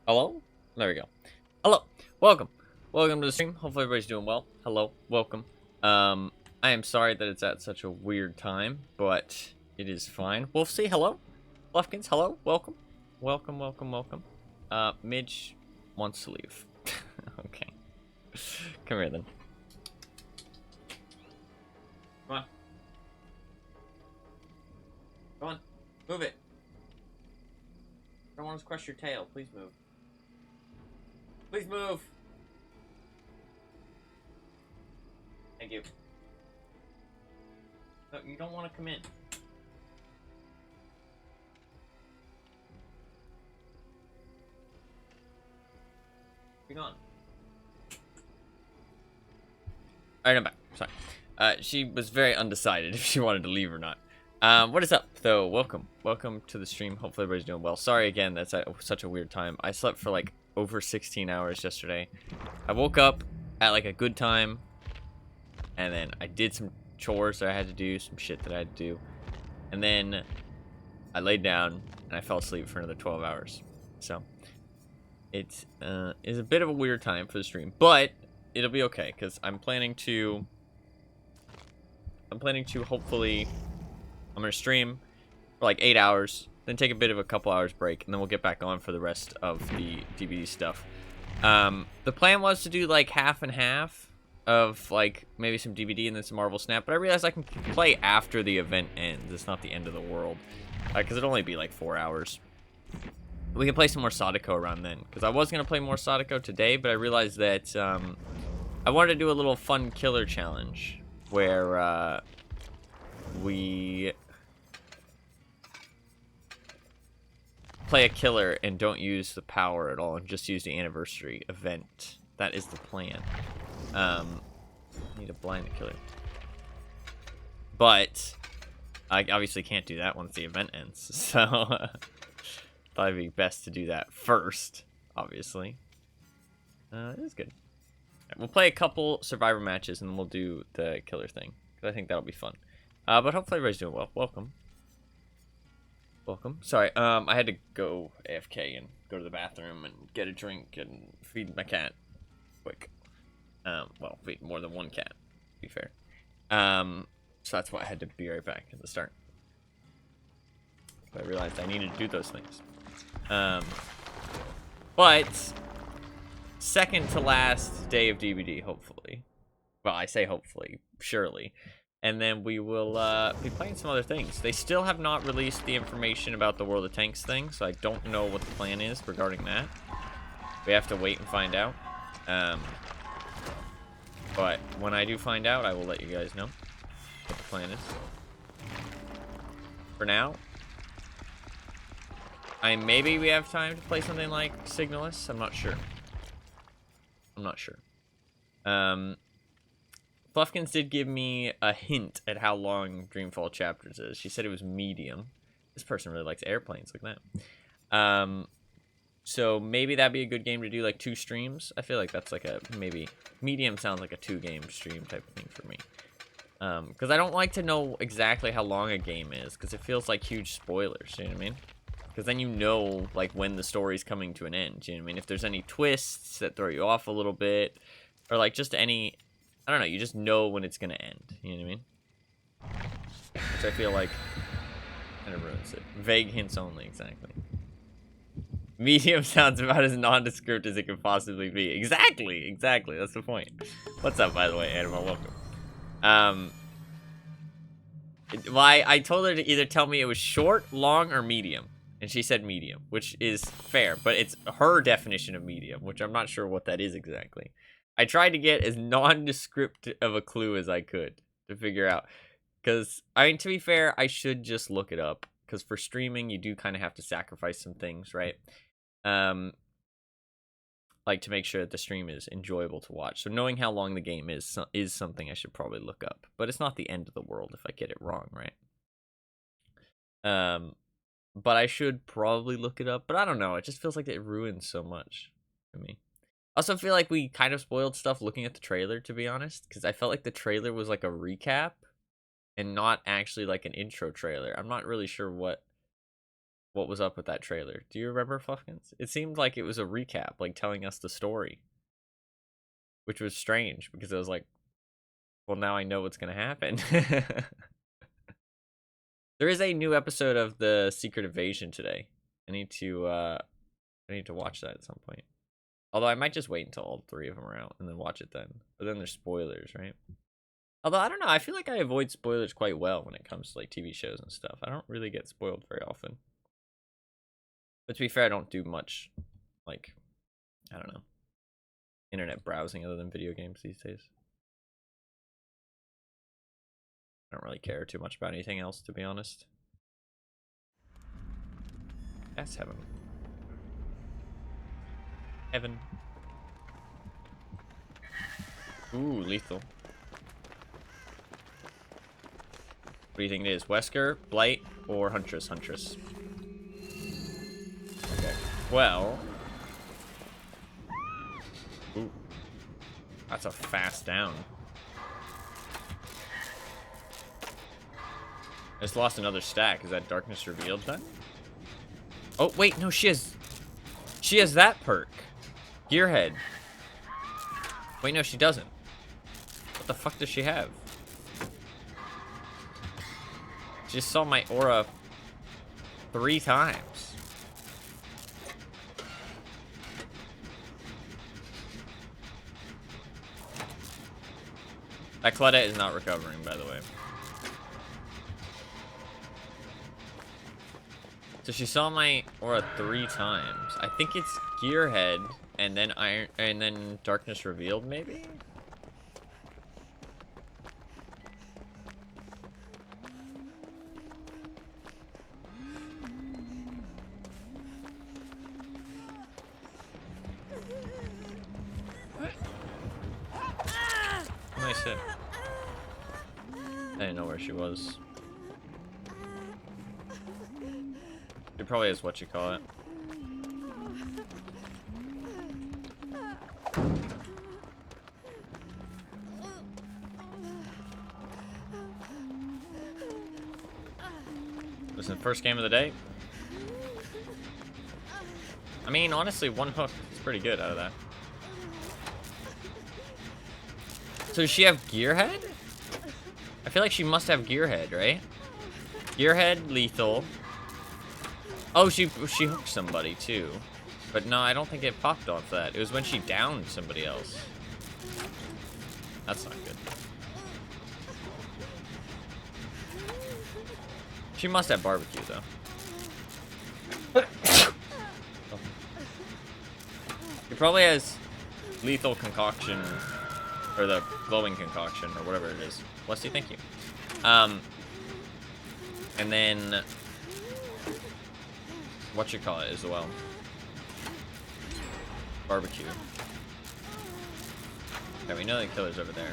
Hello? There we go. Hello. Welcome. Welcome to the stream. Hopefully everybody's doing well. Hello. Welcome. I am sorry that it's at such a weird time, but it is fine. Wolfsy, hello. Lufkins, hello. Welcome. Welcome, welcome, welcome. Midge wants to leave. Okay. Come here then. Come on. Come on. Move it. I don't want to crush your tail. Please move. Please move. Thank you. No, you don't want to come in. Be gone. Alright, I'm back. Sorry. She was very undecided if she wanted to leave or not. What is up, though? Welcome. Welcome to the stream. Hopefully everybody's doing well. Sorry again, that's at such a weird time. I slept for like over 16 hours yesterday. I woke up at like a good time, and then I did some chores that I had to do, some shit that I had to do, and then I laid down and I fell asleep for another 12 hours. So it is a bit of a weird time for the stream, but it'll be okay because I'm planning to hopefully I'm gonna stream for like 8 hours, then take a bit of a couple hours break, and then we'll get back on for the rest of the DVD stuff. The plan was to do like half and half of like maybe some DVD and then some Marvel Snap, but I realized I can play after the event ends. It's not the end of the world, because it'll only be like 4 hours. We can play some more Sadako around then, because I was gonna play more Sadako today, but I realized that I wanted to do a little fun killer challenge where we play a killer and don't use the power at all and just use the anniversary event. That is the plan. Need to blind the killer. But I obviously can't do that once the event ends. So probably be best to do that first, obviously. It is good. Right, we'll play a couple survivor matches and then we'll do the killer thing, because I think that'll be fun. But hopefully everybody's doing well. Welcome. Welcome. Sorry, I had to go AFK and go to the bathroom and get a drink and feed my cat quick. Well, feed more than one cat, to be fair. So that's why I had to be right back at the start. But I realized I needed to do those things. But second to last day of DVD, hopefully. Well, I say hopefully, surely. And then we will be playing some other things. They still have not released the information about the World of Tanks thing, so I don't know what the plan is regarding that. We have to wait and find out. But when I do find out, I will let you guys know what the plan is. For now, maybe we have time to play something like Signalis. I'm not sure. I'm not sure. Fluffkins did give me a hint at how long Dreamfall Chapters is. She said it was medium. This person really likes airplanes. Look at that. So maybe that'd be a good game to do like 2 streams. I feel like that's like a maybe medium sounds like a 2-game stream type of thing for me. Because I don't like to know exactly how long a game is, because it feels like huge spoilers. You know what I mean? Because then you know like when the story's coming to an end. You know what I mean? If there's any twists that throw you off a little bit, or like just any, I don't know, you just know when it's gonna end. You know what I mean? Which I feel like kind of ruins it. Vague hints only, exactly. Medium sounds about as nondescript as it could possibly be. Exactly, exactly. That's the point. What's up, by the way, Animal? Welcome. Well, I told her to either tell me it was short, long, or medium, and she said medium, which is fair, but it's her definition of medium, which I'm not sure what that is exactly. I tried to get as nondescript of a clue as I could to figure out, because, I mean, to be fair, I should just look it up, because for streaming, you do kind of have to sacrifice some things, right? Like to make sure that the stream is enjoyable to watch. So knowing how long the game is something I should probably look up. But it's not the end of the world if I get it wrong, right? But I should probably look it up. But I don't know. It just feels like it ruins so much for me. I also feel like we kind of spoiled stuff looking at the trailer, to be honest. Because I felt like the trailer was like a recap and not actually like an intro trailer. I'm not really sure what what was up with that trailer. Do you remember, Fluffkins? It seemed like it was a recap, like telling us the story. Which was strange, because I was like, well, now I know what's going to happen. There is a new episode of The Secret Invasion today. I need to watch that at some point. Although I might just wait until all 3 of them are out and then watch it then. But then there's spoilers, right? Although, I don't know. I feel like I avoid spoilers quite well when it comes to, like, TV shows and stuff. I don't really get spoiled very often. But to be fair, I don't do much, like, I don't know, internet browsing other than video games these days. I don't really care too much about anything else, to be honest. That's heaven. Heaven. Ooh, lethal. What do you think it is? Wesker, Blight, or Huntress? Huntress. Okay. Well. Ooh. That's a fast down. I just lost another stack. Is that Darkness Revealed then? Oh, wait, no, she has that perk. Gearhead. Wait, no, she doesn't. What the fuck does she have? She just saw my aura 3 times. That Claudette is not recovering, by the way. So she saw my aura 3 times. I think it's Gearhead and then Iron and then Darkness Revealed, maybe? Nice hit. I didn't know where she was. It probably is what you call it. This is the first game of the day. I mean, honestly, 1 hook is pretty good out of that. So does she have Gearhead? I feel like she must have Gearhead, right? Gearhead, lethal. Oh, she hooked somebody too. But no, I don't think it popped off that. It was when she downed somebody else. That's not good. She must have barbecue though. He probably has lethal concoction, or the glowing concoction, or whatever it is. Leslie, thank you. And then what you call it as well. Barbecue. Yeah, we know the killer's over there.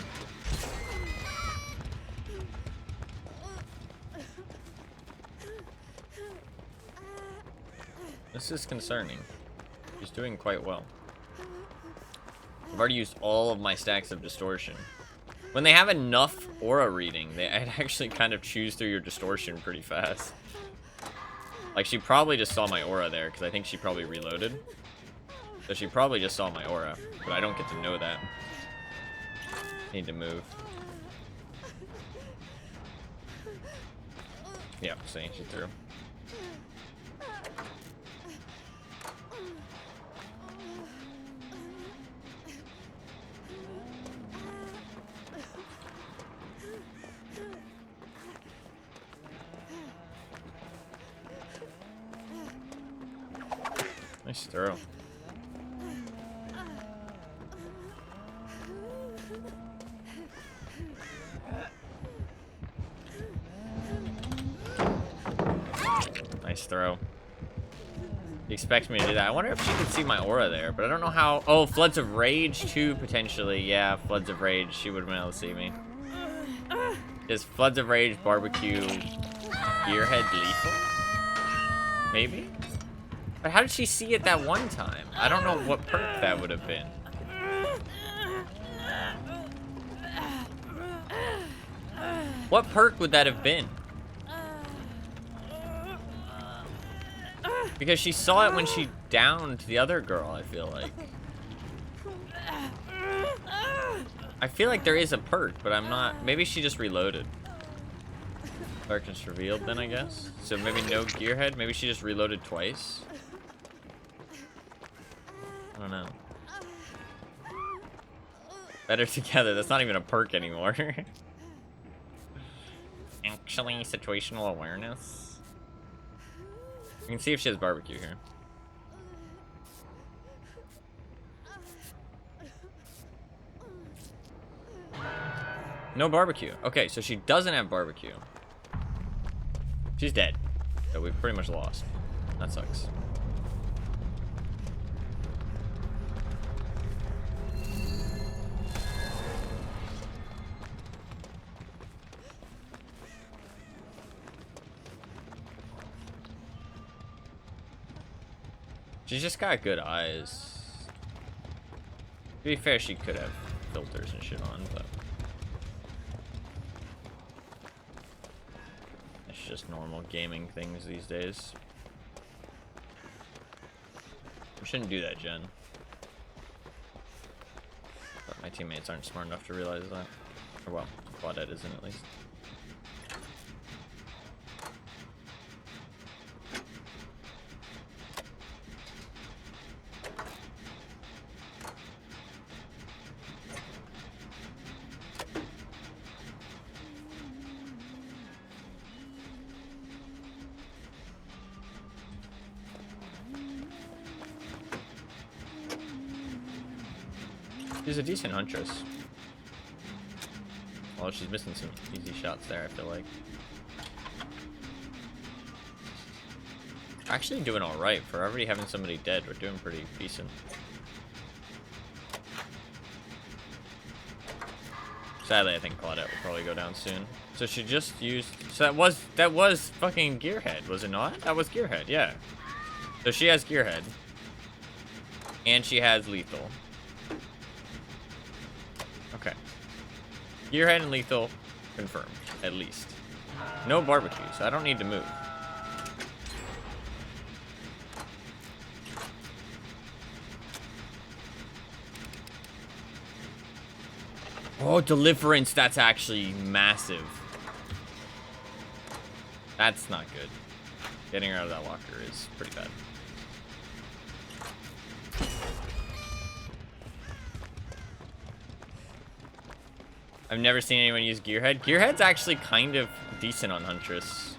This is concerning. He's doing quite well. I've already used all of my stacks of distortion. When they have enough aura reading, I'd actually kind of choose through your distortion pretty fast. Like, she probably just saw my aura there, because I think she probably reloaded. So she probably just saw my aura, but I don't get to know that. Need to move. Yeah, see, she threw. Nice throw. Nice throw. He expects me to do that. I wonder if she could see my aura there, but I don't know how. Oh, Floods of Rage too, potentially. Yeah, Floods of Rage. She would have been able to see me. Just Floods of Rage, barbecue, Gearhead, lethal? Maybe? But how did she see it that one time? I don't know what perk that would have been. What perk would that have been? Because she saw it when she downed the other girl, I feel like. I feel like there is a perk, but I'm not... Maybe she just reloaded. Darkness revealed then, I guess. So maybe no gearhead? Maybe she just reloaded twice? I don't know. Better together. That's not even a perk anymore. Actually, situational awareness. You can see if she has barbecue here. No barbecue. Okay, so she doesn't have barbecue. She's dead. So we've pretty much lost. That sucks. She's just got good eyes. To be fair, she could have filters and shit on, but... It's just normal gaming things these days. We shouldn't do that, Jen. But my teammates aren't smart enough to realize that. Or well, Claudette isn't at least. She's a decent huntress. Well, she's missing some easy shots there, I feel like. Actually doing alright. For already having somebody dead, we're doing pretty decent. Sadly, I think Claudette will probably go down soon. So she just used... So that was fucking Gearhead, was it not? That was Gearhead, yeah. So she has Gearhead. And she has Lethal. Okay. Gearhead and Lethal confirmed, at least. No barbecue, so I don't need to move. Oh, Deliverance, that's actually massive. That's not good. Getting her out of that locker is pretty bad. I've never seen anyone use Gearhead. Gearhead's actually kind of decent on Huntress.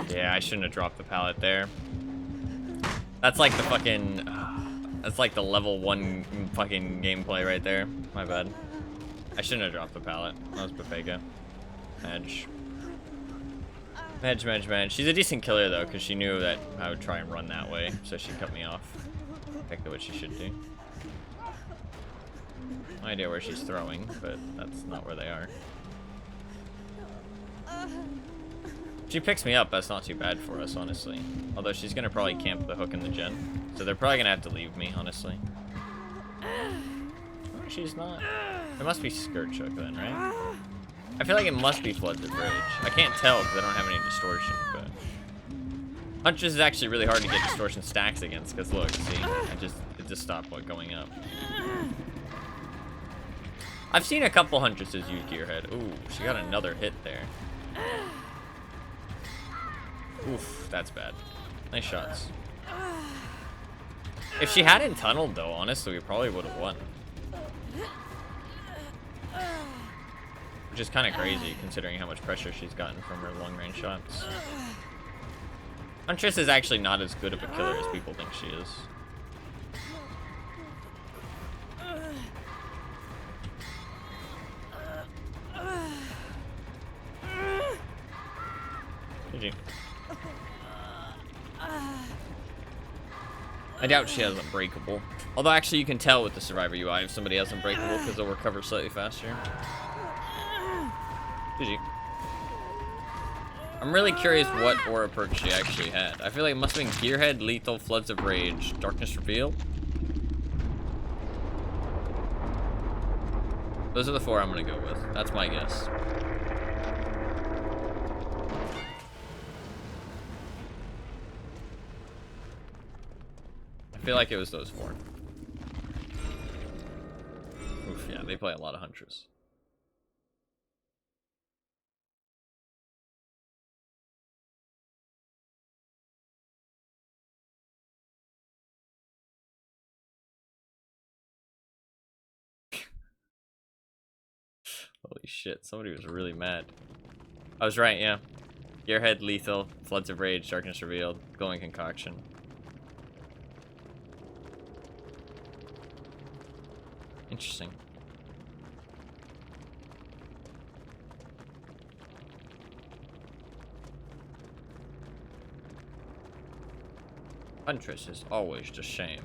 Yeah, I shouldn't have dropped the pallet there. That's like the fucking... that's like the level 1 fucking gameplay right there. My bad. I shouldn't have dropped the pallet. That was Pepega. Edge. Medge. She's a decent killer though, because she knew that I would try and run that way, so she cut me off. Exactly what she should do. No idea where she's throwing, but that's not where they are. She picks me up, that's not too bad for us, honestly. Although she's gonna probably camp the hook in the gen. So they're probably gonna have to leave me, honestly. Oh, she's not. It must be Skirt Chook then, right? I feel like it must be Flood the Bridge. I can't tell because I don't have any distortion, but... Huntress is actually really hard to get distortion stacks against, because look, see, it just stopped going up. I've seen a couple Huntresses use Gearhead. Ooh, she got another hit there. Oof, that's bad. Nice shots. If she hadn't tunneled, though, honestly, we probably would have won. Which is kind of crazy, considering how much pressure she's gotten from her long-range shots. Huntress is actually not as good of a killer as people think she is. GG. I doubt she has Unbreakable. Although actually you can tell with the Survivor UI if somebody has Unbreakable because they'll recover slightly faster. GG. I'm really curious what aura perk she actually had. I feel like it must have been Gearhead, Lethal, Floods of Rage, Darkness Revealed. Those are the 4 I'm gonna go with. That's my guess. I feel like it was those 4. Oof, yeah, they play a lot of Huntress. Holy shit, somebody was really mad. I was right, yeah. Gearhead, Lethal, Floods of Rage, Darkness Revealed, Glowing Concoction. Interesting. Huntress is always just shame.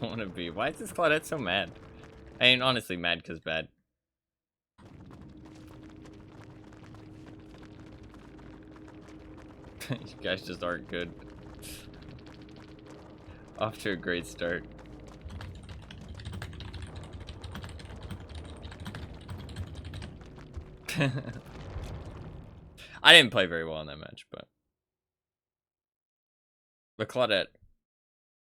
Want to be. Why is this Claudette so mad? I mean, honestly, mad because bad. You guys just aren't good. Off to a great start. I didn't play very well in that match, but Claudette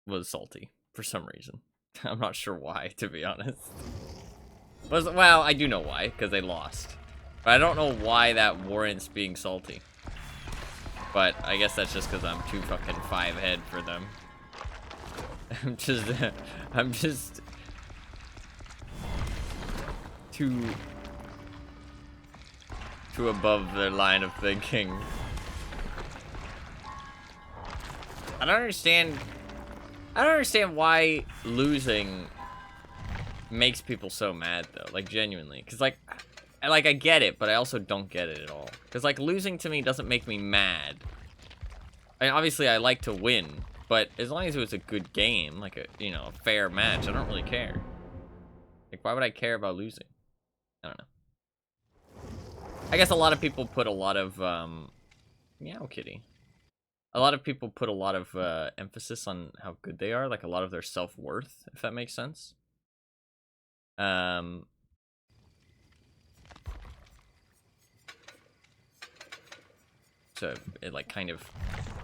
was salty for some reason. I'm not sure why, to be honest. Well, I do know why, because they lost. But I don't know why that warrants being salty. But I guess that's just because I'm too fucking 5 head for them. I'm just too above their line of thinking. I don't understand why losing makes people so mad though, like genuinely. Cause like I get it, but I also don't get it at all. Cause like losing to me doesn't make me mad. I mean, obviously I like to win, but as long as it was a good game, like a, you know, a fair match, I don't really care. Like why would I care about losing? I don't know. I guess a lot of people put a lot of meow kitty. A lot of people put a lot of emphasis on how good they are, like a lot of their self-worth, if that makes sense. So it like kind of,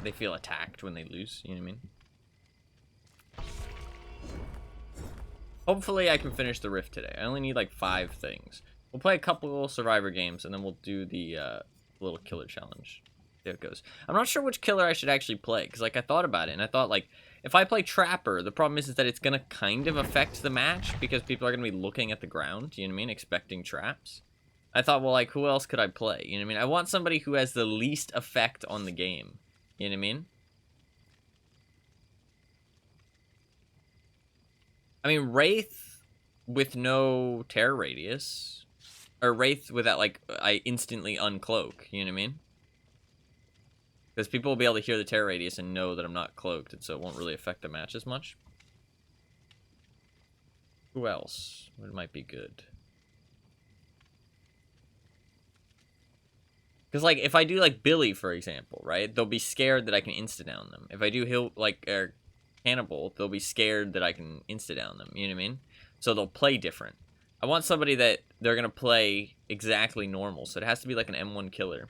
they feel attacked when they lose, you know what I mean? Hopefully I can finish the Rift today. I only need like 5 things. We'll play a couple Survivor games and then we'll do the little killer challenge. There it goes. I'm not sure which killer I should actually play, because like I thought about it and I thought like if I play Trapper, the problem is that it's gonna kind of affect the match because people are gonna be looking at the ground, you know what I mean, expecting traps. I thought, well, like who else could I play? You know what I mean? I want somebody who has the least effect on the game. You know what I mean? I mean, Wraith with no terror radius, or Wraith with that like I instantly uncloak. You know what I mean? Because people will be able to hear the terror radius and know that I'm not cloaked, and so it won't really affect the match as much. Who else? What might be good? Because, like, if I do, like, Billy, for example, right? They'll be scared that I can insta-down them. If I do, Cannibal, they'll be scared that I can insta-down them. You know what I mean? So they'll play different. I want somebody that they're going to play exactly normal. So it has to be, like, an M1 killer.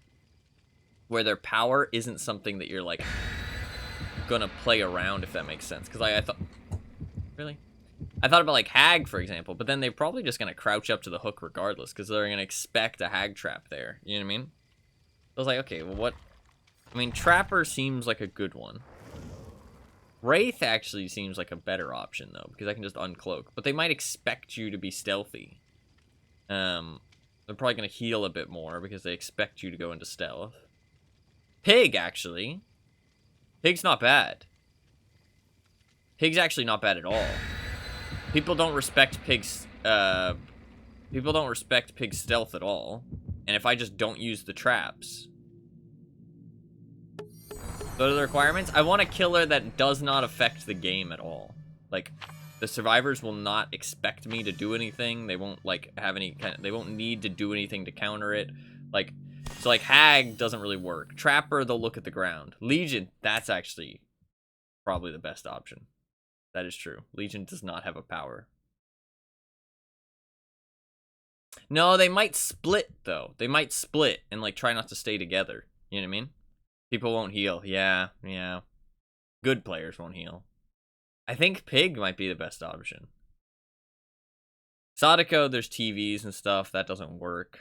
Where their power isn't something that you're, like, going to play around, if that makes sense. Because, like, I thought... Really? I thought about, like, Hag, for example. But then they're probably just going to crouch up to the hook regardless. Because they're going to expect a Hag trap there. You know what I mean? I was like, okay, well, what? I mean, Trapper seems like a good one. Wraith actually seems like a better option, though, because I can just uncloak. But they might expect you to be stealthy. They're probably going to heal a bit more because they expect you to go into stealth. Pig, actually. Pig's not bad. Pig's actually not bad at all. People don't respect Pig's, people don't respect Pig's stealth at all. And if I just don't use the traps... Those are the requirements. I want a killer that does not affect the game at all. Like, the survivors will not expect me to do anything. They won't, like, have any kind of... They won't need to do anything to counter it. Like, so, like, Hag doesn't really work. Trapper, they'll look at the ground. Legion, that's actually probably the best option. That is true. Legion does not have a power. No, they might split, though. They might split and, like, try not to stay together. You know what I mean? People won't heal. Yeah, yeah. Good players won't heal. I think Pig might be the best option. Sadako, there's TVs and stuff. That doesn't work.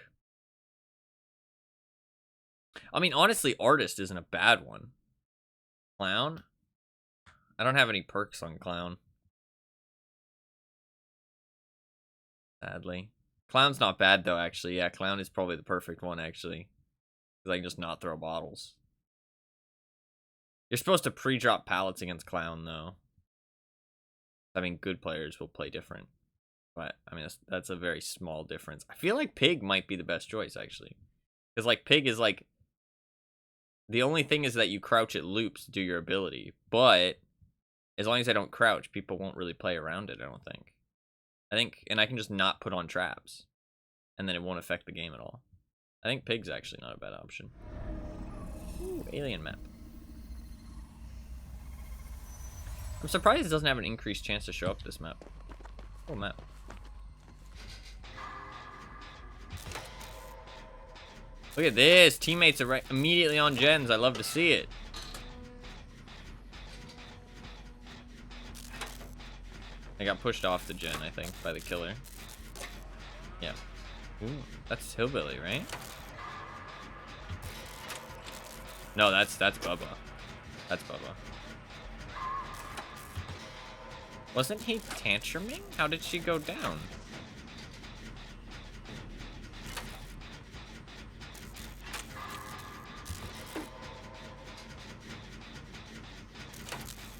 I mean, honestly, Artist isn't a bad one. Clown? I don't have any perks on Clown. Sadly. Clown's not bad, though, actually. Yeah, Clown is probably the perfect one, actually. Because I can just not throw bottles. You're supposed to pre-drop pallets against Clown, though. I mean, good players will play different. But, I mean, that's a very small difference. I feel like Pig might be the best choice, actually. Because, like, Pig is, like... The only thing is that you crouch at loops to do your ability. But, as long as I don't crouch, people won't really play around it, I don't think. And I can just not put on traps. And then it won't affect the game at all. I think Pig's actually not a bad option. Ooh, alien map. I'm surprised it doesn't have an increased chance to show up this map. Cool map. Look at this. Teammates are right immediately on gens. I love to see it. I got pushed off the gen, I think, by the killer. Yeah. Ooh, that's Hillbilly, right? No, that's Bubba. That's Bubba. Wasn't he tantruming? How did she go down?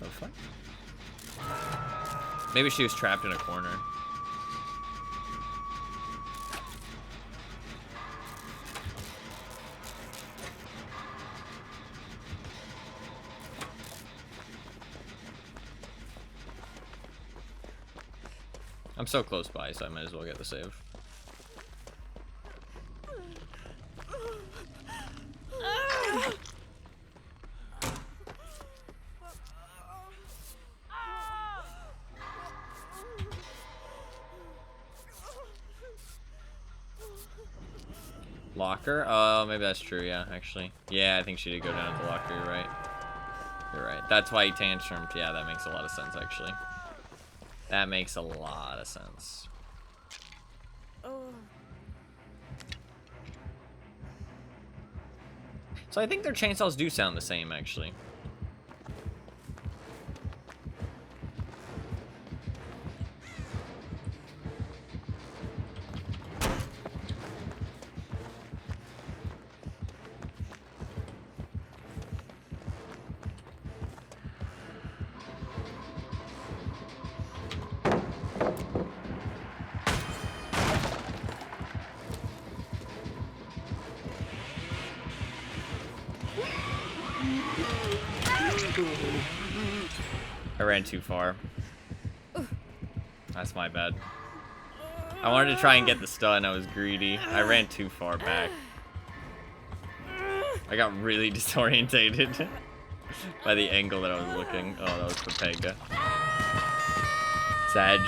Oh, fuck. Maybe she was trapped in a corner. I'm so close by, so I might as well get the save. Locker? Oh, maybe that's true, yeah, actually. Yeah, I think she did go down to the locker, you're right. You're right. That's why he tantrumed. Yeah, that makes a lot of sense, actually. That makes a lot of sense. So I think their chainsaws do sound the same, actually. I ran too far. That's my bad. I wanted to try and get the stun. I was greedy. I ran too far back. I got really disorientated by the angle that I was looking. Oh, that was Pepega. Sag.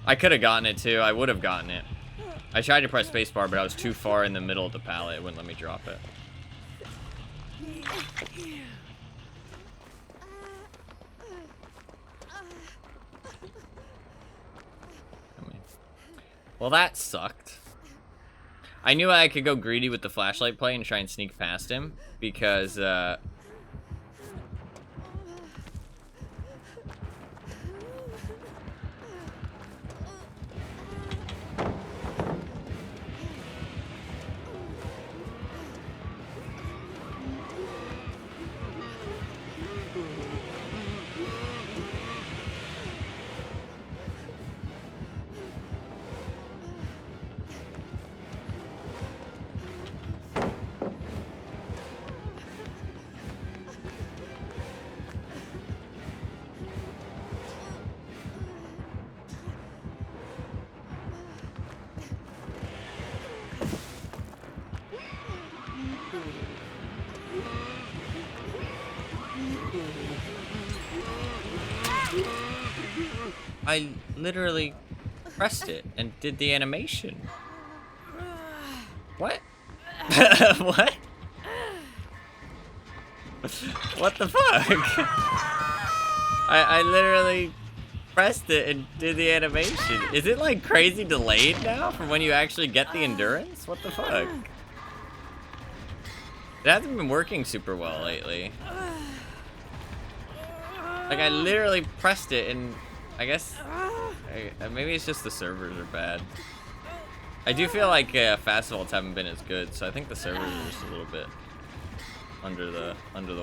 I could have gotten it too. I would have gotten it. I tried to press spacebar, but I was too far in the middle of the pallet. It wouldn't let me drop it. Well, that sucked. I knew I could go greedy with the flashlight play and try and sneak past him because, I literally pressed it and did the animation. What? What? What the fuck? I literally pressed it and did the animation. Is it like crazy delayed now from when you actually get the endurance? What the fuck? It hasn't been working super well lately. Like I literally pressed it and I guess maybe it's just the servers are bad. I do feel like fast vaults haven't been as good, so I think the servers are just a little bit under the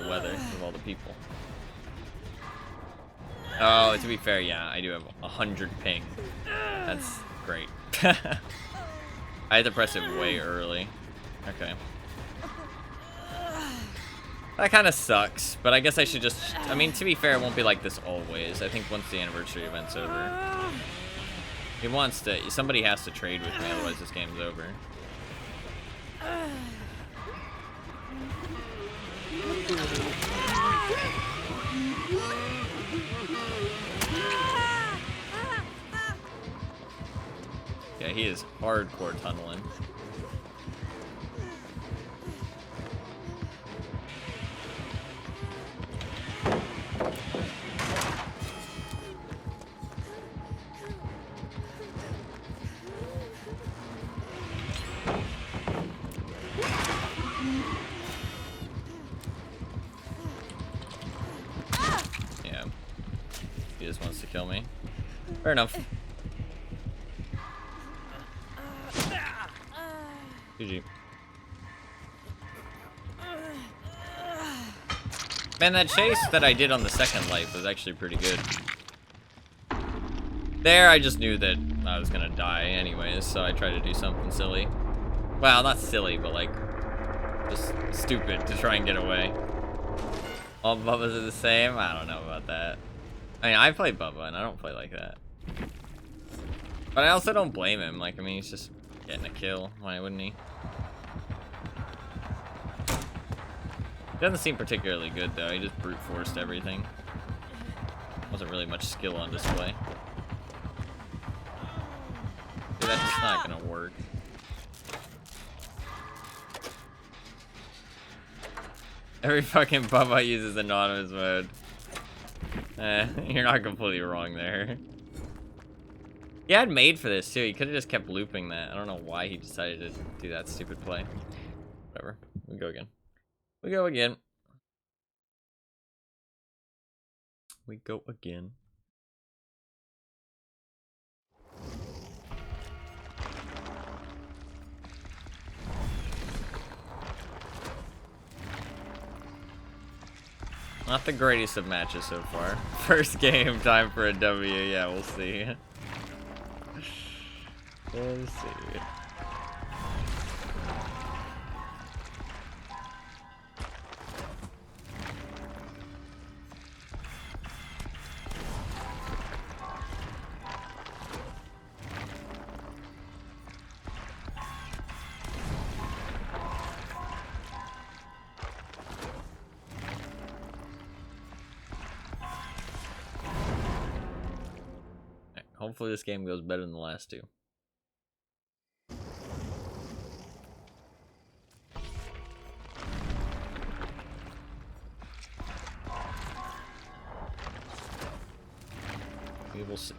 weather of all the people. Oh, to be fair, yeah, I do have 100 ping. That's great. I had to press it way early. Okay. That kind of sucks, but I guess I should just... I mean, to be fair, it won't be like this always. I think once the anniversary event's over. He wants to... Somebody has to trade with me, otherwise this game's over. Yeah, he is hardcore tunneling. Yeah. He just wants to kill me. Fair enough. GG. Man, that chase that I did on the second life was actually pretty good. There, I just knew that I was gonna die anyways, so I tried to do something silly. Well, not silly, but like, just stupid to try and get away. All Bubbas are the same? I don't know about that. I mean, I play Bubba, and I don't play like that. But I also don't blame him. Like, I mean, he's just getting a kill. Why wouldn't he? He doesn't seem particularly good, though. He just brute forced everything. Wasn't really much skill on display. Dude, that's just not gonna work. Every fucking Bubba uses anonymous mode. You're not completely wrong there. He had made for this, too. He could have just kept looping that. I don't know why he decided to do that stupid play. Whatever. We go again. We go again. We go again. Not the greatest of matches so far. First game, time for a W. Yeah, we'll see. We'll see. Hopefully this game goes better than the last two. We will see.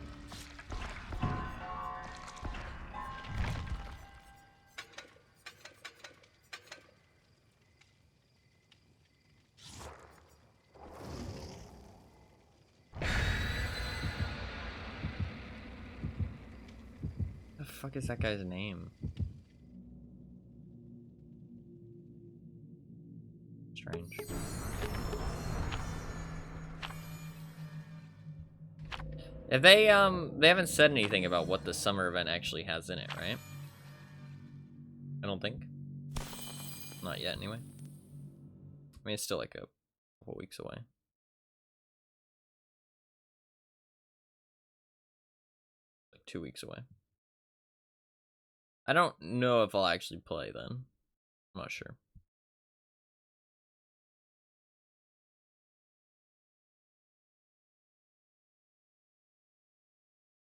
What the fuck is that guy's name? Strange. If they haven't said anything about what the summer event actually has in it, right? I don't think. Not yet, anyway. I mean, it's still like a couple weeks away. Like 2 weeks away. I don't know if I'll actually play then. I'm not sure.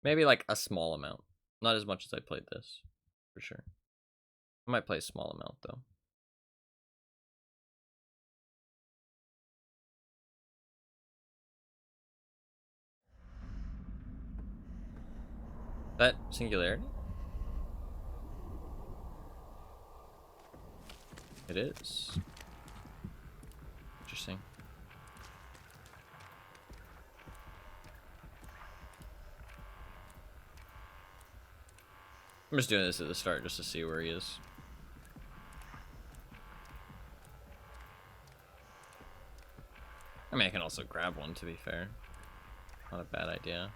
Maybe like a small amount. Not as much as I played this, for sure. I might play a small amount though. That singularity? It is. Interesting. I'm just doing this at the start just to see where he is. I mean, I can also grab one, to be fair. Not a bad idea.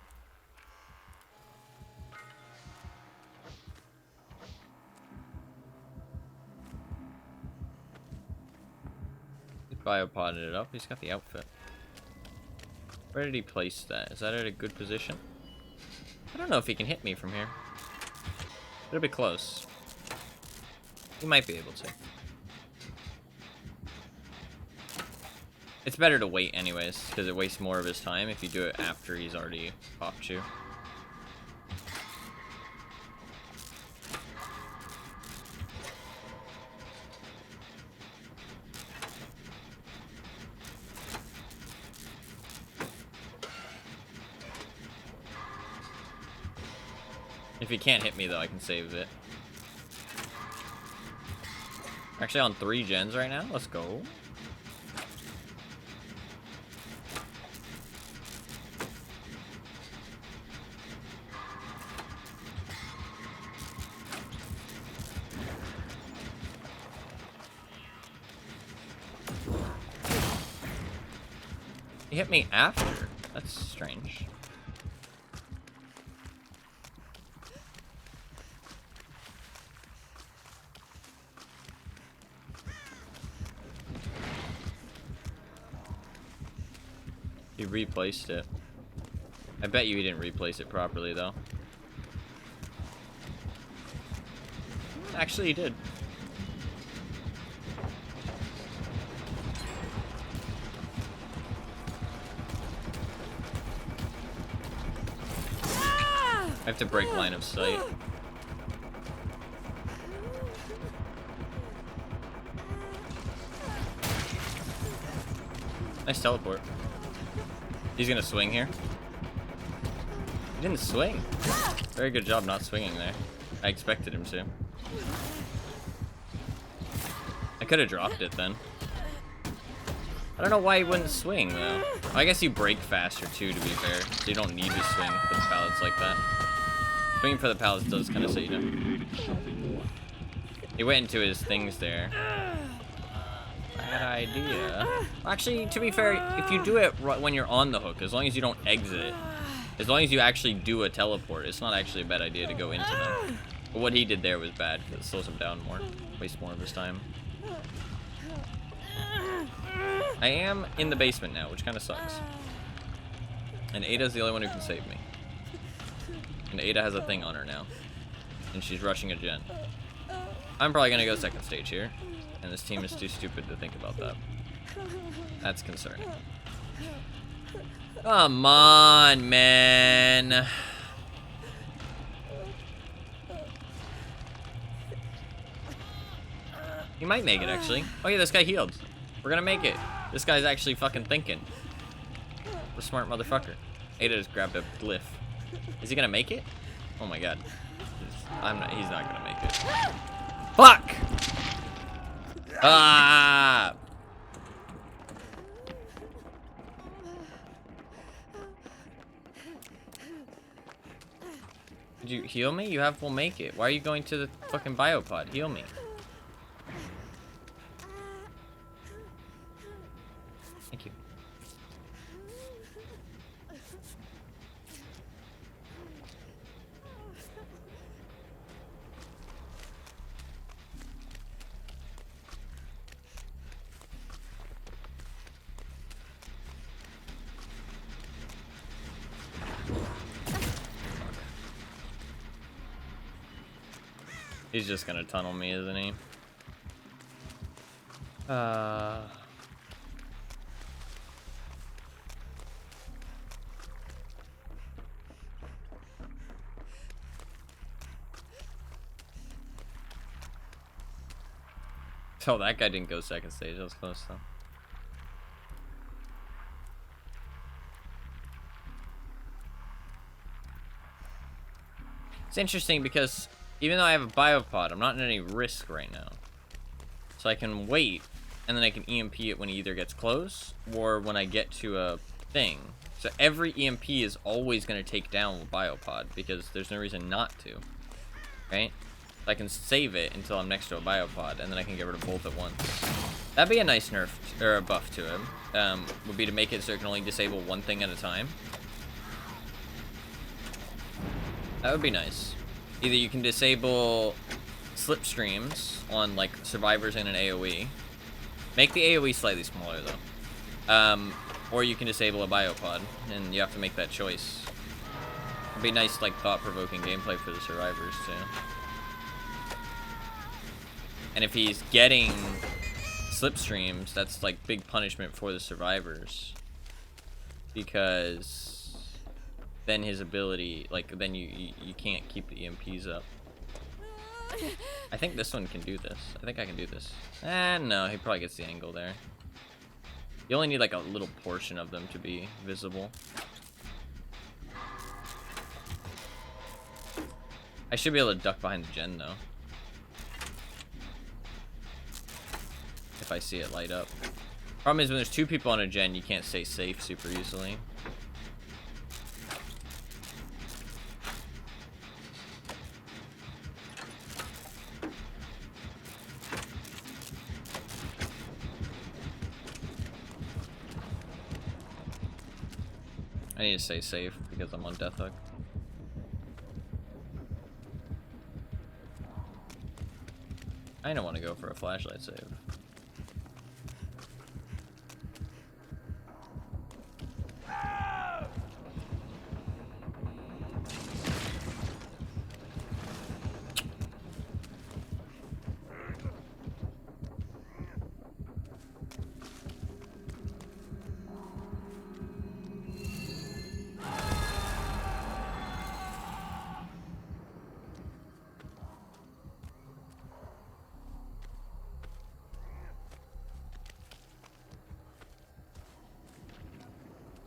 He biopotted it up. He's got the outfit. Where did he place that? Is that at a good position? I don't know if he can hit me from here. It'll be close. He might be able to. It's better to wait anyways, because it wastes more of his time if you do it after he's already popped you. If he can't hit me though, I can save it. Actually on 3 gens right now. Let's go. He hit me after. That's strange. He replaced it. I bet you he didn't replace it properly though. Actually, he did. I have to break line of sight. Nice teleport. He's gonna swing here. He didn't swing. Very good job not swinging there. I expected him to. I could have dropped it then. I don't know why he wouldn't swing though. I guess you break faster too, to be fair. So you don't need to swing for the pallets like that. Swinging for the pallets does kind of set you down. He went into his things there. Bad idea. Actually, to be fair, if you do it when you're on the hook, as long as you don't exit it, as long as you actually do a teleport, it's not actually a bad idea to go into them. But what he did there was bad, because it slows him down more. Wastes more of his time. I am in the basement now, which kind of sucks. And Ada's the only one who can save me. And Ada has a thing on her now. And she's rushing a gen. I'm probably going to go second stage here. And this team is too stupid to think about that. That's concerning. Come on, man. He might make it, actually. Oh, yeah, this guy healed. We're going to make it. This guy's actually fucking thinking. The smart motherfucker. Ada just grabbed a glyph. Is he gonna make it? Oh my god. He's not gonna make it. Fuck! Ah! Did you heal me? You have will make it. Why are you going to the fucking biopod? Heal me. Thank you. He's just gonna tunnel me, isn't he? Oh, that guy didn't go second stage. That was close though. It's interesting because even though I have a biopod, I'm not in any risk right now. So I can wait, and then I can EMP it when he either gets close or when I get to a thing. So every EMP is always going to take down a biopod because there's no reason not to, right? I can save it until I'm next to a biopod, and then I can get rid of both at once. That'd be a nice nerf, or a buff to him. Would be to make it so it can only disable one thing at a time. That would be nice. Either you can disable slipstreams on like survivors in an AoE. Make the AoE slightly smaller though. Or you can disable a biopod, and you have to make that choice. It'd be nice, like, thought-provoking gameplay for the survivors too. And if he's getting slipstreams, that's like big punishment for the survivors, because then his ability, like, then you can't keep the EMPs up. I think this one can do this. I think I can do this. No, he probably gets the angle there. You only need like a little portion of them to be visible. I should be able to duck behind the gen though, if I see it light up. Problem is when there's two people on a gen, you can't stay safe super easily. I need to stay safe because I'm on death hook. I don't want to go for a flashlight save.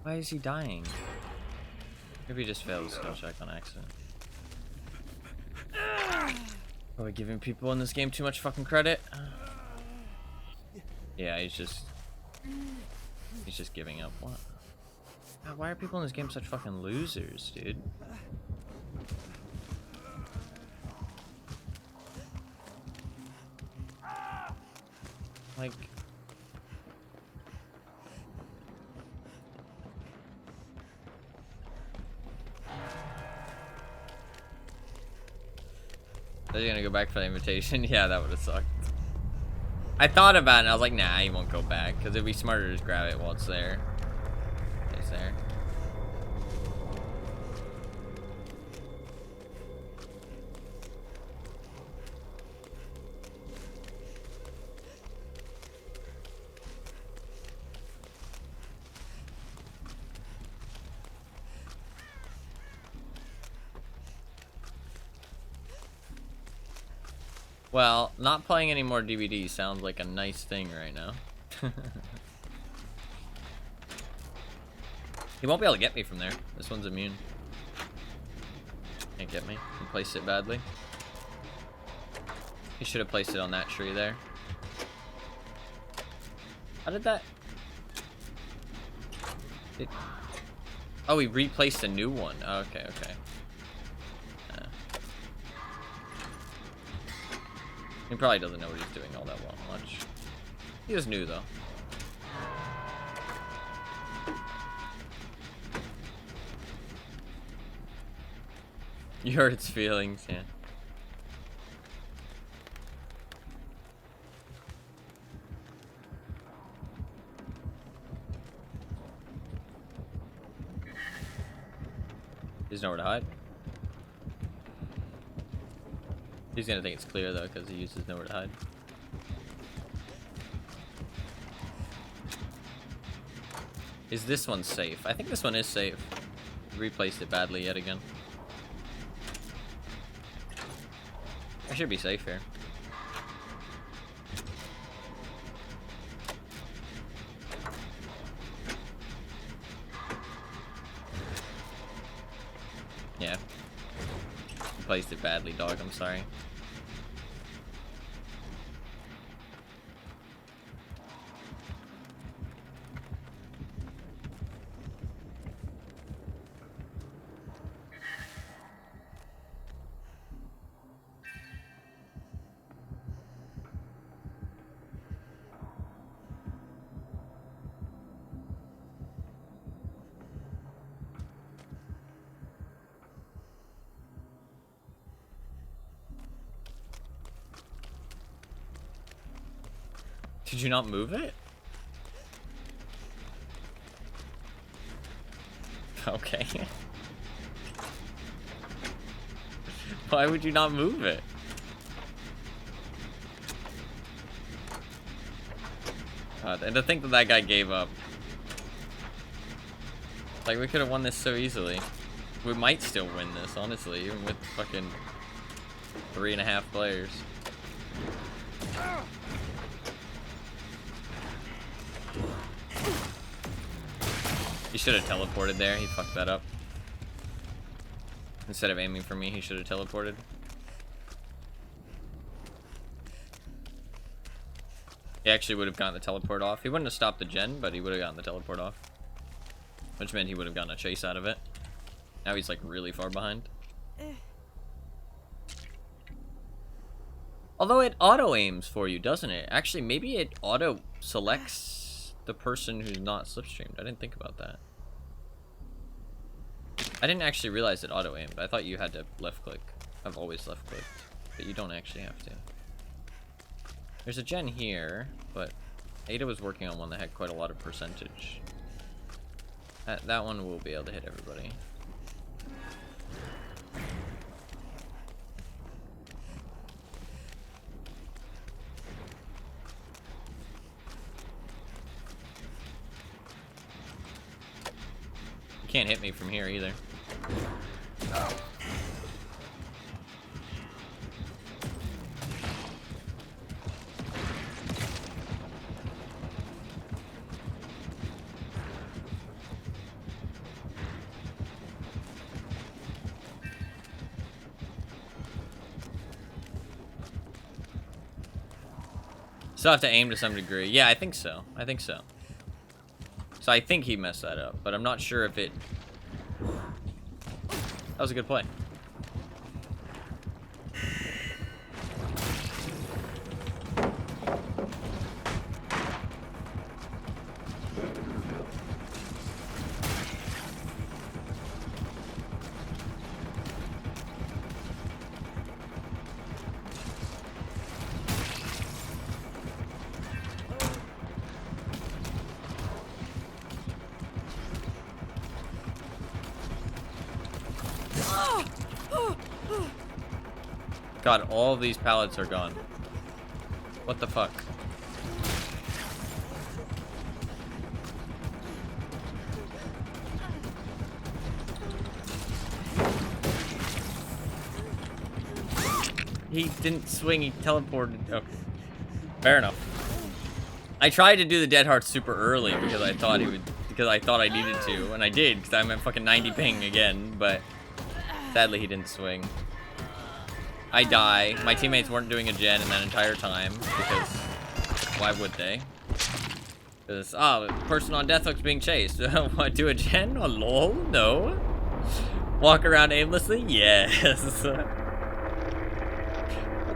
Why is he dying? Maybe he just failed his skill check on accident. Are we giving people in this game too much fucking credit? Yeah, he's just giving up. What? God, why are people in this game such fucking losers, dude? Like, are you gonna go back for the invitation? Yeah, that would have sucked. I thought about it and I was like, nah, he won't go back, because it'd be smarter to just grab it while it's there. It's there. Well, not playing any more DVDs sounds like a nice thing right now. He won't be able to get me from there. This one's immune. Can't get me. He placed it badly. He should have placed it on that tree there. How did that... Oh, he replaced a new one. Oh, okay, okay. He probably doesn't know what he's doing all that much. He is new, though. You hurt its feelings, yeah. There's nowhere to hide. He's gonna think it's clear though, because he uses nowhere to hide. Is this one safe? I think this one is safe. Replaced it badly yet again. I should be safe here. placed it badly, dog. I'm sorry. Did you not move it? Okay. Why would you not move it? God, and to think that that guy gave up. Like, we could have won this so easily. We might still win this, honestly, even with fucking 3.5 players. He should have teleported there. He fucked that up. Instead of aiming for me, he should have teleported. He actually would have gotten the teleport off. He wouldn't have stopped the gen, but he would have gotten the teleport off. Which meant he would have gotten a chase out of it. Now he's like really far behind. Although it auto aims for you, doesn't it? Actually, maybe it auto selects the person who's not slipstreamed. I didn't think about that. I didn't actually realize it auto aimed. I thought you had to left click. I've always left clicked, but you don't actually have to. There's a gen here, but Ada was working on one that had quite a lot of percentage. That one will be able to hit everybody. You can't hit me from here either. Still have to aim to some degree. Yeah, I think so. I think so. So I think he messed that up, but I'm not sure if it... That was a good play. God, all of these pallets are gone. What the fuck? He didn't swing, he teleported. Okay. Fair enough. I tried to do the Dead Heart super early because I thought he would, because I thought I needed to, and I did, because I'm at fucking 90 ping again, but sadly he didn't swing. I die. My teammates weren't doing a gen in that entire time, because why would they? Because, oh, the person on Deathhook's being chased. What, do a gen? Oh, lol? No. Walk around aimlessly? Yes. What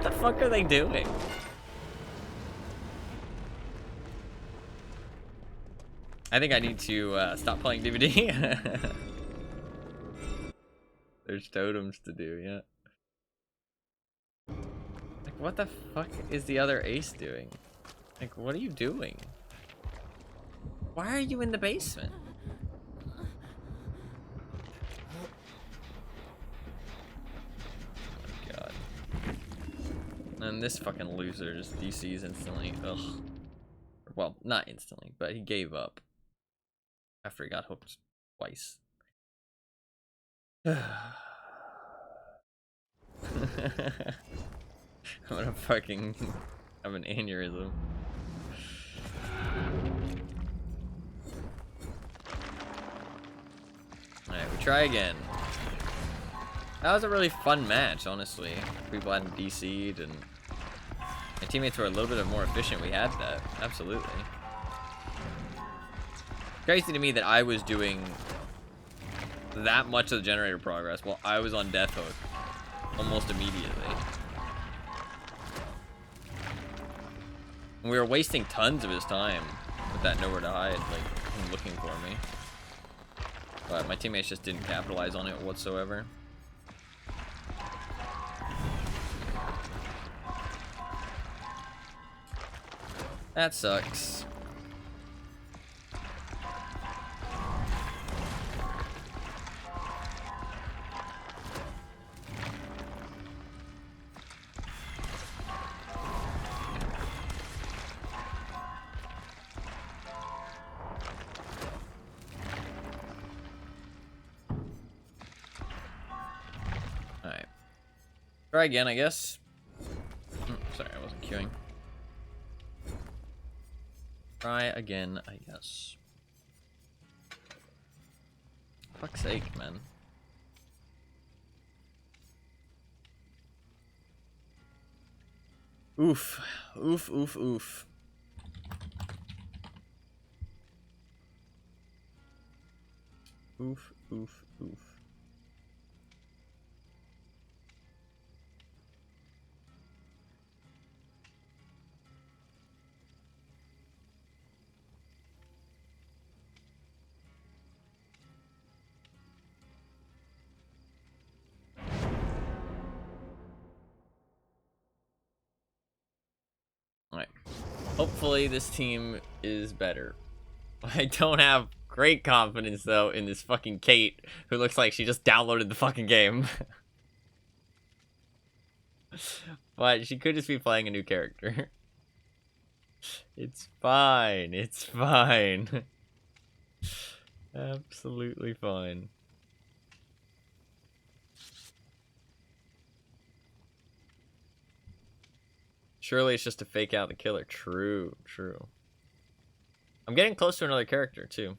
the fuck are they doing? I think I need to stop playing DVD. There's totems to do, yeah. Like, what the fuck is the other ace doing? Like, what are you doing? Why are you in the basement? Oh, God. And this fucking loser just DCs instantly. Ugh. Well, not instantly, but he gave up after he got hooked twice. I'm gonna fucking have an aneurysm. Alright, we try again. That was a really fun match, honestly. People hadn't DC'd, and my teammates were a little bit more efficient. We had that, absolutely. Crazy to me that I was doing that much of the generator progress while I was on death hook almost immediately. And we were wasting tons of his time with that nowhere to hide, like him looking for me. But my teammates just didn't capitalize on it whatsoever. That sucks. Alright. Try again, I guess. Sorry, I wasn't queuing. Try again, I guess. Fuck's sake, man. Oof. Oof, oof, oof. Oof, oof, oof. Alright. Hopefully this team is better. I don't have great confidence, though, in this fucking Kate, who looks like she just downloaded the fucking game. But she could just be playing a new character. It's fine. It's fine. Absolutely fine. Surely it's just to fake out the killer. True, true. I'm getting close to another character, too. I'm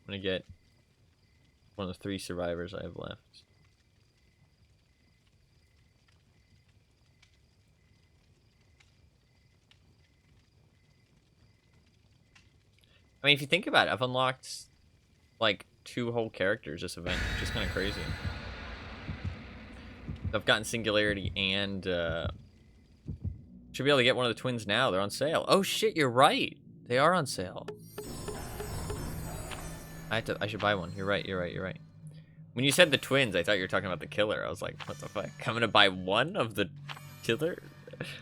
gonna get one of the 3 survivors I have left. I mean, if you think about it, I've unlocked, like, 2 whole characters this event, which is kind of crazy. I've gotten Singularity and, should be able to get one of the twins now. They're on sale. Oh, shit, you're right. They are on sale. I should buy one. You're right, you're right, you're right. When you said the twins, I thought you were talking about the killer. I was like, what the fuck? I'm gonna buy one of the killer?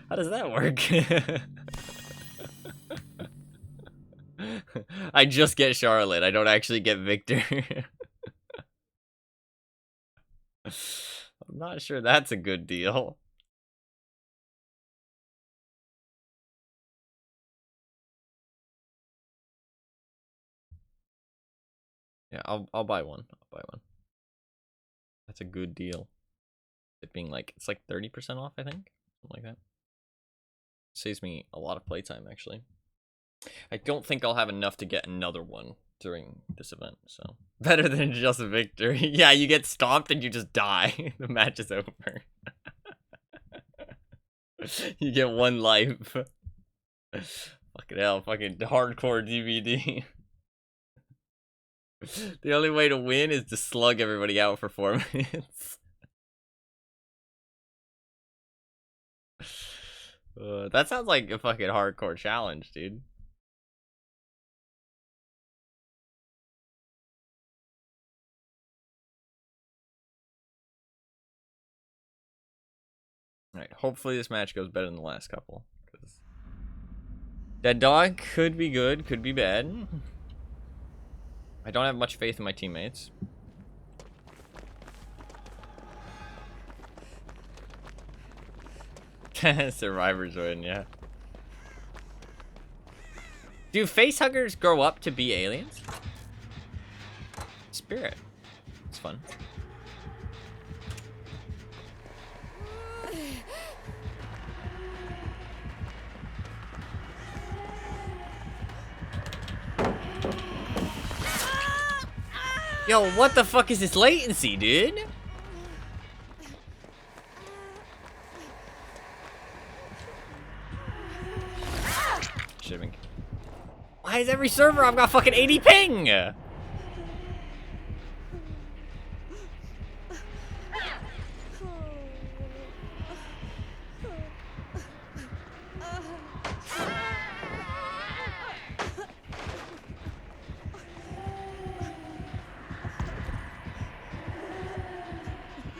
How does that work? I just get Charlotte. I don't actually get Victor. I'm not sure that's a good deal. Yeah, I'll buy one. I'll buy one. That's a good deal. It being like, it's like 30% off, I think. Something like that. Saves me a lot of playtime, actually. I don't think I'll have enough to get another one during this event, so. Better than just a victory. Yeah, you get stomped and you just die. The match is over. You get 1 life. Fucking hell, fucking hardcore DVD. The only way to win is to slug everybody out for 4 minutes. That sounds like a fucking hardcore challenge, dude. Alright, hopefully this match goes better than the last couple. Dead Dog could be good, could be bad. I don't have much faith in my teammates. Survivors win, yeah. Do facehuggers grow up to be aliens? Spirit. It's fun. Yo, what the fuck is this latency, dude? Should've been... Why is every server I've got fucking 80 ping?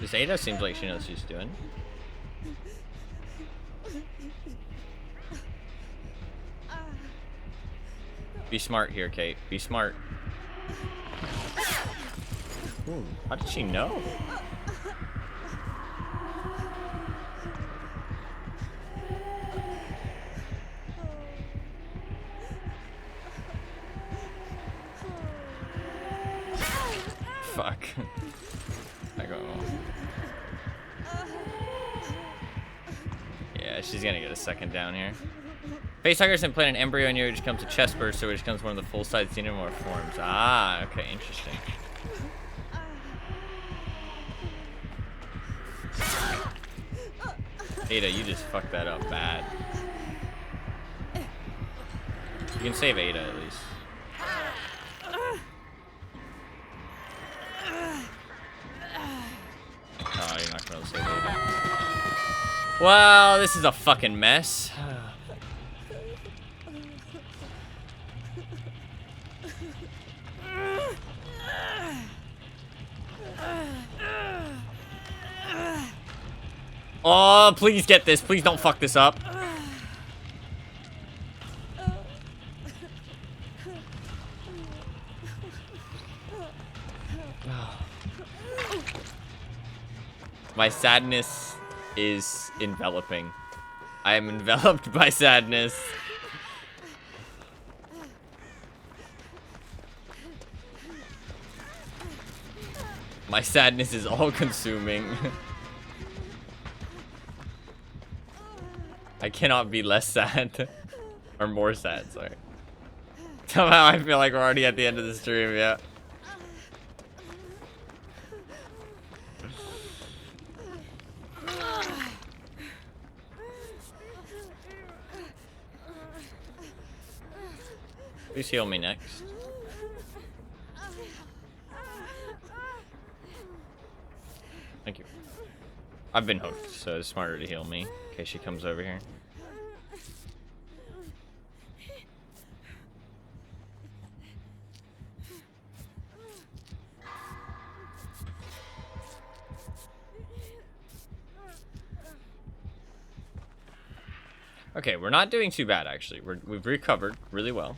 This Ada seems like she knows what she's doing. Be smart here, Kate. Be smart. Ooh, how did she know? Fuck. I go. Yeah, she's gonna get a second down here. Facehugger isn't playing an embryo in you, it just comes to chest burst, so it just comes one of the full-size xenomorph forms. Ah, okay, interesting. Ada, you just fucked that up bad. You can save Ada at least. Oh, you're not gonna save Ada. Well, this is a fucking mess. Oh, please get this. Please don't fuck this up. My sadness is enveloping. I am enveloped by sadness. My sadness is all consuming. I cannot be less sad. Or more sad, sorry. Somehow I feel like we're already at the end of the stream, yeah. Please heal me next. Thank you. I've been hooked, so it's smarter to heal me in case she comes over here. Okay, we're not doing too bad actually. We've recovered really well.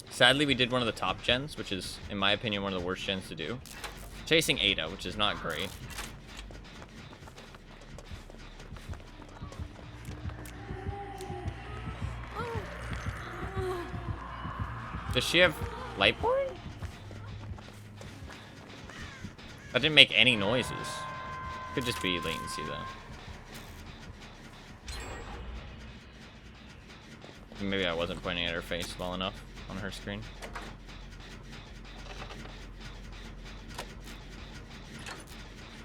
Sadly, we did one of the top gens, which is, in my opinion, one of the worst gens to do. Chasing Ada, which is not great. Does she have light porn? That didn't make any noises. Could just be latency though. Maybe I wasn't pointing at her face well enough on her screen.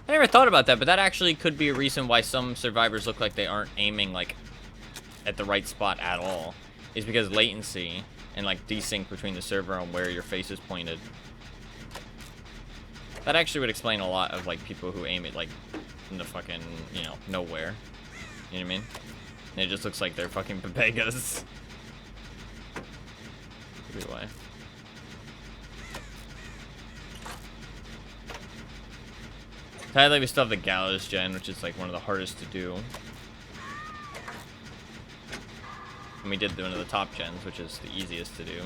I never thought about that, but that actually could be a reason why some survivors look like they aren't aiming like at the right spot at all. Is because latency and like desync between the server and where your face is pointed. That actually would explain a lot of like people who aim it like in the fucking, you know, nowhere. You know what I mean? And it just looks like they're fucking Pepegas. Could be why. Sadly, we still have the Gallows gen, which is like one of the hardest to do. And we did one of the top gens, which is the easiest to do.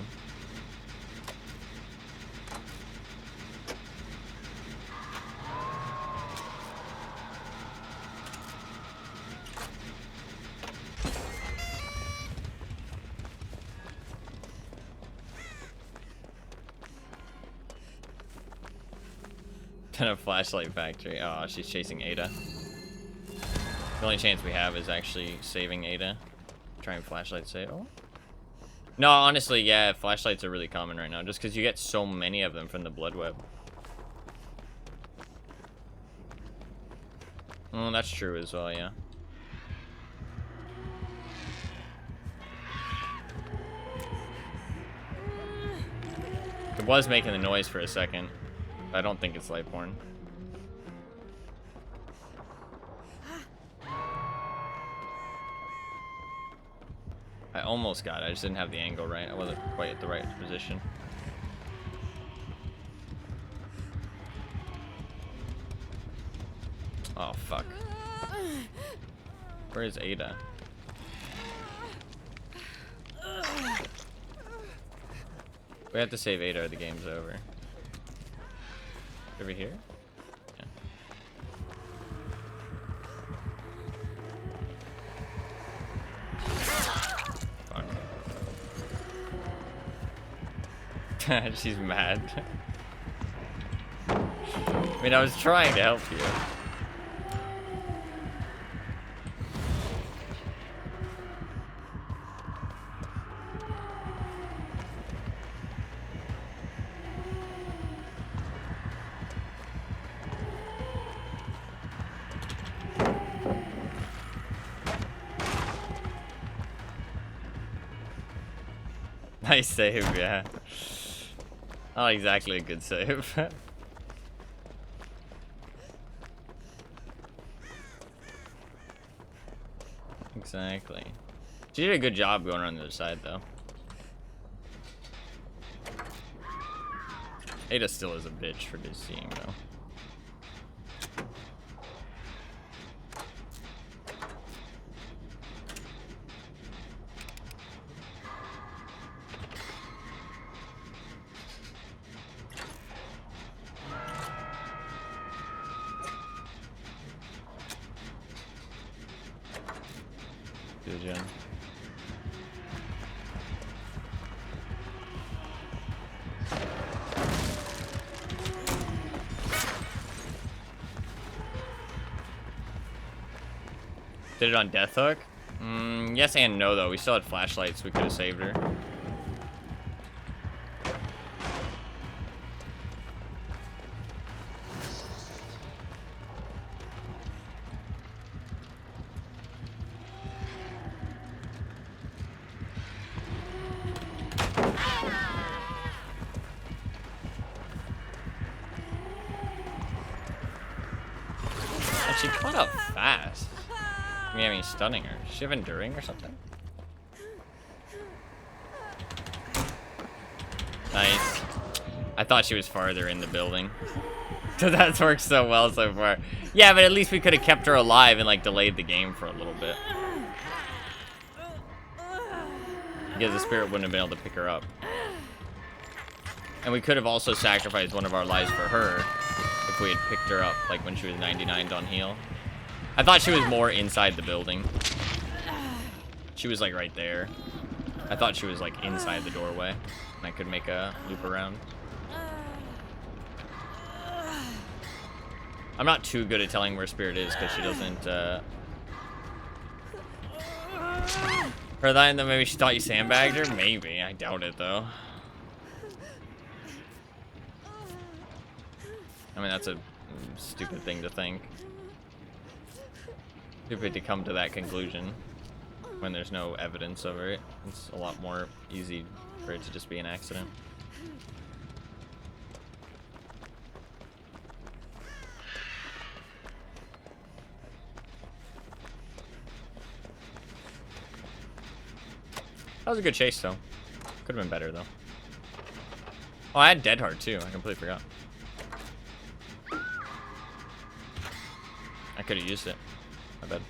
A flashlight factory. Oh, she's chasing Ada. The only chance we have is actually saving Ada. Trying flashlight save. Oh. No, honestly, yeah, flashlights are really common right now, just because you get so many of them from the blood web. Oh, that's true as well, yeah. It was making the noise for a second. I don't think it's light porn. I almost got it. I just didn't have the angle right. I wasn't quite at the right position. Oh, fuck. Where is Ada? We have to save Ada or the game's over. Over here? Yeah. Fuck. She's mad. I mean, I was trying to help you. Nice save, yeah. Not exactly a good save. Exactly. She did a good job going around the other side, though. Ada still is a bitch for just seeing, though. Good job. Did it on Death Hook? Yes and no, though. We still had flashlights. We could have saved her. And she caught up fast. I mean, stunning her. Does she have enduring or something? Nice. I thought she was farther in the building. That's worked so well so far. Yeah, but at least we could have kept her alive and like delayed the game for a little bit. Because the spirit wouldn't have been able to pick her up. And we could have also sacrificed one of our lives for her if we had picked her up, like when she was 99 on heal. I thought she was more inside the building. She was like right there. I thought she was like inside the doorway. And I could make a loop around. I'm not too good at telling where Spirit is because she doesn't, Or then maybe she thought you sandbagged her? Maybe. I doubt it though. I mean, that's a stupid thing to think. Stupid to come to that conclusion when there's no evidence of it. It's a lot more easy for it to just be an accident. That was a good chase, though. Could have been better, though. Oh, I had Dead Heart, too. I completely forgot. I could have used it. My bad.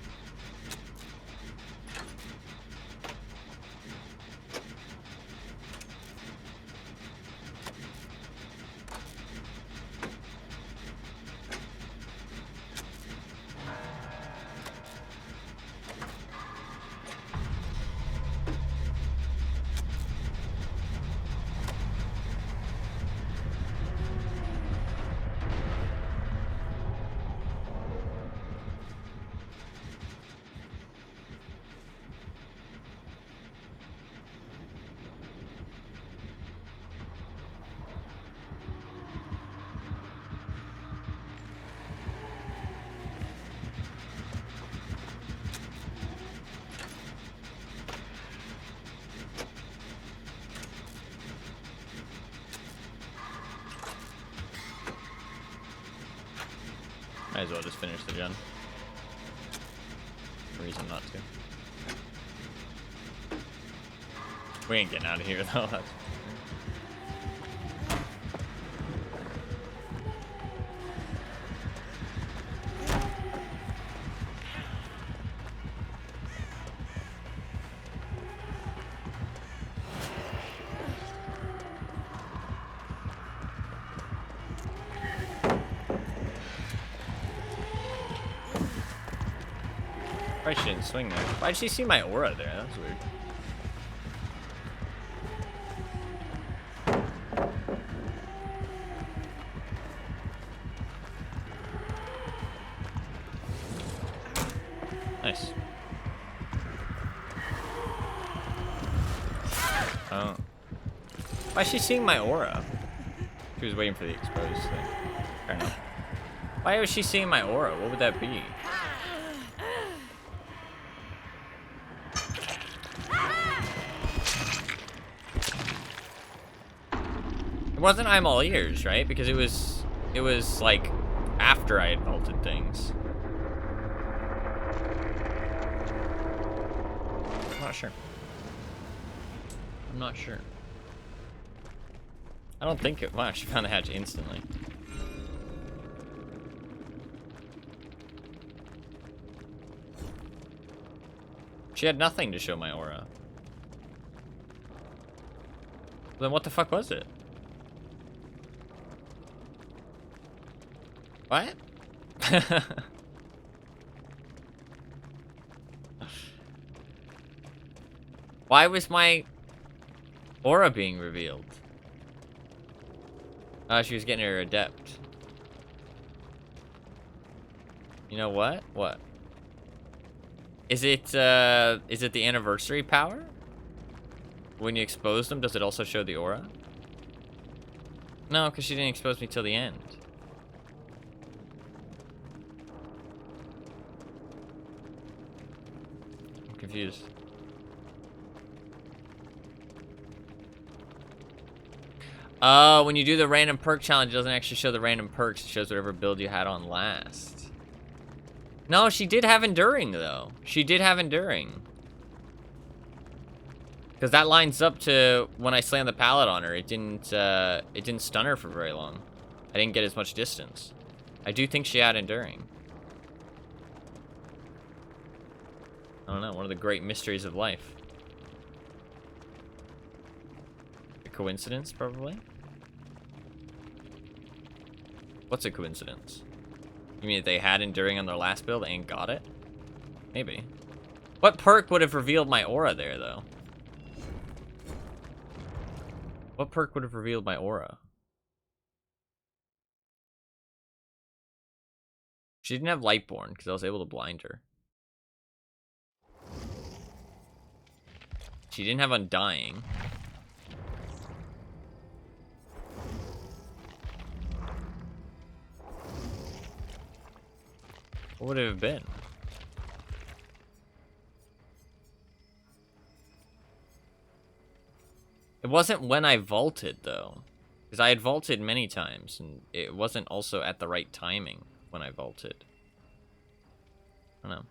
Might as well just finish the gen. No reason not to. We ain't getting out of here though. That's... Probably she didn't swing there. Why'd she see my aura there? That was weird. Nice. Oh. Why is she seeing my aura? She was waiting for the exposed thing. Fair enough. Why was she seeing my aura? What would that be? It wasn't I'm all ears, right? Because it was like after I had vaulted things. I'm not sure. I'm not sure. I don't think it... Wow, she found the hatch instantly. She had nothing to show my aura. Then what the fuck was it? What? Why was my aura being revealed? Oh, she was getting her adept. You know what? What? Is it the anniversary power? When you expose them, does it also show the aura? No, because she didn't expose me till the end. I'm confused. Oh, when you do the random perk challenge, it doesn't actually show the random perks. It shows whatever build you had on last. No, she did have Enduring, though. She did have Enduring. Because that lines up to when I slammed the pallet on her. It didn't stun her for very long. I didn't get as much distance. I do think she had Enduring. I don't know, one of the great mysteries of life. A coincidence, probably? What's a coincidence? You mean that they had Enduring on their last build and got it? Maybe. What perk would have revealed my aura there, though? What perk would have revealed my aura? She didn't have Lightborn, because I was able to blind her. She didn't have Undying. What would it have been? It wasn't when I vaulted, though. Because I had vaulted many times, and it wasn't also at the right timing when I vaulted. I don't know.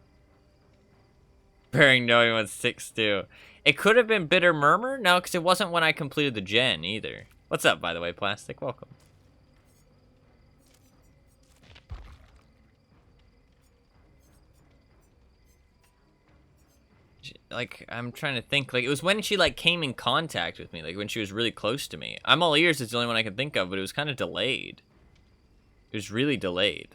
Bearing knowing what 6-2. It could have been Bitter Murmur? No, because it wasn't when I completed the gen, either. What's up, by the way, Plastic? Welcome. Like, I'm trying to think. Like, it was when she, like, came in contact with me. Like, when she was really close to me. I'm all ears is the only one I can think of, but it was kind of delayed. It was really delayed.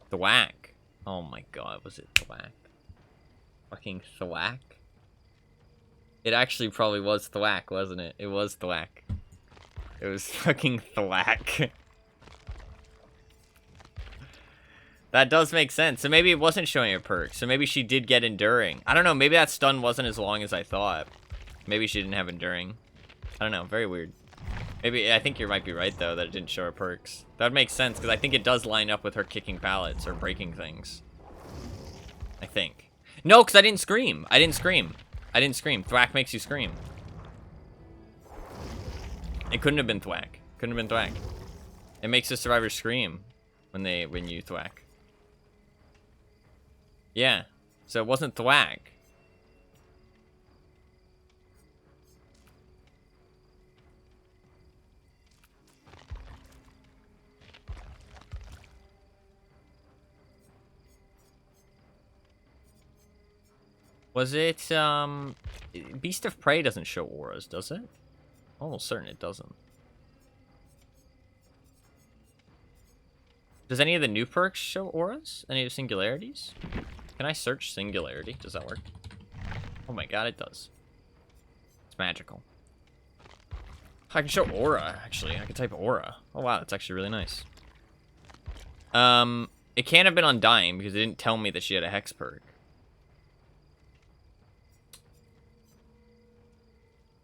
Thwack. Oh my god, was it Thwack? Fucking Thwack? It actually probably was Thwack, wasn't it? It was Thwack. It was fucking Thwack. That does make sense. So maybe it wasn't showing her perks. So maybe she did get Enduring. I don't know. Maybe that stun wasn't as long as I thought. Maybe she didn't have Enduring. I don't know. Very weird. Maybe, I think you might be right, though, that it didn't show her perks. That would make sense, because I think it does line up with her kicking pallets or breaking things. I think. No, because I didn't scream. I didn't scream. I didn't scream. Thwack makes you scream. It couldn't have been Thwack. Couldn't have been Thwack. It makes the survivors scream when you thwack. Yeah. So it wasn't thwack. Was it, Beast of Prey doesn't show auras, does it? Almost certain it doesn't. Does any of the new perks show auras? Any of the singularities? Can I search singularity? Does that work? Oh my god, it does. It's magical. I can show aura, actually. I can type aura. Oh wow, that's actually really nice. It can't have been Undying because it didn't tell me that she had a hex perk.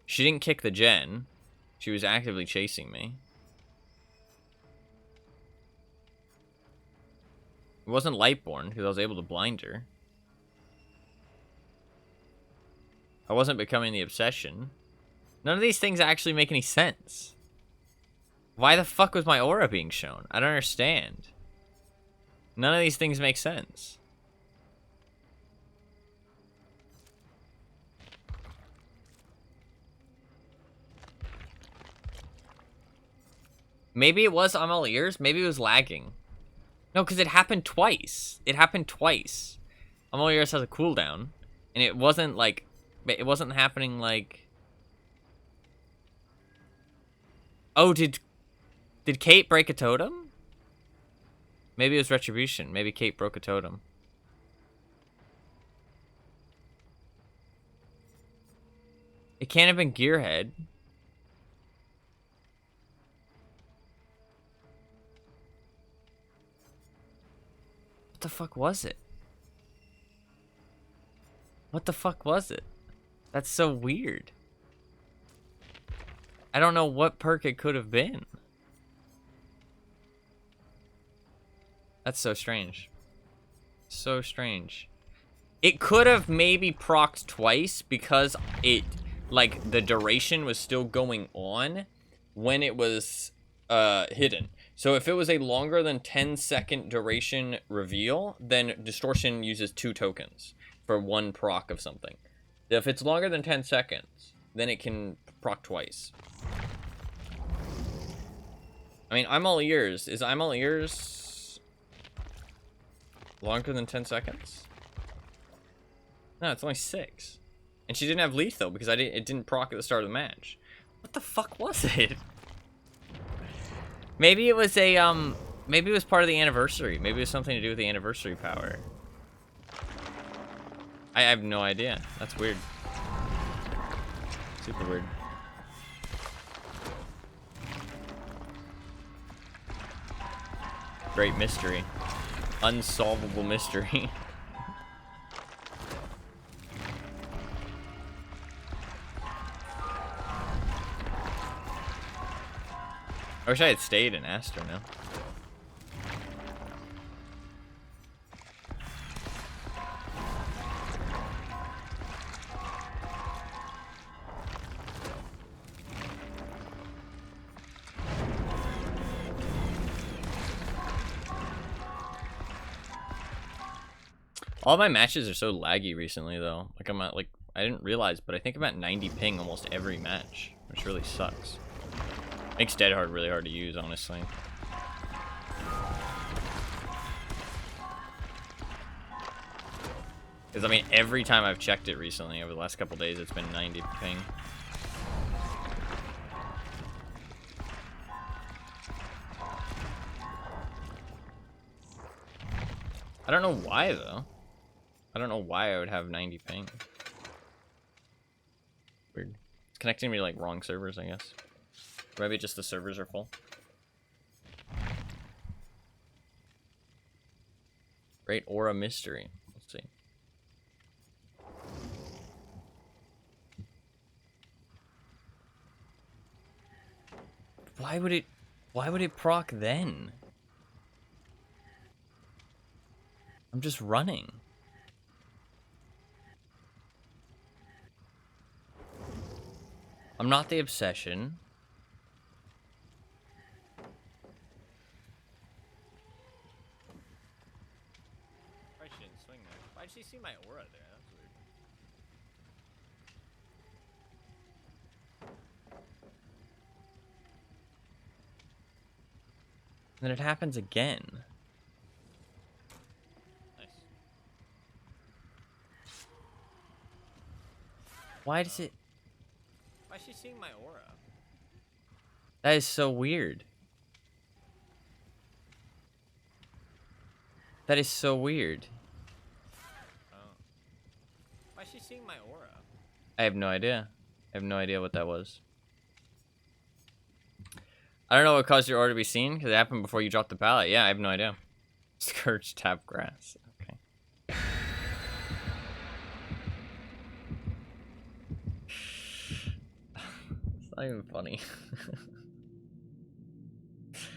She didn't kick the gen. She was actively chasing me. It wasn't Lightborn because I was able to blind her. I wasn't becoming the obsession. None of these things actually make any sense. Why the fuck was my aura being shown? I don't understand. None of these things make sense. Maybe it was I'm all ears. Maybe it was lagging. No, because it happened twice. It happened twice. I'm all ears has a cooldown. And it wasn't like... It wasn't happening like... Oh, did Kate break a totem? Maybe it was Retribution. Maybe Kate broke a totem. It can't have been Gearhead. What the fuck was it? What the fuck was it? That's so weird. I don't know what perk it could have been. That's so strange. So strange. It could have maybe procced twice because it, like, the duration was still going on when it was hidden. So if it was a longer than 10-second duration reveal, then Distortion uses 2 tokens for 1 proc of something. If it's longer than 10 seconds, then it can proc twice. I mean, I'm all ears. Is I'm all ears longer than 10 seconds? No, it's only 6. And she didn't have lethal because it didn't proc at the start of the match. What the fuck was it? Maybe it was a, maybe it was part of the anniversary. Maybe it was something to do with the anniversary power. I have no idea. That's weird. Super weird. Great mystery. Unsolvable mystery. I wish I had stayed and asked her now. All my matches are so laggy recently, though. Like, I'm at, like, I didn't realize, but I think I'm at 90 ping almost every match, which really sucks. Makes Dead Hard really hard to use, honestly. Because, I mean, every time I've checked it recently, over the last couple days, it's been 90 ping. I don't know why, though. I don't know why I would have 90 ping. Weird. It's connecting me to, like, wrong servers, I guess. Or maybe just the servers are full. Great Aura Mystery. Let's see. Why would it proc then? I'm just running. I'm not the obsession. swing there. Why'd she see my aura there? That's weird. And then it happens again. Nice. Why does it... Why is she seeing my aura? That is so weird. That is so weird. Oh. Why is she seeing my aura? I have no idea. I have no idea what that was. I don't know what caused your aura to be seen, because it happened before you dropped the pallet. Yeah, I have no idea. Scourge tap grass. Okay. It's not even funny.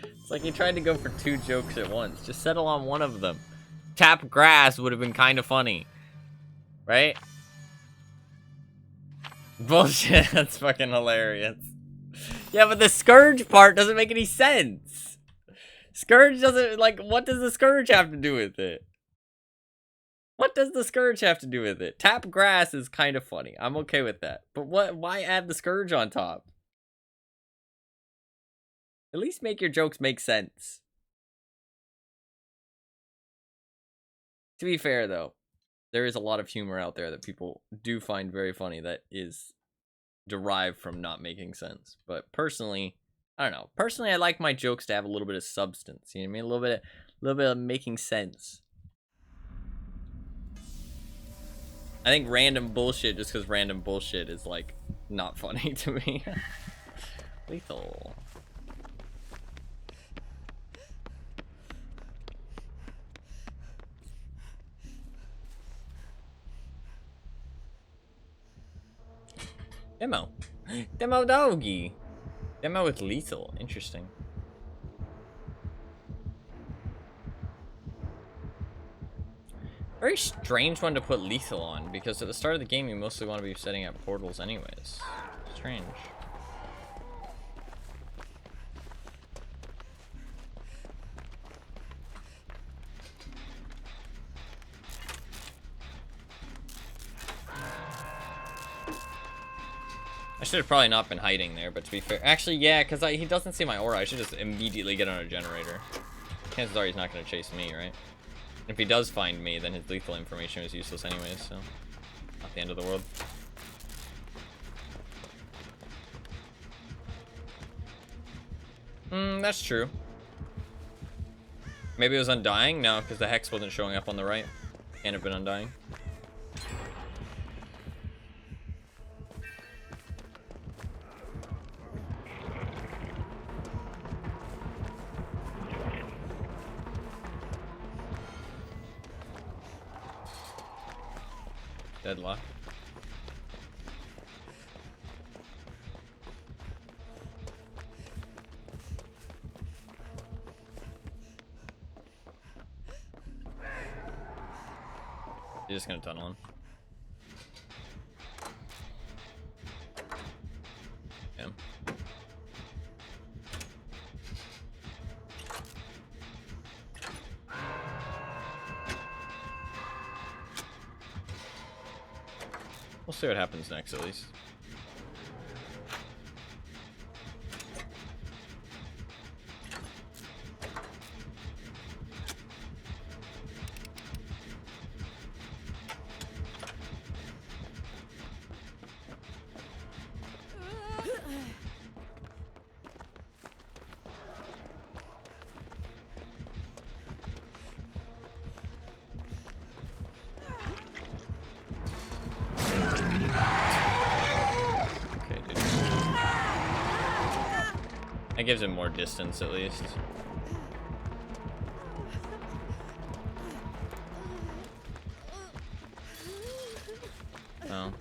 It's like you tried to go for 2 jokes at once. Just settle on one of them. Tap grass would have been kind of funny. Right? Bullshit. That's fucking hilarious. Yeah, but the Scourge part doesn't make any sense. Scourge doesn't, like, what does the Scourge have to do with it? What does the Scourge have to do with it? Tap grass is kind of funny. I'm okay with that. But why add the Scourge on top? At least make your jokes make sense. To be fair, though, there is a lot of humor out there that people do find very funny that is derived from not making sense. But personally, I don't know. Personally, I like my jokes to have a little bit of substance. You know what I mean? A little bit of making sense. I think random bullshit just because random bullshit is, like, not funny to me. Lethal. Demo. Demo doggy. Demo with lethal. Interesting. Very strange one to put lethal on, because at the start of the game you mostly want to be setting up portals anyways. Strange. I should have probably not been hiding there, but to be fair... Actually, yeah, because he doesn't see my aura. I should just immediately get on a generator. Chances are he's not going to chase me, right? If he does find me, then his lethal information is useless anyways, so... Not the end of the world. That's true. Maybe it was Undying? No, because the Hex wasn't showing up on the right. Can't have been Undying. Deadlock. You're just gonna tunnel him. Yeah. We'll see what happens next, at least. That gives him more distance, at least. Oh.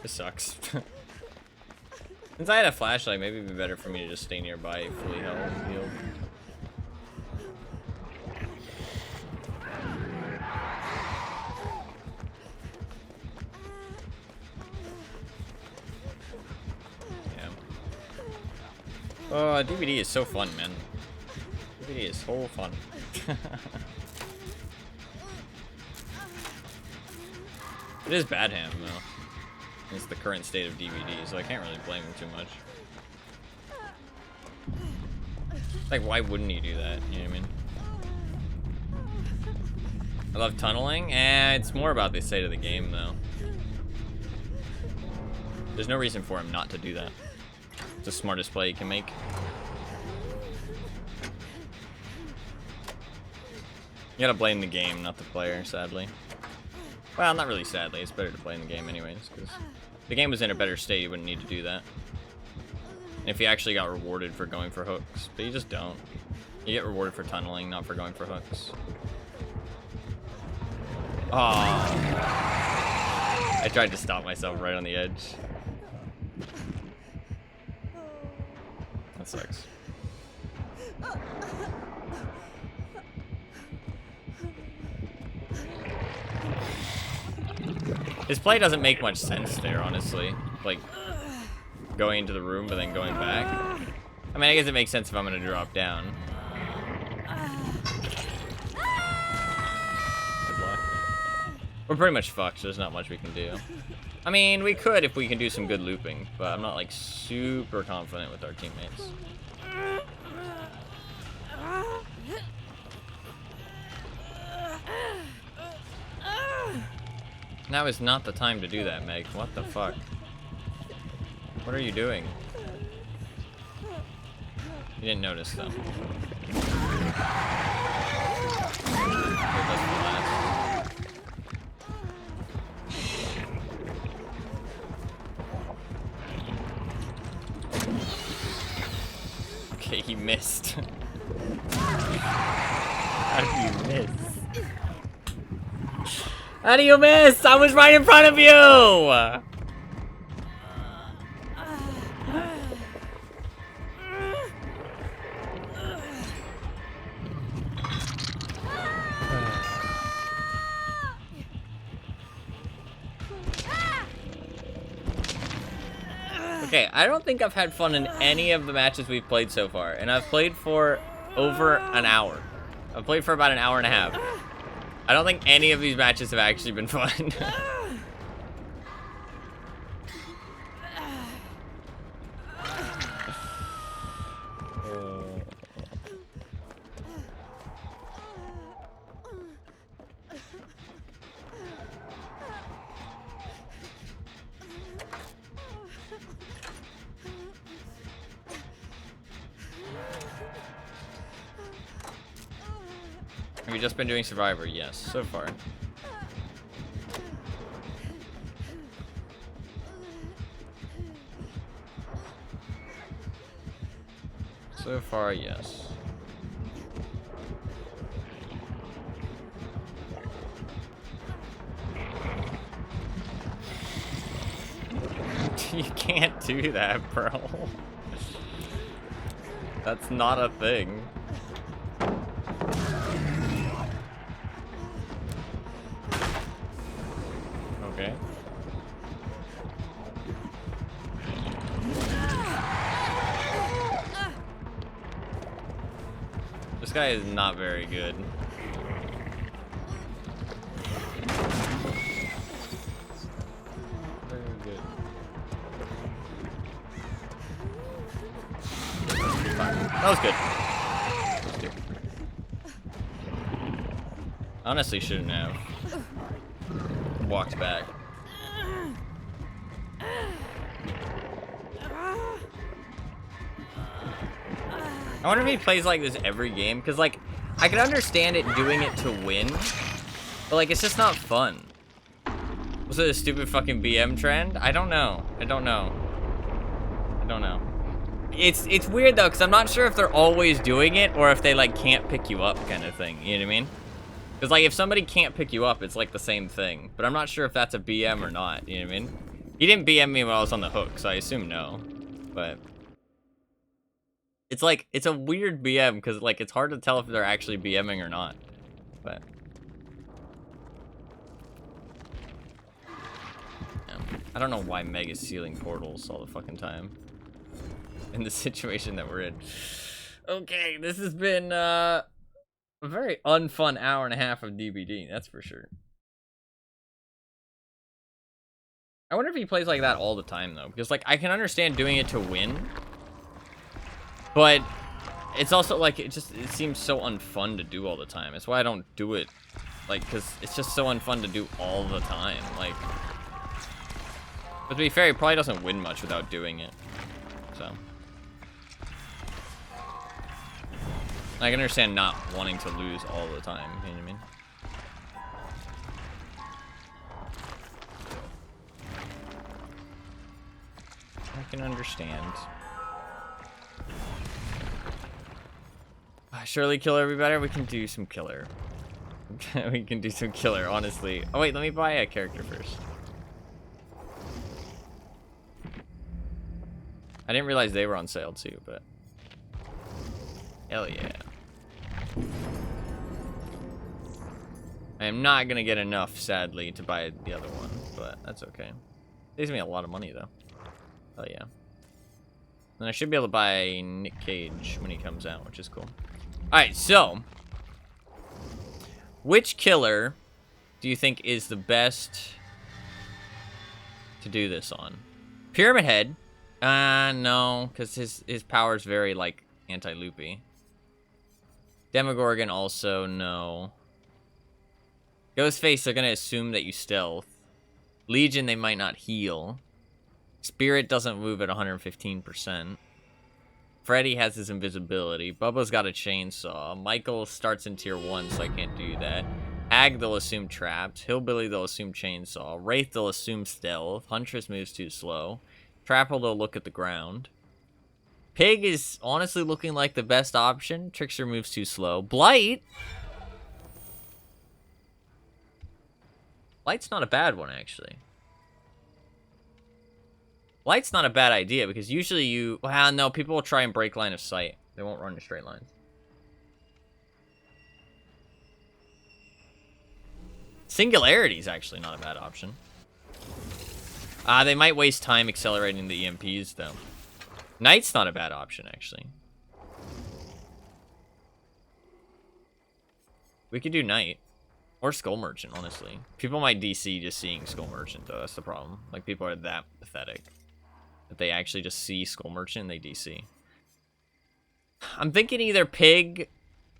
This sucks. Since I had a flashlight, maybe it'd be better for me to just stay nearby, fully healed. Oh, DVD is so fun, man. DVD is so fun. It is bad ham, though. It's the current state of DVD, so I can't really blame him too much. Like, why wouldn't he do that? You know what I mean? I love tunneling, and it's more about the state of the game, though. There's no reason for him not to do that. It's the smartest play he can make. You gotta blame the game, not the player, sadly. Well, not really sadly. It's better to blame the game anyways, because if the game was in a better state, you wouldn't need to do that. And if you actually got rewarded for going for hooks, but you just don't. You get rewarded for tunneling, not for going for hooks. Oh, I tried to stop myself right on the edge. That sucks. His play doesn't make much sense there, honestly. Like, going into the room, but then going back. I mean, I guess it makes sense if I'm gonna drop down. We're pretty much fucked, so there's not much we can do. I mean, we could if we can do some good looping, but I'm not, like, super confident with our teammates. Now is not the time to do that, Meg. What the fuck? What are you doing? You didn't notice, though. Okay, he missed. How do you miss? How do you miss? I was right in front of you! Okay, I don't think I've had fun in any of the matches we've played so far, and I've played for over an hour. I've played for about an hour and a half. I don't think any of these matches have actually been fun. Have you just been doing Survivor? Yes, so far. So far, yes. You can't do that, bro. That's not a thing. Okay. This guy is not very good. Very good. That was good. That was good. Honestly, shouldn't have walked back. I wonder if he plays like this every game, because like I can understand it doing it to win, but like it's just not fun. Was it a stupid fucking BM trend? I don't know. I don't know. It's weird though, because I'm not sure if they're always doing it or if they like can't pick you up kind of thing. You know what I mean? Because like if somebody can't pick you up, it's like the same thing. But I'm not sure if that's a BM or not. You know what I mean? He didn't BM me when I was on the hook, so I assume no. But it's like, it's a weird BM because like it's hard to tell if they're actually BMing or not. But yeah. I don't know why Meg is sealing portals all the fucking time in the situation that we're in. Okay, this has been a very unfun hour and a half of DBD, that's for sure. I wonder if he plays like that all the time, though. Because, like, I can understand doing it to win. But it's also, like, it seems so unfun to do all the time. That's why I don't do it. Like, because it's just so unfun to do all the time. Like, but to be fair, he probably doesn't win much without doing it. So. I can understand not wanting to lose all the time. You know what I mean? I can understand. Surely kill everybody. We can do some killer. We can do some killer, honestly. Oh wait, let me buy a character first. I didn't realize they were on sale too, but hell yeah. I am not gonna get enough, sadly, to buy the other one, but that's okay. Saves me a lot of money though. Hell yeah. And I should be able to buy Nick Cage when he comes out, which is cool. Alright, so which killer do you think is the best to do this on? Pyramid Head? No, because his power is very, like, anti-loopy. Demogorgon also, no. Ghostface, they're going to assume that you stealth. Legion, they might not heal. Spirit doesn't move at 115%. Freddy has his invisibility. Bubba's got a chainsaw. Michael starts in tier 1, so I can't do that. Hag, they'll assume trapped. Hillbilly, they'll assume chainsaw. Wraith, they'll assume stealth. Huntress moves too slow. Trapple, they'll look at the ground. Pig is honestly looking like the best option. Trickster moves too slow. Blight? Blight's not a bad one, actually. Blight's not a bad idea, because usually you... Well, no, people will try and break line of sight. They won't run in straight lines. Singularity's actually not a bad option. They might waste time accelerating the EMPs, though. Knight's not a bad option, actually. We could do Knight. Or Skull Merchant, honestly. People might DC just seeing Skull Merchant, though. That's the problem. Like, people are that pathetic that they actually just see Skull Merchant and they DC. I'm thinking either Pig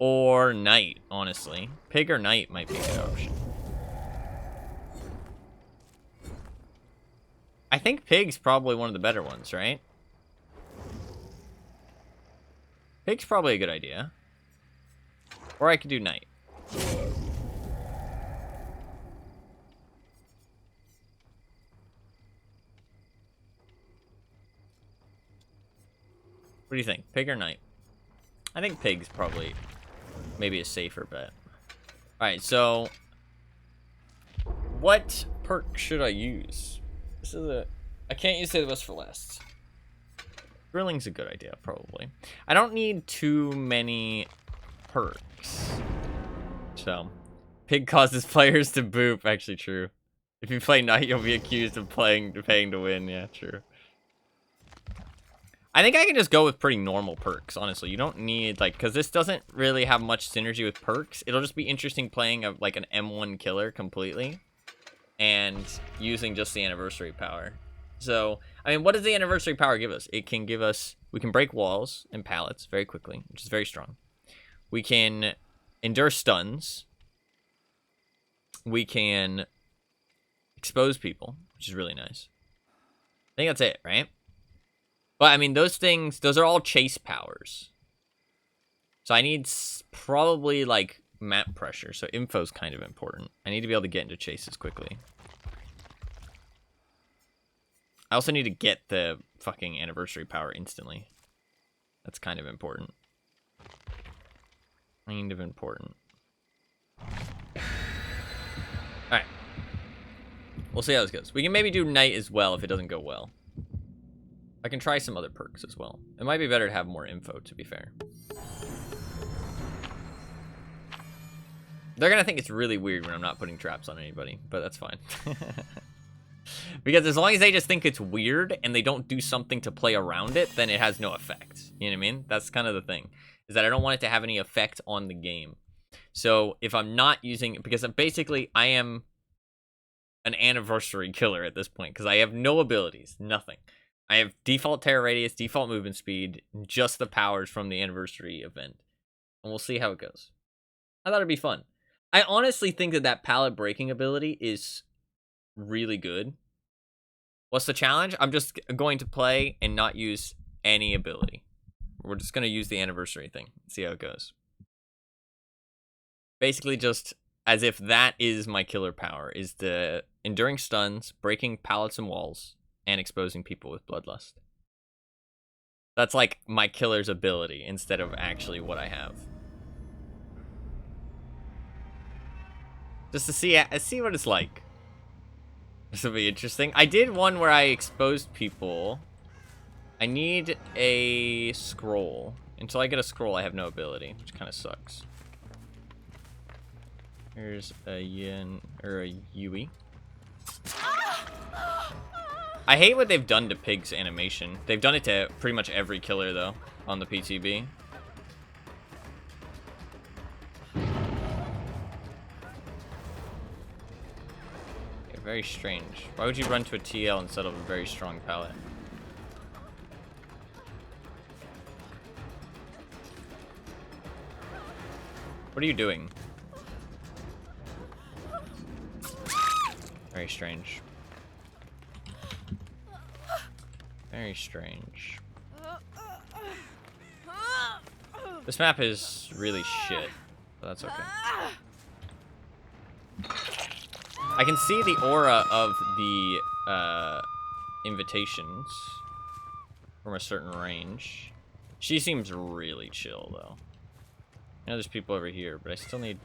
or Knight, honestly. Pig or Knight might be a good option. I think Pig's probably one of the better ones, right? Pig's probably a good idea. Or I could do Knight. What do you think? Pig or Knight? I think Pig's probably maybe a safer bet. Alright, so what perk should I use? This is a... I can't use the best for last. Drilling's a good idea, probably. I don't need too many perks. So, Pig causes players to boop. Actually, true. If you play Knight, you'll be accused of paying to win. Yeah, true. I think I can just go with pretty normal perks, honestly. You don't need, like, because this doesn't really have much synergy with perks. It'll just be interesting playing, like, an M1 killer completely and using just the anniversary power. So, I mean, what does the anniversary power give us? It can give us, we can break walls and pallets very quickly, which is very strong. We can endure stuns. We can expose people, which is really nice. I think that's it, right? But, I mean, those things, those are all chase powers. So I need probably, like, map pressure. So info's kind of important. I need to be able to get into chases quickly. I also need to get the fucking anniversary power instantly. That's kind of important. Kind of important. Alright. We'll see how this goes. We can maybe do Knight as well if it doesn't go well. I can try some other perks as well. It might be better to have more info, to be fair. They're gonna think it's really weird when I'm not putting traps on anybody, but that's fine. Because as long as they just think it's weird and they don't do something to play around it, then it has no effect. You know what I mean? That's kind of the thing. Is that I don't want it to have any effect on the game. So if I'm not using it, because basically I am an anniversary killer at this point, because I have no abilities, nothing. I have default terror radius, default movement speed, just the powers from the anniversary event. And we'll see how it goes. I thought it'd be fun. I honestly think that pallet breaking ability is really good. What's the challenge? I'm just going to play and not use any ability. We're just going to use the anniversary thing. See how it goes. Basically just as if that is my killer power, is the enduring stuns, breaking pallets and walls, and exposing people with bloodlust. That's like my killer's ability instead of actually what I have. Just to see what it's like. This will be interesting. I did one where I exposed people. I need a scroll. Until I get a scroll, I have no ability, which kind of sucks. Here's a yin or a Yui. I hate what they've done to Pig's animation. They've done it to pretty much every killer though on the PTB. Okay, very strange. Why would you run to a TL instead of a very strong pallet? What are you doing? Very strange. Very strange. This map is really shit, but that's okay. I can see the aura of the invitations from a certain range. She seems really chill, though. I know there's people over here, but I still need...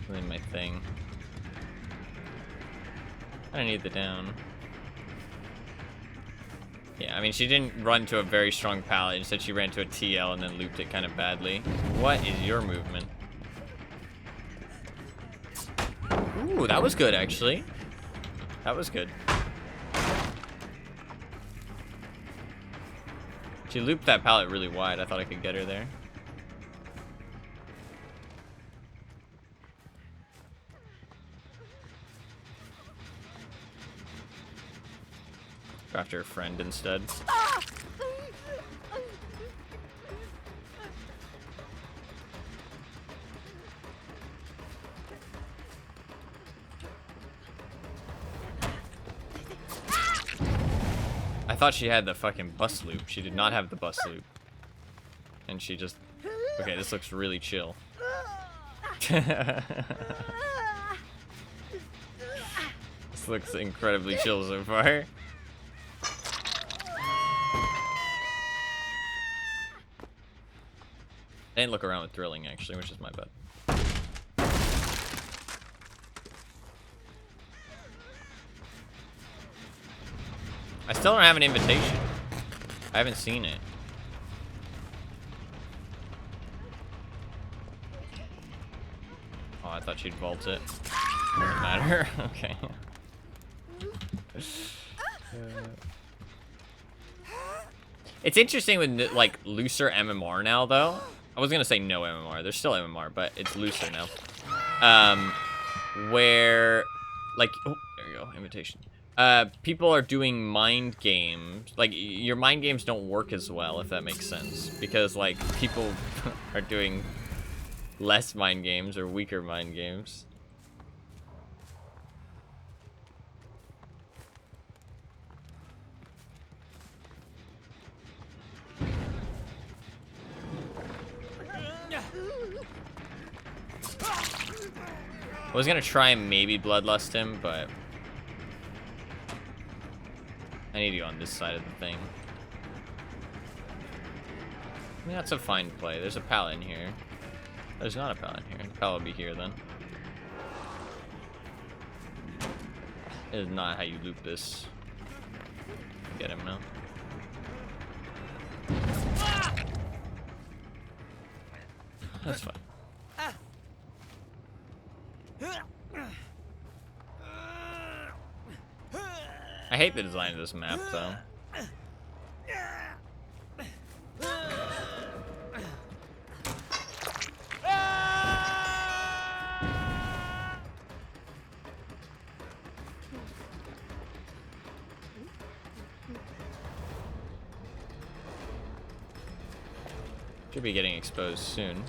really my thing. I need the down. Yeah, I mean, she didn't run to a very strong pallet. Instead, she ran to a TL and then looped it kind of badly. What is your movement? Ooh, that was good, actually. That was good. She looped that pallet really wide. I thought I could get her there. Go after her friend instead. I thought she had the fucking bus loop. She did not have the bus loop. And she just... Okay, this looks really chill. This looks incredibly chill so far. I didn't look around with drilling, actually, which is my bad. I still don't have an invitation. I haven't seen it. Oh, I thought she'd vault it. Doesn't matter. Okay. It's interesting with, like, looser MMR now, though. I was gonna say no MMR. There's still MMR, but it's looser now. Where, like, oh, there you go, invitation. People are doing mind games. Like, your mind games don't work as well, if that makes sense. Because, like, people are doing less mind games or weaker mind games. I was gonna try and maybe bloodlust him, but I need to go on this side of the thing. I mean, that's a fine play. There's a pallet in here. There's not a pallet in here. The pallet will be here then. It is not how you loop this. Get him now. That's fine. I hate the design of this map, though. Should be getting exposed soon.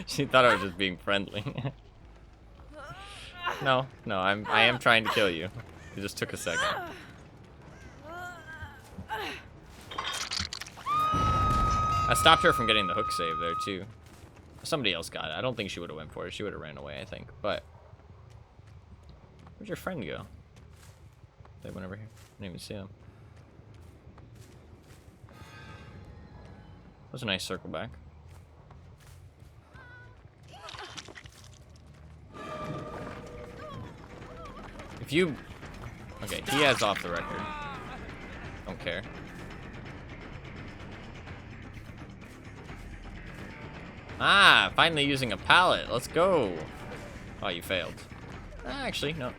She thought I was just being friendly. No, I am trying to kill you. It just took a second. I stopped her from getting the hook save there too. Somebody else got it. I don't think she would have went for it. She would have ran away, I think. But where'd your friend go? They went over here. I didn't even see him. That was a nice circle back. If you... Okay, he has off the record. Don't care. Ah, finally using a pallet. Let's go. Oh, you failed. Actually, no.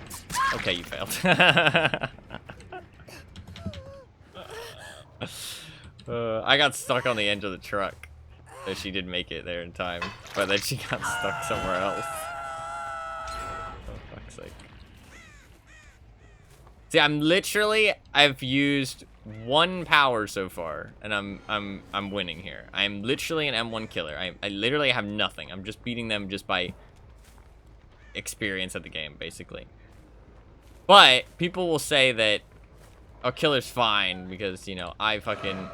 Okay, you failed. I got stuck on the edge of the truck. So she did make it there in time. But then she got stuck somewhere else. Oh, fuck's sake. See, I've used 1 power so far, and I'm winning here. I'm literally an M1 killer. I literally have nothing. I'm just beating them just by experience at the game, basically. But people will say that a killer's fine because, you know, I fucking...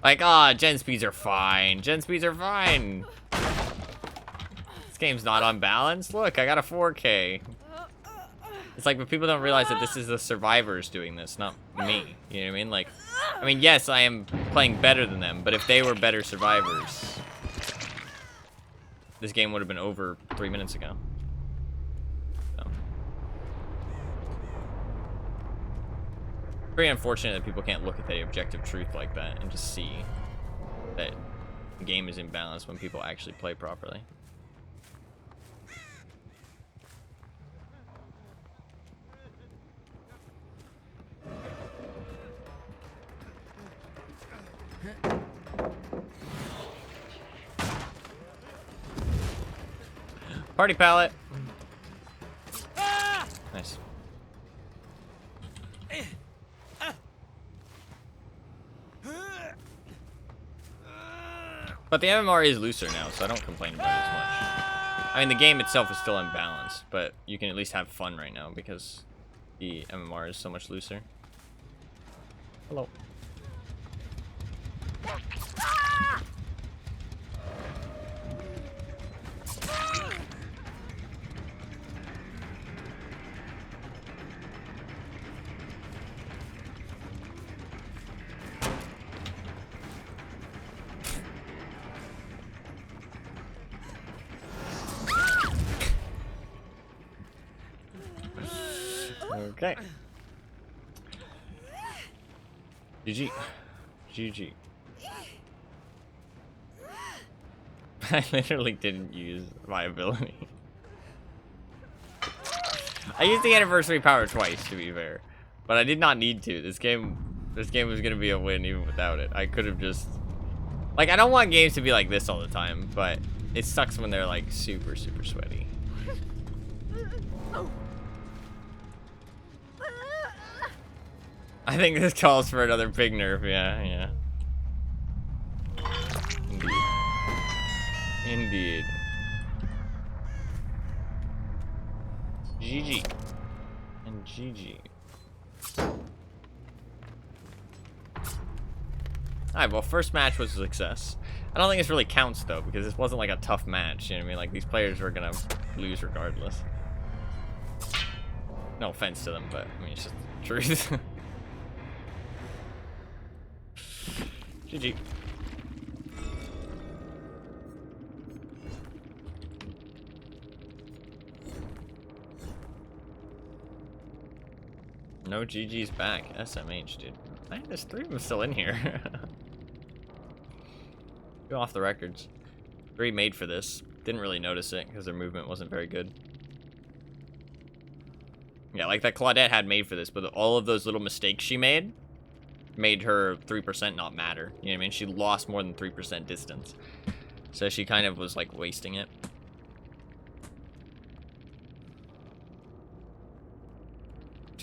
Like, ah, gen speeds are fine. Gen speeds are fine. This game's not unbalanced. Look, I got a 4K. It's like, but people don't realize that this is the survivors doing this, not me. You know what I mean? Like, I mean, yes, I am playing better than them, but if they were better survivors, this game would have been over 3 minutes ago. So. Very unfortunate that people can't look at the objective truth like that and just see that the game is imbalanced when people actually play properly. Party pallet. Nice. But the MMR is looser now, so I don't complain about it as much. I mean, the game itself is still unbalanced, but you can at least have fun right now because the MMR is so much looser. Hello. Okay. GG. GG. I literally didn't use my ability. I used the anniversary power twice, to be fair. But I did not need to. This game was gonna be a win even without it. I could have just... Like, I don't want games to be like this all the time, but it sucks when they're, like, super, super sweaty. I think this calls for another big nerf, yeah. Indeed. GG. And GG. Alright, well, first match was a success. I don't think this really counts, though, because this wasn't like a tough match, you know what I mean? Like, these players were gonna lose regardless. No offense to them, but, I mean, it's just the truth. GG. No GG's back. SMH, dude. Man, there's 3 of them still in here. Go off the records. 3 made for this. Didn't really notice it because their movement wasn't very good. Yeah, like that Claudette had made for this, but all of those little mistakes she made her 3% not matter. You know what I mean? She lost more than 3% distance. So she kind of was like wasting it.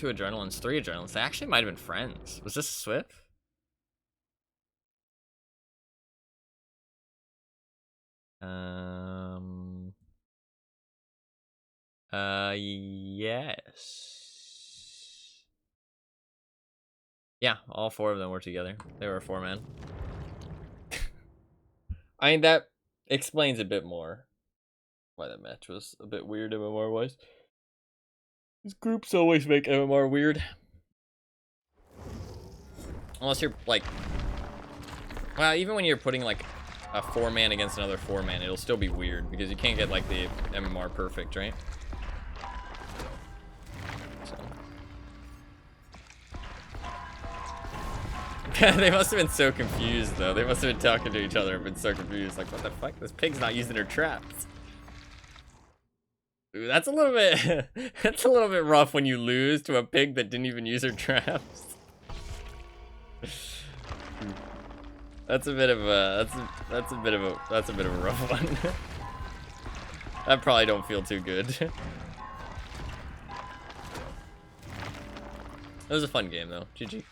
2 adrenalines, 3 adrenalines. They actually might have been friends. Was this a Swift? Yes. Yeah, all 4 of them were together. They were a 4-man. I mean, that explains a bit more why that match was a bit weird MMR-wise. These groups always make MMR weird. Unless you're, like... Well, even when you're putting, like, a 4-man against another 4-man, it'll still be weird, because you can't get, like, the MMR perfect, right? So. They must have been so confused, though. They must have been talking to each other and been so confused. Like, what the fuck? This pig's not using her traps. Ooh, that's a little bit... that's a little bit rough when you lose to a pig that didn't even use her traps. That's a bit of a... That's a bit of a rough one. I probably don't feel too good. It was a fun game, though. GG.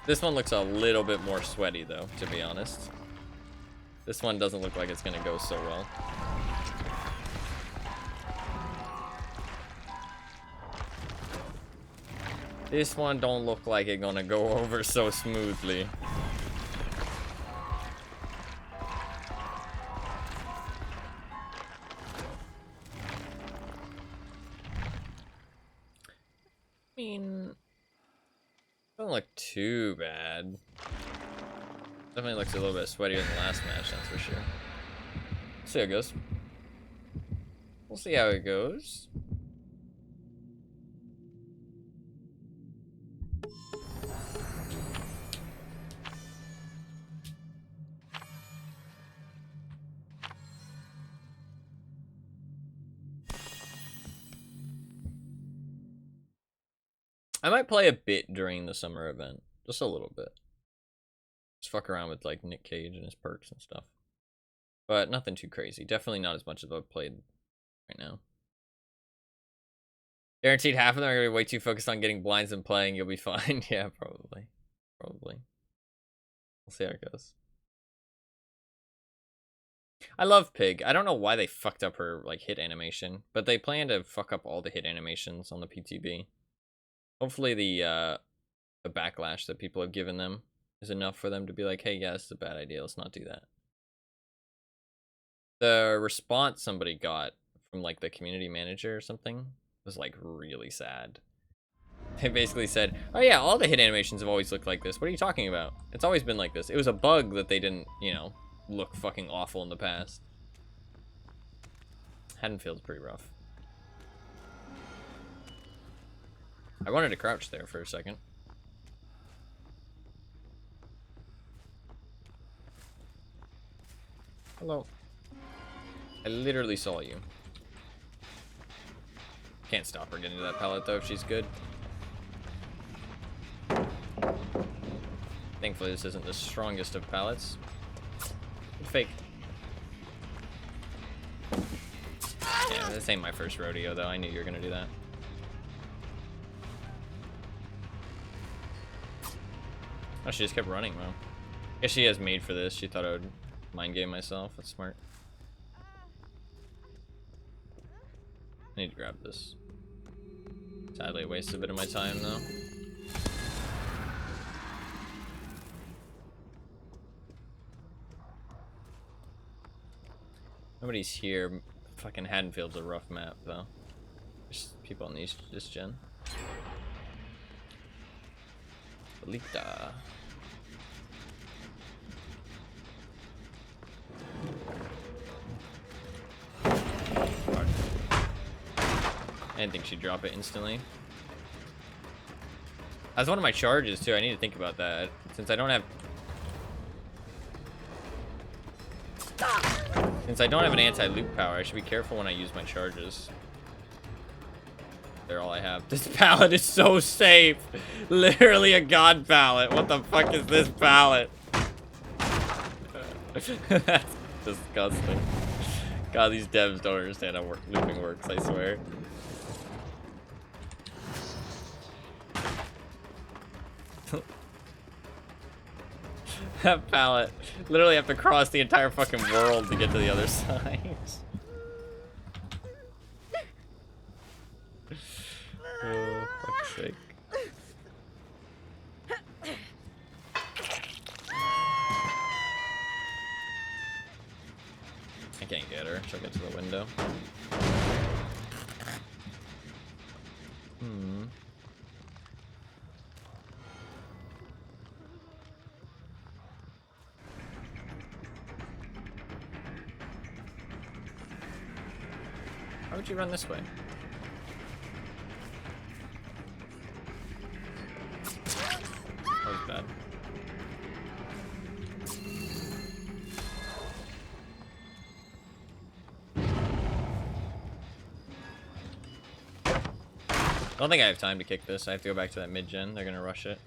This one looks a little bit more sweaty, though, to be honest. This one doesn't look like it's gonna go so well. This one don't look like it's gonna go over so smoothly. I mean, doesn't look too bad. Definitely looks a little bit sweatier than the last match, that's for sure. See how it goes. We'll see how it goes. I might play a bit during the summer event. Just a little bit. Just fuck around with, like, Nick Cage and his perks and stuff. But nothing too crazy. Definitely not as much as I've played right now. Guaranteed half of them are going to be way too focused on getting blinds and playing. You'll be fine. Yeah, probably. Probably. We'll see how it goes. I love Pig. I don't know why they fucked up her, like, hit animation. But they plan to fuck up all the hit animations on the PTB. Hopefully the backlash that people have given them is enough for them to be like, hey, yeah, this is a bad idea. Let's not do that. The response somebody got from, like, the community manager or something was, like, really sad. They basically said, oh, yeah, all the hit animations have always looked like this. What are you talking about? It's always been like this. It was a bug that they didn't, you know, look fucking awful in the past. Haddonfield's pretty rough. I wanted to crouch there for a second. Hello. I literally saw you. Can't stop her getting to that pallet though if she's good. Thankfully this isn't the strongest of pallets. Fake. Yeah, this ain't my first rodeo though. I knew you were gonna do that. Oh, she just kept running, wow. Guess she has made for this. She thought I would mind game myself. That's smart. I need to grab this. Sadly, it wastes a bit of my time, though. Nobody's here. Fucking Haddonfield's a rough map, though. There's people on this gen. Lita. I didn't think she'd drop it instantly. That's one of my charges too. I need to think about that. Since I don't have an anti-loop power, I should be careful when I use my charges. They're all I have. This pallet is so safe. Literally a god pallet. What the fuck is this pallet? That's disgusting. God, these devs don't understand how looping works, I swear. That pallet. Literally have to cross the entire fucking world to get to the other side. Oh, fuck's sake. I can't get her. She'll get to the window. Hmm. How would you run this way? That was bad. I don't think I have time to kick this. I have to go back to that mid-gen. They're gonna rush it.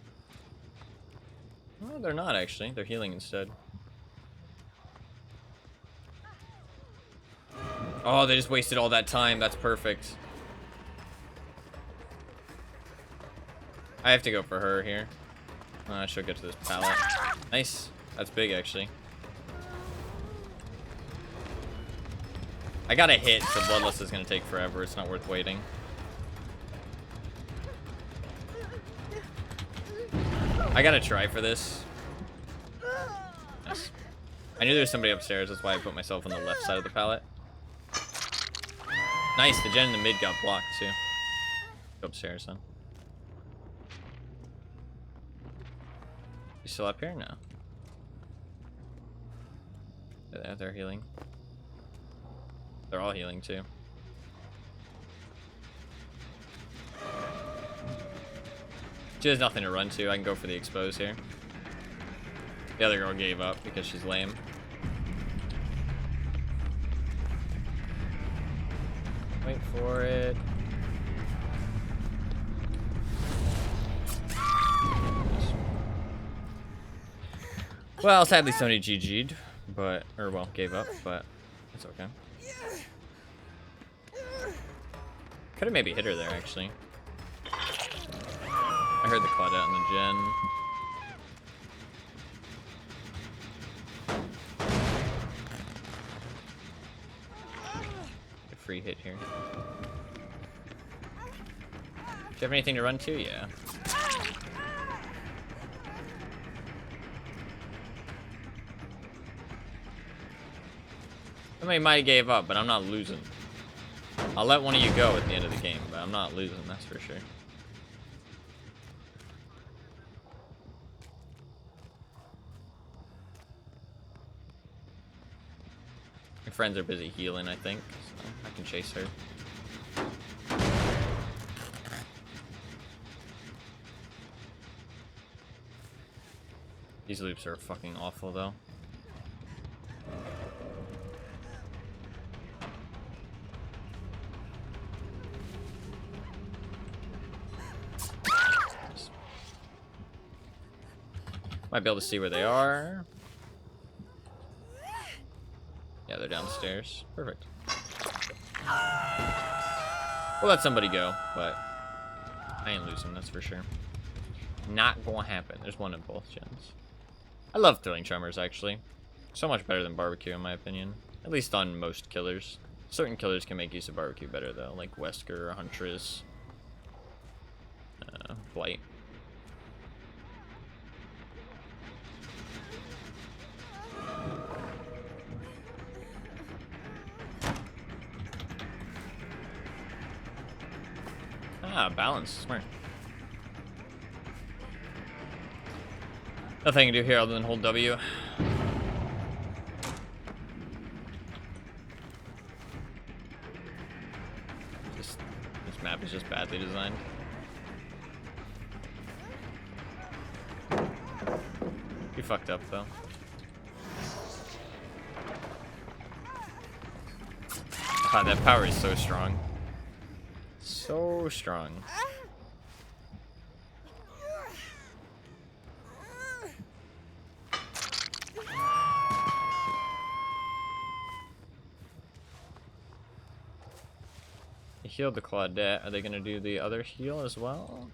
Oh, they're not actually. They're healing instead. Oh, they just wasted all that time. That's perfect. I have to go for her here. She'll get to this pallet. Nice. That's big, actually. I got a hit, so Bloodlust is going to take forever. It's not worth waiting. I got to try for this. Nice. I knew there was somebody upstairs. That's why I put myself on the left side of the pallet. Nice. The gen in the mid got blocked, too. Go upstairs, then. You still up here? No. They're healing. They're all healing too. She has nothing to run to. I can go for the expose here. The other girl gave up because she's lame. Wait for it. Well, sadly Sony GG'd, but, or well, gave up, but it's okay. Could have maybe hit her there, actually. I heard the Claudette in the gen. A free hit here. Do you have anything to run to? Yeah. Somebody might have gave up, but I'm not losing. I'll let one of you go at the end of the game, but I'm not losing, that's for sure. My friends are busy healing, I think, so I can chase her. These loops are fucking awful, though. Might be able to see where they are. Yeah, they're downstairs. Perfect. We'll let somebody go, but I ain't losing, that's for sure. Not gonna happen. There's one in both gens. I love throwing chummers, actually. So much better than barbecue, in my opinion. At least on most killers. Certain killers can make use of barbecue better, though, like Wesker, Huntress, Blight. Ah, balance. Smart. Nothing I can do here other than hold W. This map is just badly designed. You fucked up, though. God, that power is so strong. So strong. healed the Claudette. Are they gonna do the other heal as well?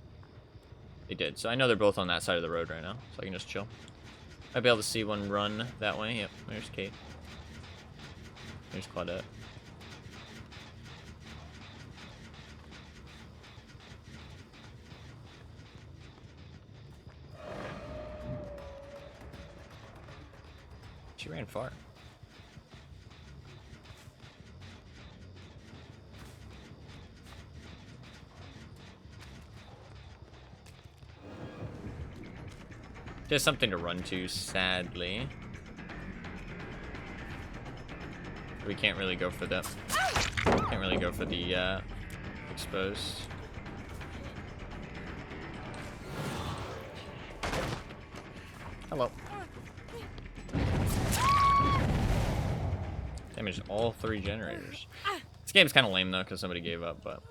They did. So I know they're both on that side of the road right now, so I can just chill. I'll be able to see one run that way. Yep, there's Kate. There's Claudette. She ran far. There's something to run to, sadly. We can't really go for the... Can't really go for the, exposed. Hello. Damaged all 3 generators. This game's kind of lame, though, because somebody gave up, but...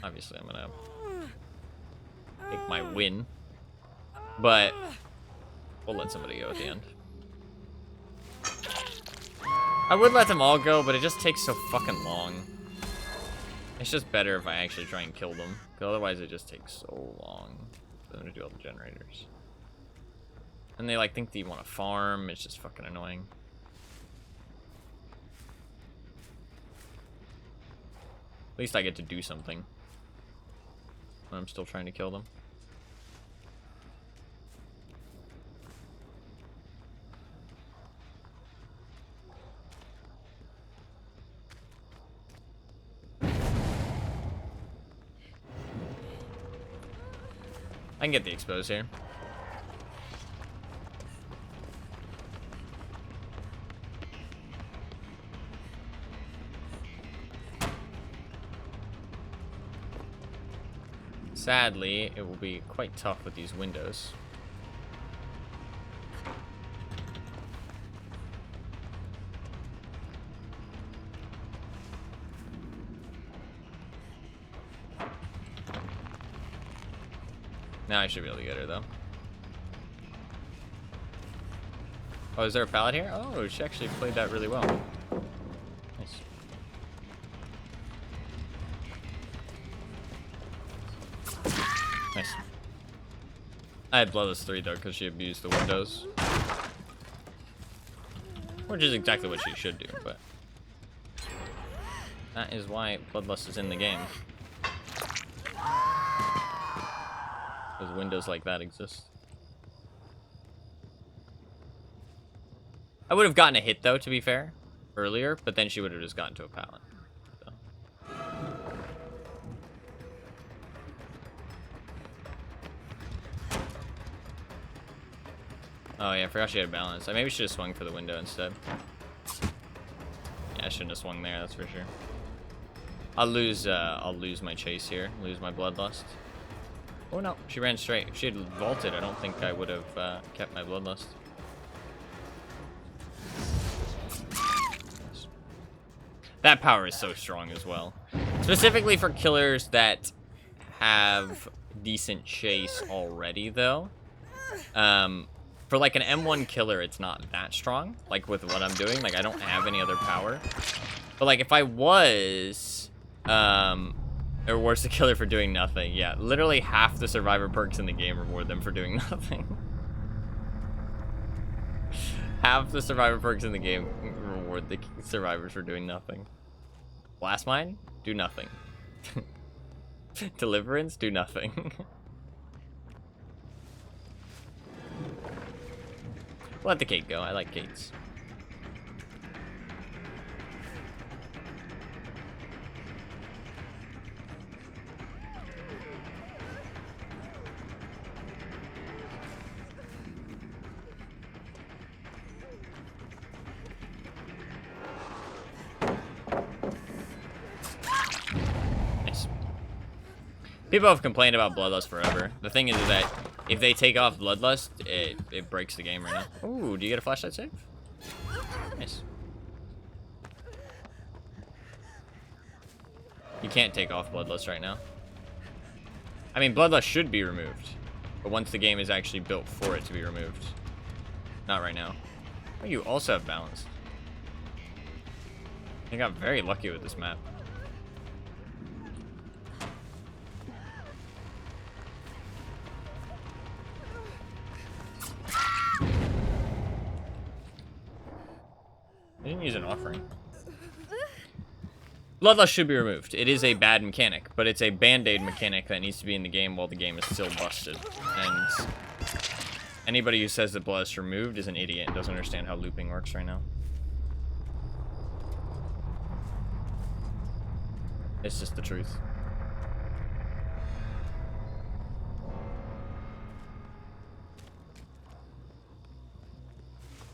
Obviously, I'm gonna... take my win. But we'll let somebody go at the end. I would let them all go, but it just takes so fucking long. It's just better if I actually try and kill them, because otherwise it just takes so long for them to do all the generators. And they like think that you want to farm. It's just fucking annoying. At least I get to do something when I'm still trying to kill them. I can get the expose here. Sadly, it will be quite tough with these windows. Now I should be able to get her, though. Oh, is there a pallet here? Oh, she actually played that really well. Nice. Nice. I had Bloodless 3, though, because she abused the windows. Which is exactly what she should do, but... that is why Bloodlust is in the game. Because windows like that exist. I would have gotten a hit, though, to be fair, earlier, but then she would have just gotten to a pallet. So. Oh, yeah, I forgot she had balance. I maybe should have swung for the window instead. Yeah, I shouldn't have swung there, that's for sure. I'll lose my chase here, lose my bloodlust. Oh no, she ran straight. If she had vaulted, I don't think I would have kept my bloodlust. That power is so strong as well. Specifically for killers that have decent chase already, though. For like an M1 killer, it's not that strong. Like with what I'm doing, like I don't have any other power. But like if I was, or worse, a killer for doing nothing. Yeah, literally half the survivor perks in the game reward them for doing nothing. Half the survivor perks in the game reward the survivors for doing nothing. Blast mine, do nothing. Deliverance, do nothing. Let the Kate go. I like Kates. People have complained about Bloodlust forever. The thing is that if they take off Bloodlust, it breaks the game right now. Ooh, do you get a flashlight save? Nice. You can't take off Bloodlust right now. I mean, Bloodlust should be removed. But once the game is actually built for it to be removed. Not right now. Oh, you also have balance. I got very lucky with this map. Didn't use an offering. Bloodlust should be removed. It is a bad mechanic, but it's a band-aid mechanic that needs to be in the game while the game is still busted. And anybody who says that Bloodlust removed is an idiot and doesn't understand how looping works right now. It's just the truth.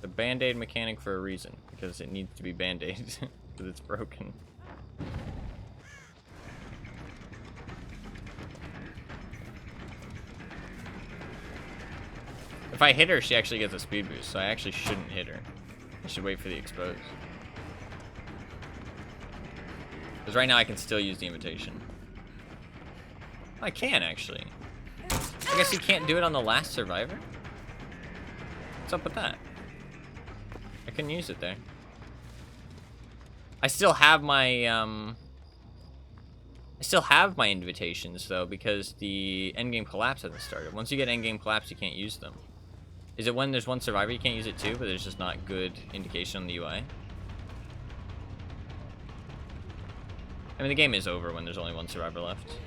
The band-aid mechanic for a reason, because it needs to be band-aid, because it's broken. If I hit her, she actually gets a speed boost, so I actually shouldn't hit her. I should wait for the expose. Because right now I can still use the invitation. I can, actually. I guess you can't do it on the last survivor? What's up with that? I couldn't use it there. I still have my, invitations, though, because the endgame collapse hasn't started. Once you get endgame collapse, you can't use them. Is it when there's one survivor you can't use it too, but there's just not good indication on the UI? I mean, the game is over when there's only one survivor left.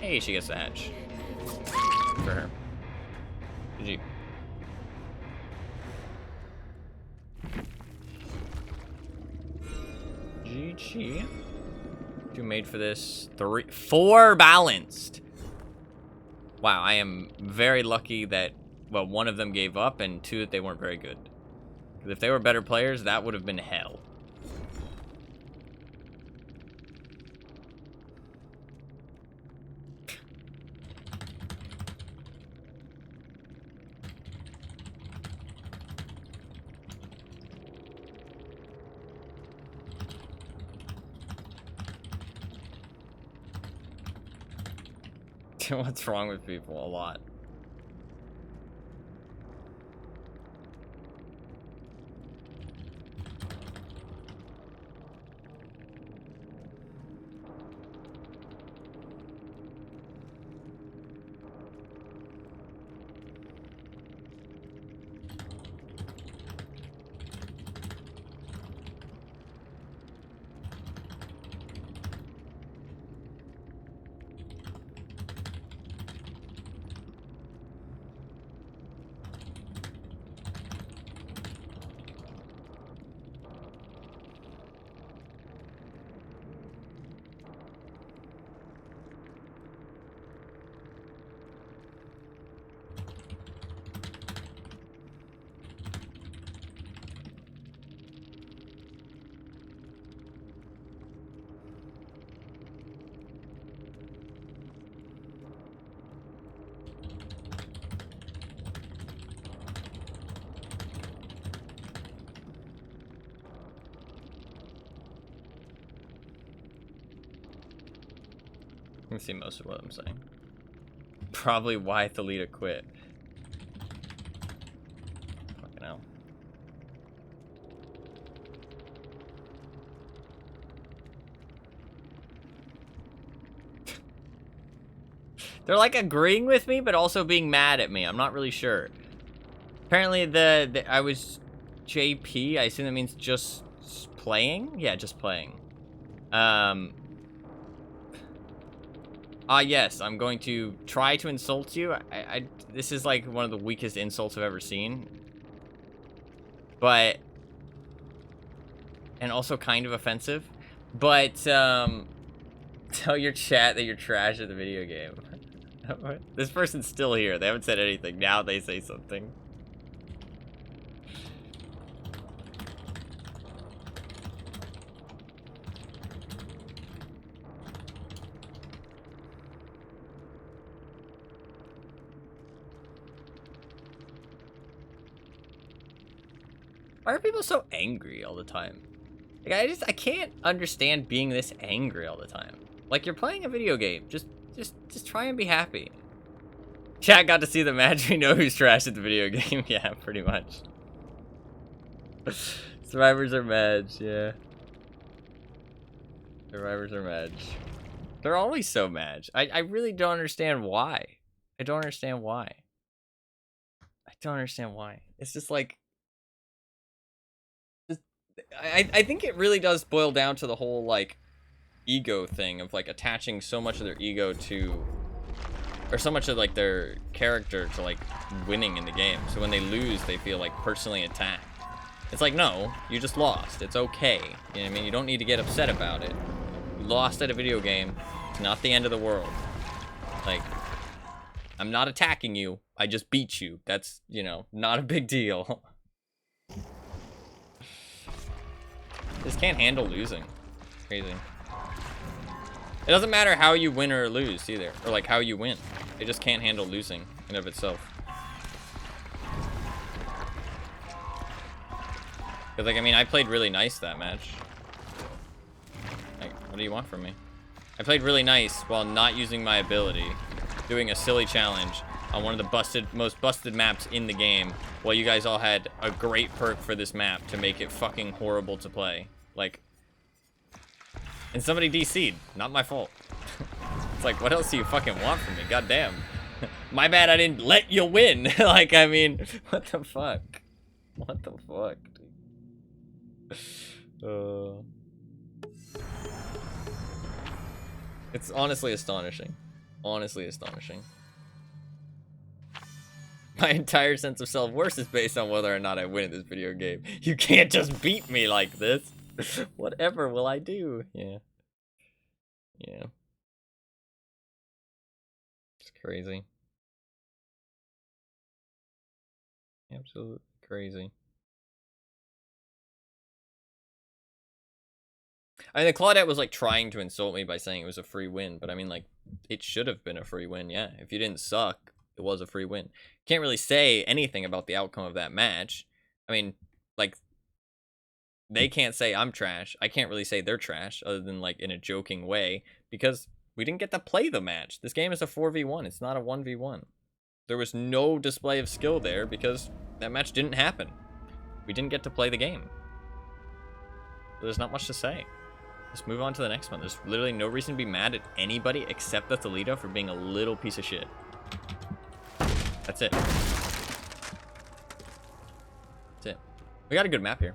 Hey, she gets the hatch. For her. GG. GG. You made for this 4 balanced. Wow, I am very lucky that, well, one of them gave up and 2 that they weren't very good. Because if they were better players, that would have been hell. What's wrong with people? A lot. You can see most of what I'm saying. Probably why Thalita quit. Fucking hell. They're like agreeing with me, but also being mad at me. I'm not really sure. Apparently I was JP. I assume that means just playing? Yeah, just playing. Yes, I'm going to try to insult you. This is like one of the weakest insults I've ever seen. But, and also kind of offensive. But, tell your chat that you're trash at the video game. This person's still here. They haven't said anything. Now they say something. Why are people so angry all the time? Like, I can't understand being this angry all the time. Like, you're playing a video game. Just try and be happy. Chat got to see the match. We know who's trash at the video game. Yeah, pretty much. Survivors are mad, yeah. Survivors are mad. They're always so mad. I really don't understand why. I don't understand why. I don't understand why. It's just like... I think it really does boil down to the whole, like, ego thing of, like, attaching so much of their ego to, or so much of, like, their character to, like, winning in the game. So when they lose, they feel, like, personally attacked. It's like, no, you just lost. It's okay. You know what I mean? You don't need to get upset about it. You lost at a video game. It's not the end of the world. Like, I'm not attacking you. I just beat you. That's, you know, not a big deal. Just can't handle losing. Crazy. It doesn't matter how you win or lose either, or like how you win. It just can't handle losing in of itself. Cause like, I mean, I played really nice that match. Like, what do you want from me? I played really nice while not using my ability, doing a silly challenge on one of the most busted maps in the game, while you guys all had a great perk for this map to make it fucking horrible to play. Like, and somebody DC'd, not my fault. It's like, what else do you fucking want from me? Goddamn. My bad I didn't let you win. Like, I mean, what the fuck? What the fuck, dude? It's honestly astonishing. Honestly astonishing. My entire sense of self-worth is based on whether or not I win in this video game. You can't just beat me like this. Whatever will I do? Yeah. Yeah. It's crazy. Absolutely crazy. I mean, the Claudette was like trying to insult me by saying it was a free win, but I mean, like, it should have been a free win, yeah. If you didn't suck, it was a free win. Can't really say anything about the outcome of that match. I mean, like, they can't say I'm trash. I can't really say they're trash, other than, like, in a joking way, because we didn't get to play the match. This game is a 4v1. It's not a 1v1. There was no display of skill there because that match didn't happen. We didn't get to play the game. There's not much to say. Let's move on to the next one. There's literally no reason to be mad at anybody except the Toledo for being a little piece of shit. That's it. That's it. We got a good map here.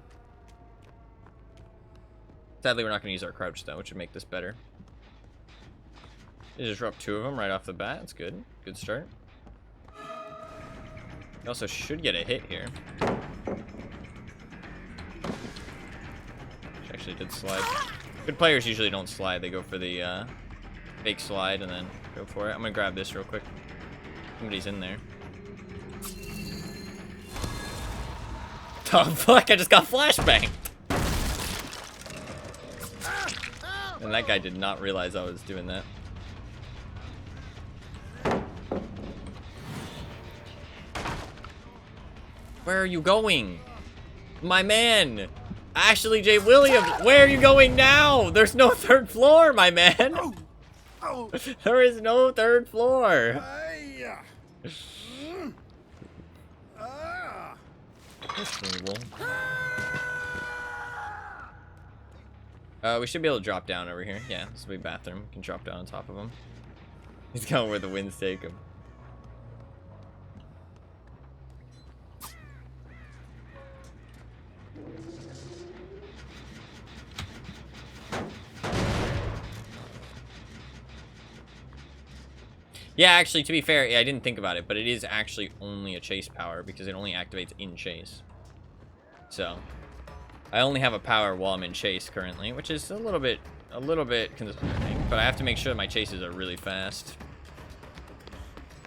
Sadly, we're not going to use our crouch, though, which would make this better. You just drop 2 of them right off the bat. That's good. Good start. You also should get a hit here. Which actually did slide. Good players usually don't slide. They go for the fake slide and then go for it. I'm going to grab this real quick. Somebody's in there. Oh, fuck. I just got flashbanged. And that guy did not realize I was doing that. Where are you going? My man! Ashley J. Williams, where are you going now? There's no 3rd floor, my man! There is no 3rd floor! We should be able to drop down over here. Yeah, this will be bathroom. We can drop down on top of him. He's going where the winds take him. Yeah, actually, to be fair, yeah, I didn't think about it, but it is actually only a chase power because it only activates in chase. So, I only have a power while I'm in chase currently, which is a little bit concerning, but I have to make sure my chases are really fast.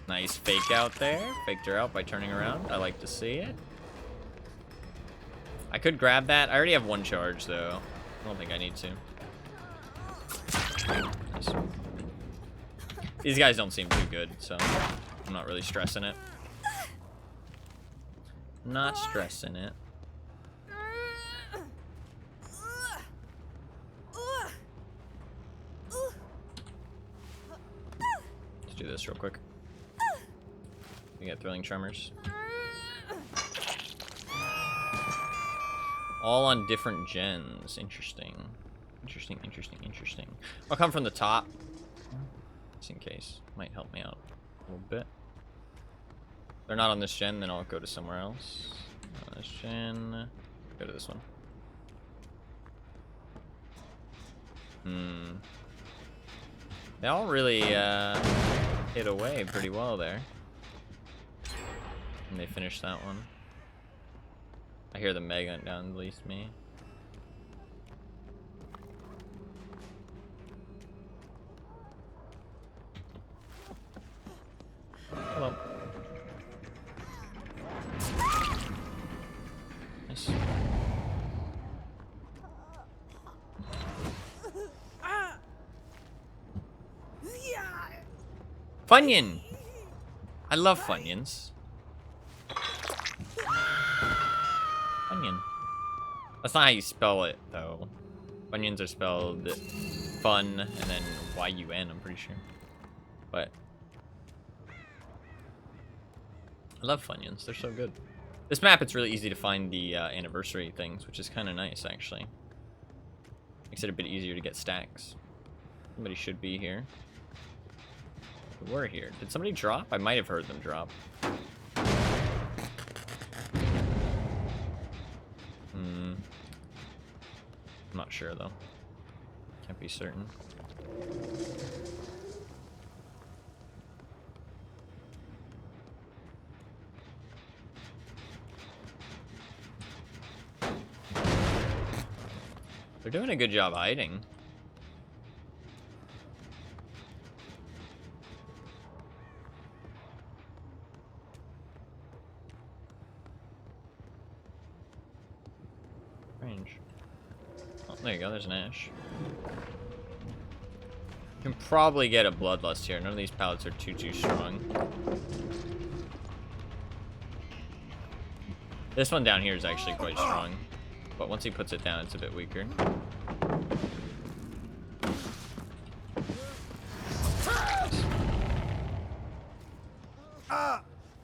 Nice fake out there. Faked her out by turning around. I like to see it. I could grab that. I already have 1 charge, though. I don't think I need to. Nice. These guys don't seem too good, so I'm not really stressing it. Not stressing it. Let's do this real quick. We get thrilling tremors. All on different gens. Interesting. Interesting, interesting, interesting. I'll come from the top. Just in case. Might help me out a little bit. If they're not on this gen, then I'll go to somewhere else. On this gen. Go to this one. Hmm. They all really hit away pretty well there. And they finished that one. I hear the mega down at least me. Hello. Nice. Funyun! I love Funyuns. Funyun. That's not how you spell it, though. Funyuns are spelled fun and then Y-U-N, I'm pretty sure. But I love Funyuns, they're so good. This map, it's really easy to find the anniversary things, which is kind of nice, actually. Makes it a bit easier to get stacks. Somebody should be here. We're here. Did somebody drop? I might have heard them drop. I'm not sure, though. Can't be certain. They're doing a good job hiding. Range. Oh, there you go, there's an Ash. You can probably get a Bloodlust here. None of these pallets are too strong. This one down here is actually quite strong. But once he puts it down, it's a bit weaker.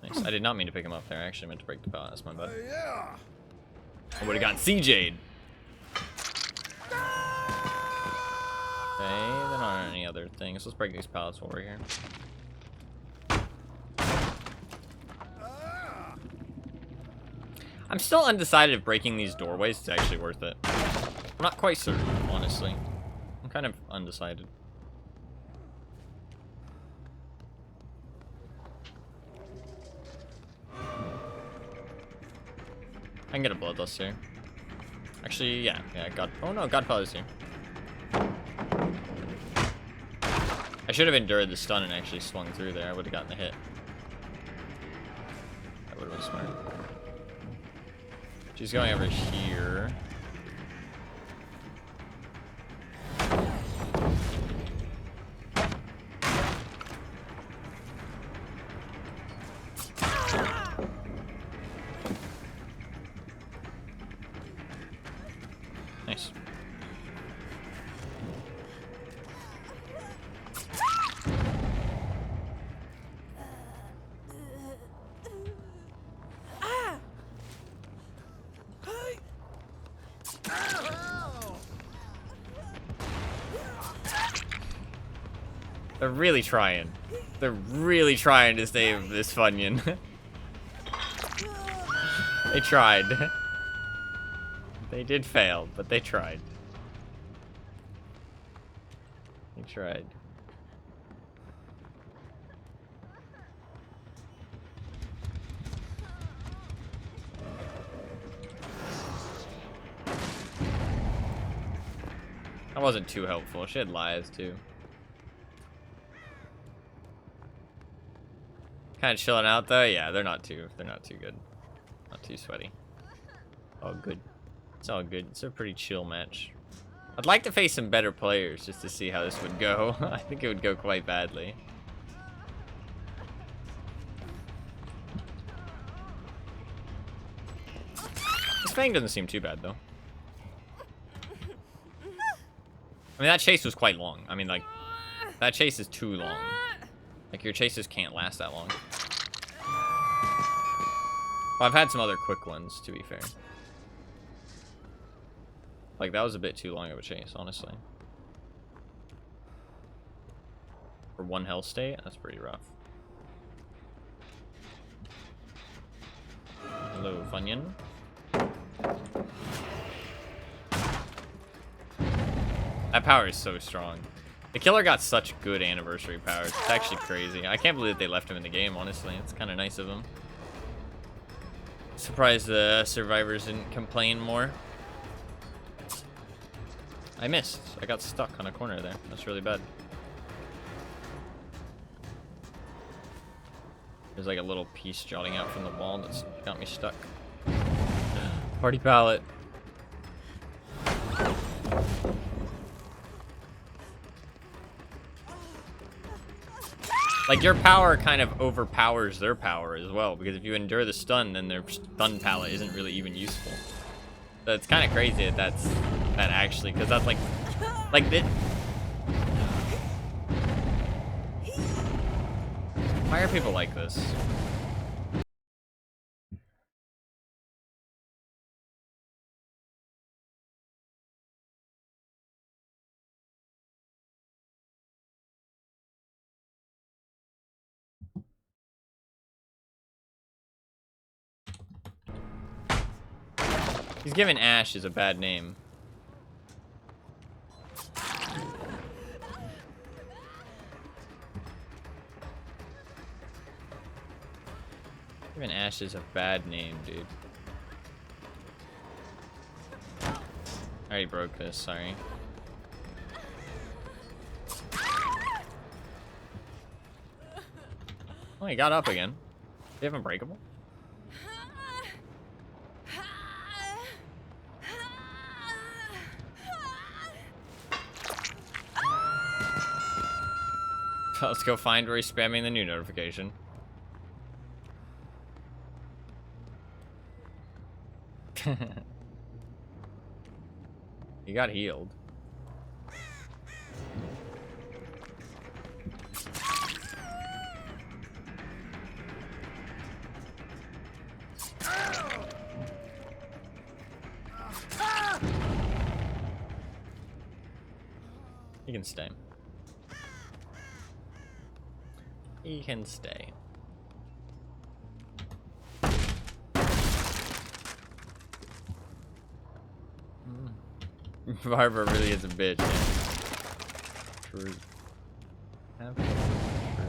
Nice. I did not mean to pick him up there. I actually meant to break the pallet. That's my bad. I would have gotten CJ'd. Okay, there aren't any other things. Let's break these pallets while we're here. I'm still undecided if breaking these doorways is actually worth it. I'm not quite certain, honestly. I'm kind of undecided. I can get a Bloodlust here. Actually, yeah, God. Oh no, Godfather's here. I should have endured the stun and actually swung through there. I would have gotten the hit. That would have been smart. She's going over here. Nice. They're really trying. They're really trying to save this Funyun. They tried. They did fail, but they tried. They tried. That wasn't too helpful. She had lives too. Kind of chilling out though. Yeah, they're not too good. Not too sweaty. All good. It's all good. It's a pretty chill match. I'd like to face some better players just to see how this would go. I think it would go quite badly. This Fang doesn't seem too bad though. I mean, that chase was quite long. I mean, like, that chase is too long. Like, your chases can't last that long. Well, I've had some other quick ones, to be fair. Like, that was a bit too long of a chase, honestly. For one health state, that's pretty rough. Hello, Funyun. That power is so strong. The killer got such good anniversary powers. It's actually crazy. I can't believe that they left him in the game, honestly. It's kind of nice of him. Surprised the survivors didn't complain more. I missed. I got stuck on a corner there. That's really bad. There's like a little piece jutting out from the wall that's got me stuck. Party pallet. Like, your power kind of overpowers their power as well, because if you endure the stun, then their stun palette isn't really even useful. So it's kind of crazy that that actually, because that's like this. Why are people like this? He's giving Ash is a bad name. Giving Ash is a bad name, dude. I already broke this, sorry. Oh, he got up again. Do you have Unbreakable? Let's go find where he's spamming the new notification. He got healed. He can stay. He can stay. Barbara really is a bitch. True. Absolutely true.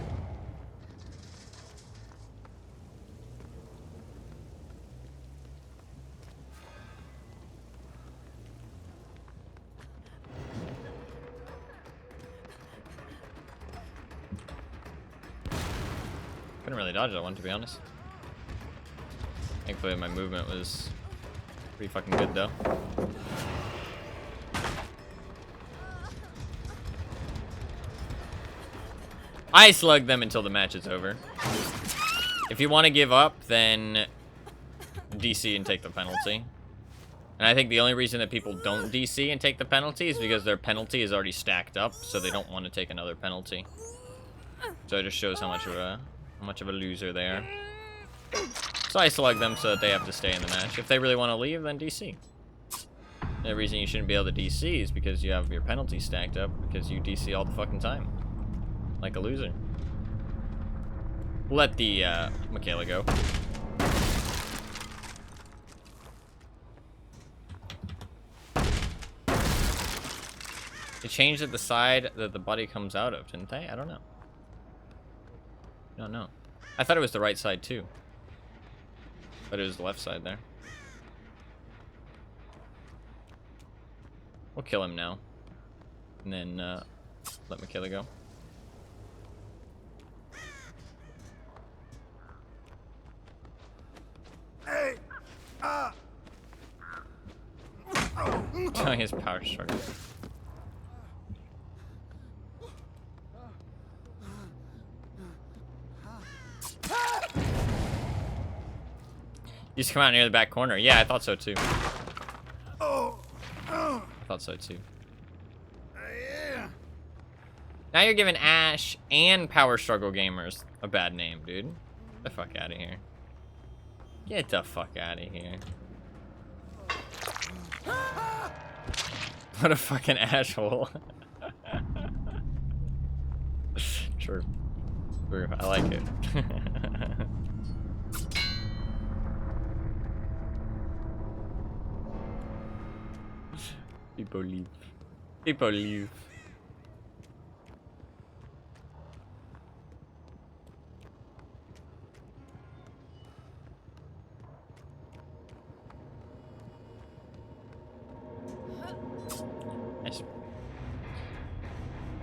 Couldn't really dodge that one, to be honest. Thankfully, my movement was pretty fucking good, though. I slug them until the match is over. If you want to give up, then DC and take the penalty. And I think the only reason that people don't DC and take the penalty is because their penalty is already stacked up, so they don't want to take another penalty. So it just shows how much of a loser they are. So I slug them so that they have to stay in the match. If they really want to leave, then DC. The reason you shouldn't be able to DC is because you have your penalty stacked up, because you DC all the fucking time. Like a loser. Let the Michaela go. They changed it the side that the body comes out of, didn't they? I don't know. I don't know. I thought it was the right side too. But it was the left side there. We'll kill him now. And then let Michaela go. Hey! Showing his power struggle. You just come out near the back corner. Yeah, I thought so too. I thought so too. Now you're giving Ash and Power Struggle Gamers a bad name, dude. Get the fuck out of here. Get the fuck out of here. What a fucking asshole. True. True. I like it. People leave. People leave. Nice.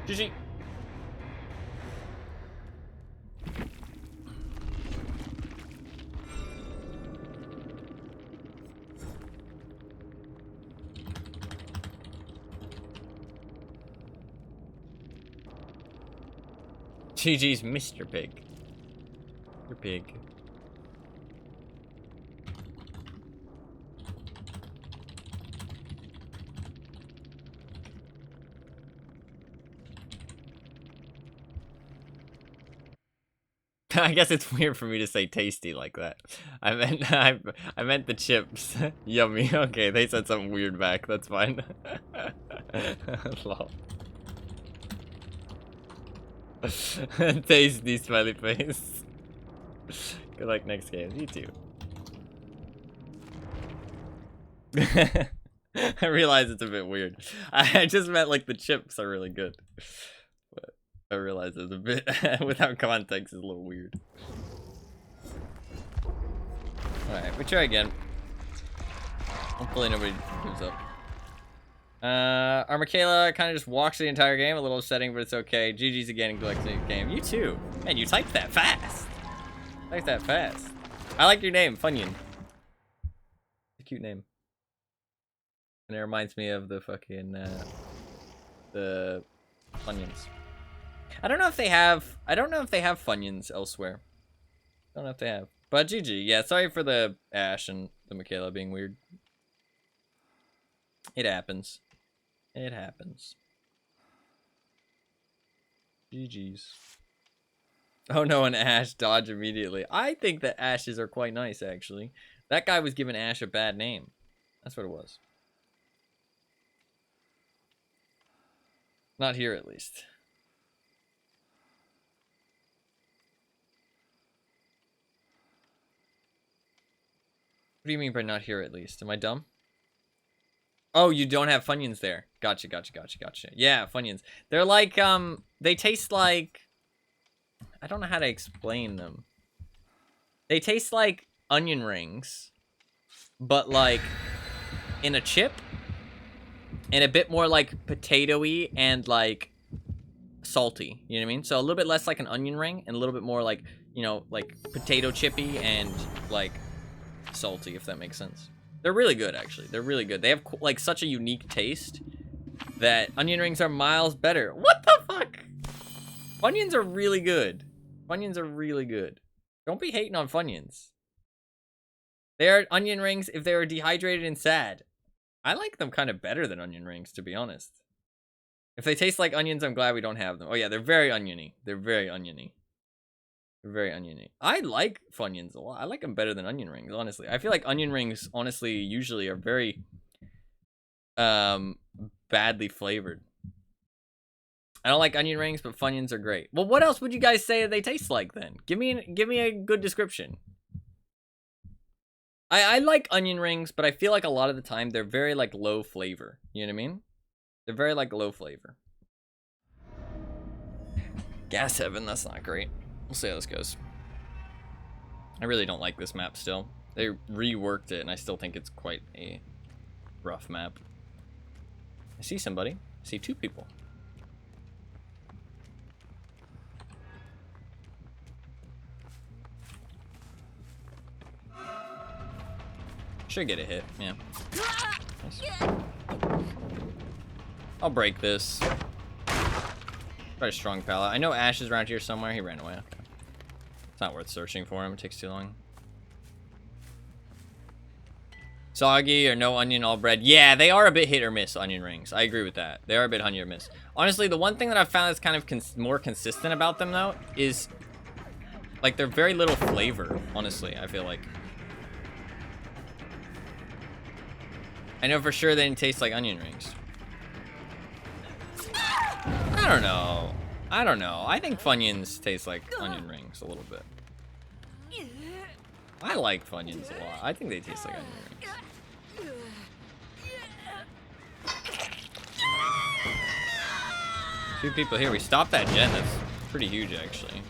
GG. GG's Mr. Pig. Your pig. I guess it's weird for me to say tasty like that. I meant I meant the chips. Yummy. Okay, they said something weird back. That's fine. Lol. Tasty smiley face. Good luck next game. You too. I realize it's a bit weird. I just meant like the chips are really good. But I realize it's a bit without context is a little weird. Alright, we try again. Hopefully nobody gives up. Our Michaela kind of just walks the entire game. A little upsetting, but it's okay. GG's again and good luck to the game. You too. Man, you typed that fast. Typed that fast. I like your name, Funyun. It's a cute name. And it reminds me of the fucking, the Funyuns. I don't know if they have Funyuns elsewhere. I don't know if they have. But GG. Yeah, sorry for the Ash and the Michaela being weird. It happens. It happens. GG's. Oh no, an Ash dodge immediately. I think that Ashes are quite nice, actually. That guy was giving Ash a bad name. That's what it was. Not here, at least. What do you mean by not here, at least? Am I dumb? Oh, you don't have Funyuns there. Gotcha, gotcha, gotcha, gotcha. Yeah, Funyuns. They're like, they taste like... I don't know how to explain them. They taste like onion rings, but like in a chip, and a bit more like potato-y and like salty. You know what I mean? So a little bit less like an onion ring, and a little bit more like, you know, like potato chippy and like salty, if that makes sense. They're really good, actually. They're really good. They have like such a unique taste that onion rings are miles better. What the fuck? Funyuns are really good. Funyuns are really good. Don't be hating on Funyuns. They are onion rings if they are dehydrated and sad. I like them kind of better than onion rings, to be honest. If they taste like onions, I'm glad we don't have them. Oh yeah, they're very oniony. They're very oniony. They're very oniony. I like Funyuns a lot. I like them better than onion rings, honestly. I feel like onion rings, honestly, usually are very badly flavored. I don't like onion rings, but Funyuns are great. Well, what else would you guys say they taste like then? Give me a good description. I like onion rings, but I feel like a lot of the time they're very like low flavor. You know what I mean? They're very like low flavor. Gas Heaven, that's not great. We'll see how this goes. I really don't like this map still. They reworked it, and I still think it's quite a rough map. I see somebody. I see two people. Should get a hit, yeah. Nice. I'll break this. Try a strong pallet. I know Ash is around here somewhere. He ran away. Okay. It's not worth searching for him. It takes too long. Soggy or no onion, all bread. Yeah, they are a bit hit or miss, onion rings. I agree with that. They are a bit hit or miss. Honestly, the one thing that I've found that's kind of more consistent about them, though, is like they're very little flavor, honestly, I feel like. I know for sure they didn't taste like onion rings. I don't know. I don't know. I think Funyuns taste like onion rings a little bit. I like Funyuns a lot. I think they taste like onion rings. 2 people here. We stopped that gen. That's pretty huge, actually.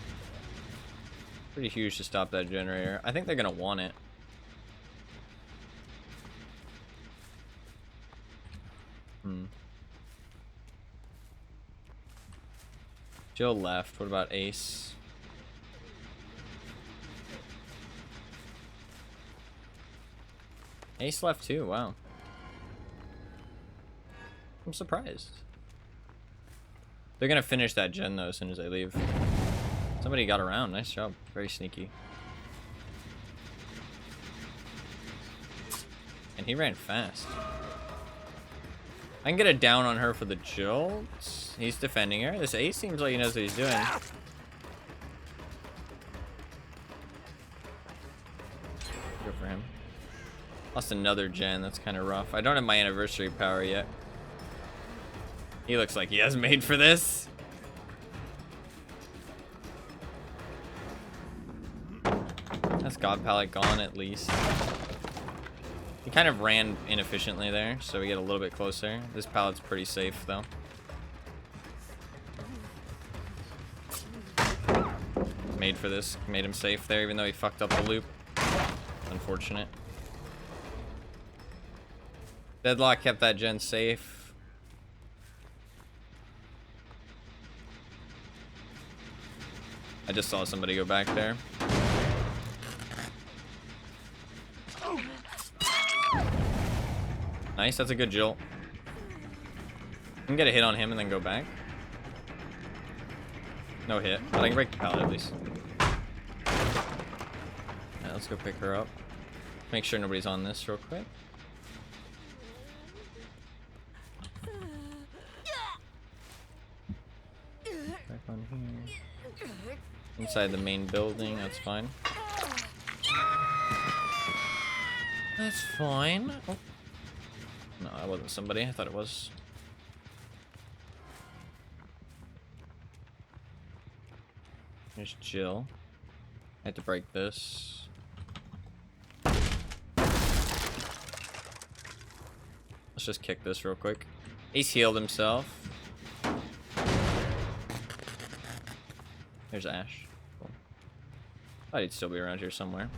Pretty huge to stop that generator. I think they're gonna want it. Jill left. What about Ace? Ace left too. Wow. I'm surprised. They're gonna finish that gen though as soon as they leave. Somebody got around. Nice job. Very sneaky. And he ran fast. I can get a down on her for the jolt. He's defending her. This Ace seems like he knows what he's doing. Good for him. Lost another gen. That's kind of rough. I don't have my anniversary power yet. He looks like he has made for this. That's God Palette gone at least. He kind of ran inefficiently there, so we get a little bit closer. This pallet's pretty safe though. Made for this. Made him safe there, even though he fucked up the loop. Unfortunate. Deadlock kept that gen safe. I just saw somebody go back there. Nice, that's a good jolt. I can get a hit on him and then go back. No hit, but I can break the pallet at least. Alright, let's go pick her up. Make sure nobody's on this real quick. Back on here. Inside the main building, that's fine. That's fine. Oh. No, that wasn't somebody. I thought it was. There's Jill. I had to break this. Let's just kick this real quick. Ace healed himself. There's Ash. Cool. Thought he'd still be around here somewhere.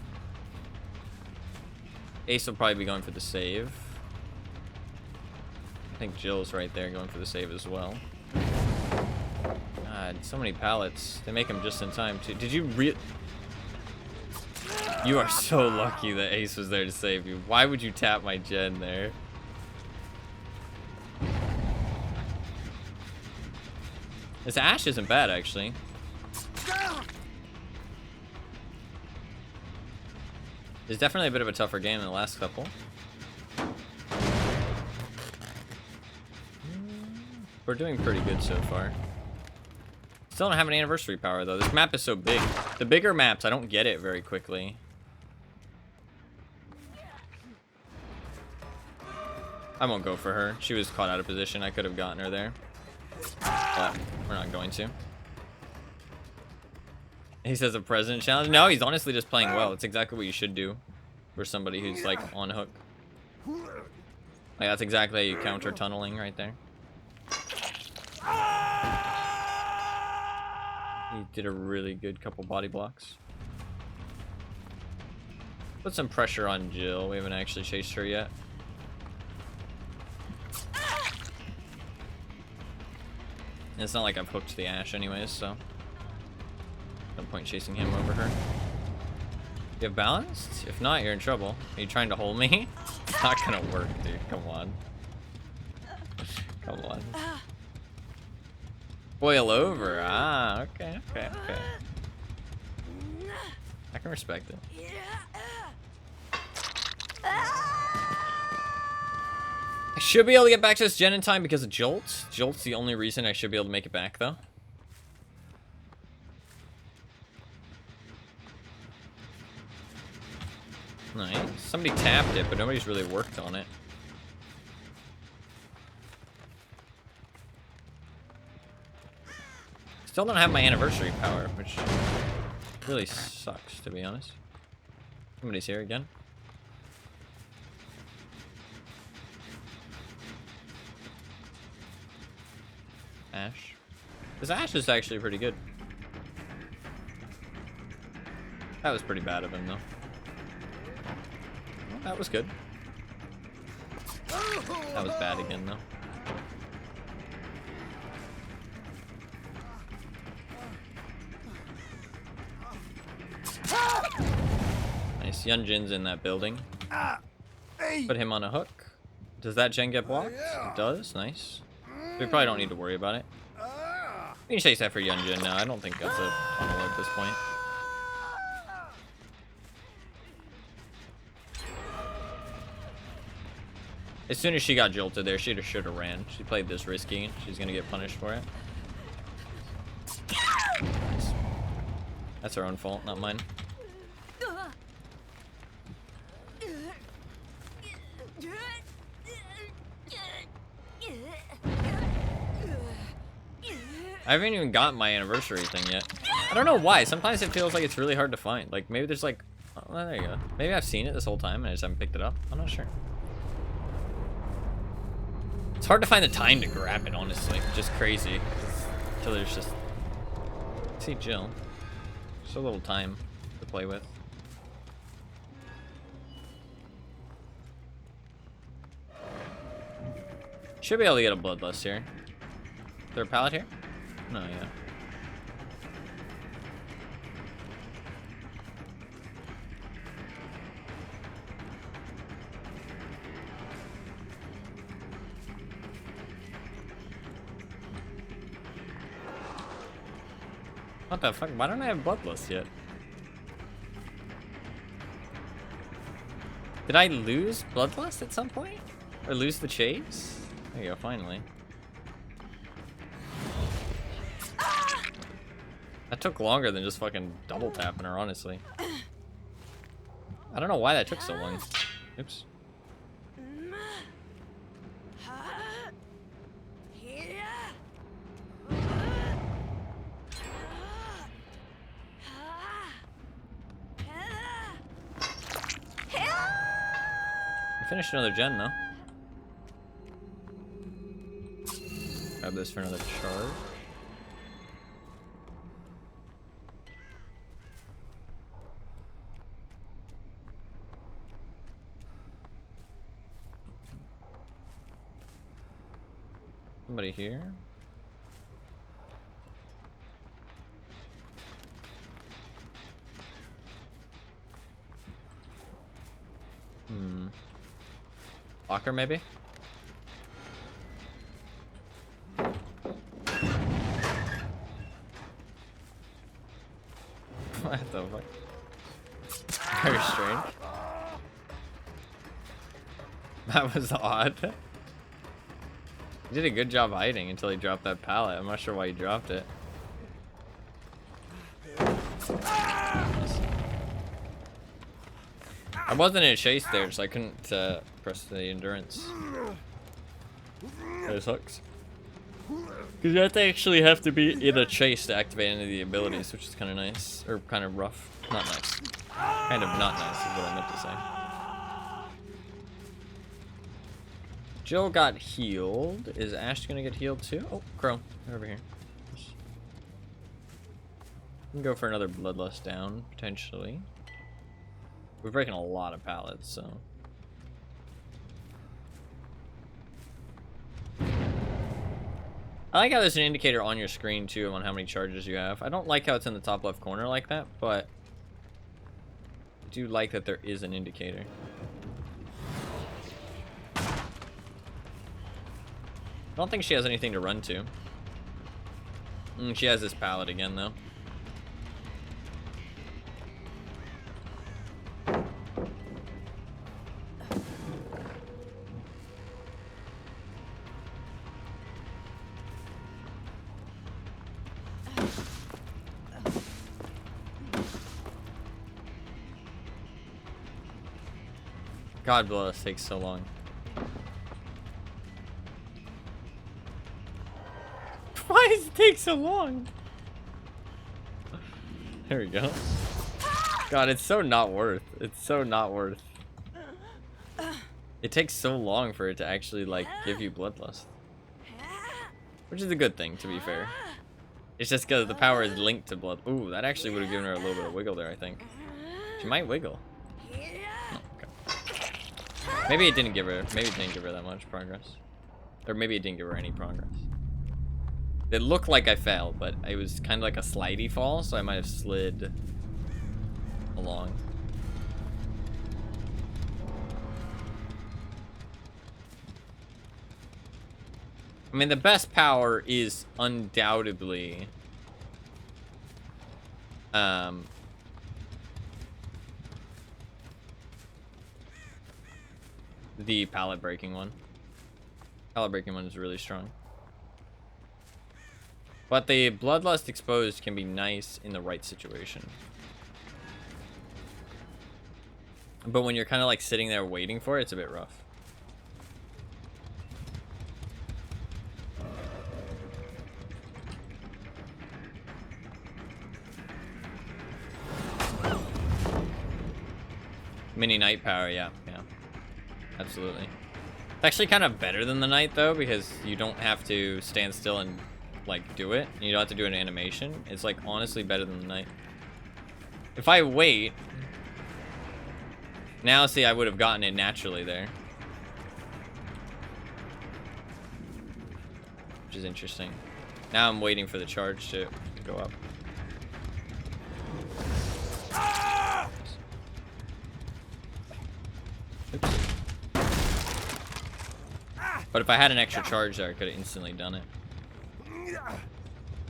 Ace will probably be going for the save. I think Jill's right there going for the save as well. God, so many pallets. They make them just in time too. Did you You are so lucky that Ace was there to save you. Why would you tap my gen there? This Ash isn't bad, actually. It's definitely a bit of a tougher game than the last couple. We're doing pretty good so far. Still don't have an anniversary power though. This map is so big. The bigger maps, I don't get it very quickly. I won't go for her. She was caught out of position. I could have gotten her there. But we're not going to. He says a president challenge. No, he's honestly just playing well. It's exactly what you should do for somebody who's like on hook. Like that's exactly how you counter tunneling right there. He did a really good couple body blocks. Put some pressure on Jill. We haven't actually chased her yet. And it's not like I've hooked the Ash anyways, so no point chasing him over her. You have balanced? If not, you're in trouble. Are you trying to hold me? It's not gonna work, dude. Come on. Come on. Boil over. Ah, okay. I can respect it. I should be able to get back to this gen in time because of Jolt. Jolt's the only reason I should be able to make it back, though. Nice. Somebody tapped it, but nobody's really worked on it. Still don't have my anniversary power, which really sucks, to be honest. Somebody's here again. Ash. This Ash is actually pretty good. That was pretty bad of him, though. Well, that was good. That was bad again, though. Nice. Yunjin's in that building. Put him on a hook. Does that gen get blocked? It does. Nice. We probably don't need to worry about it. We can chase that for Yunjin now. I don't think that's a tunnel at this point. As soon as she got jolted there, she should have ran. She played this risky. She's gonna get punished for it. That's her own fault, not mine. I haven't even gotten my anniversary thing yet. I don't know why. Sometimes it feels like it's really hard to find. Like, maybe there's like... Oh, there you go. Maybe I've seen it this whole time and I just haven't picked it up. I'm not sure. It's hard to find the time to grab it, honestly. Just crazy. Until there's just... See Jill. Just a little time to play with. Should be able to get a bloodlust here. Is there a pallet here? No, yeah. What the fuck? Why don't I have bloodlust yet? Did I lose bloodlust at some point? Or lose the chase? There you go, finally. That took longer than just fucking double tapping her, honestly. I don't know why that took so long. Oops. We finished another gen, though. Grab this for another charge. Somebody here? Locker, maybe? What the fuck? Very strange. That was odd. He did a good job hiding until he dropped that pallet. I'm not sure why he dropped it. I wasn't in a chase there, so I couldn't press the endurance. That sucks. Because you actually have to be in a chase to activate any of the abilities, which is kind of nice. Or kind of rough. Not nice. Kind of not nice is what I meant to say. Jill got healed. Is Ash gonna get healed too? Oh, Crow. They're over here. We can go for another bloodlust down, potentially. We're breaking a lot of pallets, so. I like how there's an indicator on your screen too on how many charges you have. I don't like how it's in the top left corner like that, but I do like that there is an indicator. I don't think she has anything to run to. She has this pallet again, though. God bless, takes so long. Why does it take so long? There we go. God, it's so not worth. It's so not worth. It takes so long for it to actually, like, give you bloodlust. Which is a good thing, to be fair. It's just because the power is linked to blood. Ooh, that actually would have given her a little bit of wiggle there, I think. She might wiggle. Oh, okay. Maybe it didn't give her that much progress. Or maybe it didn't give her any progress. It looked like I fell, but it was kind of like a slidey fall, so I might have slid along. I mean, the best power is undoubtedly the pallet breaking one. Pallet breaking one is really strong. But the Bloodlust Exposed can be nice in the right situation. But when you're kind of like sitting there waiting for it, it's a bit rough. Mini Knight power, yeah. Absolutely. It's actually kind of better than the Knight, though, because you don't have to stand still and, like, do it. You don't have to do an animation. It's, like, honestly better than the Knight. If I wait... Now, see, I would have gotten it naturally there. Which is interesting. Now I'm waiting for the charge to go up. Oops. But if I had an extra charge there, I could have instantly done it.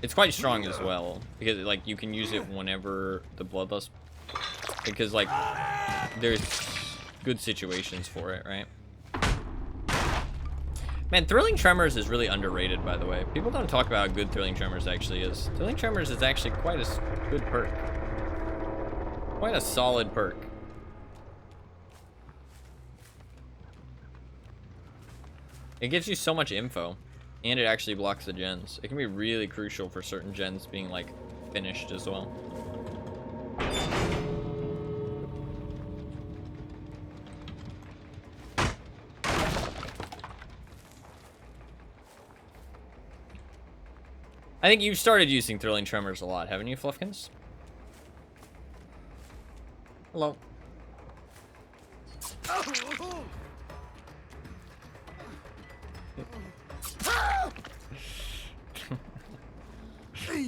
It's quite strong as well, because like you can use it whenever the bloodlust, because like there's good situations for it, right? Man, Thrilling Tremors is really underrated, by the way. People don't talk about how good Thrilling Tremors actually is. Thrilling Tremors is actually quite a good perk. Quite a solid perk. It gives you so much info, and it actually blocks the gens. It can be really crucial for certain gens being, like, finished as well. I think you've started using Thrilling Tremors a lot, haven't you, Fluffkins? Hello.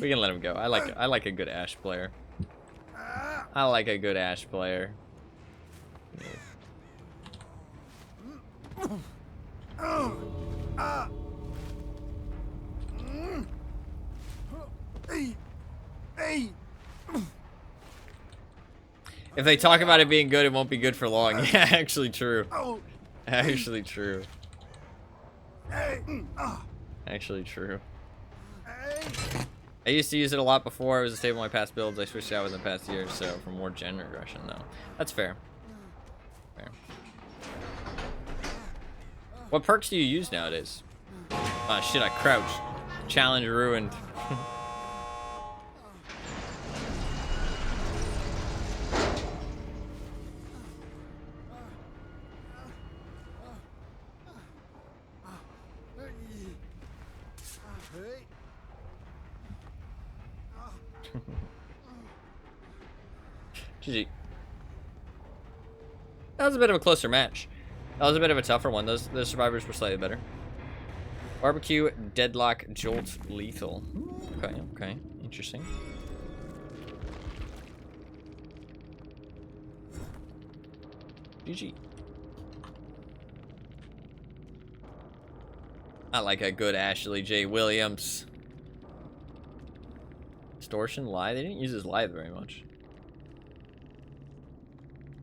We can let him go. I like a good Ash player. I like a good Ash player. If they talk about it being good, it won't be good for long. Yeah, actually true. Actually true. Actually true. I used to use it a lot before. It was a staple in my past builds. I switched it out within the past year or so for more gen regression, though. That's fair. Fair. What perks do you use nowadays? Ah, shit, I crouched. Challenge ruined. GG. That was a bit of a closer match. That was a bit of a tougher one. The survivors were slightly better. Barbecue, Deadlock, Jolt, Lethal. Okay, okay. Interesting. GG. I like a good Ashley J. Williams. Distortion, Lie. They didn't use his Lie very much.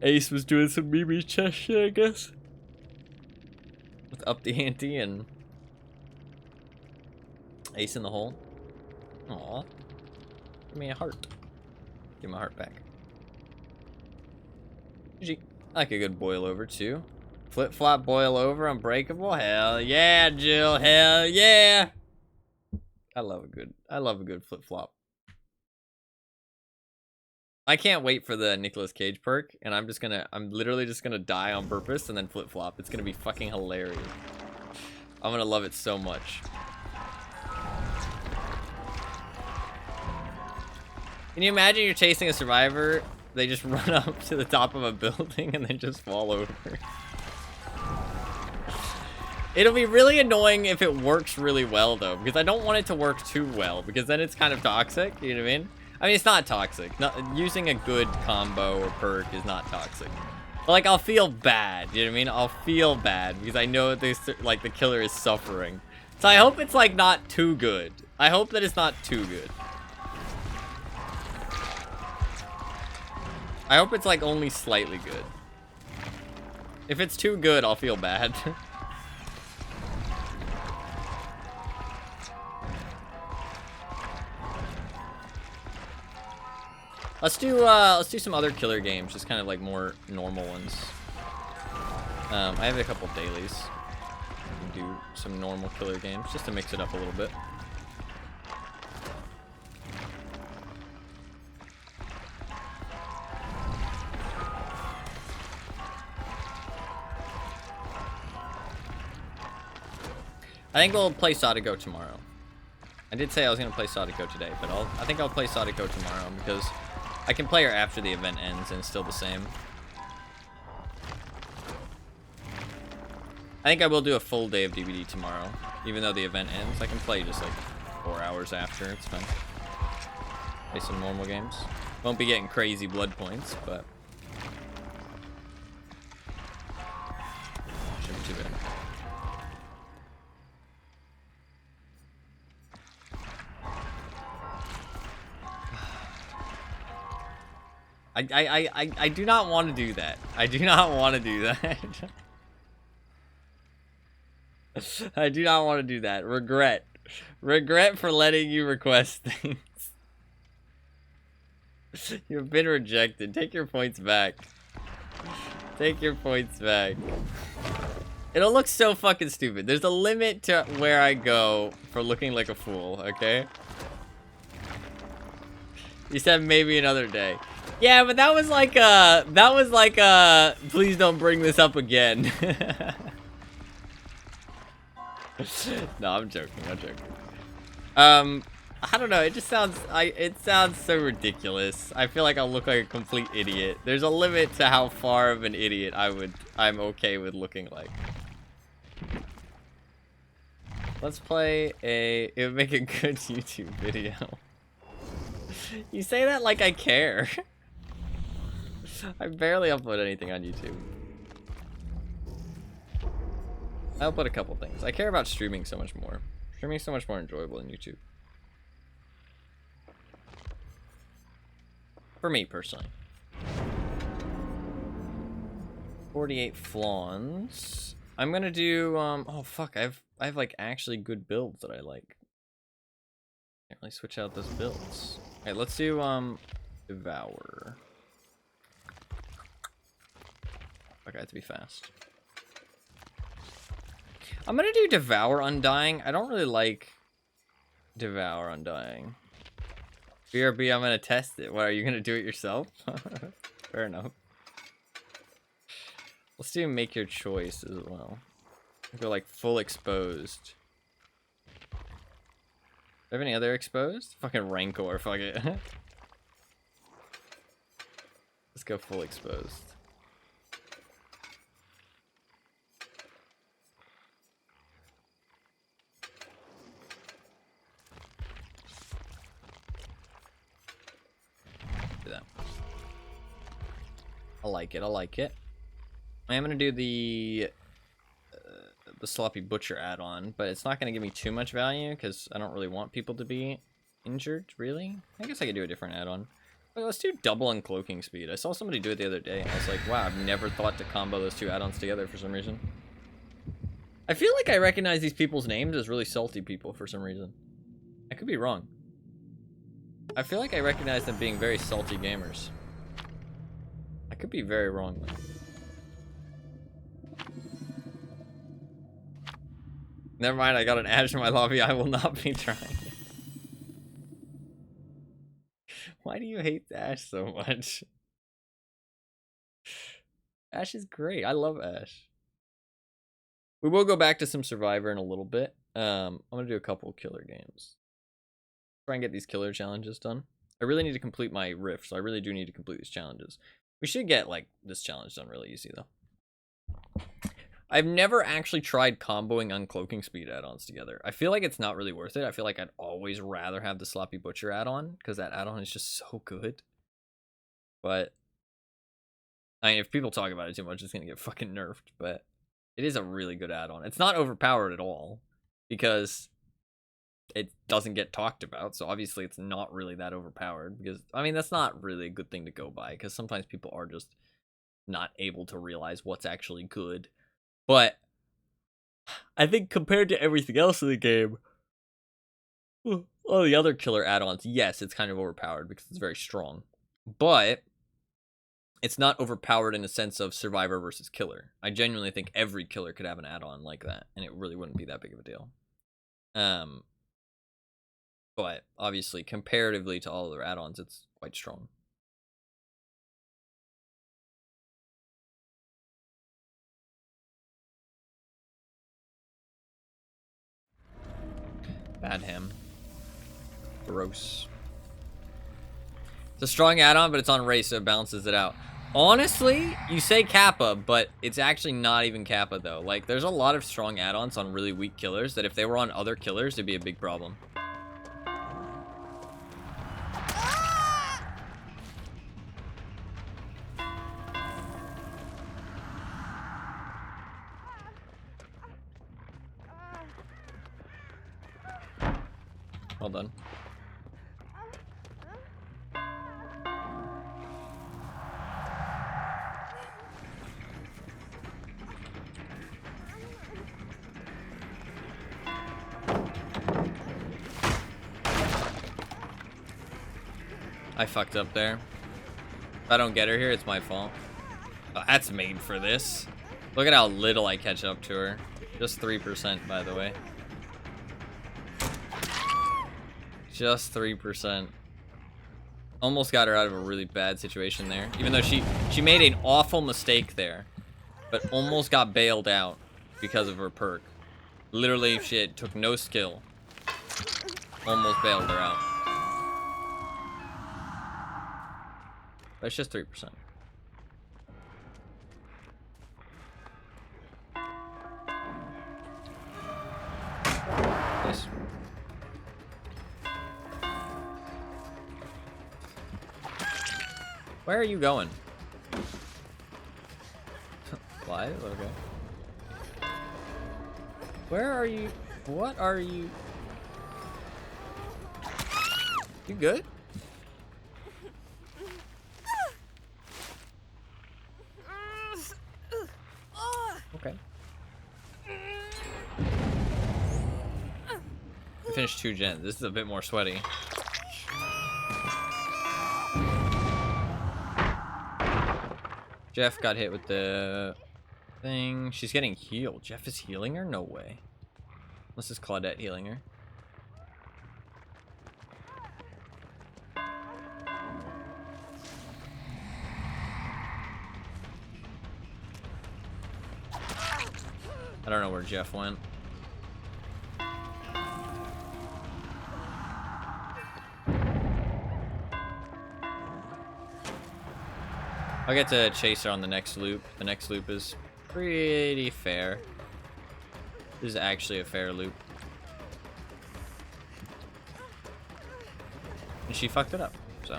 Ace was doing some Mimi chest shit, I guess. With Up the Ante and Ace in the Hole. Aw. Give me a heart. Give my heart back. GG. I like a good boil over too. Flip flop boil over, unbreakable. Hell yeah, Jill. Hell yeah. I love a good flip flop. I can't wait for the Nicolas Cage perk, and I'm literally just gonna die on purpose and then flip flop. It's gonna be fucking hilarious. I'm gonna love it so much. Can you imagine you're chasing a survivor, they just run up to the top of a building and then just fall over? It'll be really annoying if it works really well, though, because I don't want it to work too well, because then it's kind of toxic, you know what I mean? I mean, it's not toxic. Using a good combo or perk is not toxic. But, like, I'll feel bad, you know what I mean? I'll feel bad, because I know that like, the killer is suffering. So I hope it's, like, not too good. I hope that it's not too good. I hope it's, like, only slightly good. If it's too good, I'll feel bad. Let's do some other killer games, just kind of like more normal ones. I have a couple dailies. I can do some normal killer games just to mix it up a little bit. I think we'll play Sadako tomorrow. I did say I was gonna play Sadako today, but I think I'll play Sadako tomorrow because I can play her after the event ends and it's still the same. I think I will do a full day of DBD tomorrow, even though the event ends. I can play just like 4 hours after. It's fine. Play some normal games. Won't be getting crazy blood points, but shouldn't be too bad. I do not want to do that. I do not want to do that. I do not want to do that. Regret. Regret for letting you request things. You've been rejected. Take your points back. Take your points back. It'll look so fucking stupid. There's a limit to where I go for looking like a fool, okay? You said maybe another day. Yeah, but that was like please don't bring this up again. No, I'm joking. I'm joking. I don't know. It just sounds it sounds so ridiculous. I feel like I'll look like a complete idiot. There's a limit to how far of an idiot I'm okay with looking like. Let's play it would make a good YouTube video. You say that like I care. I barely upload anything on YouTube. I upload a couple things. I care about streaming so much more. Streaming is so much more enjoyable than YouTube. For me, personally. 48 flawns. I'm gonna do, oh fuck, I have like actually good builds that I like. Can't really switch out those builds. Alright, let's do, Devour. Okay, I have to be fast. I'm gonna do Devour Undying. I don't really like Devour Undying. BRB, I'm gonna test it. What, are you gonna do it yourself? Fair enough. Let's do Make Your Choice as well. Go like full exposed. Do I have any other exposed? Fucking Rancor, fuck it. Let's go full exposed. Do that. I like it. I like it. I am gonna do the Sloppy Butcher add-on, but it's not gonna give me too much value because I don't really want people to be injured. Really, I guess I could do a different add-on. Well, let's do double uncloaking speed. I saw somebody do it the other day, and I was like, wow, I've never thought to combo those two add-ons together for some reason. I feel like I recognize these people's names as really salty people for some reason. I could be wrong. I feel like I recognize them being very salty gamers. I could be very wrong, though. Never mind, I got an Ash in my lobby. I will not be trying. Why do you hate Ash so much? Ash is great. I love Ash. We will go back to some Survivor in a little bit. I'm gonna do a couple killer games. Try and get these killer challenges done. I really need to complete my rift, so I really do need to complete these challenges. We should get, like, this challenge done really easy, though. I've never actually tried comboing uncloaking speed add-ons together. I feel like it's not really worth it. I feel like I'd always rather have the Sloppy Butcher add-on, because that add-on is just so good. But, I mean, if people talk about it too much, it's going to get fucking nerfed, but it is a really good add-on. It's not overpowered at all, because it doesn't get talked about, so obviously it's not really that overpowered, because, I mean, that's not really a good thing to go by, because sometimes people are just not able to realize what's actually good. But I think compared to everything else in the game, all the other killer add-ons, yes, it's kind of overpowered because it's very strong. But it's not overpowered in the sense of survivor versus killer. I genuinely think every killer could have an add-on like that, and it really wouldn't be that big of a deal. But obviously, comparatively to all other add-ons, it's quite strong. Bad ham. Gross. It's a strong add-on, but it's on race, so it balances it out. Honestly, you say Kappa, but it's actually not even Kappa, though. Like, there's a lot of strong add-ons on really weak killers that if they were on other killers, it'd be a big problem. Well done. I fucked up there. If I don't get her here, it's my fault. Oh, that's made for this. Look at how little I catch up to her. Just 3%, by the way. Just 3%. Almost got her out of a really bad situation there. Even though she made an awful mistake there. But almost got bailed out because of her perk. Literally, shit, took no skill. Almost bailed her out. But it's just 3%. Nice. Where are you going? Live? Okay. Where are you? What are you? You good? Okay. We finished 2 gens. This is a bit more sweaty. Jeff got hit with the thing. She's getting healed. Jeff is healing her? No way. This is Claudette healing her. I don't know where Jeff went. I'll get to chase her on the next loop. The next loop is pretty fair. This is actually a fair loop. And she fucked it up, so.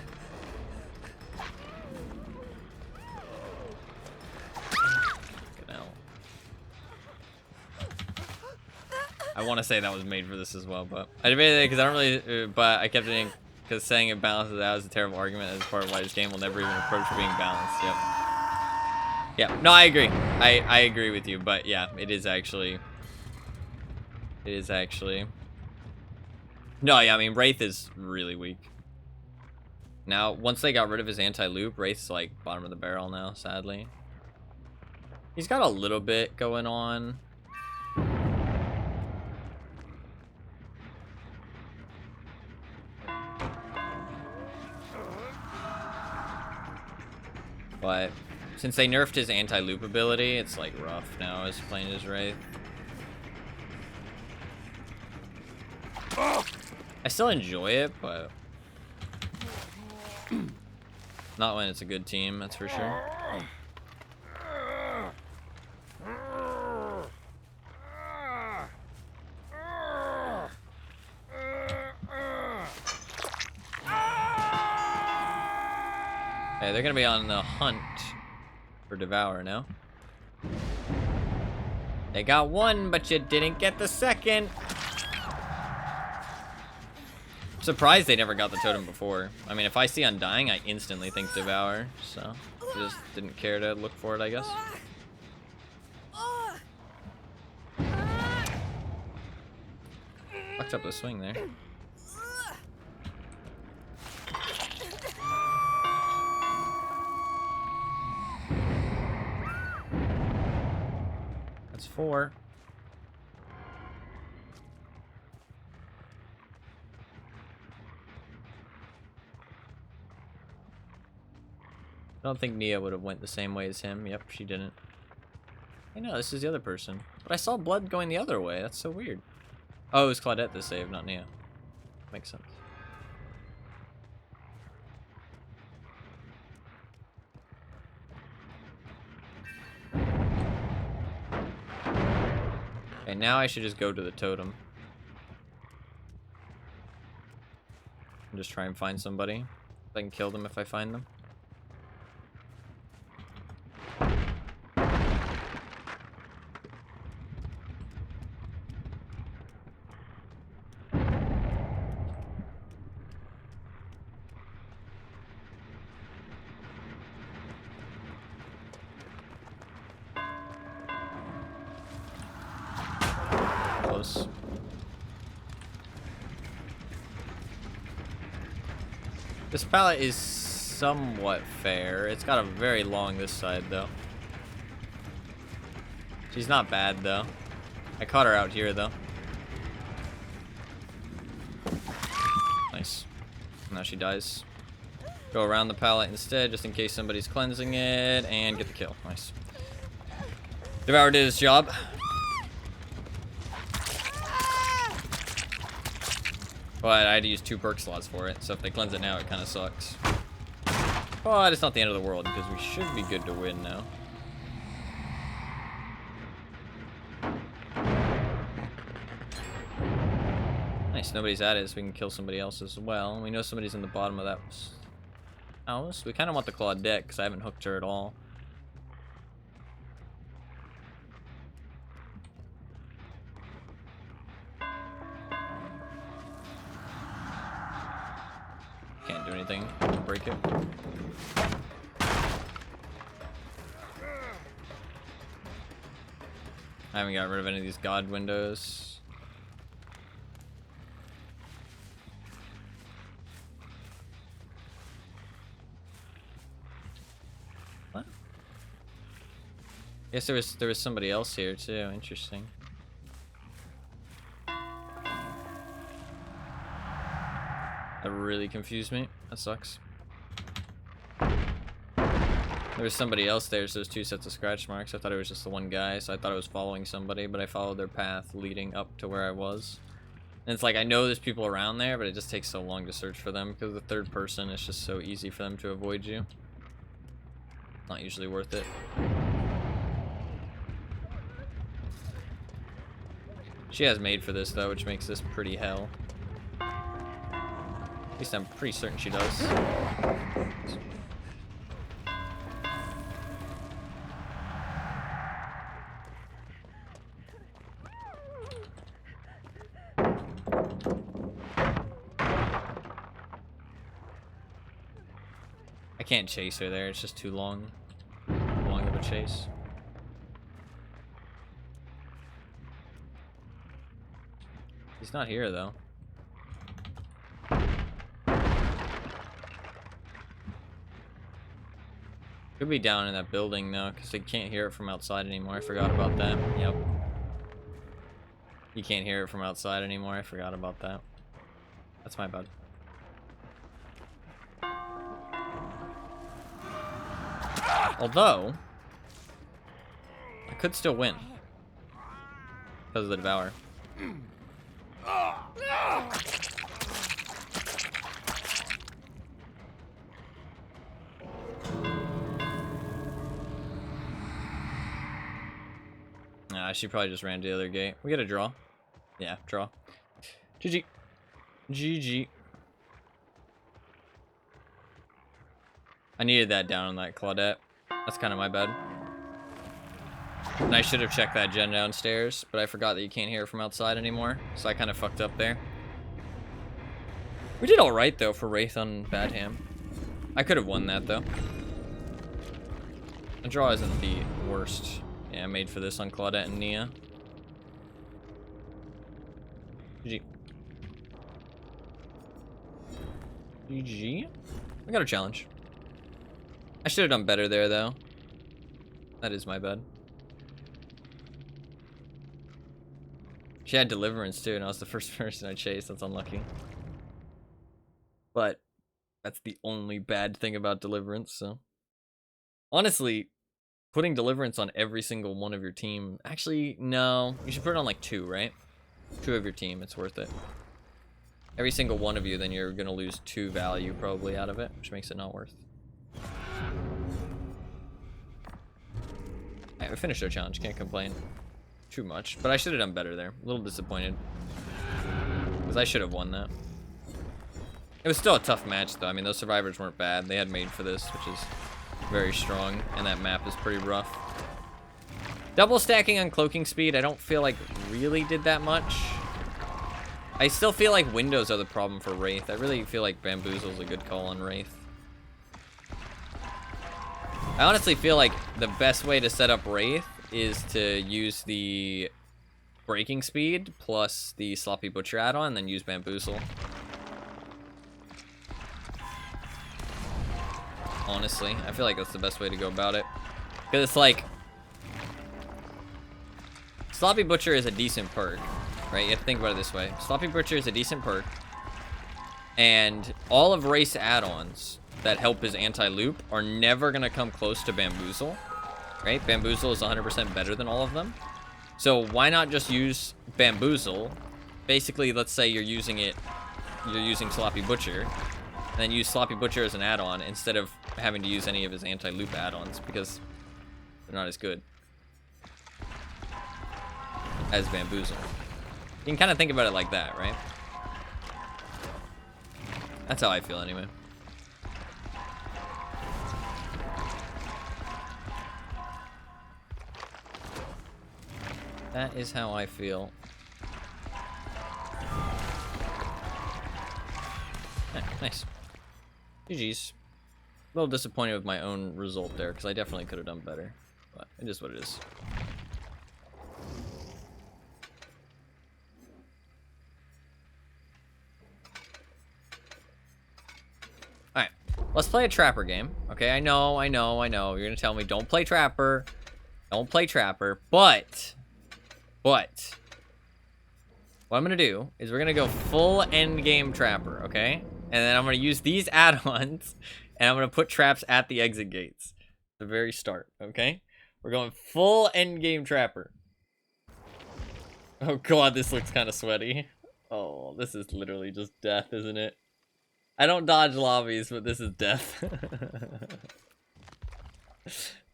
I want to say that was made for this as well, but I debated it because I don't really, but I kept thinking, because saying it balances out is a terrible argument as part of why this game will never even approach being balanced. Yep. Yeah, no, I agree. I agree with you, but yeah, it is actually. No, yeah, I mean, Wraith is really weak. Now, once they got rid of his anti-loop, Wraith's like bottom of the barrel now, sadly. He's got a little bit going on. But since they nerfed his anti-loop ability, it's like rough now as playing as Wraith. I still enjoy it, but Not when it's a good team, that's for sure. Hey, they're gonna be on the hunt for Devour now. They got one, but you didn't get the second. I'm surprised they never got the totem before. I mean, if I see Undying, I instantly think Devour, so just didn't care to look for it, I guess. Fucked up the swing there. That's 4. I don't think Nia would have went the same way as him. Yep, she didn't. I know, this is the other person. But I saw blood going the other way. That's so weird. Oh, it was Claudette that saved, not Nia. Makes sense. Okay, now I should just go to the totem. And just try and find somebody. I can kill them if I find them. Close. This pallet is somewhat fair. It's got a very long this side, though. She's not bad, though. I caught her out here, though. Nice. Now she dies. Go around the pallet instead, just in case somebody's cleansing it, and get the kill. Nice. Devour did his job. But I had to use 2 perk slots for it, so if they cleanse it now, it kind of sucks. But it's not the end of the world, because we should be good to win now. Nice, nobody's at it, so we can kill somebody else as well. We know somebody's in the bottom of that house. We kind of want the Claudette, because I haven't hooked her at all. Can't do anything. Break it. I haven't got rid of any of these god windows. What? Guess there was somebody else here too. Interesting. That really confused me. That sucks. There was somebody else there, so there's 2 sets of scratch marks. I thought it was just the one guy, so I thought I was following somebody, but I followed their path leading up to where I was. And it's like, I know there's people around there, but it just takes so long to search for them, because the third person, it's just so easy for them to avoid you. Not usually worth it. She has made for this, though, which makes this pretty hell. At least I'm pretty certain she does. I can't chase her there, it's just too long. Too long of a chase. He's not here, though. Could be down in that building though, because they can't hear it from outside anymore. I forgot about that. Yep. You can't hear it from outside anymore. I forgot about that. That's my bad. Although, I could still win. Because of the Devour. She probably just ran to the other gate. We get a draw. Yeah, draw. GG. GG. I needed that down on that Claudette. That's kind of my bad. And I should have checked that gen downstairs, but I forgot that you can't hear it from outside anymore. So I kind of fucked up there. We did alright, though, for Wraith on Bad Ham. I could have won that, though. A draw isn't the worst. Yeah, I made for this on Claudette and Nia. GG. GG. I got a challenge. I should have done better there, though. That is my bad. She had Deliverance, too, and I was the first person I chased. That's unlucky. But that's the only bad thing about Deliverance, so. Honestly, putting Deliverance on every single one of your team... Actually, no. You should put it on, like, 2, right? 2 of your team. It's worth it. Every single one of you, then you're going to lose 2 value, probably, out of it, which makes it not worth. Alright, we finished our challenge. Can't complain too much. But I should have done better there. A little disappointed. Because I should have won that. It was still a tough match, though. I mean, those survivors weren't bad. They had made for this, which is very strong. And that map is pretty rough. Double stacking on cloaking speed, I don't feel like really did that much. I still feel like windows are the problem for Wraith. I really feel like Bamboozle's a good call on Wraith. I honestly feel like the best way to set up Wraith is to use the breaking speed plus the Sloppy Butcher add-on and then use Bamboozle. Honestly, I feel like that's the best way to go about it. Because it's like... Sloppy Butcher is a decent perk, right? You have to think about it this way. Sloppy Butcher is a decent perk. And all of Wraith's add-ons that help his anti-loop are never going to come close to Bamboozle, right? Bamboozle is 100% better than all of them. So why not just use Bamboozle? Basically, let's say you're using Sloppy Butcher, and then use Sloppy Butcher as an add-on instead of having to use any of his anti-loop add-ons because they're not as good as Bamboozle. You can kind of think about it like that, right? That's how I feel anyway. That is how I feel. Nice. GG's. A little disappointed with my own result there, because I definitely could have done better. But it is what it is. Alright. Let's play a Trapper game. Okay, I know. You're going to tell me, don't play Trapper. Don't play Trapper. But... what I'm going to do is we're going to go full endgame Trapper, okay? And then I'm going to use these add-ons, and I'm going to put traps at the exit gates. The very start, okay? We're going full endgame Trapper. Oh god, this looks kind of sweaty. Oh, this is literally just death, isn't it? I don't dodge lobbies, but this is death.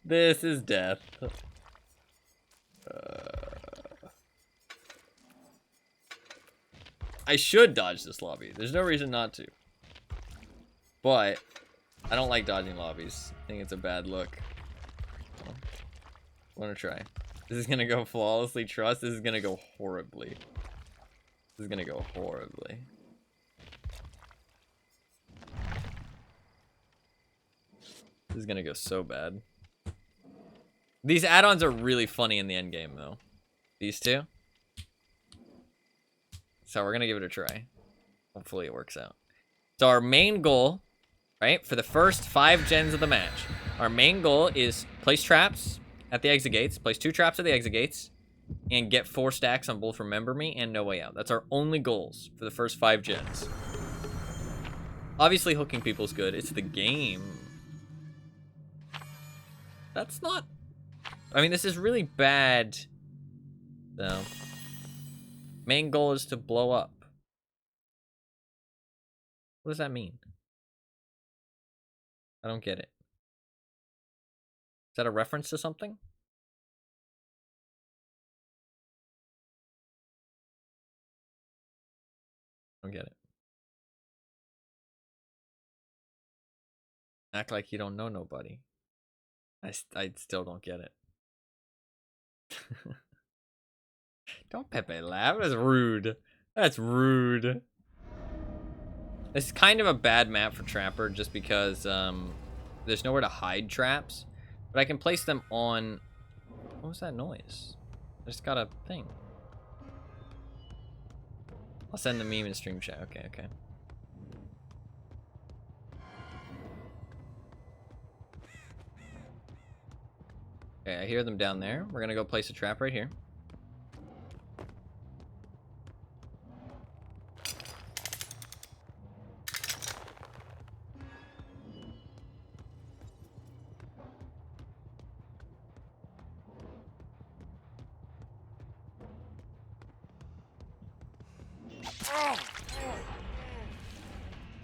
This is death. I should dodge this lobby. There's no reason not to. But I don't like dodging lobbies. I think it's a bad look. I want to try. This is going to go flawlessly. Trust. This is going to go horribly. This is going to go horribly. This is going to go so bad. These add-ons are really funny in the end game, though. These two. So we're going to give it a try. Hopefully it works out. So our main goal, right, for the first 5 gens of the match, our main goal is place traps at the exit gates, place 2 traps at the exit gates, and get 4 stacks on both Remember Me and No Way Out. That's our only goals for the first 5 gens. Obviously, hooking people is good. It's the game. That's not... I mean, this is really bad. So... main goal is to blow up. What does that mean? I don't get it. Is that a reference to something? Don't get it. Act like you don't know nobody. I still don't get it. Don't Pepe laugh. That's rude. That's rude. It's kind of a bad map for Trapper just because there's nowhere to hide traps. But I can place them on... What was that noise? I just got a thing. I'll send the meme in stream chat. Okay, okay. Okay, I hear them down there. We're gonna go place a trap right here.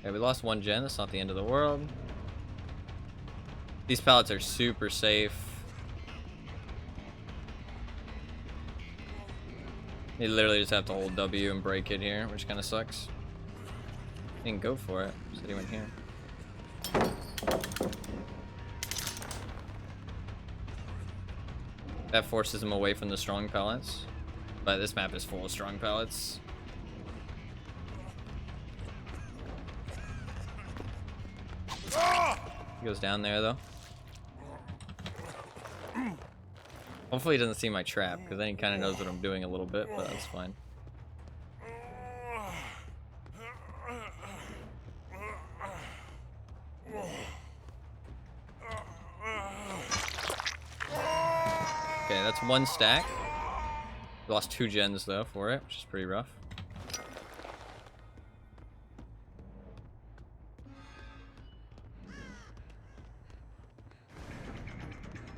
Okay, we lost one gen. That's not the end of the world. These pallets are super safe. You literally just have to hold W and break it here, which kind of sucks. He didn't go for it, so he went here. That forces him away from the strong pallets. But this map is full of strong pallets. He goes down there though. Hopefully he doesn't see my trap, because then he kind of knows what I'm doing a little bit, but that's fine. Okay, that's one stack. Lost 2 gens though for it, which is pretty rough.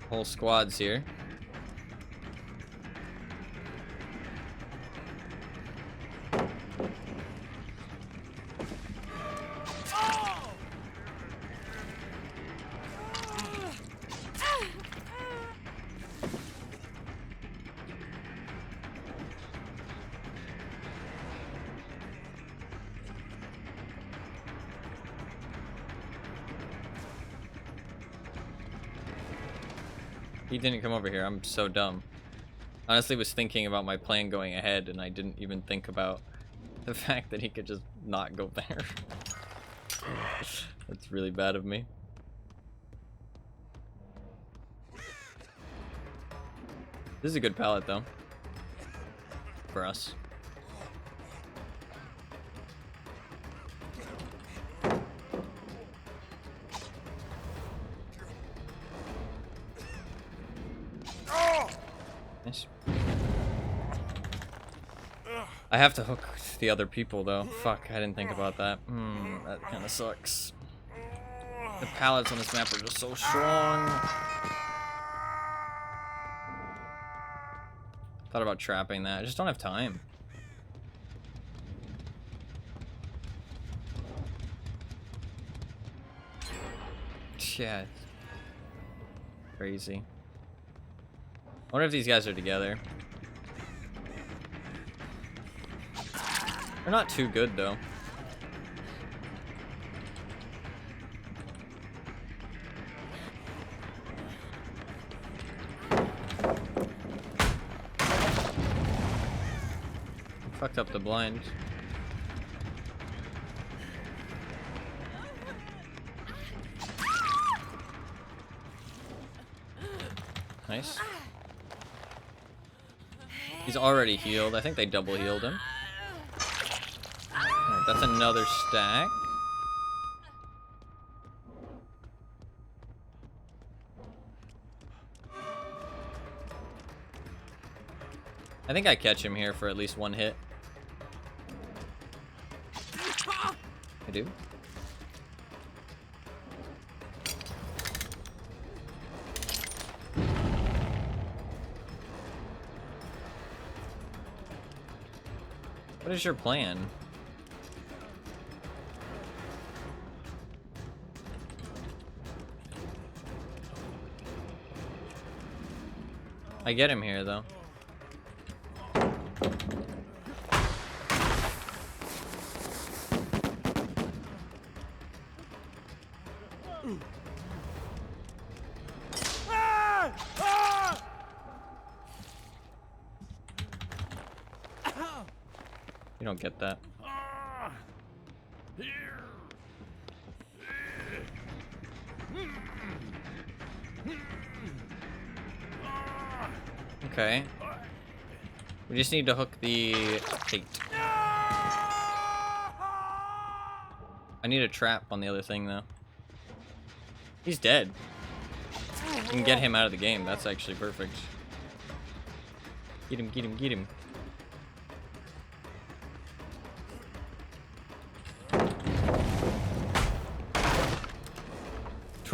Whole squad's here. He didn't come over here. I'm so dumb. Honestly, was thinking about my plan going ahead, and I didn't even think about the fact that he could just not go there. That's really bad of me. This is a good pallet, though. For us. Nice. I have to hook the other people though. Fuck, I didn't think about that. That kind of sucks. The pallets on this map are just so strong. Thought about trapping that. I just don't have time. Yeah. Crazy. I wonder if these guys are together. They're not too good though. Fucked up the blind. Nice. He's already healed. I think they double healed him. Alright, that's another stack. I think I catch him here for at least one hit. I do. What is your plan? I get him here though. You don't get that. Okay. We just need to hook the gate. I need a trap on the other thing, though. He's dead. You can get him out of the game. That's actually perfect. Get him, get him, get him.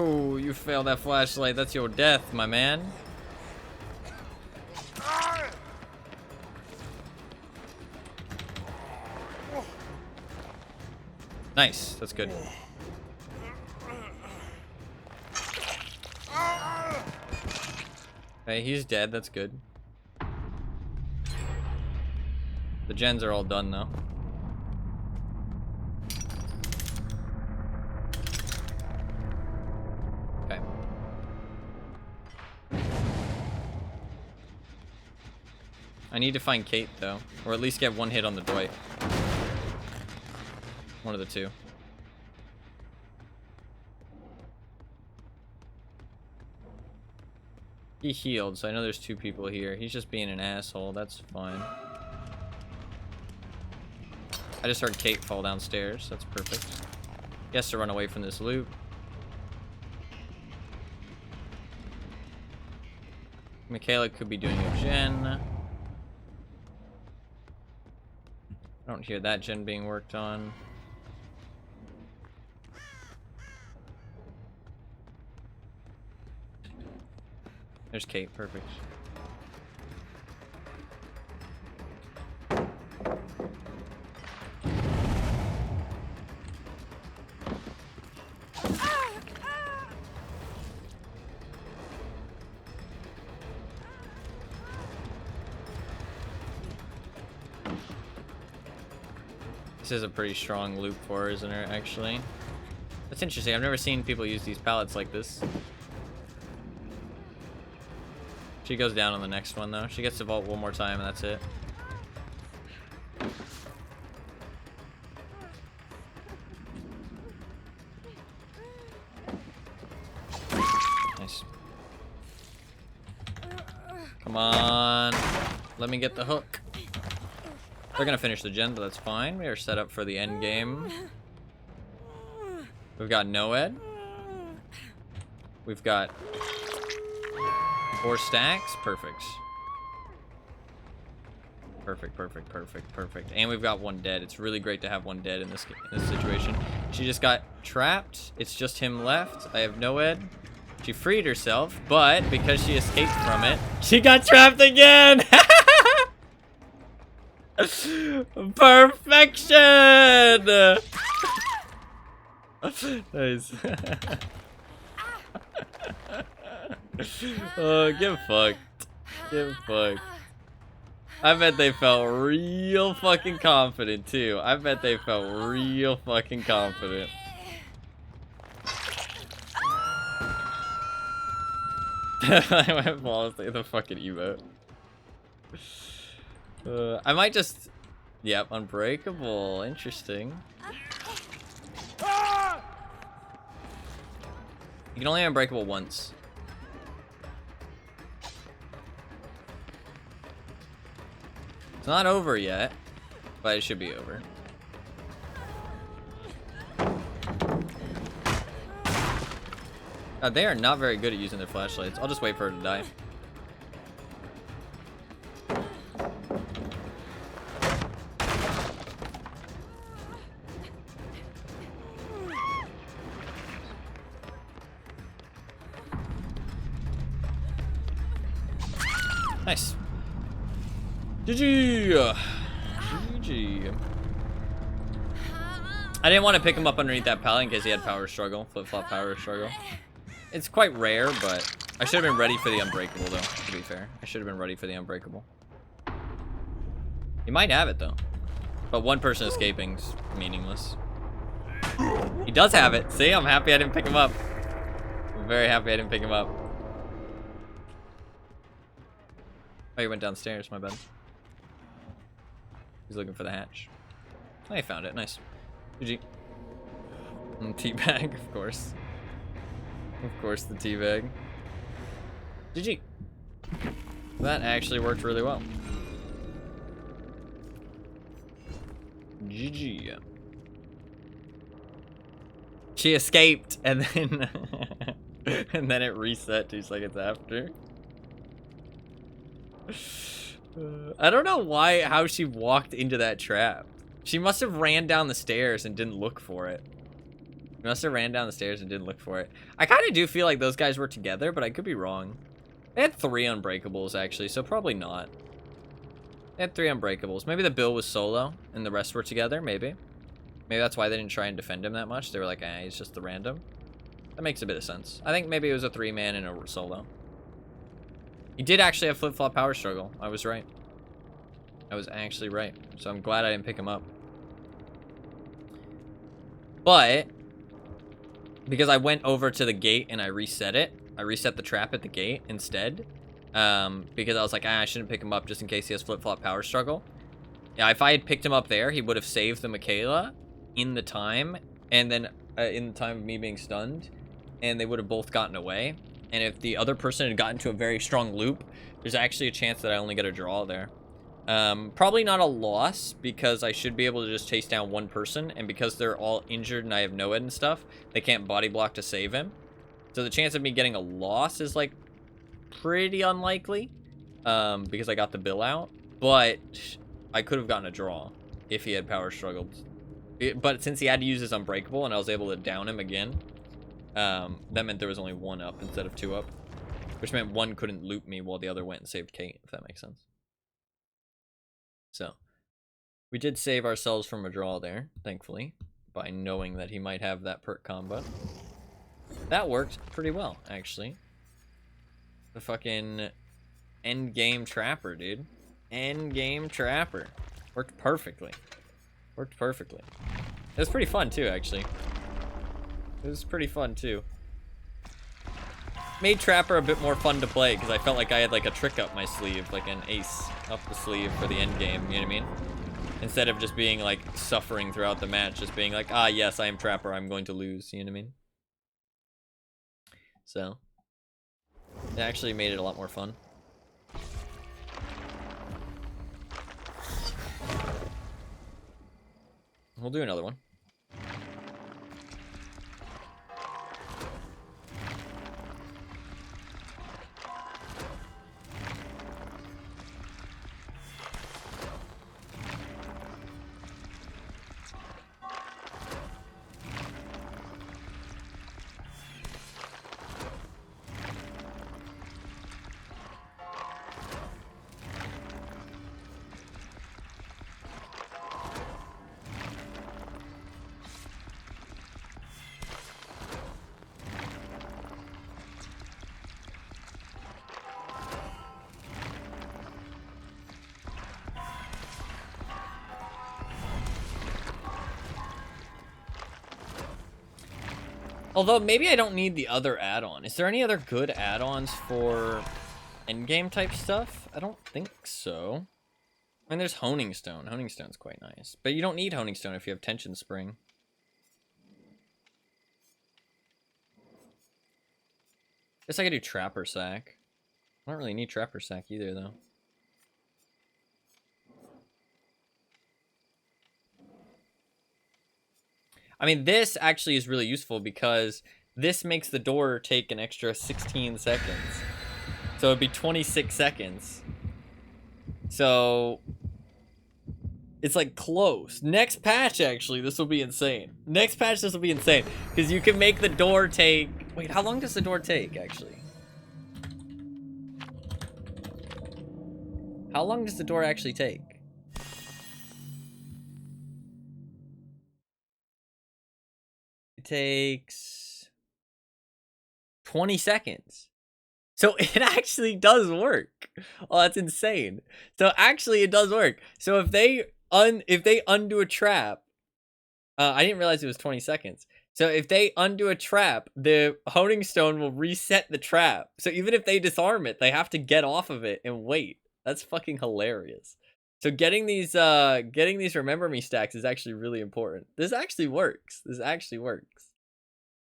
Oh, you failed that flashlight. That's your death, my man. Nice. That's good. Okay, he's dead. That's good. The gens are all done, though. Okay. I need to find Kate, though. Or at least get one hit on the Dwight. One of the two. He healed, so I know there's two people here. He's just being an asshole. That's fine. I just heard Kate fall downstairs. That's perfect. He has to run away from this loop. Michaela could be doing a gen. I don't hear that gen being worked on. There's Kate, perfect. This is a pretty strong loop for her, isn't it, actually? That's interesting. I've never seen people use these pallets like this. She goes down on the next one, though. She gets to vault one more time, and that's it. Nice. Come on. Let me get the hook. They're gonna finish the gen, but that's fine. We are set up for the end game. We've got Noed. We've got 4 stacks. Perfect. Perfect, perfect, perfect, perfect. And we've got one dead. It's really great to have one dead in this situation. She just got trapped. It's just him left. I have Noed. She freed herself, but because she escaped from it, she got trapped again. Perfection. Nice. Oh, get fucked. Get fucked. I bet they felt real fucking confident, too. I bet they felt real fucking confident. I went flawlessly the fucking emote. I might just... Yep, unbreakable. Interesting. You can only unbreakable once. It's not over yet, but it should be over. They are not very good at using their flashlights. I'll just wait for her to die. Nice. GG. GG. I didn't want to pick him up underneath that pallet in case he had power struggle, flip-flop power struggle. It's quite rare, but I should have been ready for the unbreakable, though, to be fair. I should have been ready for the unbreakable. He might have it, though. But one person escaping's meaningless. He does have it. See, I'm happy I didn't pick him up. I'm very happy I didn't pick him up. Oh, he went downstairs, my bad. He's looking for the hatch. I found it. Nice. GG. Teabag, of course. Of course, the teabag. GG. That actually worked really well. GG. She escaped, and then and then it reset 2 seconds after. I don't know how she walked into that trap. She must have ran down the stairs and didn't look for it. She must have ran down the stairs and didn't look for it. I kind of do feel like those guys were together, but I could be wrong. They had 3 unbreakables, actually, so probably not. They had 3 unbreakables. Maybe the Bill was solo, and the rest were together, maybe. Maybe that's why they didn't try and defend him that much. They were like, he's just the random. That makes a bit of sense. I think maybe it was a 3-man and a solo. He did actually have flip-flop power struggle. I was right. I was actually right. So I'm glad I didn't pick him up. But because I went over to the gate and I reset it. I reset the trap at the gate instead. Because I was like, I shouldn't pick him up just in case he has flip-flop power struggle. Yeah, if I had picked him up there, he would have saved the Michaela in the time. And then in the time of me being stunned. And they would have both gotten away. And if the other person had gotten to a very strong loop, there's actually a chance that I only get a draw there. Probably not a loss, because I should be able to just chase down one person, and because they're all injured and I have no-ed and stuff, they can't body block to save him. So the chance of me getting a loss is, like, pretty unlikely, because I got the Bill out, but I could have gotten a draw if he had power struggled. But since he had to use his Unbreakable and I was able to down him again, that meant there was only 1 up instead of 2 up, which meant one couldn't loop me while the other went and saved Kate, if that makes sense. So, we did save ourselves from a draw there, thankfully, by knowing that he might have that perk combo. That worked pretty well, actually. The fucking endgame trapper, dude. Endgame trapper. Worked perfectly. Worked perfectly. It was pretty fun, too, actually. It was pretty fun, too. Made Trapper a bit more fun to play, because I felt like I had, like, a trick up my sleeve, like an ace up the sleeve for the end game, you know what I mean? Instead of just being, like, suffering throughout the match, just being like, yes, I am Trapper, I'm going to lose, you know what I mean? So, it actually made it a lot more fun. We'll do another one. Although, maybe I don't need the other add-on. Is there any other good add-ons for endgame type stuff? I don't think so. I mean, there's Honing Stone. Honing Stone's quite nice. But you don't need Honing Stone if you have Tension Spring. Guess I could do Trapper Sack. I don't really need Trapper Sack either, though. I mean, this actually is really useful because this makes the door take an extra 16 seconds. So it'd be 26 seconds. So it's like close. Next patch, actually, this will be insane. Next patch, this will be insane. Because you can make the door take... Wait, how long does the door take, actually? How long does the door actually take? It takes 20 seconds. So it actually does work. Oh, that's insane. So actually it does work. So if they undo a trap, I didn't realize it was 20 seconds. So if they undo a trap, the Honing Stone will reset the trap. So even if they disarm it, they have to get off of it and wait. That's fucking hilarious. So getting these remember me stacks is actually really important. This actually works. This actually works.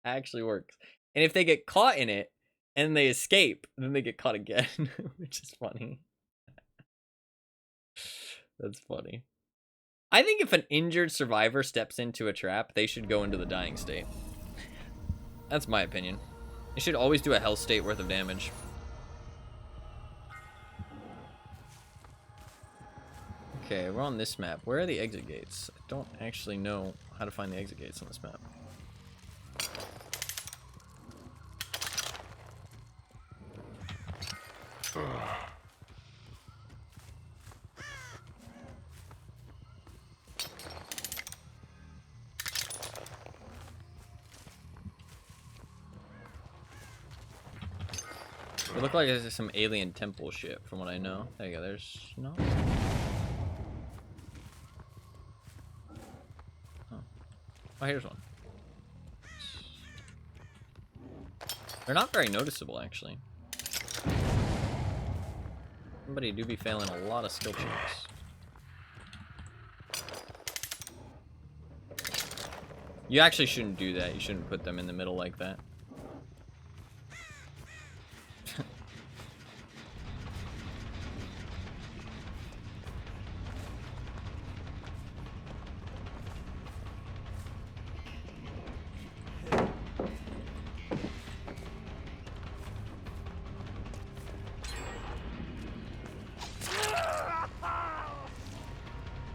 Actually works. And if they get caught in it and they escape, then they get caught again, which is funny. That's funny. I think if an injured survivor steps into a trap, they should go into the dying state. That's my opinion. They should always do a health state worth of damage. Okay, we're on this map. Where are the exit gates? I don't actually know how to find the exit gates on this map. It looked like there's some alien temple shit from what I know. There you go, there's no. Oh, here's one. They're not very noticeable, actually. Somebody do be failing a lot of skill checks. You actually shouldn't do that. You shouldn't put them in the middle like that.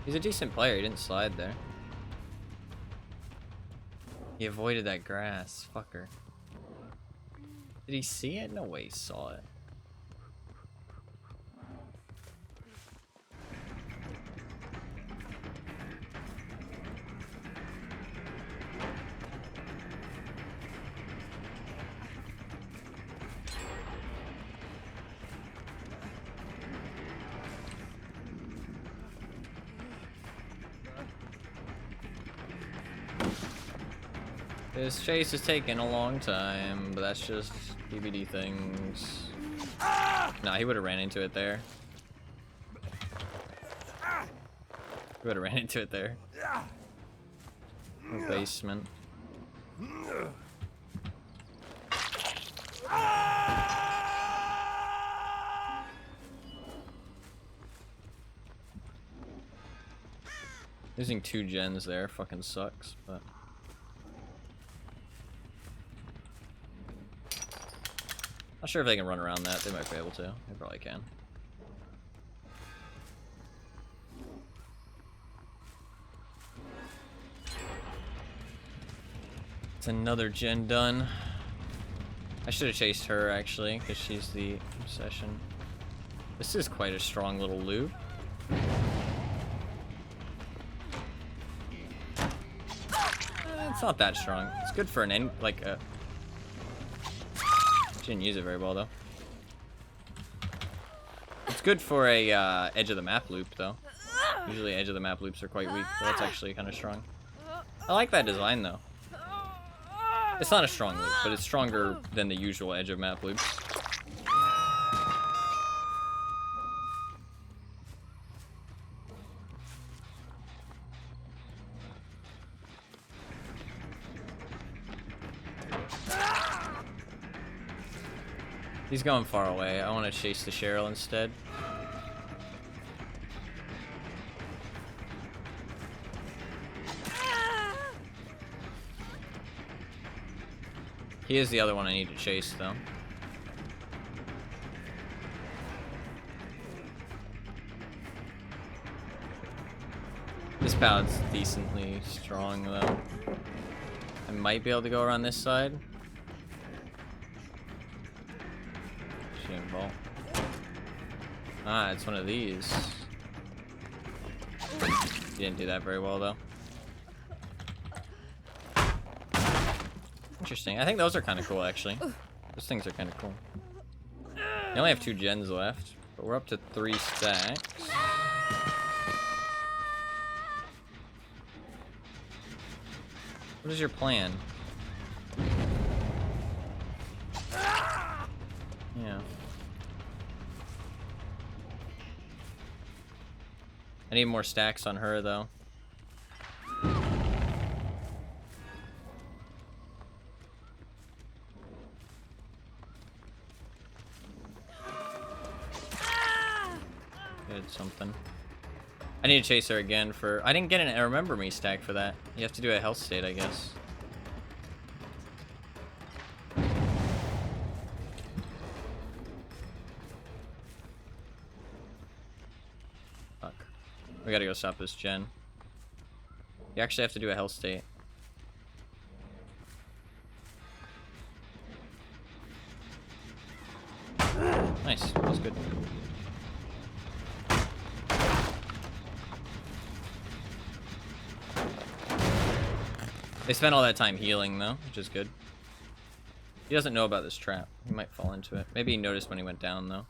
He's a decent player, he didn't slide there. He avoided that grass, fucker. Did he see it? No way he saw it. This chase is taking a long time, but that's just DVD things. Nah, he would have ran into it there. He would have ran into it there. The basement. Losing 2 gens there fucking sucks, but. Not sure if they can run around that. They might be able to. They probably can. It's another gen done. I should have chased her actually, because she's the obsession. This is quite a strong little loop. It's not that strong. It's good for an end, like a. Didn't use it very well though. It's good for a edge of the map loop though. Usually edge of the map loops are quite weak, but that's actually kind of strong. I like that design though. It's not a strong loop, but it's stronger than the usual edge of map loops. He's going far away. I want to chase the Cheryl instead. He is the other one I need to chase, though. This pallet's decently strong, though. I might be able to go around this side. Vault. Ah, it's one of these. You didn't do that very well, though. Interesting. I think those are kind of cool, actually. Those things are kind of cool. We only have 2 gens left, but we're up to 3 stacks. What is your plan? Yeah. I need more stacks on her, though. Good, something. I need to chase her again for... I didn't get a Remember Me stack for that. You have to do a health state, I guess. Fuck. We gotta go stop this gen. You actually have to do a health state. Nice. That was good. They spent all that time healing, though, which is good. He doesn't know about this trap. He might fall into it. Maybe he noticed when he went down, though.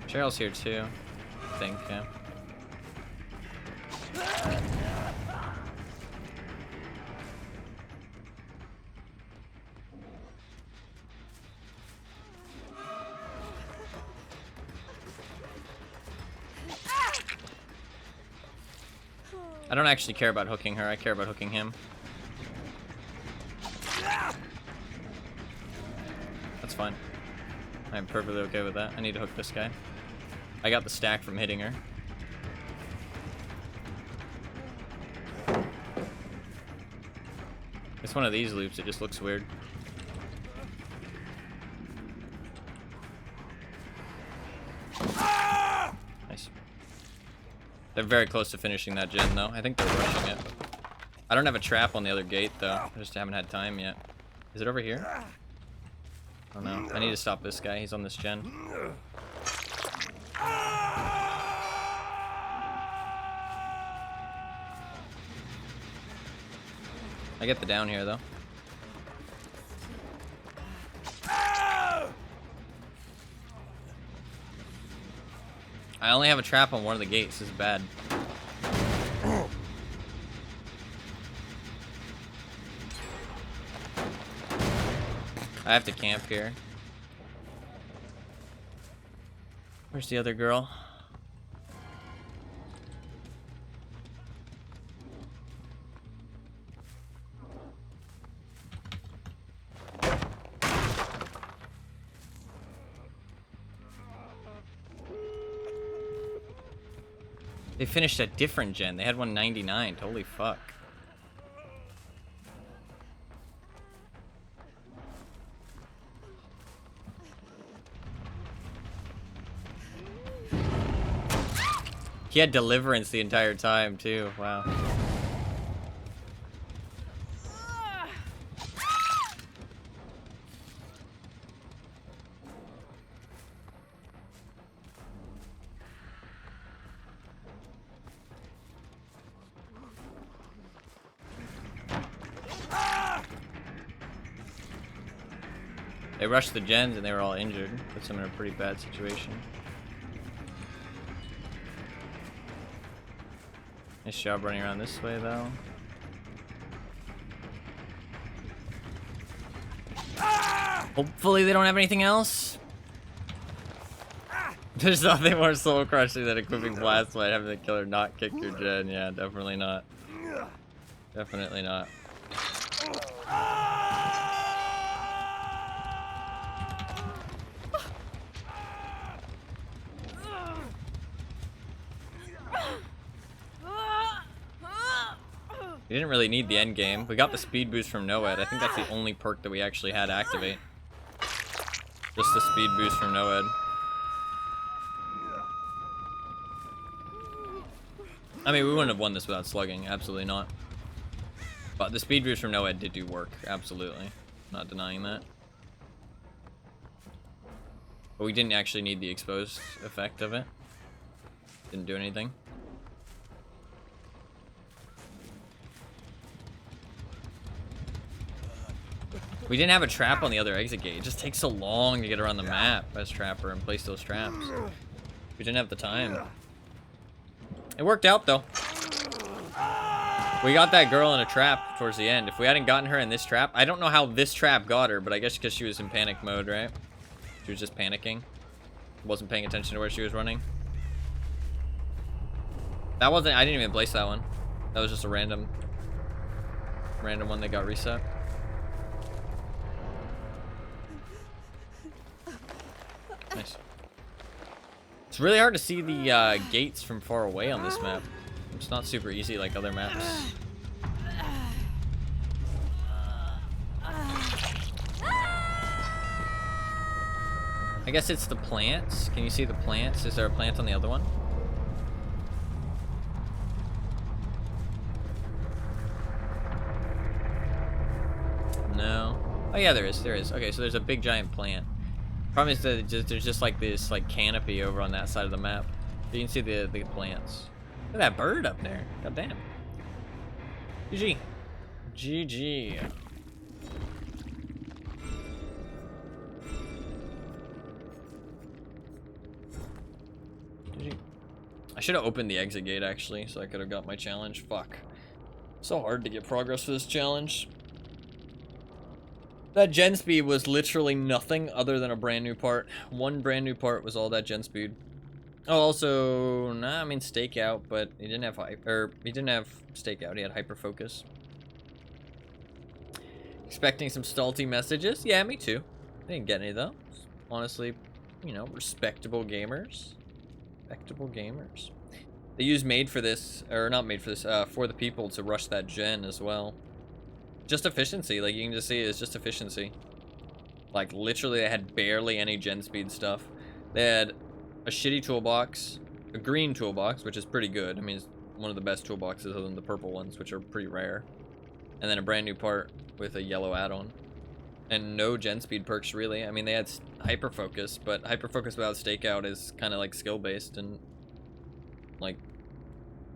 Cheryl's here, too. I think, yeah. I don't actually care about hooking her, I care about hooking him. That's fine. I'm perfectly okay with that. I need to hook this guy. I got the stack from hitting her. It's one of these loops, it just looks weird. Nice. They're very close to finishing that gen, though. I think they're rushing it. I don't have a trap on the other gate, though. I just haven't had time yet. Is it over here? Oh no. I need to stop this guy. He's on this gen. I get the down here, though. I only have a trap on one of the gates. This is bad. I have to camp here. Where's the other girl? They finished a different gen. They had 199. Holy fuck. He had Deliverance the entire time, too. Wow. They rushed the gens and they were all injured. Puts them in a pretty bad situation. Nice job running around this way, though. Hopefully they don't have anything else. There's nothing more soul crushing than equipping Blast Light, having the killer not kick your gen. Yeah, definitely not. Definitely not. We didn't really need the end game. We got the speed boost from Noed. I think that's the only perk that we actually had activate. Just the speed boost from Noed. I mean, we wouldn't have won this without slugging. Absolutely not. But the speed boost from Noed did do work. Absolutely. Not denying that. But we didn't actually need the exposed effect of it. Didn't do anything. We didn't have a trap on the other exit gate. It just takes so long to get around the map as Trapper and place those traps. We didn't have the time. It worked out, though. We got that girl in a trap towards the end. If we hadn't gotten her in this trap, I don't know how this trap got her, but I guess because she was in panic mode, right? She was just panicking. Wasn't paying attention to where she was running. That wasn't, I didn't even place that one. That was just a random one that got reset. Nice. It's really hard to see the gates from far away on this map. It's not super easy like other maps. I guess it's the plants. Can you see the plants? Is there a plant on the other one? No. Oh yeah, there is. There is. Okay, so there's a big giant plant. Problem is that there's just like this like canopy over on that side of the map. You can see the plants. Look at that bird up there. God damn. GG. GG. GG. I should have opened the exit gate actually, so I could have got my challenge. Fuck. So hard to get progress for this challenge. That gen speed was literally nothing other than a brand new part. One brand new part was all that gen speed. Oh, also, nah, I mean stakeout, but he didn't have he didn't have stakeout. He had hyper focus. Expecting some salty messages? Yeah, me too. I didn't get any though. Honestly, you know, respectable gamers. Respectable gamers. They use made for this, or not made for this, for the people to rush that gen as well. Just efficiency, like you can just see it's just efficiency. Like literally they had barely any gen speed stuff. They had a shitty toolbox, a green toolbox, which is pretty good. I mean, it's one of the best toolboxes other than the purple ones, which are pretty rare. And then a brand new part with a yellow add-on. And no gen speed perks really. I mean, they had hyper focus, but hyper focus without stakeout is kind of like skill based and like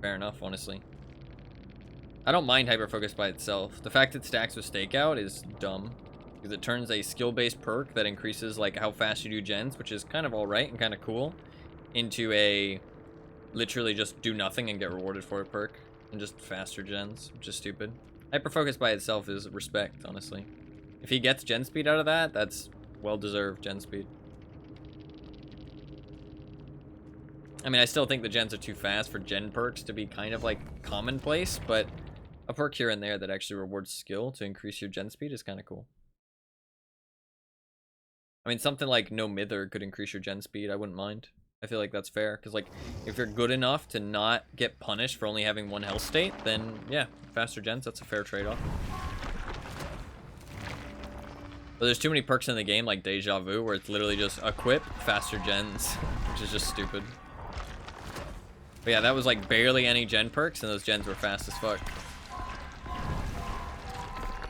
fair enough, honestly. I don't mind hyper focus by itself. The fact it stacks with stakeout is dumb because it turns a skill based perk that increases like how fast you do gens, which is kind of all right and kind of cool, into a literally just do nothing and get rewarded for a perk and just faster gens, which is stupid. Hyper focus by itself is respect, honestly. If he gets gen speed out of that, that's well-deserved gen speed. I mean, I still think the gens are too fast for gen perks to be kind of like commonplace, but a perk here and there that actually rewards skill to increase your gen speed is kind of cool. I mean, something like no mither could increase your gen speed. I wouldn't mind. I feel like that's fair, because like if you're good enough to not get punished for only having one health state, then yeah, faster gens, that's a fair trade-off. But there's too many perks in the game, like Deja Vu, where it's literally just equip faster gens, which is just stupid. But yeah, that was like barely any gen perks, and those gens were fast as fuck.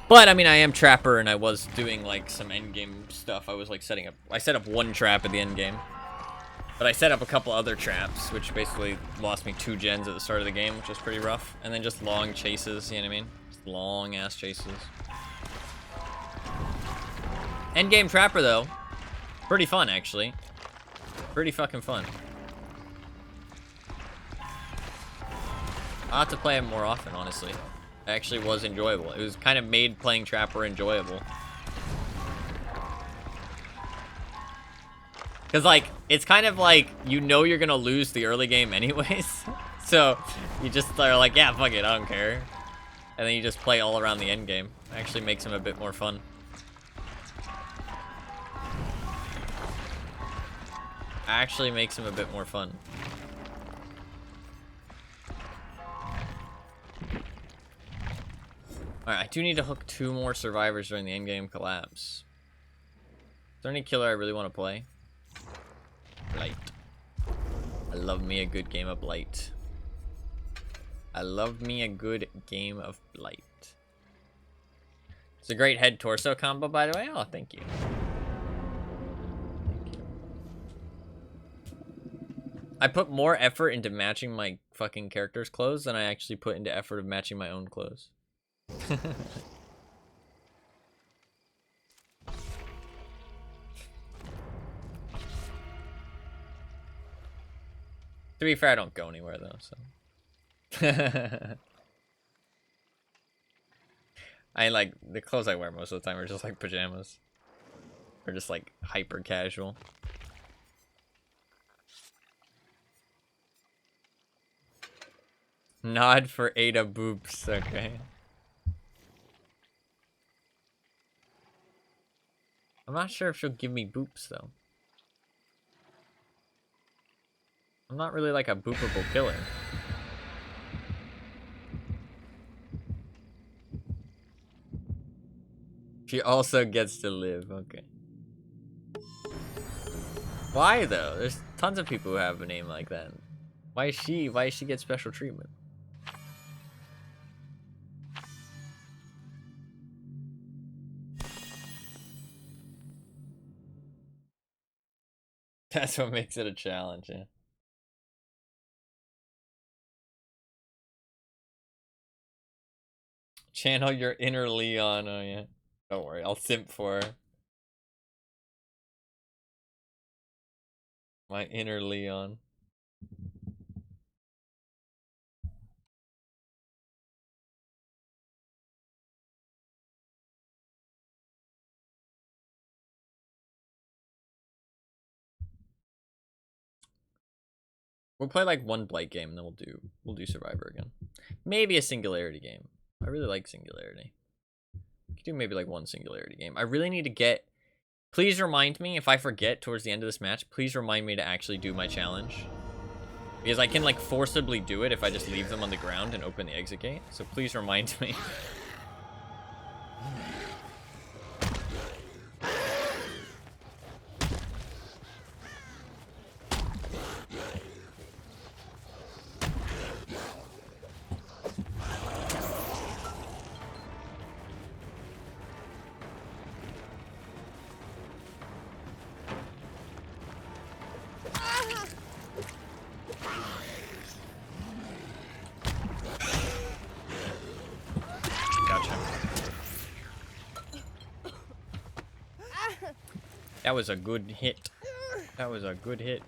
But I mean, I am Trapper, and I was doing like some endgame stuff. I was like I set up one trap at the end game. But I set up a couple other traps, which basically lost me 2 gens at the start of the game, which was pretty rough. And then just long chases, you know what I mean? Just long ass chases. Endgame Trapper though, pretty fun actually. Pretty fucking fun. I'll have to play it more often, honestly. It actually was enjoyable. It was kind of made playing Trapper enjoyable. Because, like, it's kind of like, you know you're going to lose the early game anyways. So, you just are like, yeah, fuck it, I don't care. And then you just play all around the end game. It actually makes them a bit more fun. Actually makes them a bit more fun. Alright, I do need to hook 2 more survivors during the endgame collapse. Is there any killer I really want to play? Blight. I love me a good game of Blight. I love me a good game of Blight. It's a great head torso combo, by the way. Oh, thank you. Thank you. I put more effort into matching my fucking character's clothes than I actually put into effort of matching my own clothes. To be fair, I don't go anywhere though, so. I like the clothes I wear most of the time are just like pajamas. Or just like hyper casual. Nod for Ada Boops, okay. I'm not sure if she'll give me boops though. I'm not really like a boopable killer. She also gets to live, okay. Why though? There's tons of people who have a name like that. Why does she get special treatment? That's what makes it a challenge, yeah. Channel your inner Leon, oh yeah. Don't worry, I'll simp for her. My inner Leon. We'll play like one Blight game and then we'll do Survivor again. Maybe a Singularity game. I really like Singularity. We could do maybe like one Singularity game. I really need to get... Please remind me, if I forget towards the end of this match, please remind me to actually do my challenge. Because I can like forcibly do it if I just leave them on the ground and open the exit gate. So please remind me. That was a good hit. That was a good hit.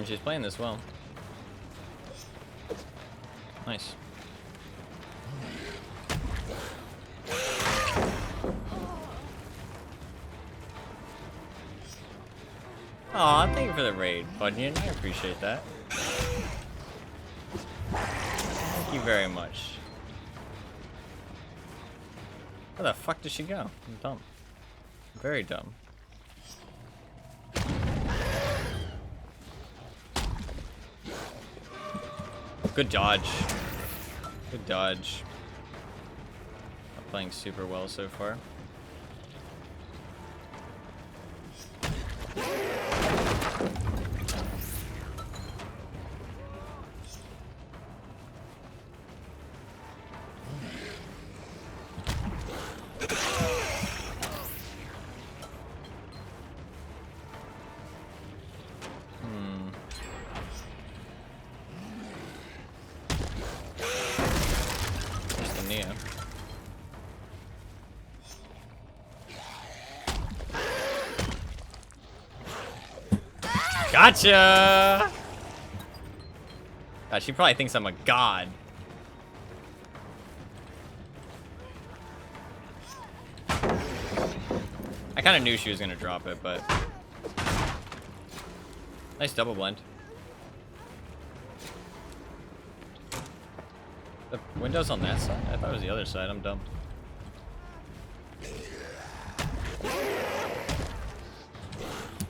She's playing this well. Nice. Aw, thank you for the raid, Bunyan. I appreciate that. Thank you very much. Where the fuck did she go? I'm dumb. Very dumb. Good dodge. Good dodge. Not playing super well so far. Gotcha! God, she probably thinks I'm a god. I kind of knew she was going to drop it, but... Nice double blend. The window's on that side? I thought it was the other side. I'm dumb.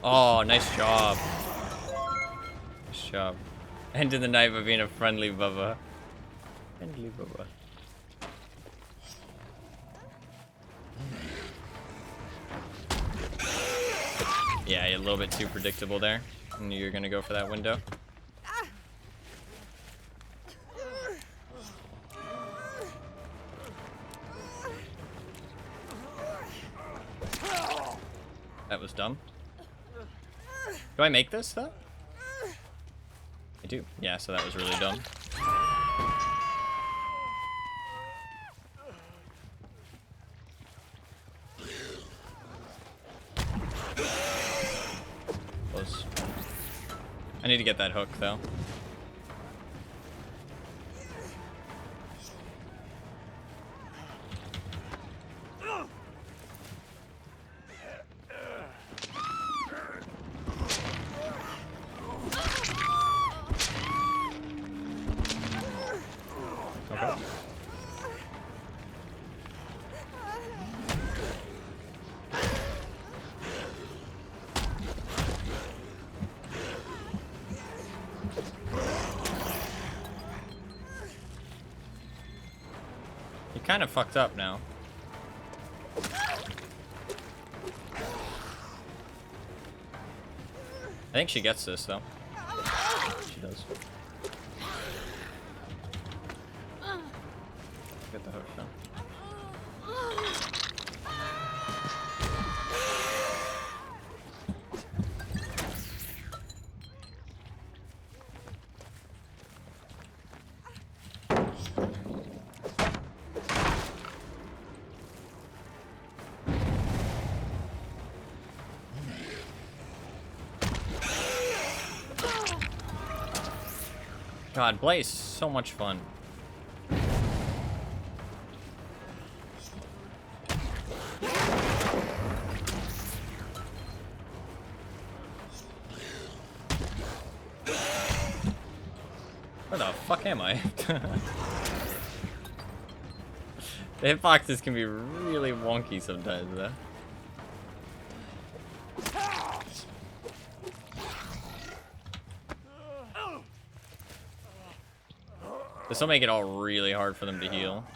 Oh, nice job. Nice job. Ended the night by being a friendly Bubba. Friendly Bubba. Yeah, you're a little bit too predictable there. I knew you were gonna go for that window. That was dumb. Do I make this, though? I do. Yeah, so that was really dumb. Close. I need to get that hook, though. Kind of fucked up now. I think she gets this though. She does. Get the hook though. God, Blaze, so much fun. Where the fuck am I? The hitboxes can be really wonky sometimes, though. This will make it all really hard for them to heal.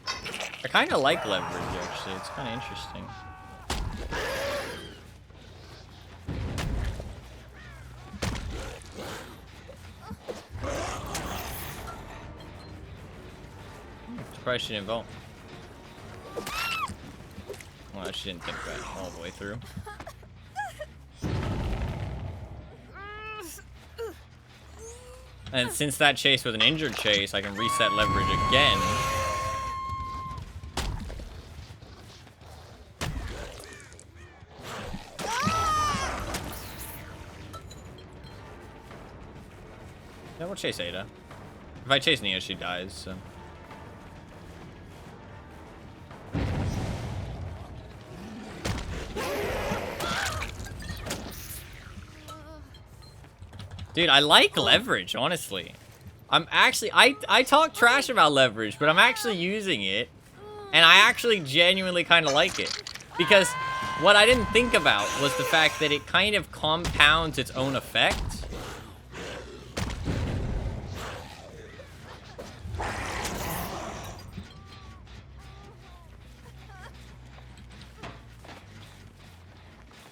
I kind of like leverage, actually. It's kind of interesting. Surprised she didn't vote. Well, she didn't think that all the way through. And since that chase was an injured chase, I can reset leverage again. Yeah, we'll chase Ada. If I chase Nia, she dies, so. Dude, I like leverage, honestly. I'm actually, I talk trash about leverage, but I'm actually using it. And I actually genuinely kind of like it. Because what I didn't think about was the fact that it kind of compounds its own effect.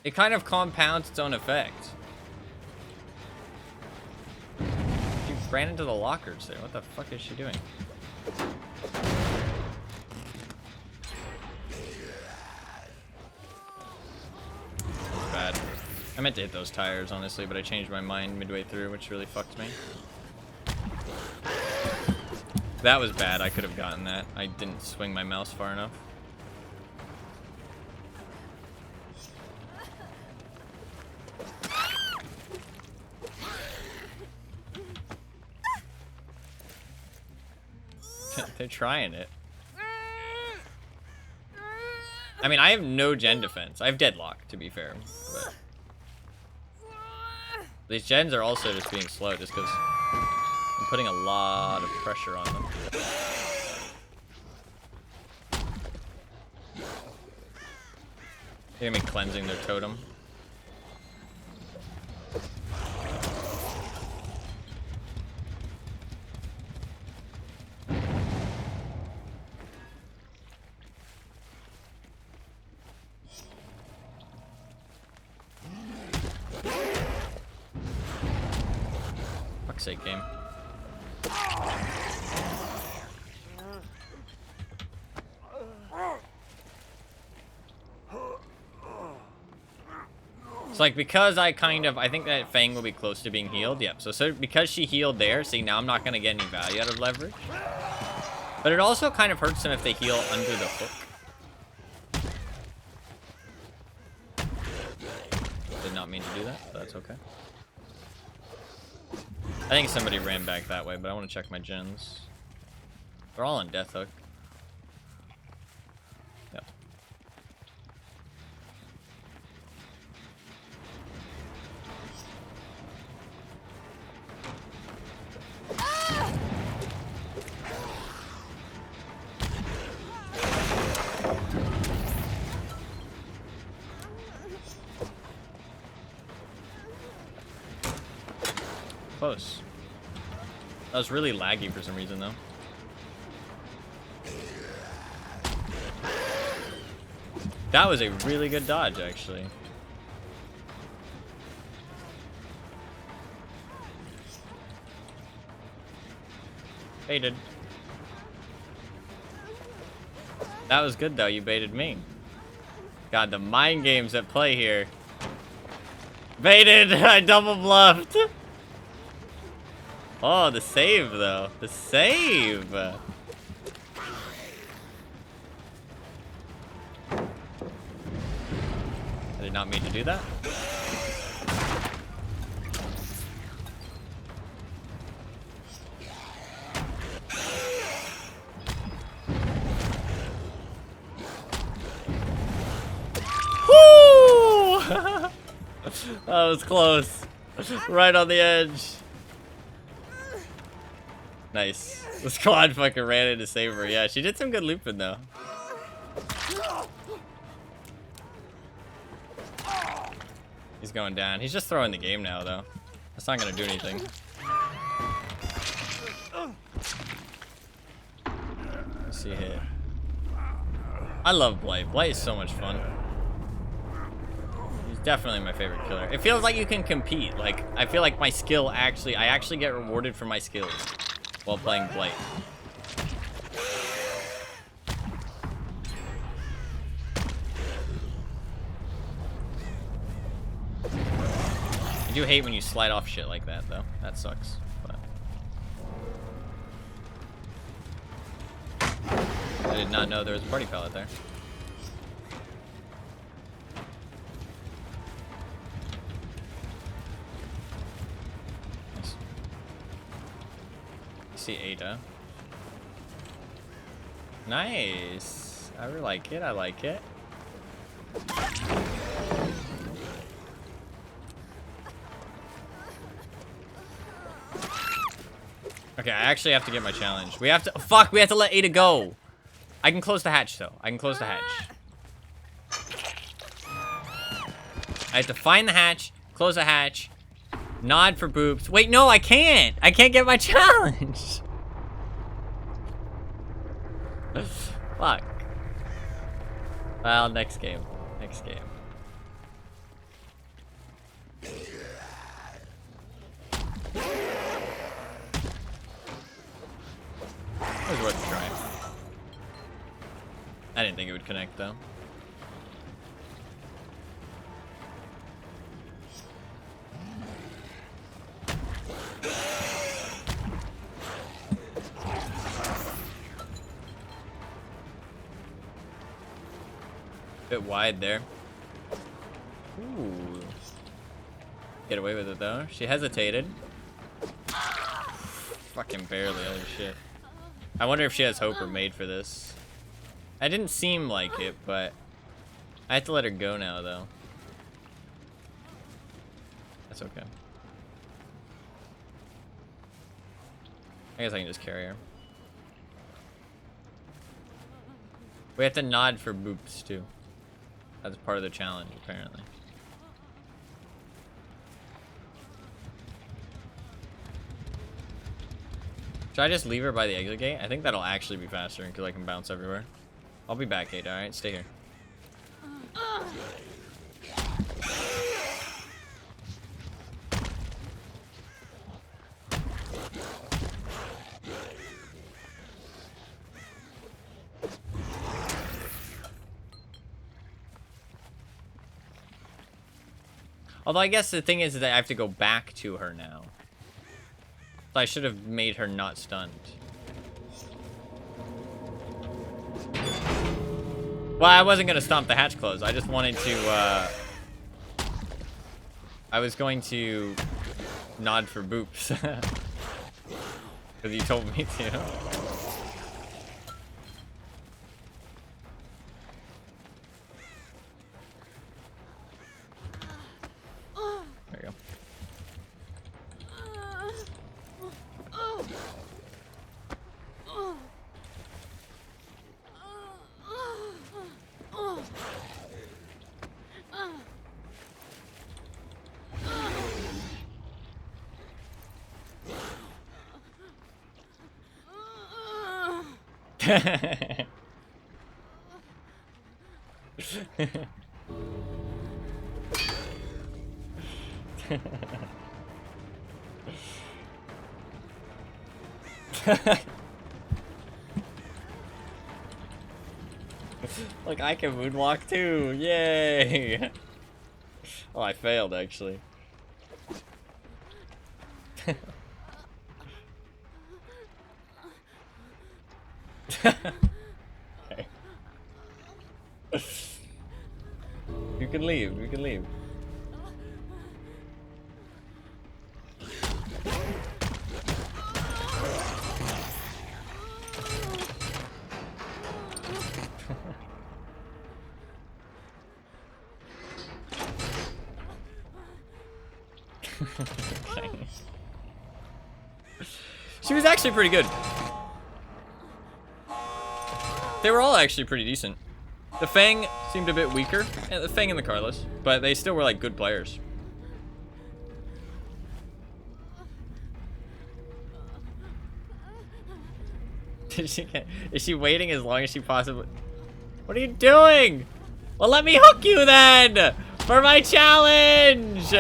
It kind of compounds its own effect. Ran into the lockers there. What the fuck is she doing? That's bad. I meant to hit those tires, honestly, but I changed my mind midway through, which really fucked me. That was bad. I could have gotten that. I didn't swing my mouse far enough. They're trying it. I mean, I have no gen defense. I have deadlock, to be fair. But these gens are also just being slow just because I'm putting a lot of pressure on them. They're gonna be cleansing their totem. Fuck's sake, game. So like, because I think that Fang will be close to being healed. Yep. So because she healed there, see, now I'm not gonna get any value out of leverage. But it also kind of hurts them if they heal under the hook. Did not mean to do that, but that's okay. I think somebody ran back that way, but I want to check my gens. They're all on death hook. Yep. Close. That was really laggy for some reason, though. That was a really good dodge, actually. Baited. That was good, though. You baited me. God, the mind games at play here. Baited! I double bluffed! Oh, the save, though. The save! I did not mean to do that. Woo! That was close. Right on the edge. Nice. The squad fucking ran in to save her. Yeah, she did some good looping, though. He's going down. He's just throwing the game now, though. That's not gonna do anything. Let's see hit. I love Blight. Blight is so much fun. He's definitely my favorite killer. It feels like you can compete. Like, I feel like my skill I actually get rewarded for my skills while playing Blight. I do hate when you slide off shit like that, though. That sucks. But I did not know there was a party pallet there. Nice. I see Ada. Nice. I really like it. I like it. Okay, I actually have to get my challenge. We have to— fuck, we have to let Ada go. I can close the hatch, though. I can close the hatch. I have to find the hatch, close the hatch, nod for boobs. Wait, no, I can't. I can't get my challenge. Fuck. Well, next game. Next game. It was worth a try. I didn't think it would connect, though. Bit wide there. Ooh. Get away with it, though. She hesitated. Fucking barely, holy shit. I wonder if she has hope or made for this. I didn't seem like it, but I have to let her go now, though. That's okay. I guess I can just carry her. We have to nod for boops, too. That's part of the challenge, apparently. Should I just leave her by the exit gate? I think that'll actually be faster because I can bounce everywhere. I'll be back, Ada, alright? Stay here. Although I guess the thing is that I have to go back to her now. So I should have made her not stunned. Well, I wasn't going to stomp the hatch closed. I just wanted to, I was going to nod for boops. Because you told me to. There you go. Look, I can moonwalk too. Yay! Oh, I failed actually. Okay. You can leave. You can leave. Okay. She was actually pretty good. They were all actually pretty decent. The Fang seemed a bit weaker, and the Fang and the Carlos, but they still were like good players. Is she waiting as long as she possibly? What are you doing? Well, let me hook you then for my challenge.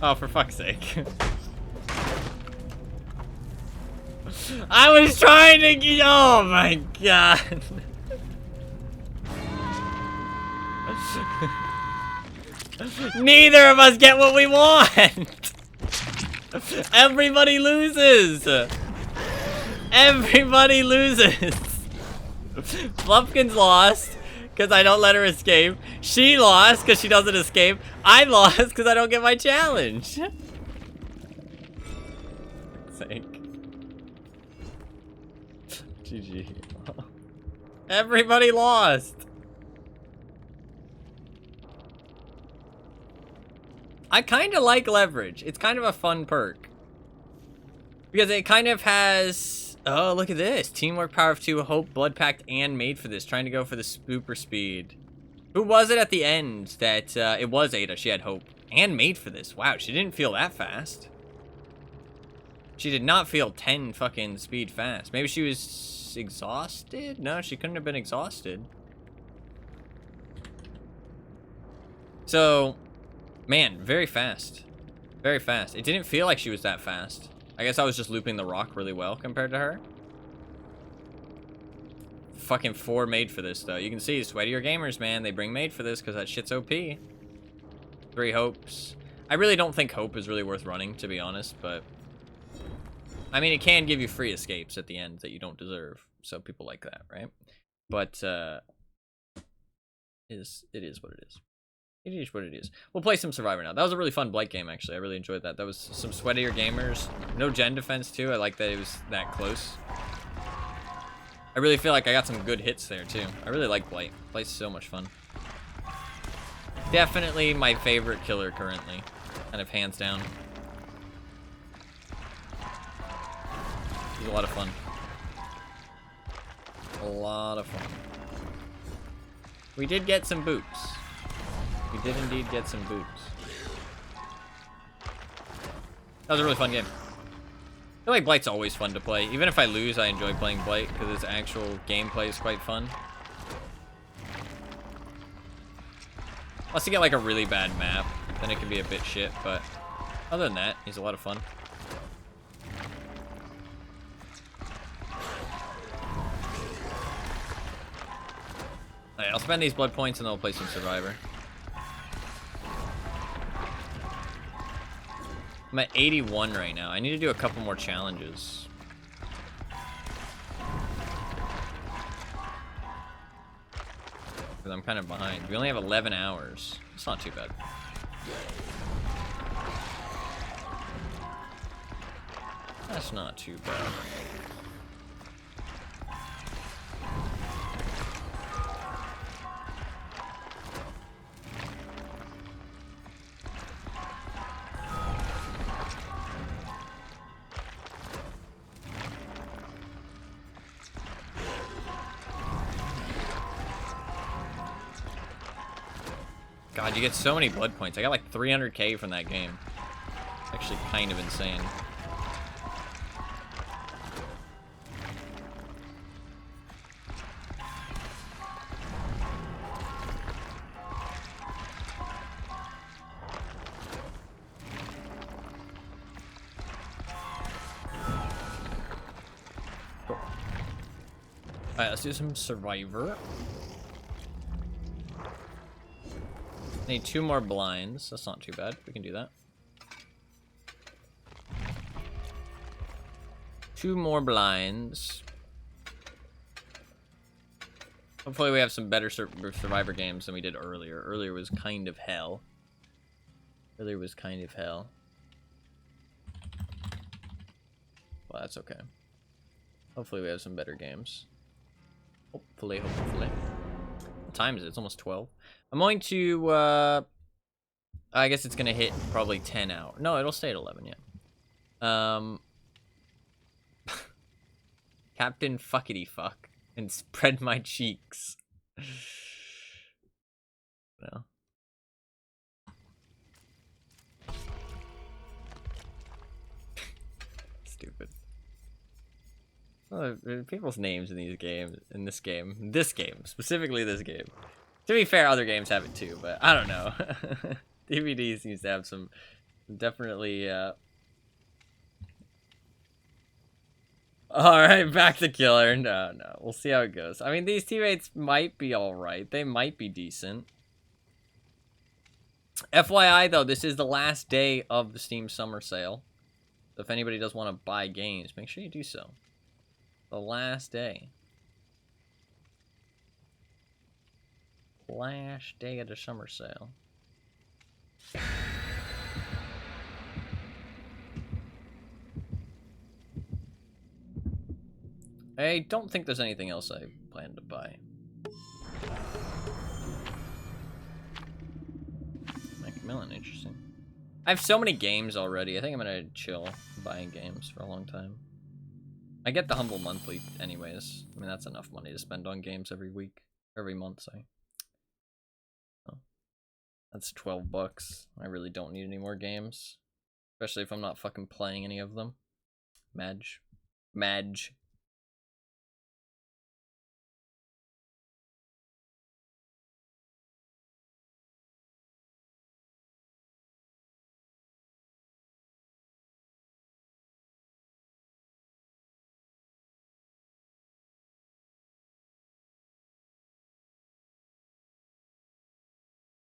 Oh, for fuck's sake. I was trying to get. Oh my god. Neither of us get what we want. Everybody loses. Everybody loses. Flumpkins lost because I don't let her escape. She lost because she doesn't escape. I lost because I don't get my challenge. For sake. GG. Everybody lost. I kind of like leverage. It's kind of a fun perk. Because it kind of has... Oh, look at this. Teamwork, power of 2, hope, blood pact, and made for this. Trying to go for the super speed. Who was it at the end that... it was Ada. She had hope. And made for this. Wow, she didn't feel that fast. She did not feel 10 fucking speed fast. Maybe she was exhausted? No, she couldn't have been exhausted. So... Man, very fast. Very fast. It didn't feel like she was that fast. I guess I was just looping the rock really well compared to her. Fucking 4 made for this, though. You can see, sweatier gamers, man. They bring made for this because that shit's OP. 3 hopes. I really don't think hope is really worth running, to be honest, but... I mean, it can give you free escapes at the end that you don't deserve. So people like that, right? But, it is what it is. It is what it is. We'll play some Survivor now. That was a really fun Blight game, actually. I really enjoyed that. That was some sweatier gamers. No gen defense, too. I like that it was that close. I really feel like I got some good hits there, too. I really like Blight. Blight's so much fun. Definitely my favorite killer currently. Kind of hands down. He's a lot of fun. A lot of fun. We did get some boots. We did indeed get some boots. That was a really fun game. I feel like Blight's always fun to play. Even if I lose, I enjoy playing Blight because its actual gameplay is quite fun. Unless you get like a really bad map, then it can be a bit shit, but other than that, he's a lot of fun. Alright, I'll spend these blood points and then I'll play some Survivor. I'm at 81 right now. I need to do a couple more challenges. Because I'm kind of behind. We only have 11 hours. It's not too bad. That's not too bad. God, you get so many blood points. I got like 300k from that game. Actually kind of insane. Cool. Alright, let's do some Survivor. Need 2 more blinds. That's not too bad. We can do that. 2 more blinds. Hopefully we have some better Survivor games than we did earlier. Earlier was kind of hell. Well, that's okay. Hopefully we have some better games. Hopefully. What time is it? It's almost 12. I'm going to, I guess it's going to hit probably 10 hours. No, it'll stay at 11, yeah. Captain Fuckity Fuck and spread my cheeks. No. Stupid. Oh, people's names in these games, this game, specifically this game. To be fair, other games have it too, but I don't know. DVD seems to have some definitely, Alright, back to killer. No, we'll see how it goes. I mean, these teammates might be alright. They might be decent. FYI, though, this is the last day of the Steam Summer Sale. So if anybody does want to buy games, make sure you do so. The last day. Last day of the summer sale. I don't think there's anything else I plan to buy. Macmillan, interesting. I have so many games already. I think I'm gonna chill buying games for a long time. I get the Humble Monthly anyways. I mean, that's enough money to spend on games every week. Every month, sorry. Oh. That's 12 bucks. I really don't need any more games. Especially if I'm not fucking playing any of them. Madge.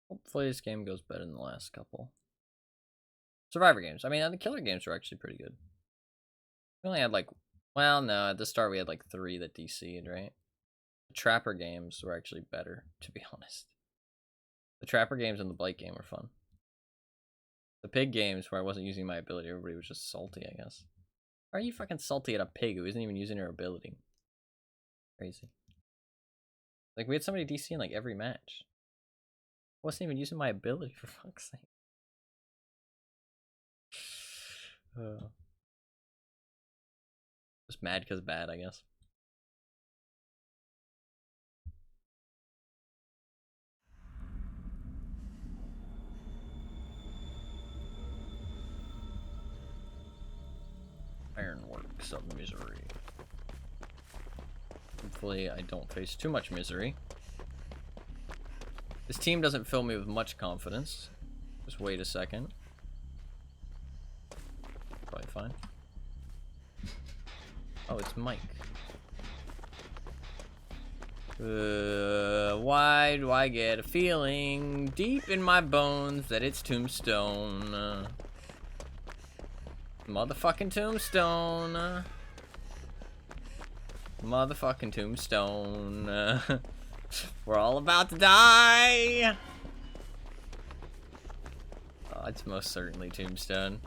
Hopefully this game goes better than the last couple. Survivor games. I mean, the killer games were actually pretty good. We only had like, well, no, at the start we had like 3 that DC'd, right? The Trapper games were actually better, to be honest. The Trapper games and the Blight game were fun. The pig games where I wasn't using my ability, everybody was just salty, I guess. Why are you fucking salty at a pig who isn't even using her ability? Crazy. Like, we had somebody DC in like every match. I wasn't even using my ability, for fuck's sake. Just mad because bad, I guess. Ironworks of misery. Hopefully I don't face too much misery. This team doesn't fill me with much confidence. Just wait a second. Probably fine. Oh, it's Mike. Why do I get a feeling deep in my bones that it's Tombstone? Motherfucking tombstone. Motherfucking tombstone. We're all about to die. Oh, it's most certainly tombstone.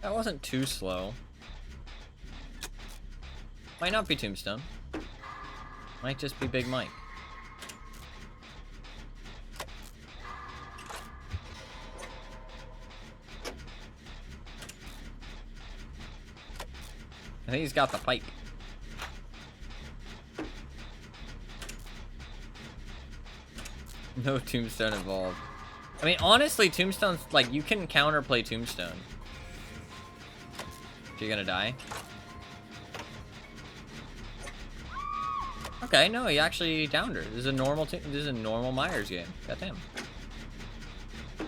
That wasn't too slow. Might not be tombstone. Might just be Big Mike. I think he's got the pipe. No tombstone involved. I mean, honestly, tombstone's like, you can counterplay tombstone. If you're gonna die. Okay, no, he actually downed her. This is a normal Myers game. Goddamn.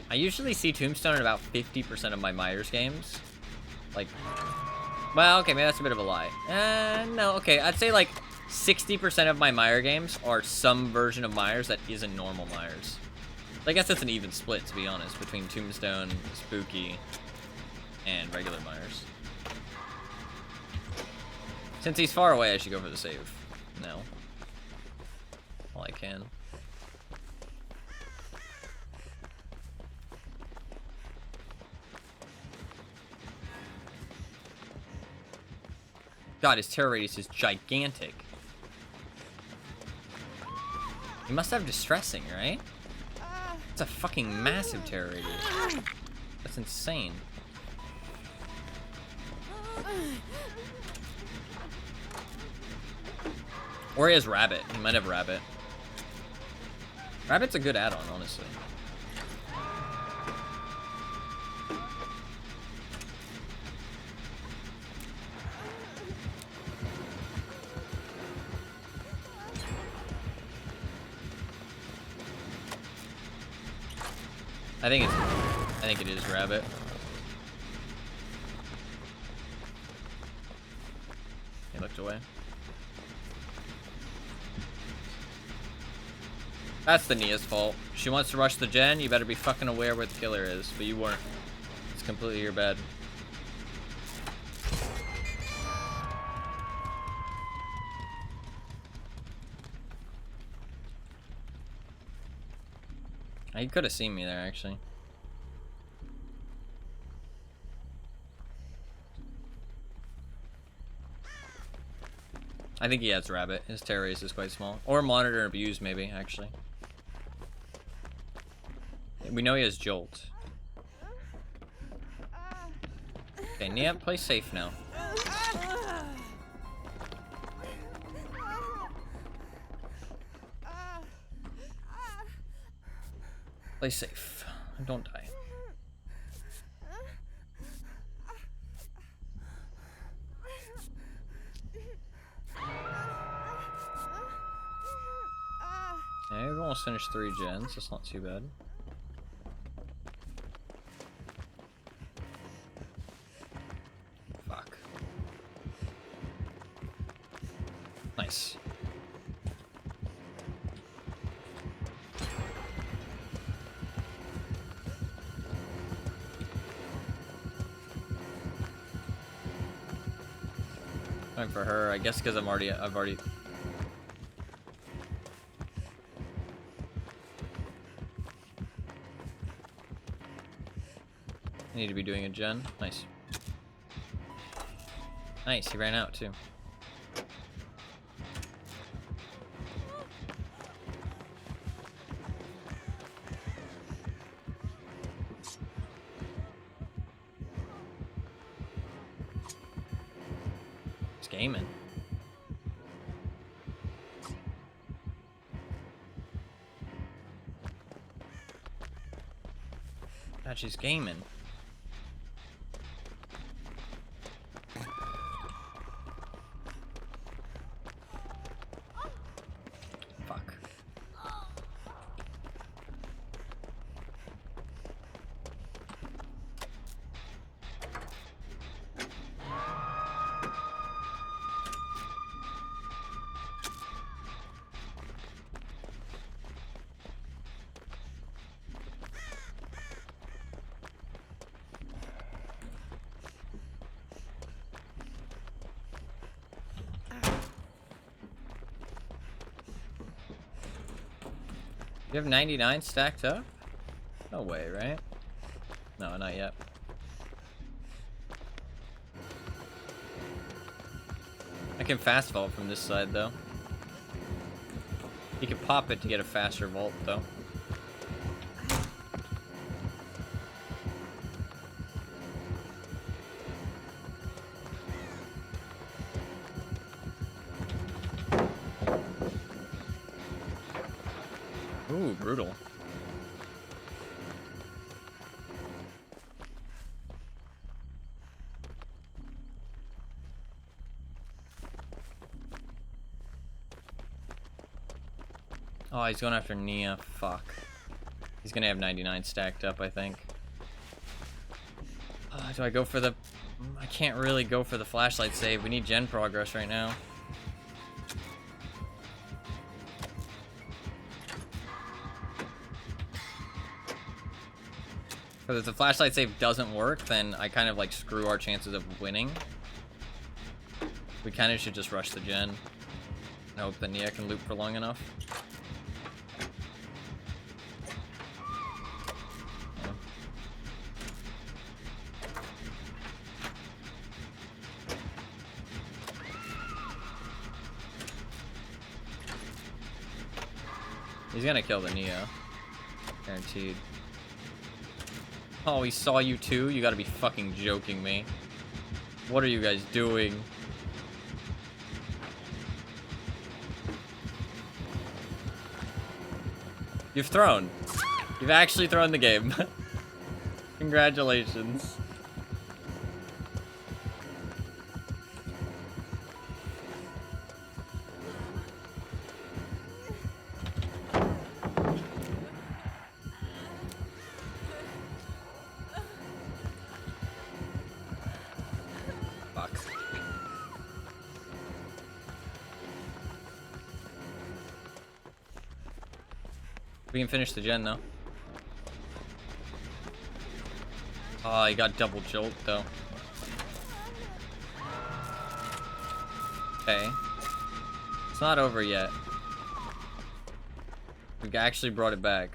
I usually see tombstone in about 50% of my Myers games. Like, well, okay, maybe that's a bit of a lie. No, okay, I'd say like 60% of my Myers games are some version of Myers that isn't normal Myers. I guess that's an even split, to be honest, between tombstone, spooky, and regular Myers. Since he's far away, I should go for the save. No. All I can. God, his terror radius is gigantic. He must have distressing, right? It's a fucking massive terror radius. That's insane. Or he has rabbit. He might have rabbit. Rabbit's a good add-on, honestly. I think it is rabbit. He looked away. That's the Nia's fault. She wants to rush the gen, you better be fucking aware where the killer is, but you weren't. It's completely your bad. He could have seen me there, actually. I think he has rabbit. His terror radius is quite small. Or monitor and abuse, maybe, actually. We know he has jolt. Okay, Nia, play safe now. Play safe. Don't die. Okay, we've almost finished 3 gens. That's not too bad. Fuck. Nice. Going for her, I guess, because I've already. I need to be doing a gen. Nice. Nice, he ran out too. He's gaming. God, she's gaming. Fuck. You have 99 stacked up? No way, right? No, not yet. I can fast vault from this side, though. You can pop it to get a faster vault, though. Ooh, brutal. Oh, he's going after Nia. Fuck. He's gonna have 99 stacked up, I think. Do I go for the... I can't really go for the flashlight save. We need gen progress right now. Because if the flashlight save doesn't work, then I kind of like screw our chances of winning. We kind of should just rush the gen. And hope that Nia can loop for long enough. He's gonna kill the Neo. Guaranteed. Oh, he saw you too? You gotta be fucking joking me. What are you guys doing? You've thrown. You've actually thrown the game. Congratulations. We can finish the gen though. Oh, he got double jolt though. Okay. It's not over yet. We actually brought it back.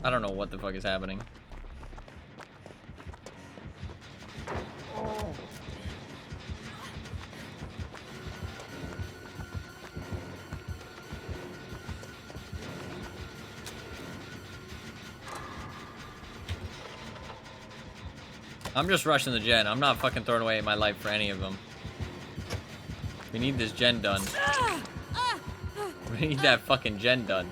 I don't know what the fuck is happening. I'm just rushing the gen. I'm not fucking throwing away my life for any of them. We need this gen done. We need that fucking gen done.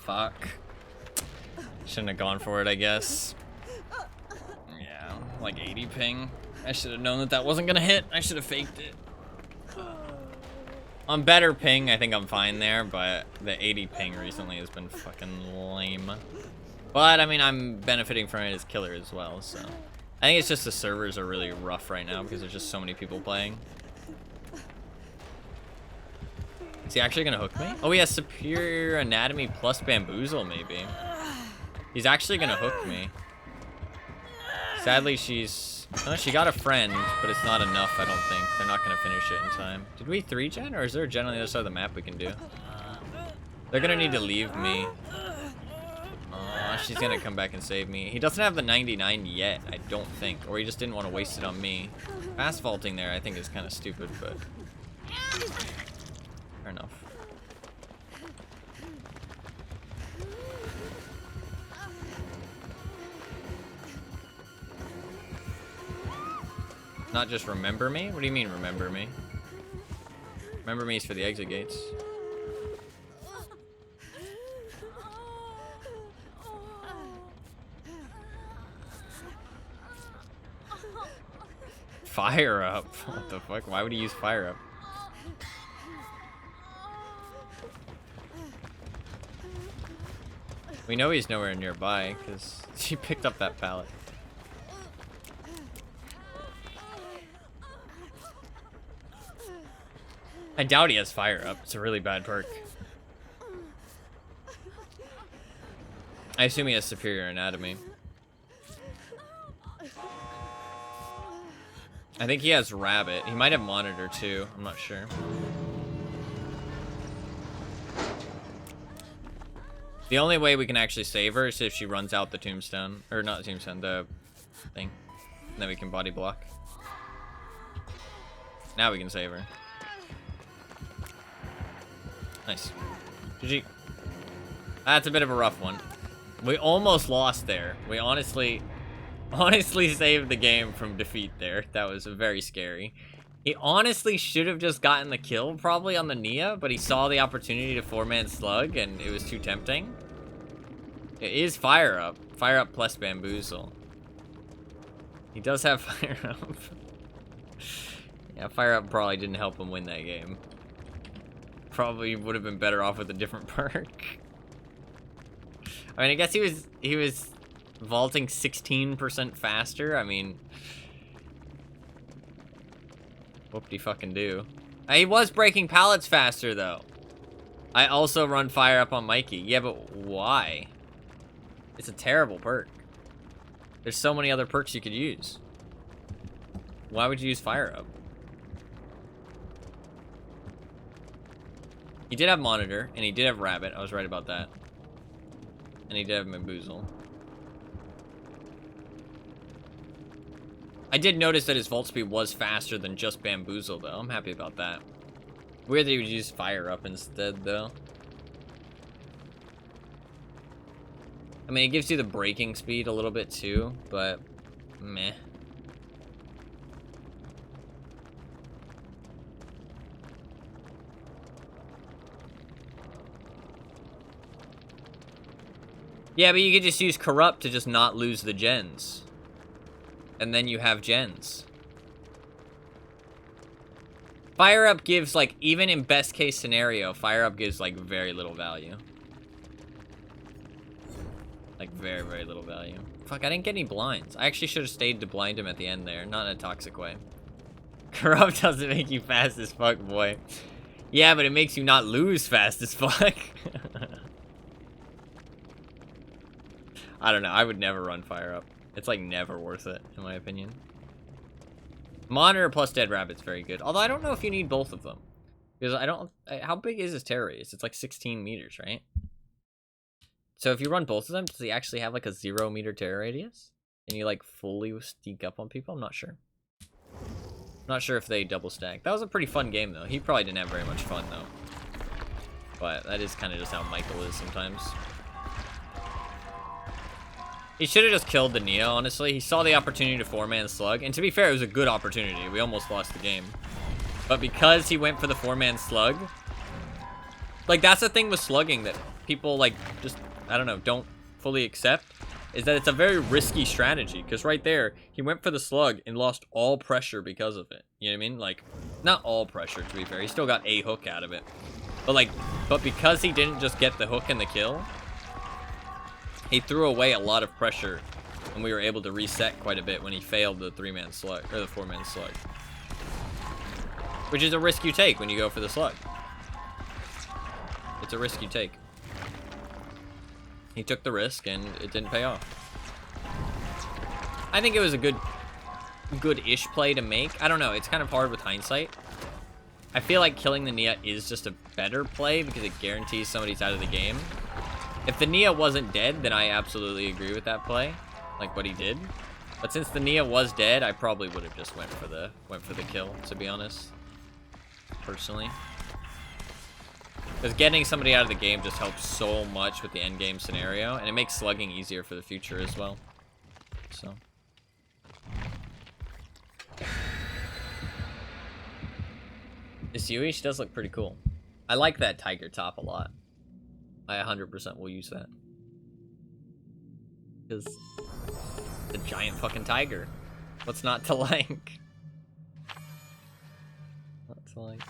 Fuck. Shouldn't have gone for it, I guess. Yeah, like 80 ping. I should have known that that wasn't gonna hit. I should have faked it. On better ping, I think I'm fine there, but the 80 ping recently has been fucking lame. But, I mean, I'm benefiting from it as killer as well, so. I think it's just the servers are really rough right now because there's just so many people playing. Is he actually gonna hook me? Oh, he has superior anatomy plus bamboozle, maybe. He's actually gonna hook me. Sadly, she's... Oh, she got a friend, but it's not enough, I don't think. They're not gonna finish it in time. Did we 3-gen, or is there a gen on the other side of the map we can do? They're gonna need to leave me. She's gonna come back and save me. He doesn't have the 99 yet, I don't think. Or he just didn't want to waste it on me. Fast vaulting there, I think, is kind of stupid, but... Fair enough. Not just remember me? What do you mean remember me? Remember me's for the exit gates. Fire up. What the fuck? Why would he use fire up? We know he's nowhere nearby because he picked up that pallet. I doubt he has fire up. It's a really bad perk. I assume he has superior anatomy. I think he has rabbit. He might have monitor too. I'm not sure. The only way we can actually save her is if she runs out the tombstone. Or not the tombstone, the thing. And then we can body block. Now we can save her. Nice. GG. That's a bit of a rough one. We almost lost there. We honestly saved the game from defeat there. That was very scary. He honestly should have just gotten the kill probably on the Nia, but he saw the opportunity to 4-man slug and it was too tempting. It is fire up. Fire up plus bamboozle. He does have fire up. Yeah, fire up probably didn't help him win that game. Probably would have been better off with a different perk. I mean, I guess he was vaulting 16% faster. I mean, whoop-de-fucking-do. He was breaking pallets faster, though. I also run fire up on Mikey. Yeah, but why? It's a terrible perk. There's so many other perks you could use. Why would you use fire up? He did have monitor, and he did have rabbit. I was right about that. And he did have bamboozle. I did notice that his vault speed was faster than just bamboozle, though. I'm happy about that. Weird that he would use fire up instead, though. I mean, it gives you the braking speed a little bit, too, but meh. Yeah, but you could just use corrupt to just not lose the gens. And then you have gens. Fire up gives, like, even in best case scenario, fire up gives, like, very little value. Like, very, very little value. Fuck, I didn't get any blinds. I actually should have stayed to blind him at the end there. Not in a toxic way. Corrupt doesn't make you fast as fuck, boy. Yeah, but it makes you not lose fast as fuck. I don't know. I would never run fire up. It's like never worth it, in my opinion. Monitor plus dead rabbit's very good. Although I don't know if you need both of them. Because I don't... How big is his terror radius? It's like 16 meters, right? So if you run both of them, does he actually have like a 0-meter terror radius? And you like fully sneak up on people? I'm not sure. Not sure if they double stack. That was a pretty fun game, though. He probably didn't have very much fun, though. But that is kind of just how Michael is sometimes. He should have just killed the Nia, honestly. He saw the opportunity to 4-man slug. And to be fair, it was a good opportunity. We almost lost the game. But because he went for the 4-man slug... Like, that's the thing with slugging that people, like, just, I don't know, don't fully accept. Is that it's a very risky strategy. Because right there, he went for the slug and lost all pressure because of it. You know what I mean? Like, not all pressure, to be fair. He still got a hook out of it. But, like, but because he didn't just get the hook and the kill... He threw away a lot of pressure, and we were able to reset quite a bit when he failed the 3-man slug, or the 4-man slug. Which is a risk you take when you go for the slug. It's a risk you take. He took the risk, and it didn't pay off. I think it was a good-ish play to make. I don't know, it's kind of hard with hindsight. I feel like killing the Nia is just a better play, because it guarantees somebody's out of the game. If the Nia wasn't dead, then I absolutely agree with that play, like what he did. But since the Nia was dead, I probably would have just went for the kill, to be honest. Personally. Because getting somebody out of the game just helps so much with the end game scenario, and it makes slugging easier for the future as well. So. Miss Yui, she does look pretty cool. I like that tiger top a lot. I 100% will use that. Because the giant fucking tiger. What's not to like? Not to like.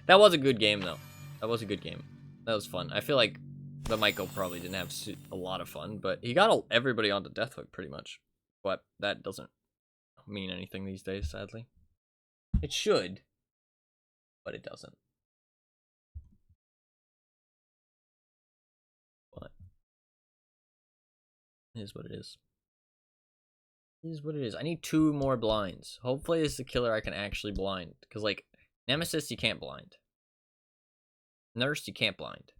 That was a good game, though. That was a good game. That was fun. I feel like the Michael probably didn't have a lot of fun, but he got everybody onto Deathhook pretty much. But that doesn't mean anything these days, sadly. It should, but it doesn't. But it is what it is. It is what it is. I need 2 more blinds. Hopefully this is a killer I can actually blind. Because, like, Nemesis, you can't blind. Nurse, you can't blind.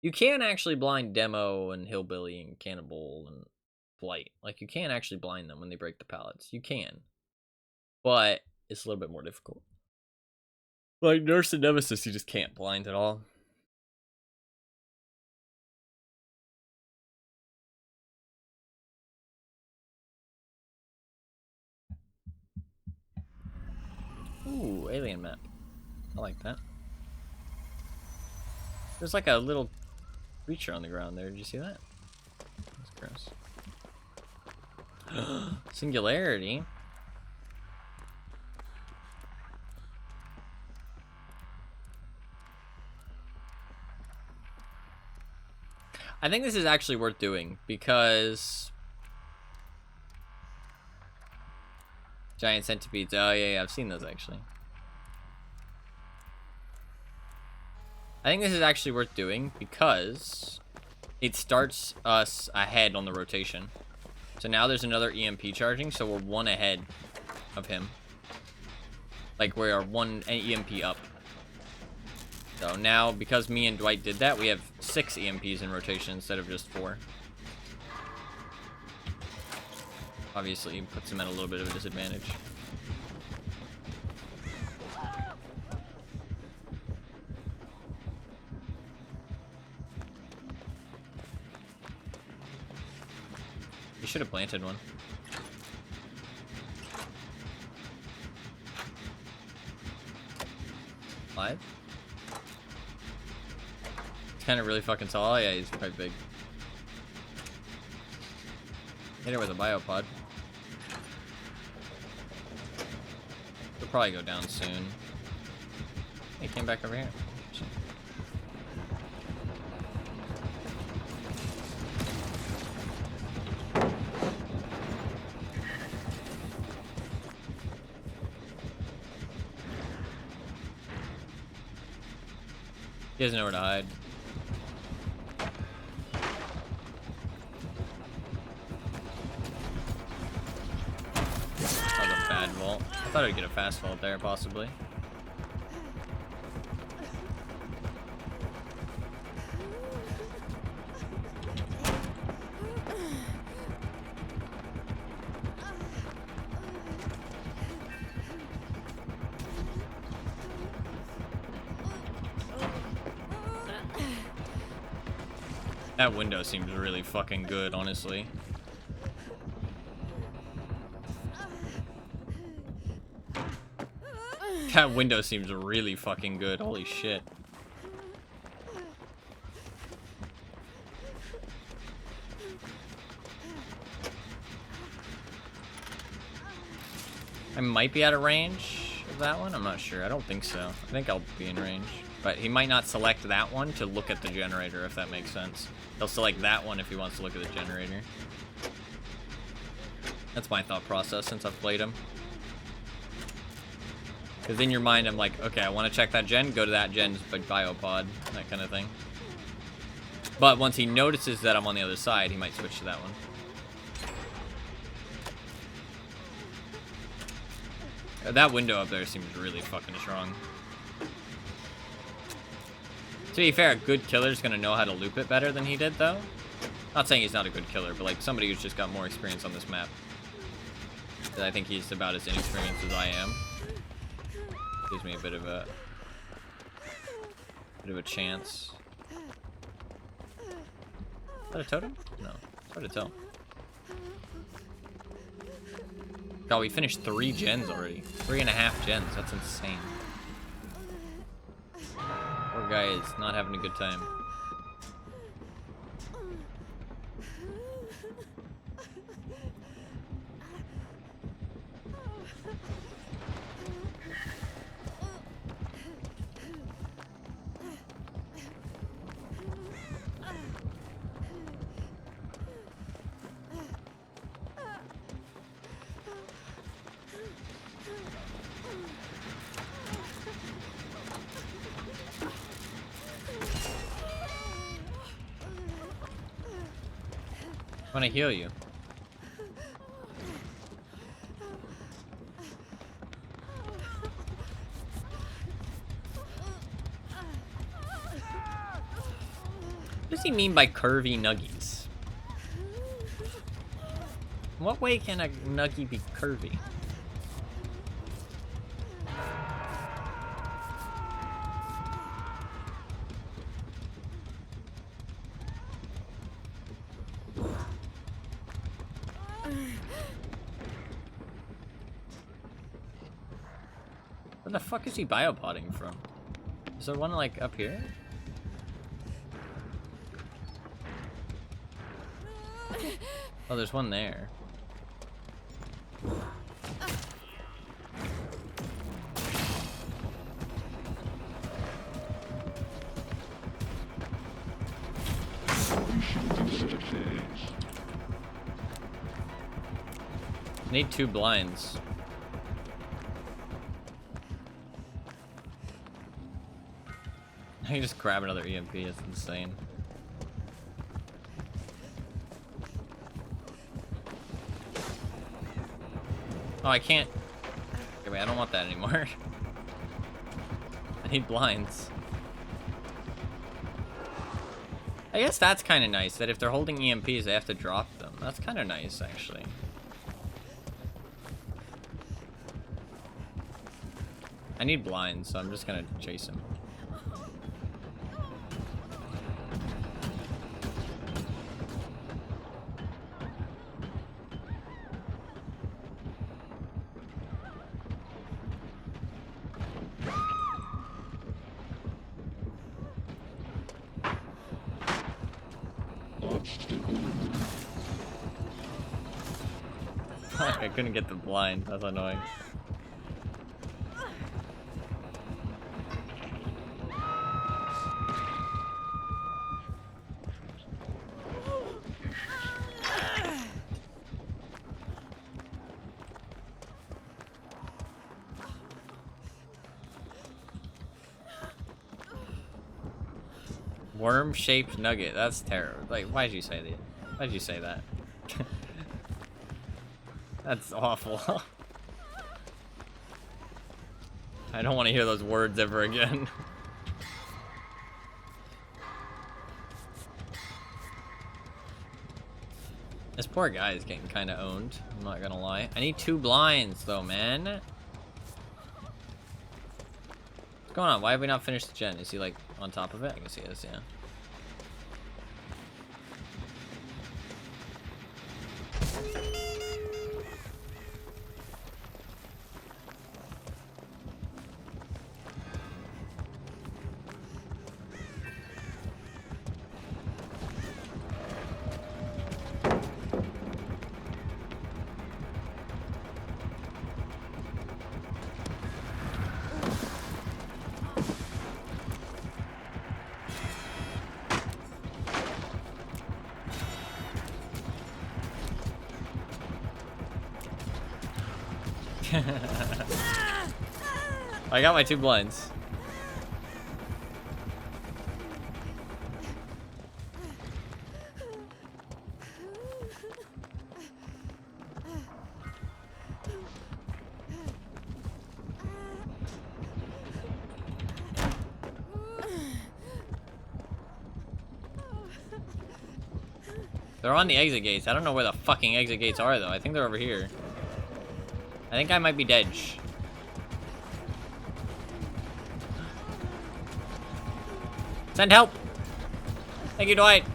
You can actually blind Demo and Hillbilly and Cannibal and Blight. Like, you can actually blind them when they break the pallets. You can. But it's a little bit more difficult. Like, Nurse and Nemesis, you just can't blind at all. Ooh, alien map. I like that. There's like a little creature on the ground there. Did you see that? That's gross. Singularity. I think this is actually worth doing because giant centipedes. Oh yeah, I've seen those actually. I think this is actually worth doing because it starts us ahead on the rotation. So now there's another EMP charging, so we're 1 ahead of him. Like we are 1 EMP up. So now, because me and Dwight did that, we have 6 EMPs in rotation instead of just 4. Obviously, it puts him at a little bit of a disadvantage. You should have planted one. Live? He's kind of really fucking tall. Oh, yeah, he's quite big. Hit her with a biopod. He'll probably go down soon. He came back over here. He doesn't know where to hide. That was a bad vault. I thought I'd get a fast vault there, possibly. That window seems really fucking good, honestly. That window seems really fucking good. Holy shit. I might be out of range of that one. I'm not sure. I don't think so. I think I'll be in range. But he might not select that one to look at the generator, if that makes sense. He'll select that one if he wants to look at the generator. That's my thought process since I've played him. Because in your mind, I'm like, okay, I want to check that gen, go to that gen's biopod, that kind of thing. But once he notices that I'm on the other side, he might switch to that one. That window up there seems really fucking strong. To be fair, a good killer's gonna know how to loop it better than he did, though. Not saying he's not a good killer, but like somebody who's just got more experience on this map. I think he's about as inexperienced as I am. Gives me a bit of a chance. Is that a totem? No, it's hard to tell. God, we finished 3 gens already. 3.5 gens. That's insane. guy is not having a good time. I want to heal you. What does he mean by curvy nuggies? In what way can a nuggie be curvy? Where the fuck is he biopodding from? Is there one like up here? Oh, there's one there. I need 2 blinds. I can just grab another EMP, it's insane. Oh, I can't. Okay, wait, I don't want that anymore. I need blinds. I guess that's kind of nice, that if they're holding EMPs, they have to drop them. That's kind of nice, actually. I need blinds, so I'm just gonna chase him. I couldn't get the blind. That's annoying. Worm-shaped nugget. That's terrible. Like, why'd you say that? Why'd you say that? That's awful. I don't want to hear those words ever again. This poor guy is getting kind of owned. I'm not gonna lie. I need 2 blinds, though, man. What's going on? Why have we not finished the gen? Is he, like, on top of it? I guess he is, yeah. I got my 2 blinds. They're on the exit gates. I don't know where the fucking exit gates are, though. I think they're over here. I think I might be dead. Send help! Thank you, Dwight.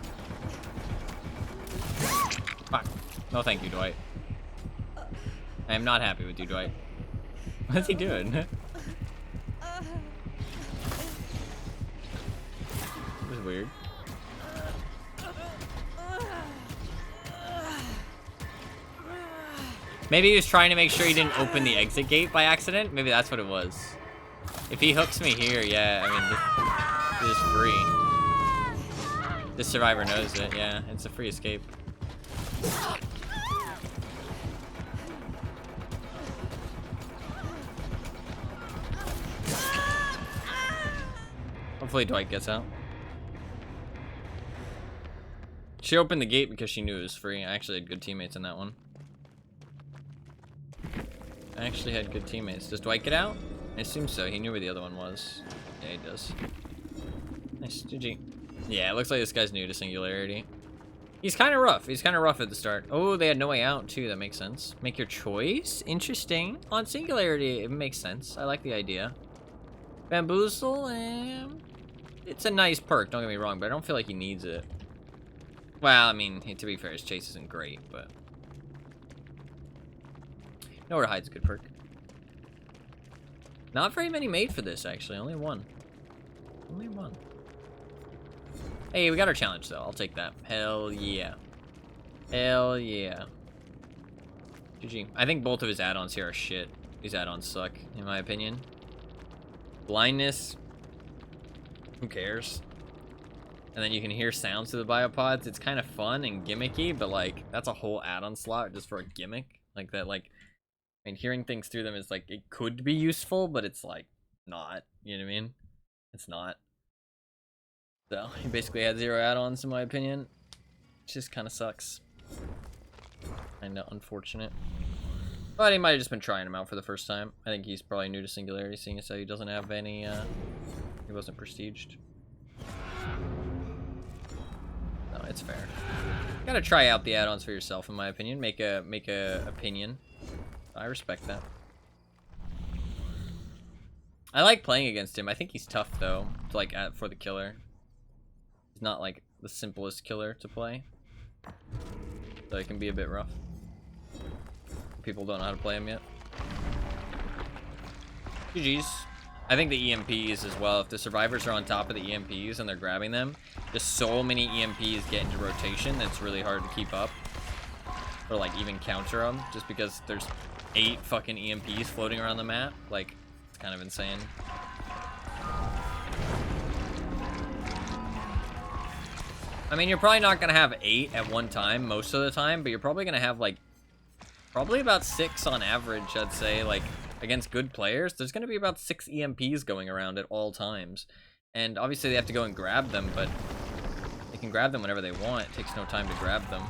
Fuck. No, thank you, Dwight. I am not happy with you, Dwight. What's he doing? weird. Maybe he was trying to make sure he didn't open the exit gate by accident. Maybe that's what it was. If he hooks me here, yeah, I mean, this is free. This survivor knows it, yeah. It's a free escape. Hopefully Dwight gets out. She opened the gate because she knew it was free. I actually had good teammates in that one. I actually had good teammates. Does Dwight get out? I assume so. He knew where the other one was. Yeah, he does. Nice. GG. Yeah, it looks like this guy's new to Singularity. He's kind of rough. He's kind of rough at the start. Oh, they had no way out, too. That makes sense. Make your choice. Interesting. On Singularity, it makes sense. I like the idea. Bamboozle, it's a nice perk, don't get me wrong, but I don't feel like he needs it. Well, I mean, to be fair, his chase isn't great, but... Nowhere to Hide's a good perk. Not very many made for this, actually. Only one. Only one. Hey, we got our challenge, though. I'll take that. Hell yeah. Hell yeah. GG. I think both of his add-ons here are shit. These add-ons suck, in my opinion. Blindness. Who cares? And then you can hear sounds through the biopods. It's kind of fun and gimmicky, but, like, that's a whole add-on slot just for a gimmick. Like, that, like... I mean, hearing things through them is, like, it could be useful, but it's, like, not. You know what I mean? It's not. So, he basically had 0 add-ons, in my opinion. It just kind of sucks. Kinda unfortunate. But he might have just been trying them out for the first time. I think he's probably new to Singularity, seeing as how he doesn't have any, he wasn't prestiged. No, it's fair. You gotta try out the add-ons for yourself, in my opinion. Make a opinion. I respect that. I like playing against him. I think he's tough, though, to, like, for the killer. He's not, like, the simplest killer to play. So it can be a bit rough. People don't know how to play him yet. GG's. I think the EMPs as well. If the survivors are on top of the EMPs and they're grabbing them, just so many EMPs get into rotation that it's really hard to keep up. Or, like, even counter them. Just because there's 8 fucking EMPs floating around the map. Like, it's kind of insane. I mean, you're probably not going to have 8 at one time most of the time, but you're probably going to have, like, probably about 6 on average, I'd say. Like, against good players, there's going to be about 6 EMPs going around at all times. And obviously they have to go and grab them, but they can grab them whenever they want. It takes no time to grab them.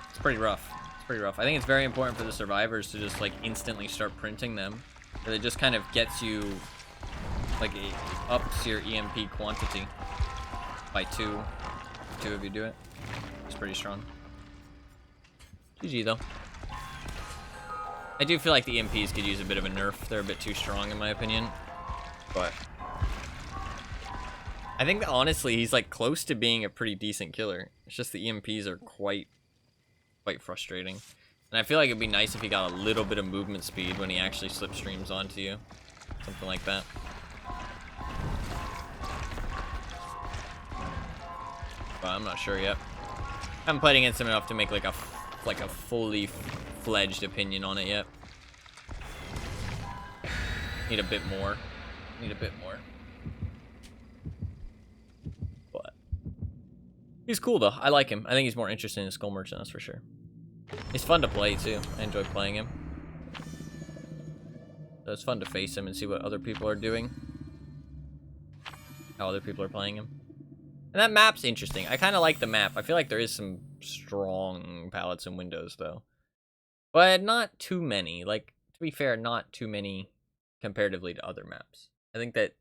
It's pretty rough. It's pretty rough. I think it's very important for the survivors to just, like, instantly start printing them. But it just kind of gets you, like, it ups your EMP quantity by 2. 2 if you do it. It's pretty strong. GG, though. I do feel like the EMPs could use a bit of a nerf. They're a bit too strong, in my opinion. But I think that, honestly, he's, like, close to being a pretty decent killer. It's just the EMPs are quite frustrating. And I feel like it'd be nice if he got a little bit of movement speed when he actually slipstreams onto you. Something like that. But I'm not sure yet. I haven't played against him enough to make, like a fully fledged opinion on it yet. Need a bit more. Need a bit more. But he's cool, though. I like him. I think he's more interesting in Skull Merchant, that's for sure. He's fun to play, too. I enjoy playing him. So it's fun to face him and see what other people are doing. How other people are playing him. And that map's interesting. I kind of like the map. I feel like there is some strong palettes and windows, though. But not too many. Like, to be fair, not too many comparatively to other maps. I think that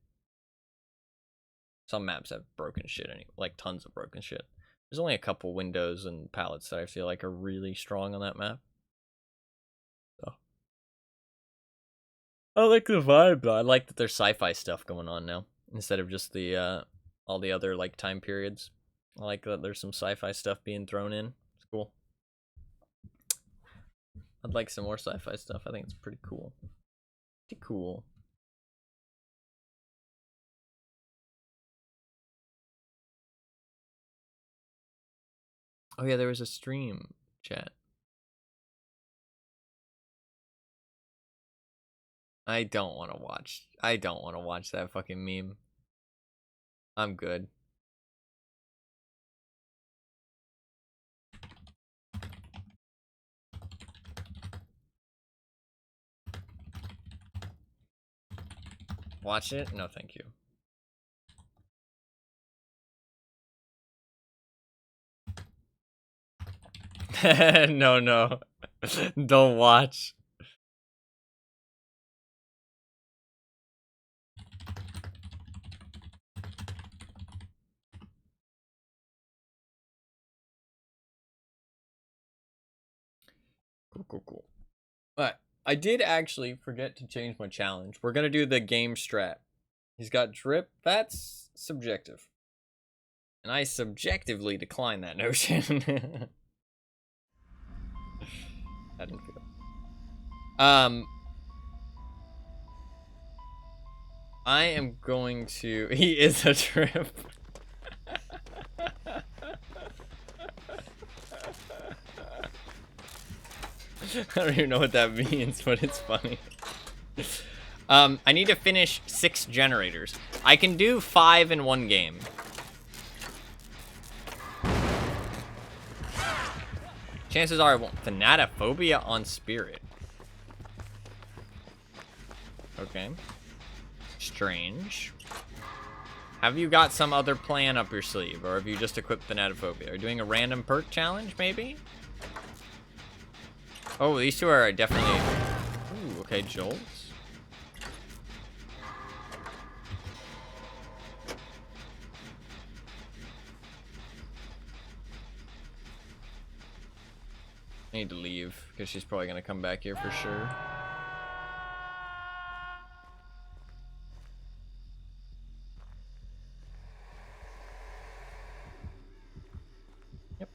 some maps have broken shit, like tons of broken shit. There's only a couple windows and palettes that I feel like are really strong on that map. So I like the vibe, though. I like that there's sci-fi stuff going on now instead of just the all the other, like, time periods. I like that there's some sci-fi stuff being thrown in. It's cool. I'd like some more sci-fi stuff. I think it's pretty cool. Pretty cool. Oh yeah, there was a stream chat. I don't want to watch that fucking meme. I'm good. Watch it? No, thank you. No. Don't watch. Cool. But I did actually forget to change my challenge. We're gonna do the game strat. He's got drip. That's subjective. And I subjectively decline that notion. I didn't feel. I am going to. He is a drip. I don't even know what that means, but it's funny. I need to finish 6 generators. I can do 5 in one game. Chances are I won't. Thanatophobia on Spirit. Okay. Strange. Have you got some other plan up your sleeve, or have you just equipped Thanatophobia? Are you doing a random perk challenge, maybe? Oh, these two are definitely... Ooh, okay, Jolts. I need to leave, because she's probably going to come back here for sure. Yep.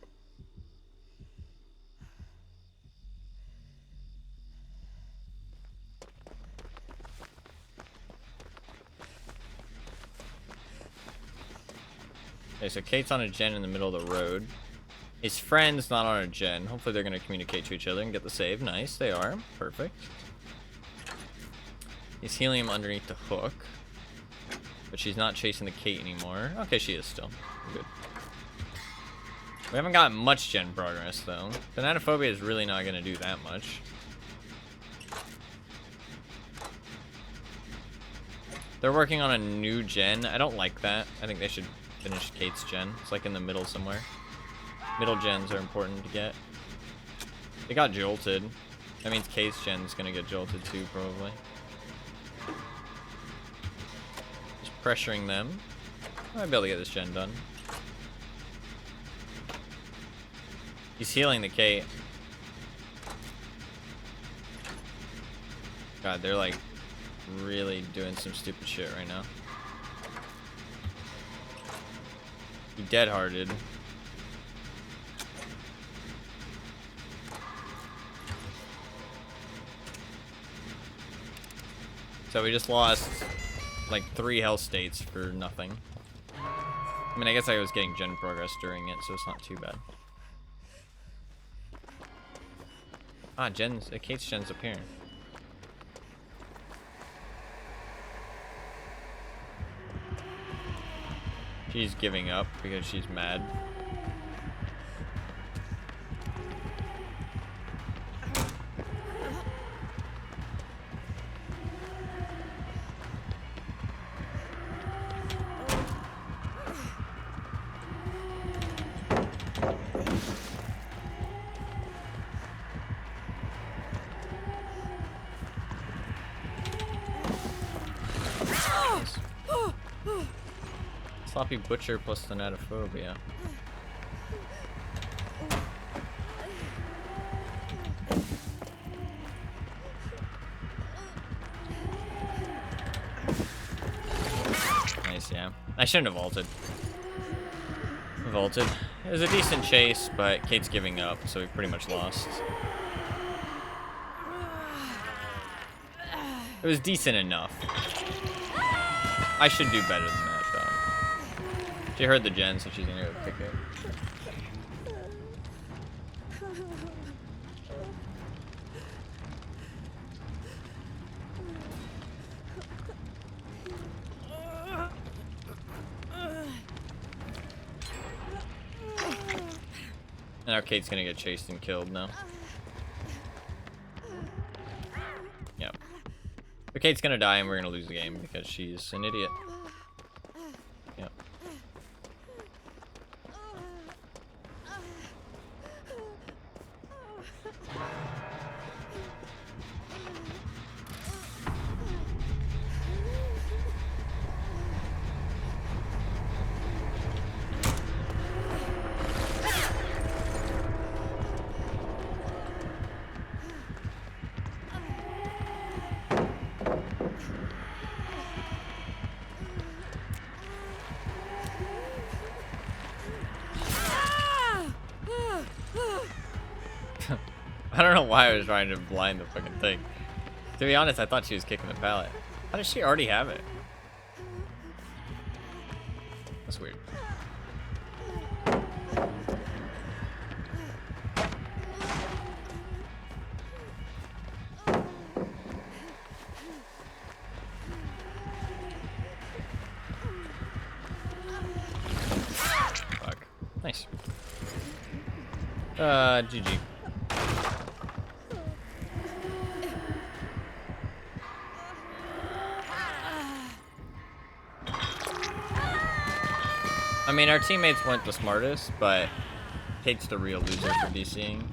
Okay, so Kate's on a gen in the middle of the road. His friend's not on a gen. Hopefully they're going to communicate to each other and get the save. Nice, they are. Perfect. He's healing him underneath the hook. But she's not chasing the Kate anymore. Okay, she is still. Good. We haven't got much gen progress, though. Thanatophobia is really not going to do that much. They're working on a new gen. I don't like that. I think they should finish Kate's gen. It's like in the middle somewhere. Middle gens are important to get. They got jolted. That means Kate's gen's gonna get jolted too, probably. Just pressuring them. I might be able to get this gen done. He's healing the Kate. God, they're like really doing some stupid shit right now. He dead-hearted. So we just lost like 3 health states for nothing. I mean, I guess I was getting gen progress during it, so it's not too bad. Ah, Kate's gen's appearing. She's giving up because she's mad. Sloppy Butcher plus Thanatophobia. Nice, yeah. I shouldn't have ulted. Vaulted. It was a decent chase, but Kate's giving up, so we pretty much lost. It was decent enough. I should do better than that, though. She heard the gen, so she's gonna go pick it. Now Kate's gonna get chased and killed now. Yep. But Kate's gonna die and we're gonna lose the game because she's an idiot. Yep. I don't know why I was trying to blind the fucking thing. To be honest, I thought she was kicking the pallet. How does she already have it? That's weird. Fuck. Nice. GG. I mean, our teammates weren't the smartest, but Kate's the real loser for DCing.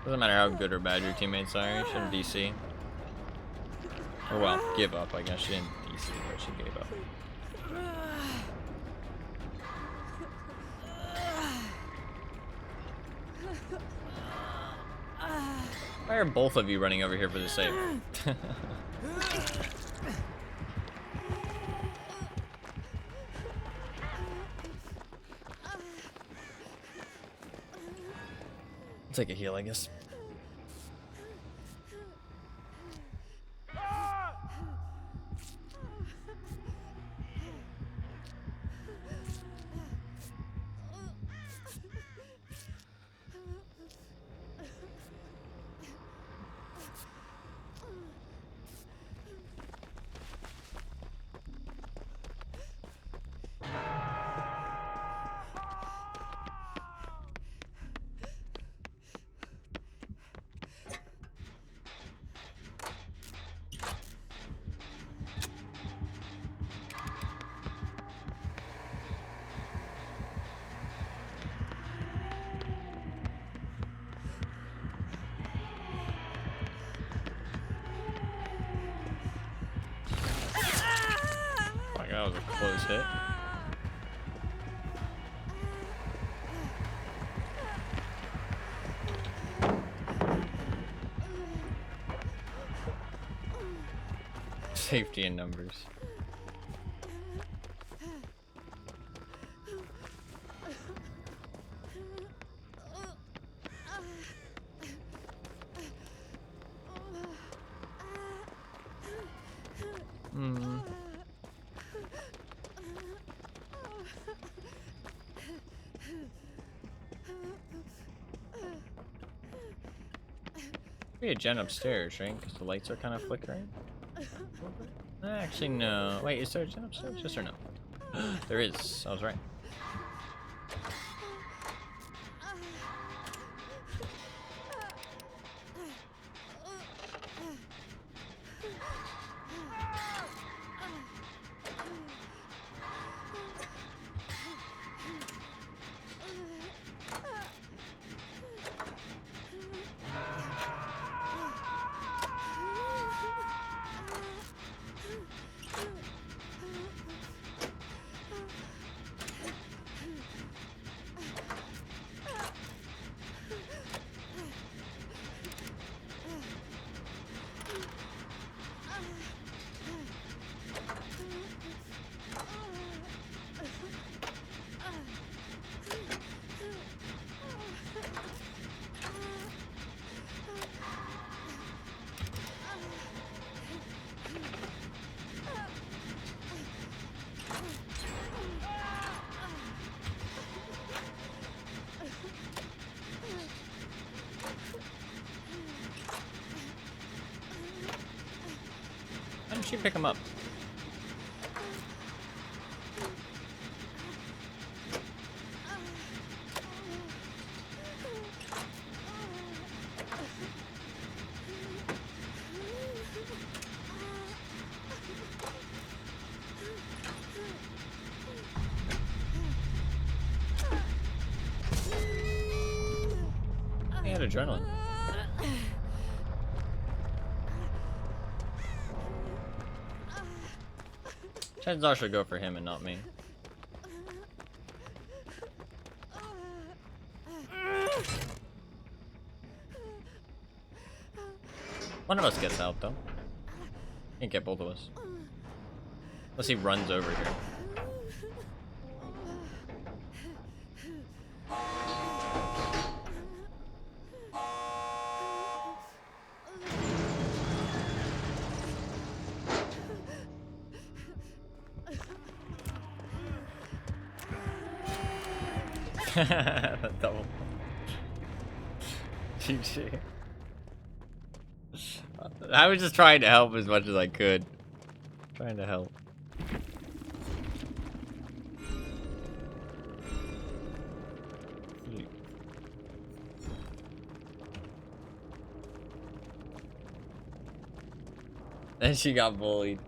Doesn't matter how good or bad your teammates are, you shouldn't DC. Or well, give up, I guess. She didn't DC, but she gave up. Why are both of you running over here for the save? Take a heal, I guess. That was a close hit. Safety in numbers. Be a gen upstairs, right? Because the lights are kind of flickering. Actually, no. Wait, is there a gen upstairs? Yes or no? There is. I was right. Why didn't she pick him up? adrenaline. Chances are she'll go for him and not me. One of us gets out, though. Can't get both of us. Unless he runs over here. Double. GG. I was just trying to help as much as I could. Trying to help. And she got bullied.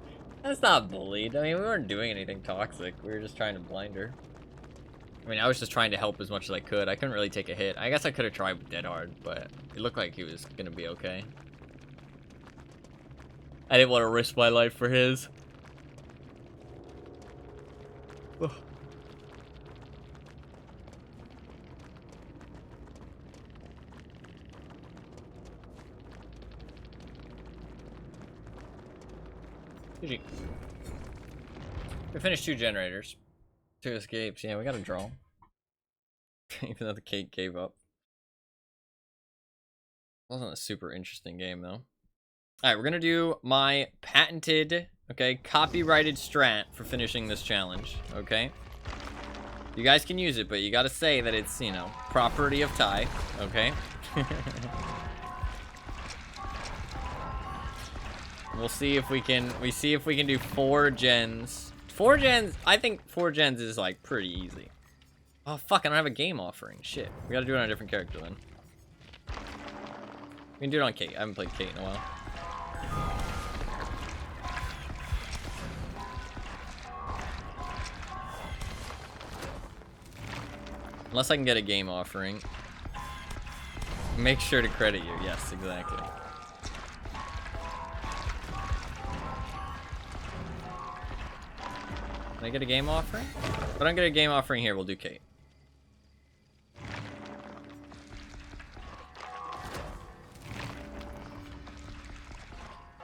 That's not bullied. I mean, we weren't doing anything toxic. We were just trying to blind her. I mean, I was just trying to help as much as I could. I couldn't really take a hit. I guess I could have tried with Dead Hard, but it looked like he was gonna be okay. I didn't want to risk my life for his. Ugh. GG. We finished 2 generators. 2 escapes. Yeah, we got a draw. Even though the cake gave up. Wasn't a super interesting game, though. Alright, we're gonna do my patented, okay, copyrighted strat for finishing this challenge, okay? You guys can use it, but you gotta say that it's, you know, property of Ty, okay? We'll see if we can, do 4 gens. 4 gens, I think 4 gens is, like, pretty easy. Oh, fuck, I don't have a game offering. Shit. We gotta do it on a different character, then. We can do it on Kate. I haven't played Kate in a while. Unless I can get a game offering. Make sure to credit you. Yes, exactly. Can I get a game offering? If I don't get a game offering here, we'll do Kate.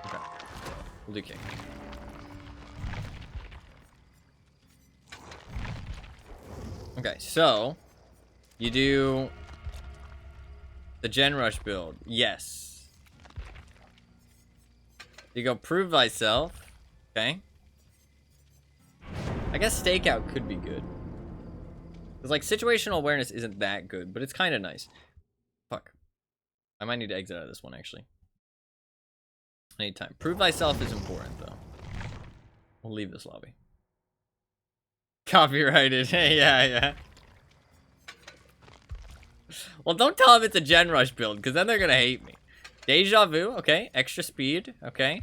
Okay. We'll do Kate. Okay, so you do the Gen Rush build. Yes. You go prove thyself. Okay. I guess stakeout could be good. Because, like, situational awareness isn't that good, but it's kind of nice. Fuck. I might need to exit out of this one, actually. I need time. Prove thyself is important, though. We'll leave this lobby. Copyrighted. Yeah. Well, don't tell them it's a Gen Rush build, because then they're going to hate me. Deja Vu, okay. Extra speed, okay.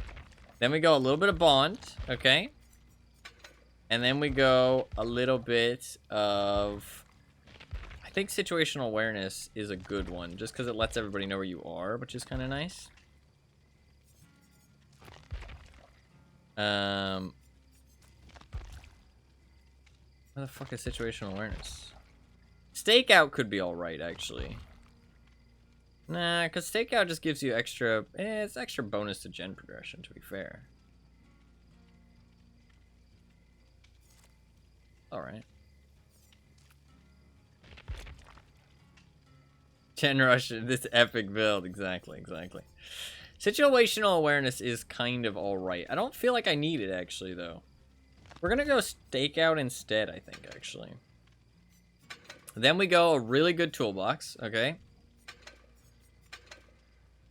Then we go a little bit of Bond, okay. And then we go a little bit of... I think situational awareness is a good one, just because it lets everybody know where you are, which is kind of nice. What the fuck is situational awareness? Stakeout could be alright, actually. Nah, because stakeout just gives you extra... it's extra bonus to gen progression, to be fair. Alright. Gen Rush, this epic build. Exactly. Situational awareness is kind of alright. I don't feel like I need it, actually, though. We're gonna go stakeout instead, I think, actually. Then we go a really good toolbox, okay?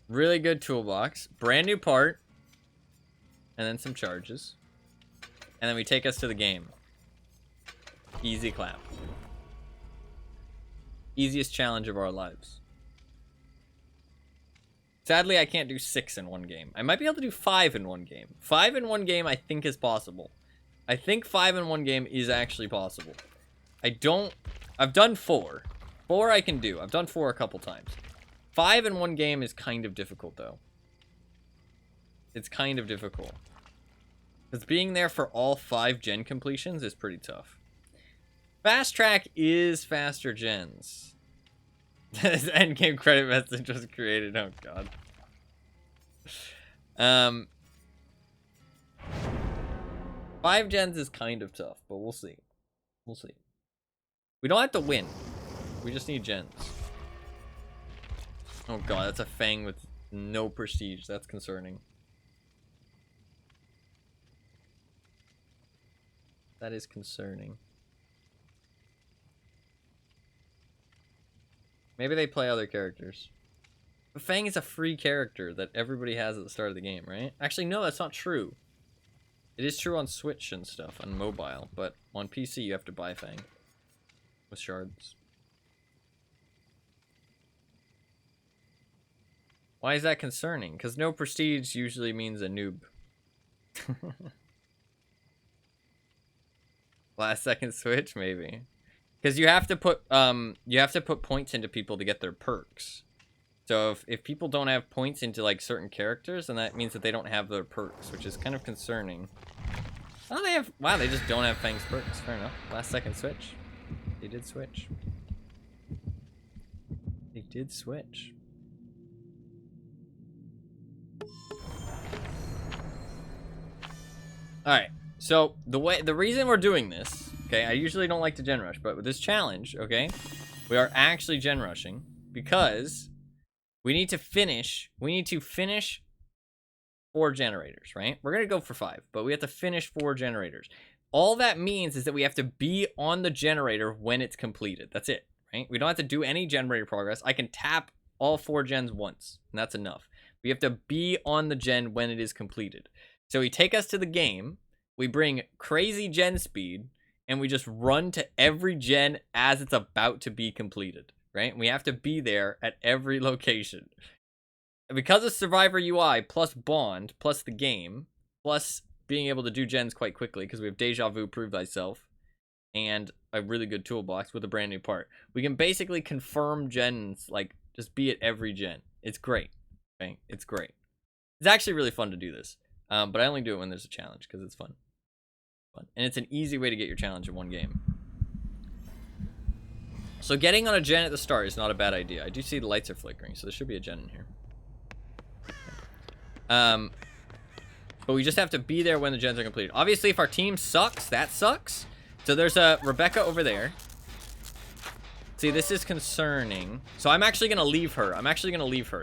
Really good toolbox. Brand new part. And then some charges. And then we take us to the game. Easy clap. Easiest challenge of our lives. Sadly, I can't do 6 in one game. I might be able to do 5 in one game. 5 in one game, I think, is possible. I think 5 in one game is actually possible. I've done 4. 4 I can do. I've done 4 a couple times. 5 in one game is kind of difficult, though. It's kind of difficult. Because being there for all 5 gen completions is pretty tough. Fast track is faster gens. This endgame credit message was created. Oh, God. 5 gens is kind of tough, but we'll see. We'll see. We don't have to win. We just need gens. Oh god, that's a Fang with no prestige. That's concerning. That is concerning. Maybe they play other characters. But Fang is a free character that everybody has at the start of the game, right? Actually, no, that's not true. It is true on Switch and stuff, on mobile, but on PC you have to buy Fang with shards. Why is that concerning? Because no prestige usually means a noob. Last second switch, maybe. Because you have to put points into people to get their perks. So if people don't have points into like certain characters, then that means that they don't have their perks, which is kind of concerning. Oh, they have. Wow, they just don't have Fang's perks. Fair enough. Last second switch. They did switch. They did switch. Alright, so the reason we're doing this, okay, I usually don't like to gen rush, but with this challenge, okay, we are actually gen rushing because we need to finish 4 generators, right? We're gonna go for 5, but we have to finish 4 generators. All that means is that we have to be on the generator when it's completed. That's it, right? We don't have to do any generator progress. I can tap all 4 gens once, and that's enough. We have to be on the gen when it is completed. So we take us to the game, we bring crazy gen speed, and we just run to every gen as it's about to be completed, right? We have to be there at every location. And because of Survivor UI, plus Bond, plus the game, plus being able to do gens quite quickly, because we have Deja Vu, Prove Thyself, and a really good toolbox with a brand new part, we can basically confirm gens, like, just be at every gen. It's great, okay? It's great. It's actually really fun to do this. But I only do it when there's a challenge, because it's fun. And it's an easy way to get your challenge in one game. So getting on a gen at the start is not a bad idea. I do see the lights are flickering, so there should be a gen in here. But we just have to be there when the gens are completed. Obviously, if our team sucks, that sucks. So there's a Rebecca over there. See, this is concerning. So I'm actually going to leave her.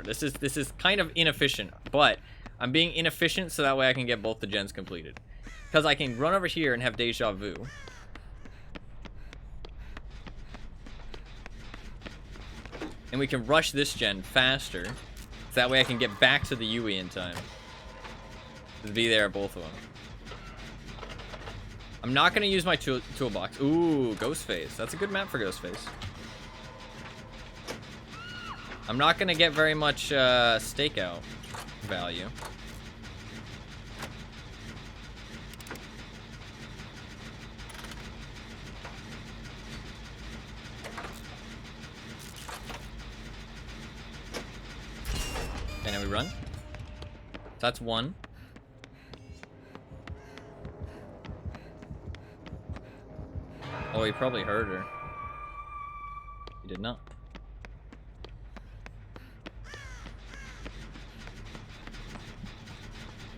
This is kind of inefficient, but I'm being inefficient so that way I can get both the gens completed. Because I can run over here and have Deja Vu. And we can rush this gen faster. So that way I can get back to the Yui in time. To be there at both of them. I'm not going to use my toolbox. Ooh, Ghostface. That's a good map for Ghostface. I'm not going to get very much stakeout value. Okay, now we run. That's one. Oh, he probably heard her. He did not.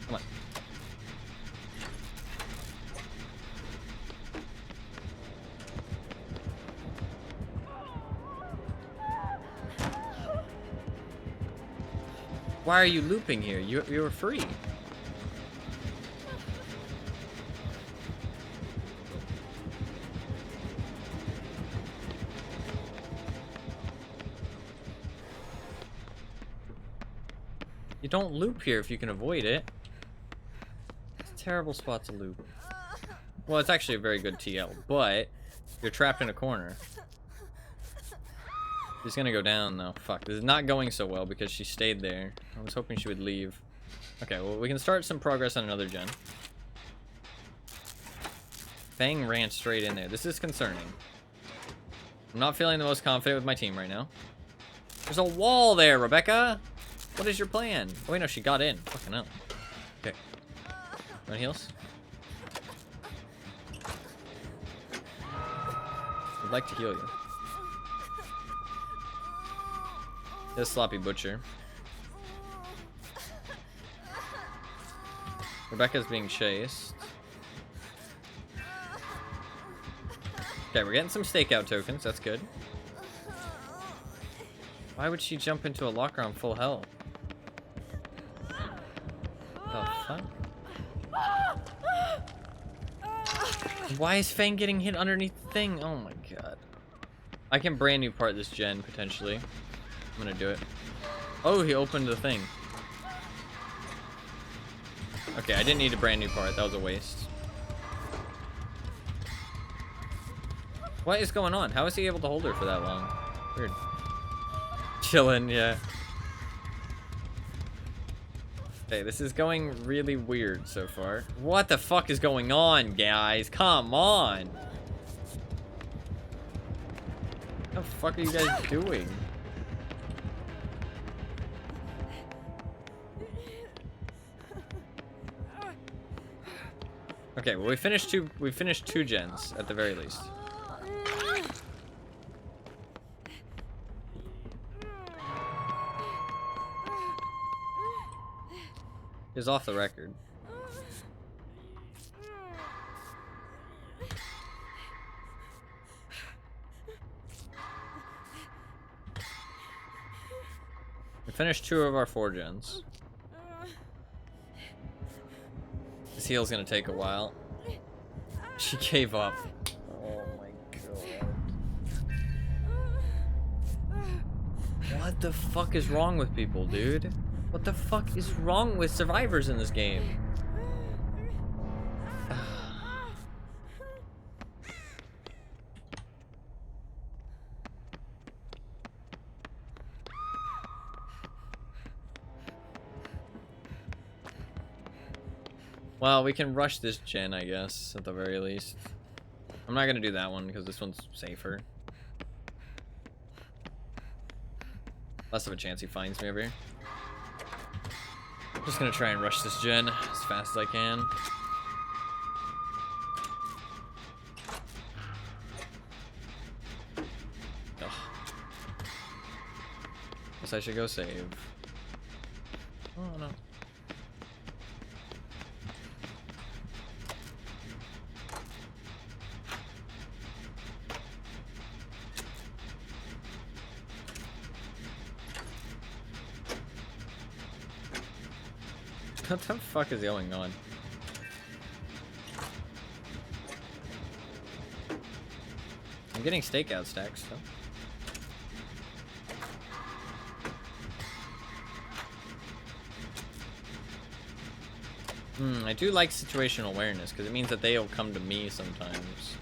Come on. Why are you looping here? You were free. You don't loop here if you can avoid it. It's a terrible spot to loop. Well, it's actually a very good TL, but you're trapped in a corner. She's gonna go down though. Fuck, this is not going so well because she stayed there. I was hoping she would leave. Okay, well, we can start some progress on another gen. Fang ran straight in there. This is concerning. I'm not feeling the most confident with my team right now. There's a wall there, Rebecca. What is your plan? Oh, wait, no, she got in. Fucking hell. Okay. Want heals? I'd like to heal you. This sloppy butcher. Rebecca's being chased. Okay, we're getting some stakeout tokens. That's good. Why would she jump into a locker on full health? The fuck? Why is Fang getting hit underneath the thing? Oh my god. I can brand new part this gen, potentially. I'm gonna do it. Oh, he opened the thing. Okay, I didn't need a brand new part. That was a waste. What is going on? How is he able to hold her for that long? Weird. Chilling, yeah. Okay, this is going really weird so far. What the fuck is going on, guys? Come on! What the fuck are you guys doing? Okay, well we finished two gens at the very least. Is off the record. We finished 2 of our 4 gens. This heal's gonna take a while. She gave up. Oh my god. What the fuck is wrong with people, dude? What the fuck is wrong with survivors in this game? Well, we can rush this gen, I guess, at the very least. I'm not gonna do that one because this one's safer. Less of a chance he finds me over here. I'm just gonna try and rush this gen as fast as I can. Ugh. Guess I should go save. Oh no. What the fuck is going on? I'm getting stakeout stacks, though. I do like situational awareness because it means that they'll come to me sometimes.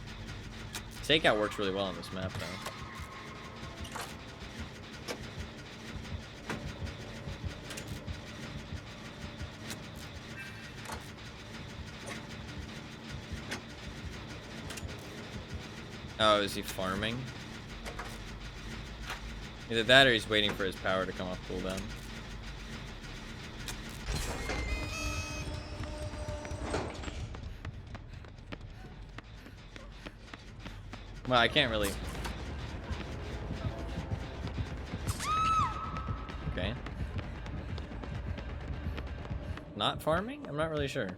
Stakeout works really well on this map, though. Oh, is he farming? Either that or he's waiting for his power to come off cooldown. Well, I can't really... Okay. Not farming? I'm not really sure.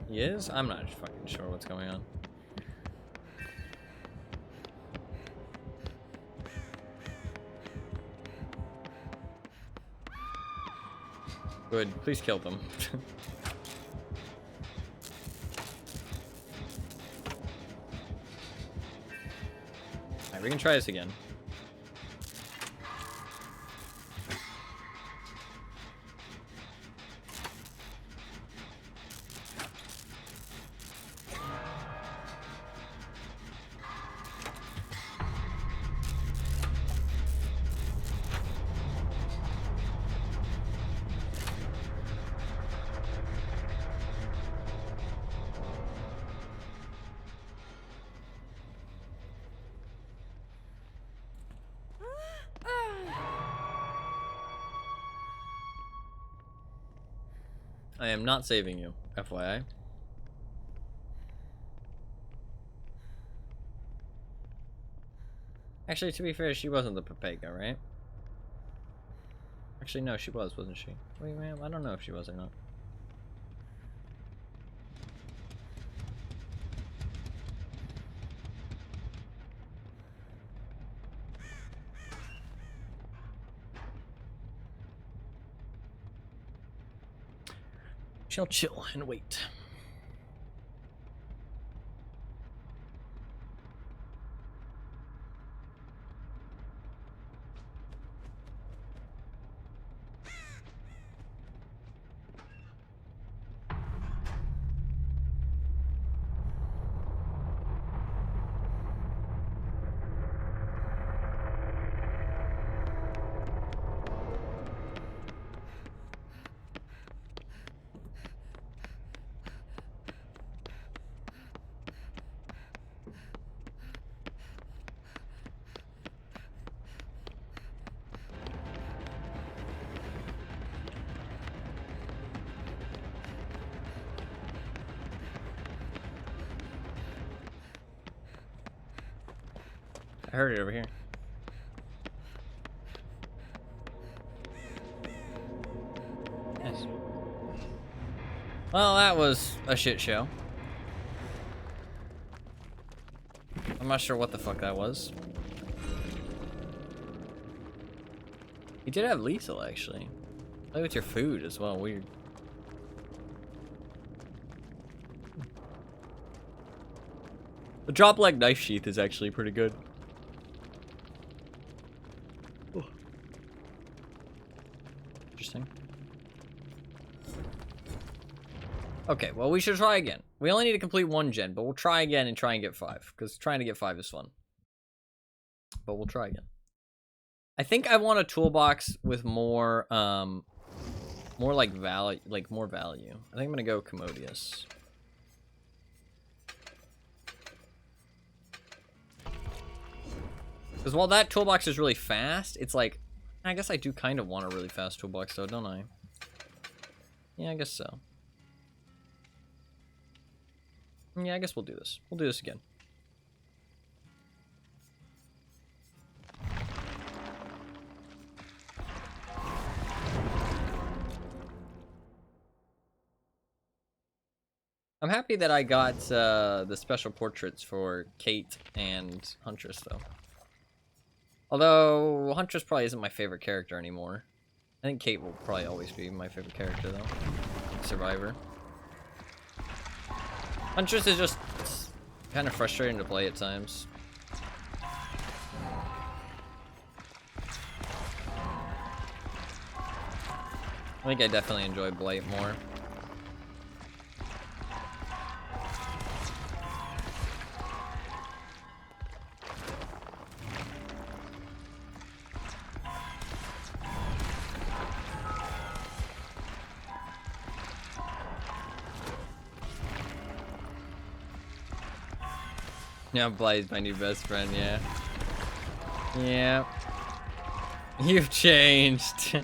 He is? I'm not fucking sure what's going on. Good. Please kill them. Alright, we can try this again. I am not saving you, FYI. Actually, to be fair, she wasn't the Pepega, right? Actually, no, she was, wasn't she? Wait, man, I don't know if she was or not. She'll chill and wait. I heard it over here. Nice. Well, that was a shit show. I'm not sure what the fuck that was. He did have lethal, actually. Play with your food as well, weird. The drop leg knife sheath is actually pretty good. Ooh. Interesting. Okay, well, we should try again. We only need to complete 1 gen, but we'll try again and try and get 5, because trying to get 5 is fun. But we'll try again. I think I want a toolbox with more, more like value, more value. I think I'm gonna go Commodious. Because while that toolbox is really fast, it's like, I guess I do kind of want a really fast toolbox though, don't I? Yeah, I guess so. Yeah, I guess we'll do this. We'll do this again. I'm happy that I got the special portraits for Kate and Huntress, though. Although, Huntress probably isn't my favorite character anymore. I think Kate will probably always be my favorite character, though. Survivor. Huntress is just kind of frustrating to play at times. I think I definitely enjoy Blight more. Yeah, Blight's my new best friend, yeah. Yeah. You've changed.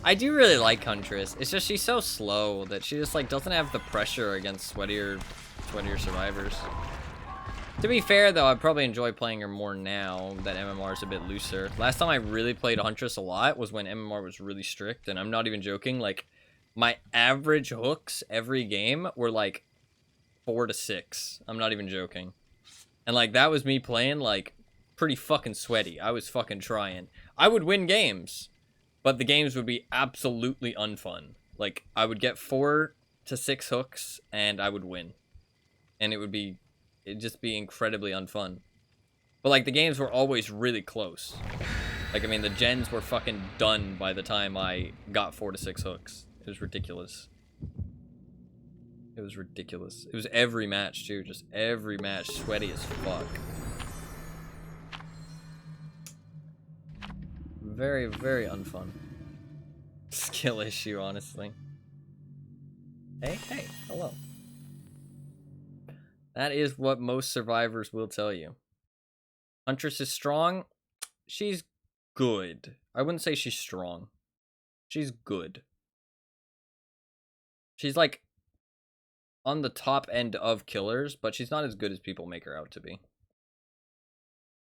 I do really like Huntress. It's just she's so slow that she just like doesn't have the pressure against sweatier survivors. To be fair though, I probably enjoy playing her more now that MMR is a bit looser. Last time I really played Huntress a lot was when MMR was really strict, and I'm not even joking, like my average hooks every game were like 4 to 6. I'm not even joking. And like that was me playing like pretty fucking sweaty. I was fucking trying. I would win games, but the games would be absolutely unfun. Like I would get 4 to 6 hooks and I would win. And it'd just be incredibly unfun. But like the games were always really close. Like I mean the gens were fucking done by the time I got 4 to 6 hooks. It was ridiculous. It was ridiculous. It was every match, too. Just every match. Sweaty as fuck. Very, very unfun. Skill issue, honestly. Hey, hey, hello. That is what most survivors will tell you. Huntress is strong. She's good. I wouldn't say she's strong. She's good. She's like on the top end of killers, but she's not as good as people make her out to be.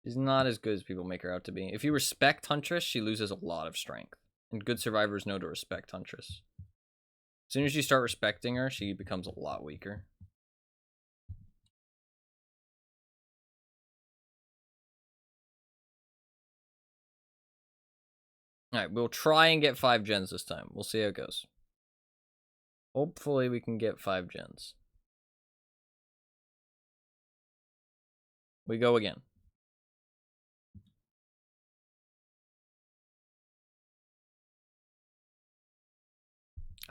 She's not as good as people make her out to be. If you respect Huntress, she loses a lot of strength. And good survivors know to respect Huntress. As soon as you start respecting her, she becomes a lot weaker. Alright, we'll try and get 5 gens this time. We'll see how it goes. Hopefully we can get 5 gens. We go again.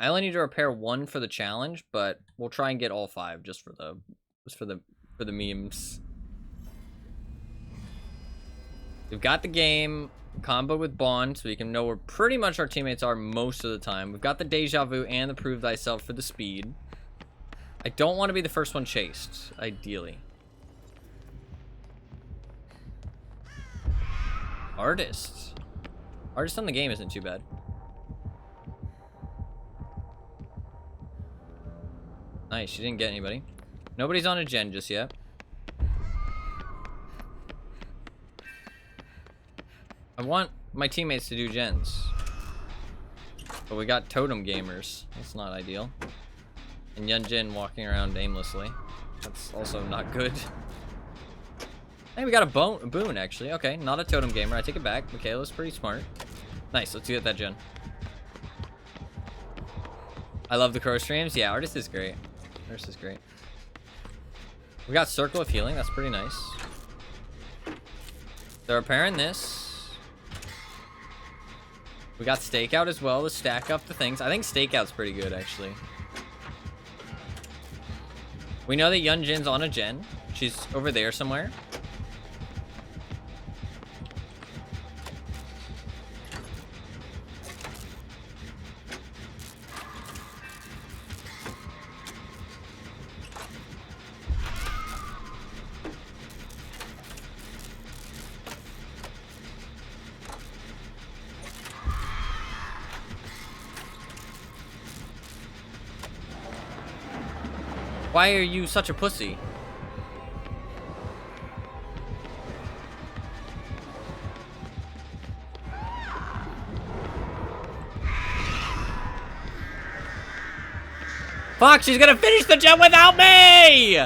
I only need to repair 1 for the challenge, but we'll try and get all 5 just for the memes. We've got the game combo with Bond, so we can know where pretty much our teammates are most of the time. We've got the Deja Vu and the Prove Thyself for the speed. I don't want to be the first one chased, ideally. Artist on the game isn't too bad. Nice, she didn't get anybody. Nobody's on a gen just yet. I want my teammates to do gens. But we got totem gamers. That's not ideal. And Yunjin walking around aimlessly. That's also not good. Hey, we got a boon, actually. Okay, not a totem gamer. I take it back. Michaela's pretty smart. Nice, let's get that gen. I love the crow streams. Yeah, Artist is great. Artist is great. We got Circle of Healing. That's pretty nice. They're repairing this. We got Stakeout as well to stack up the things. I think Stakeout's pretty good, actually. We know that Yunjin's on a gen. She's over there somewhere. Why are you such a pussy? Fuck, she's gonna finish the gen without me!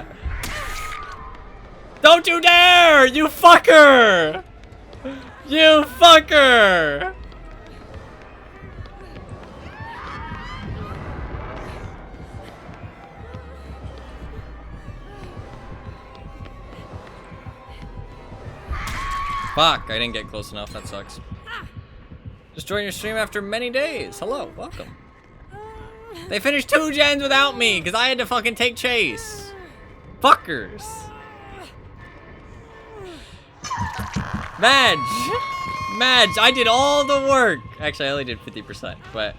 Don't you dare! You fucker! You fucker! Fuck, I didn't get close enough. That sucks. Just joined your stream after many days. Hello, welcome. They finished 2 gens without me because I had to fucking take chase. Fuckers. Madge, I did all the work. Actually, I only did 50%, but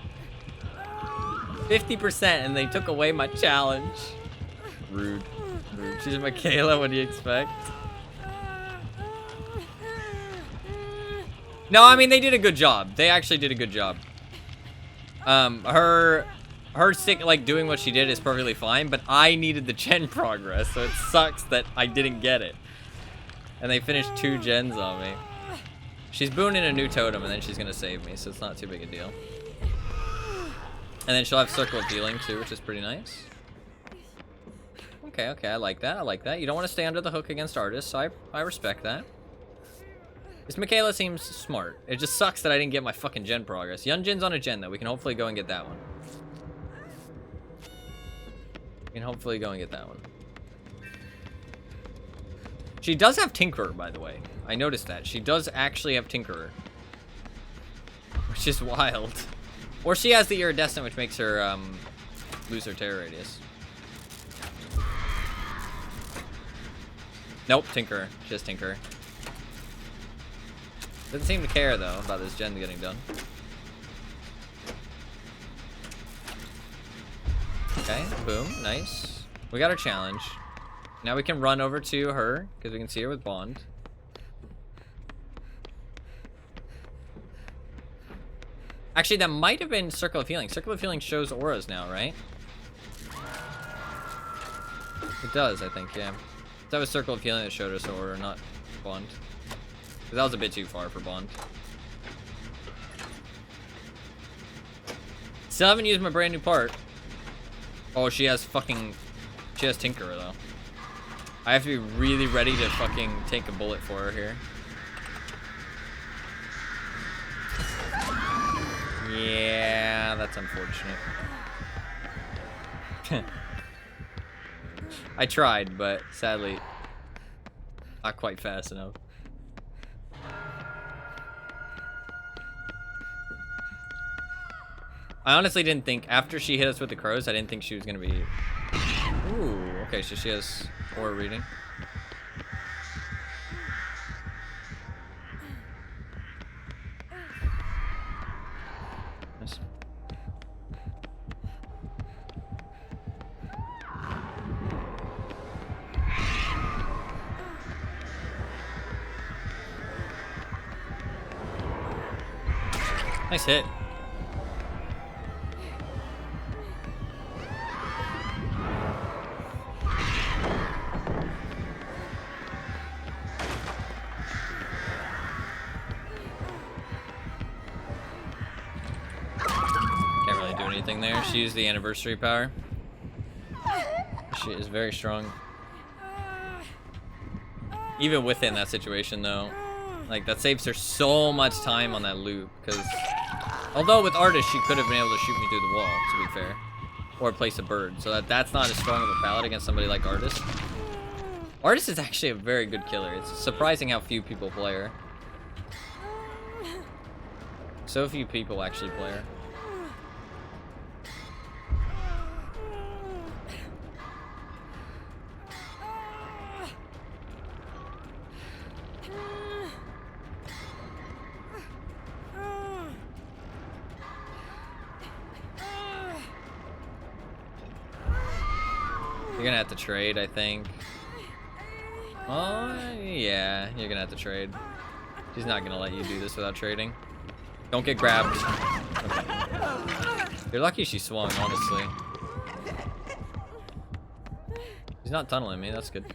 50% and they took away my challenge. Rude. Rude. She's Michaela, what do you expect? No, I mean, they did a good job. They actually did a good job. Her stick, like, doing what she did is perfectly fine, but I needed the gen progress, so it sucks that I didn't get it. And they finished 2 gens on me. She's booning a new totem, and then she's gonna save me, so it's not too big a deal. And then she'll have Circle of Healing, too, which is pretty nice. Okay, okay, I like that, I like that. You don't want to stay under the hook against Artists, so I respect that. This Michaela seems smart. It just sucks that I didn't get my fucking gen progress. Yunjin's on a gen, though. We can hopefully go and get that one. We can hopefully go and get that one. She does have Tinkerer, by the way. I noticed that. She does actually have Tinkerer. Which is wild. Or she has the Iridescent, which makes her lose her terror radius. Nope, Tinkerer. She has Tinkerer. Doesn't seem to care, though, about this gen getting done. Okay, boom, nice. We got our challenge. Now we can run over to her, because we can see her with Bond. Actually, that might have been Circle of Healing. Circle of Healing shows auras now, right? It does, I think, yeah. That was Circle of Healing that showed us Order, not Bond. 'Cause that was a bit too far for Bond. Still haven't used my brand new part. Oh, she has Tinkerer, though. I have to be really ready to fucking take a bullet for her here. Yeah, that's unfortunate. I tried, but sadly, not quite fast enough. I honestly didn't think, after she hit us with the crows, I didn't think she was gonna be... Ooh, okay, so she has aura reading. Nice. Nice hit. Can't really do anything there. She used the anniversary power. She is very strong. Even within that situation, though, like, that saves her so much time on that loop, because although with Artist she could have been able to shoot me through the wall, to be fair, or place a bird, so that's not as strong of a palette against somebody like Artist. Artist is actually a very good killer. It's surprising how few people play her. So few people actually play her. You're gonna have to trade, I think. Oh, yeah, you're gonna have to trade. She's not gonna let you do this without trading. Don't get grabbed. Okay. You're lucky she swung, honestly. She's not tunneling me, that's good.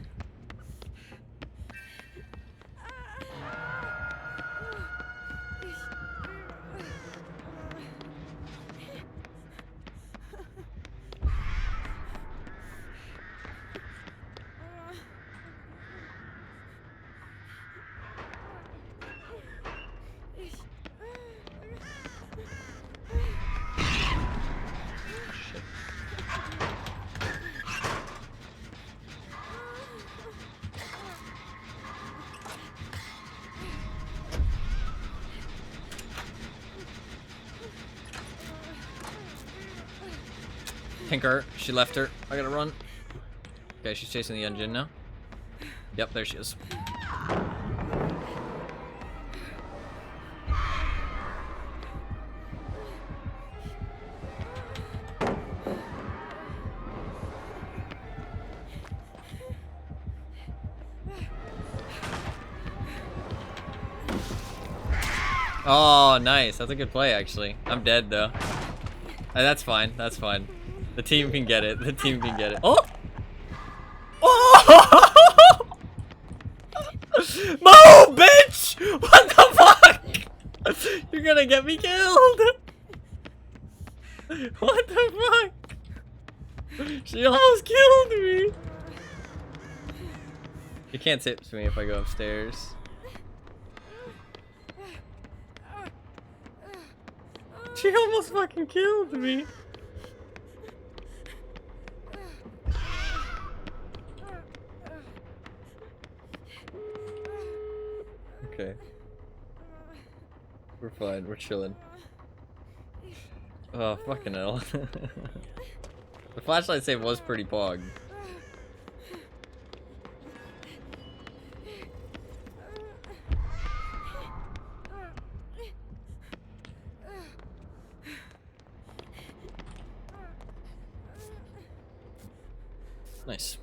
Tinker, she left her. I gotta run. Okay, she's chasing the engine now. Yep, there she is. Oh, nice. That's a good play, actually. I'm dead, though. That's fine. That's fine. The team can get it. The team can get it. Oh! Oh! Move, bitch! What the fuck? You're gonna get me killed! What the fuck? She almost killed me! You can't hit me if I go upstairs. She almost fucking killed me. Okay. We're fine, we're chilling. Oh, fucking hell. The flashlight save was pretty pog. Nice.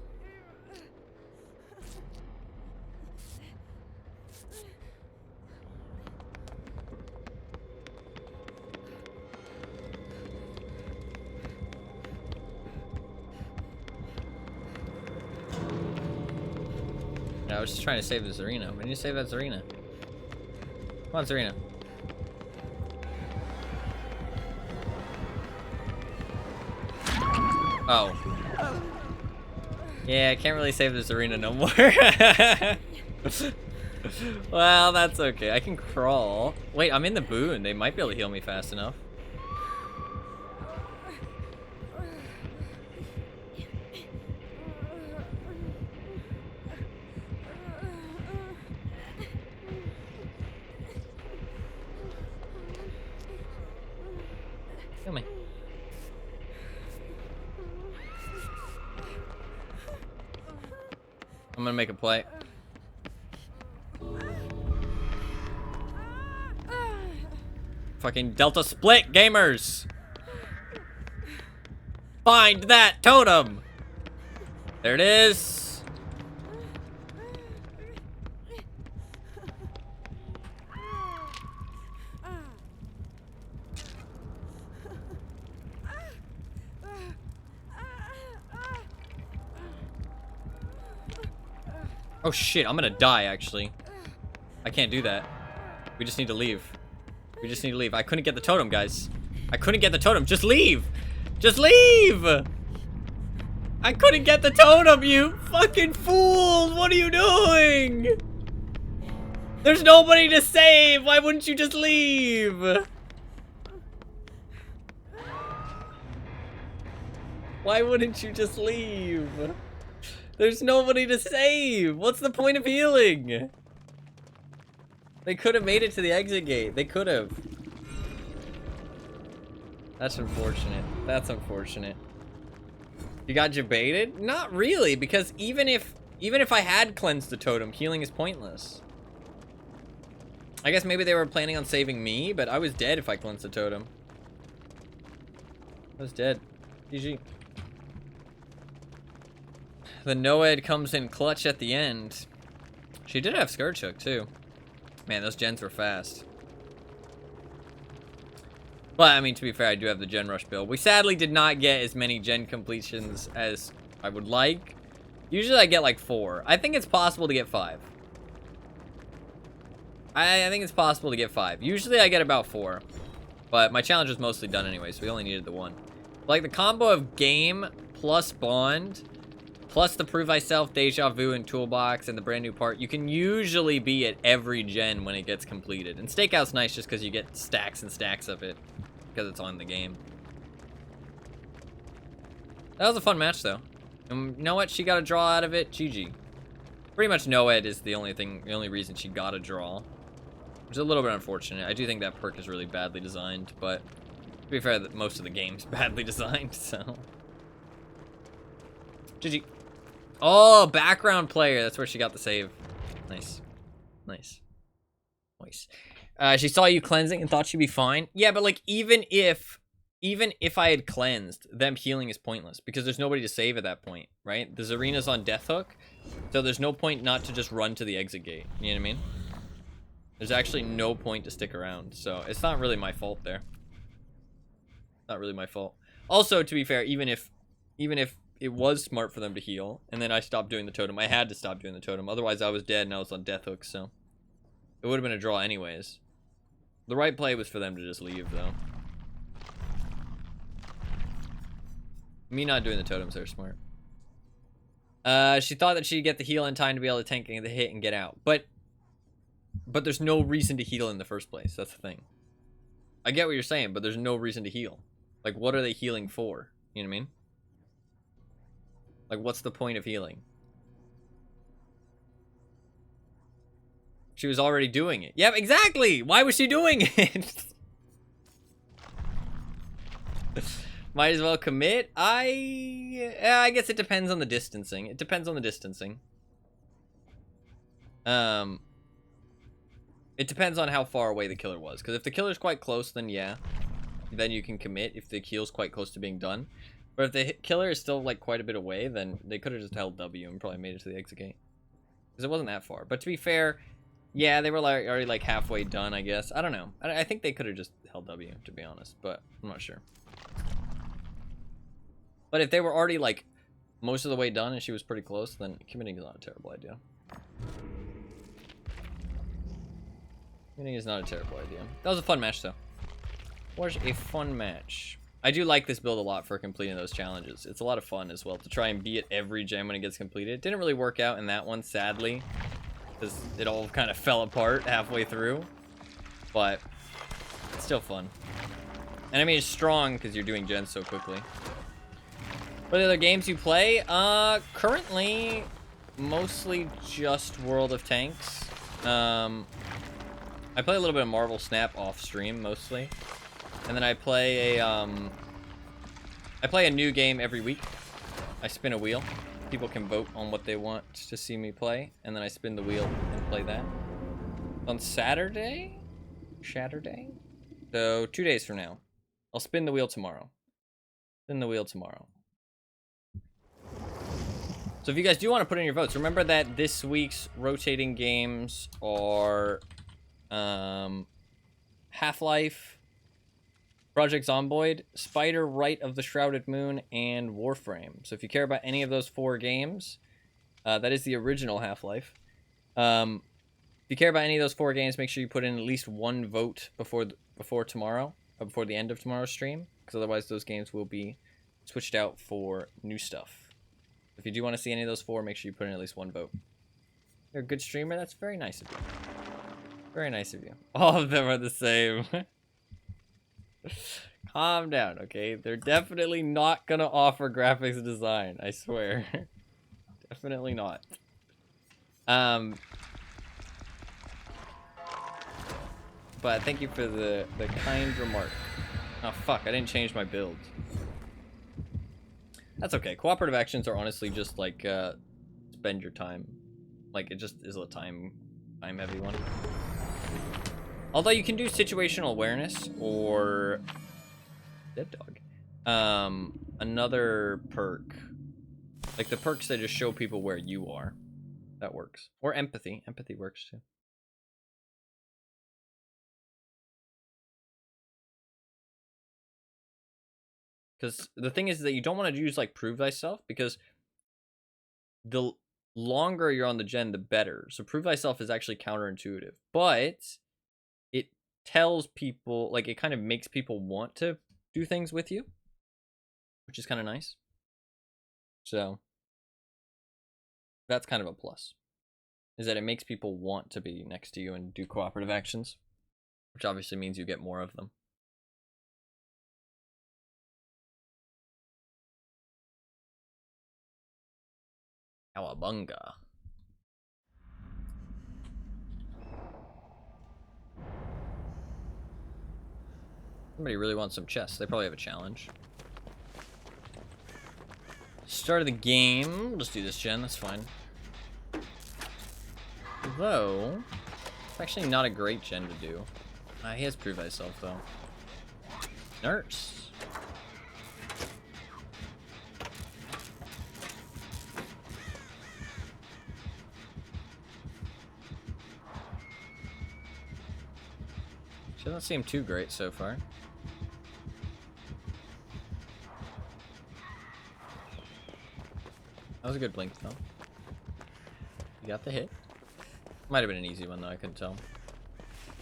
I was just trying to save the Zarina. We need to save that Zarina. Come on, Zarina. Oh. Yeah, I can't really save this arena no more. Well, that's okay. I can crawl. Wait, I'm in the boon. They might be able to heal me fast enough. Heal me. I'm gonna make a play. Fucking Delta Split, gamers! Find that totem! There it is! Oh shit, I'm gonna die actually. I can't do that. We just need to leave. We just need to leave. I couldn't get the totem, guys. I couldn't get the totem. Just leave! Just leave! I couldn't get the totem, you fucking fools! What are you doing? There's nobody to save! Why wouldn't you just leave? Why wouldn't you just leave? There's nobody to save! What's the point of healing? They could have made it to the exit gate. They could have. That's unfortunate. That's unfortunate. You got jebaited? Not really, because even if I had cleansed the totem, healing is pointless. I guess maybe they were planning on saving me, but I was dead if I cleansed the totem. I was dead. GG. The Noed comes in clutch at the end. She did have Scourge Hook, too. Man, those gens were fast. But, I mean, to be fair, I do have the Gen Rush build. We sadly did not get as many gen completions as I would like. Usually I get like 4. I think it's possible to get 5. I think it's possible to get 5. Usually I get about 4. But my challenge was mostly done anyway, so we only needed the 1. Like, the combo of game plus bond plus the Prove Thyself, Deja Vu, and Toolbox, and the brand new part, you can usually be at every gen when it gets completed. And Stakeout's nice just because you get stacks and stacks of it, because it's on the game. That was a fun match, though. And you know what? She got a draw out of it. GG. Pretty much Noed is the only reason she got a draw. Which is a little bit unfortunate. I do think that perk is really badly designed, but to be fair, most of the game's badly designed, so. GG. Oh, background player. That's where she got the save. Nice. Nice. Nice. She saw you cleansing and thought she'd be fine. Yeah, but like even if I had cleansed, them healing is pointless because there's nobody to save at that point, right? The Zarina's on Death Hook, so there's no point not to just run to the exit gate. You know what I mean? There's actually no point to stick around, so it's not really my fault there. Not really my fault. Also, to be fair, even if it was smart for them to heal, and then I stopped doing the totem. I had to stop doing the totem. Otherwise, I was dead and I was on Death Hook, so it would have been a draw anyways. The right play was for them to just leave, though. Me not doing the totems are smart. She thought that she'd get the heal in time to be able to tank the hit and get out. But there's no reason to heal in the first place. That's the thing. I get what you're saying, but there's no reason to heal. Like, what are they healing for? You know what I mean? Like, what's the point of healing? She was already doing it. Yep, exactly! Why was she doing it? Might as well commit. I guess it depends on the distancing. It depends on the distancing. It depends on how far away the killer was. Because if the killer's quite close, then yeah. Then you can commit if the heal's quite close to being done. But if the killer is still, like, quite a bit away, then they could have just held W and probably made it to the exit gate. Because it wasn't that far. But to be fair, yeah, they were like, already, like, halfway done, I guess. I don't know. I think they could have just held W, to be honest. But I'm not sure. But if they were already, like, most of the way done and she was pretty close, then committing is not a terrible idea. Winning is not a terrible idea. That was a fun match, though. Was a fun match. I do like this build a lot for completing those challenges. It's a lot of fun as well to try and be at every gen when it gets completed. It didn't really work out in that one, sadly, because it all kind of fell apart halfway through. But it's still fun. And I mean, it's strong because you're doing gens so quickly. What other games you play? Currently, mostly just World of Tanks. I play a little bit of Marvel Snap off stream mostly, and then I play a new game every week. I spin a wheel. People can vote on what they want to see me play, and then I spin the wheel and play that. On Saturday? So 2 days from now. I'll spin the wheel tomorrow. Spin the wheel tomorrow. So if you guys do want to put in your votes, remember that this week's rotating games are Half-Life, Project Zomboid, Spider, Rite of the Shrouded Moon, and Warframe. So if you care about any of those 4 games, that is the original Half-Life. If you care about any of those 4 games, make sure you put in at least 1 vote before tomorrow, or before the end of tomorrow's stream, because otherwise those games will be switched out for new stuff. If you do want to see any of those 4, make sure you put in at least 1 vote. You're a good streamer? That's very nice of you. Very nice of you. All of them are the same. Calm down, okay? They're definitely not gonna offer graphics design, I swear. Definitely not. But thank you for the kind remark. Oh fuck, I didn't change my build. That's okay. Cooperative actions are honestly just like spend your time. Like it just is a time heavy one. Although you can do situational awareness or dead dog. Another perk. Like the perks that just show people where you are. That works. Or empathy. Empathy works too. Because the thing is that you don't want to use like prove thyself, because the longer you're on the gen, the better. So prove thyself is actually counterintuitive, but it tells people, like it kind of makes people want to do things with you, which is kind of nice. So that's kind of a plus, is that it makes people want to be next to you and do cooperative actions, which obviously means you get more of them. Cowabunga. Somebody really wants some chests. They probably have a challenge. Start of the game. Let's do this gen. That's fine. Though, it's actually not a great gen to do. He has proved thyself though. Nurse. She doesn't seem too great so far. That was a good blink though. You got the hit. Might have been an easy one though, I couldn't tell.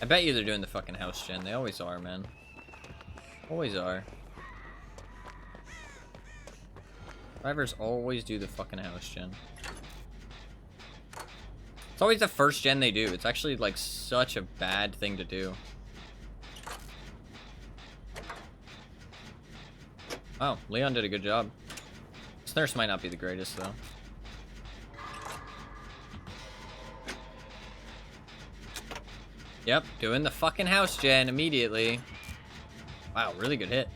I bet you they're doing the fucking house gen. They always are, man. Always are. Drivers always do the fucking house gen. It's always the first gen they do. It's actually like such a bad thing to do. Oh, Leon did a good job. This nurse might not be the greatest, though. Yep, doing the fucking house gen immediately. Wow, really good hit.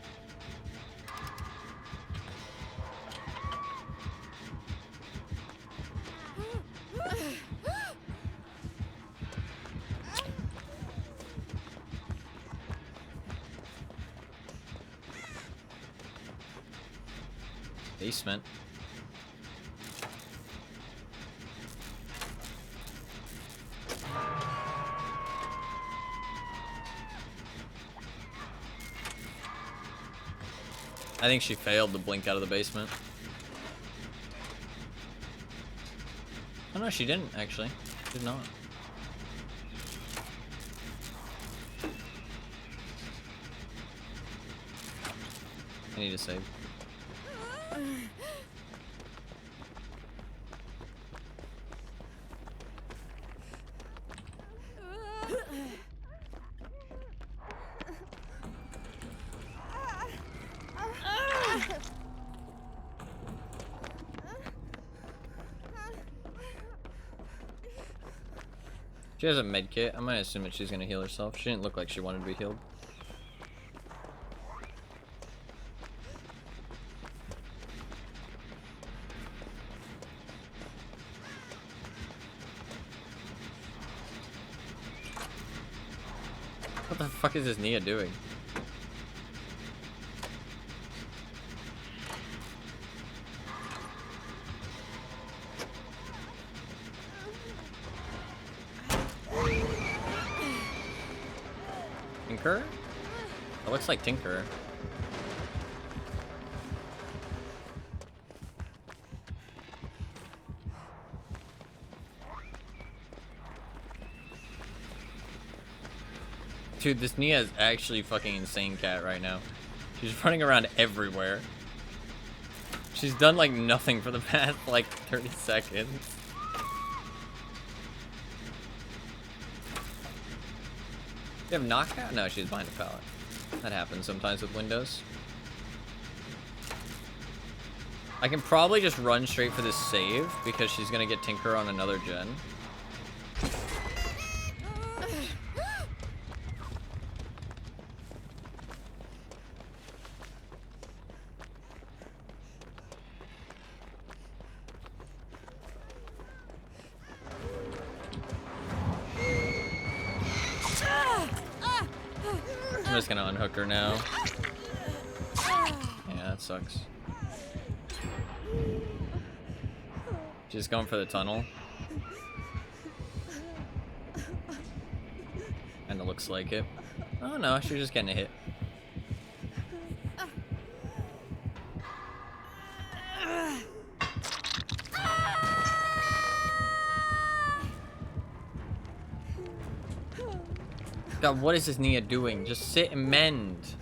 Basement. I think she failed to blink out of the basement. Oh no, she didn't actually. Did not. I need to save. She has a med kit. I'm gonna assume that she's gonna heal herself. She didn't look like she wanted to be healed. What the fuck is this Nia doing? Tinker? It looks like Tinker. Dude, this Nia is actually fucking insane cat right now. She's running around everywhere. She's done like nothing for the past like 30 seconds. You have knockout? No, she's behind a pallet. That happens sometimes with Windows. I can probably just run straight for this save because she's gonna get Tinker on another gen. I'm just gonna unhook her now. Yeah, that sucks. She's going for the tunnel. And it looks like it. Oh no, she's just getting a hit. God, what is this Nia doing? Just sit and mend.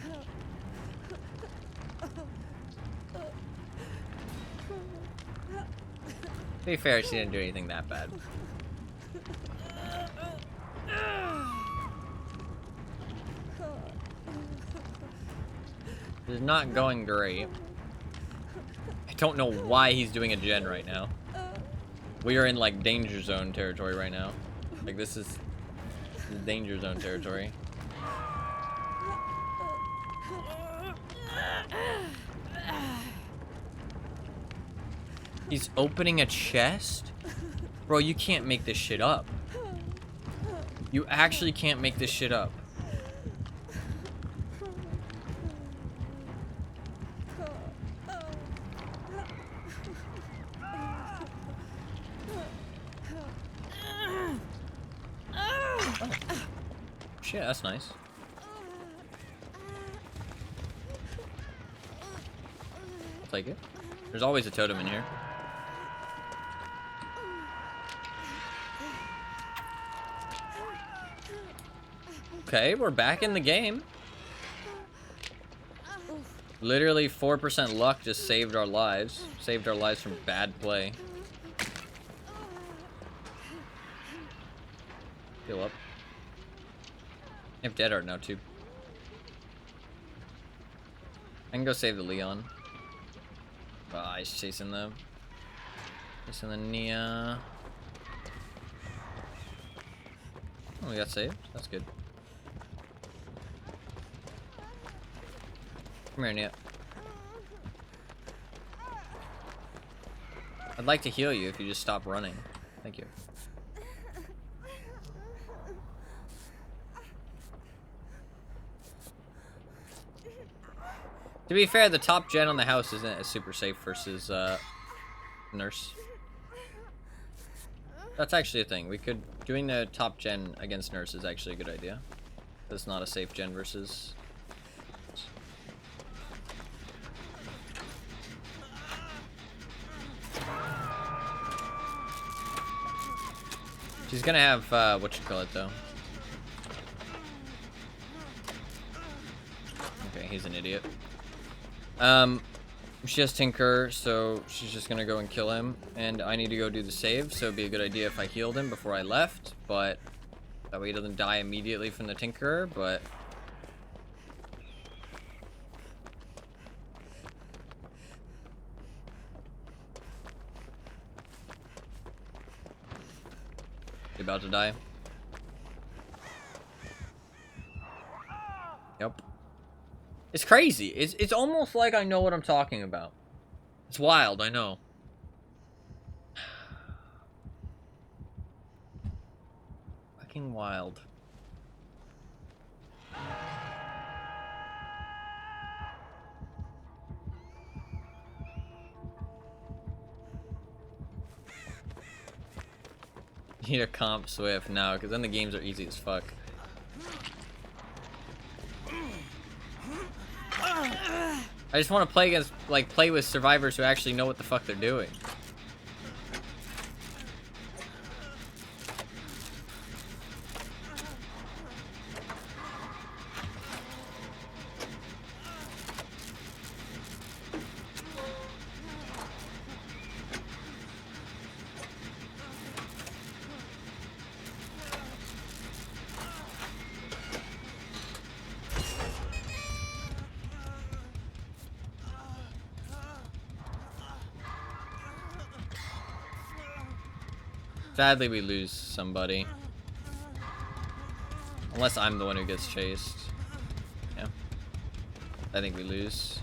To be fair, she didn't do anything that bad. It's not going great. I don't know why he's doing a gen right now. We are in like danger zone territory right now. Like this is danger zone territory. He's opening a chest? Bro, you can't make this shit up. You actually can't make this shit up. Oh. Shit, that's nice. I'll take it. There's always a totem in here. Okay, we're back in the game. Literally 4% luck just saved our lives. Saved our lives from bad play. Heal up. I have dead art now too. I can go save the Leon. Ah, he's chasing the Nia. Oh, we got saved. That's good. Come here, Nia. I'd like to heal you if you just stop running. Thank you. To be fair, the top gen on the house isn't as super safe versus nurse. That's actually a thing. Doing the top gen against nurse is actually a good idea. That's not a safe gen versus. She's gonna have, what you call it, though. Okay, he's an idiot. She has Tinker, so she's just gonna go and kill him. And I need to go do the save, so it'd be a good idea if I healed him before I left. But that way he doesn't die immediately from the Tinker, but... You about to die? Yep. It's crazy. It's almost like I know what I'm talking about. It's wild, I know. Fucking wild. Need a comp Swift now, because then the games are easy as fuck. I just want to play against, like, play with survivors who actually know what the fuck they're doing. Sadly, we lose somebody. Unless I'm the one who gets chased. Yeah. I think we lose.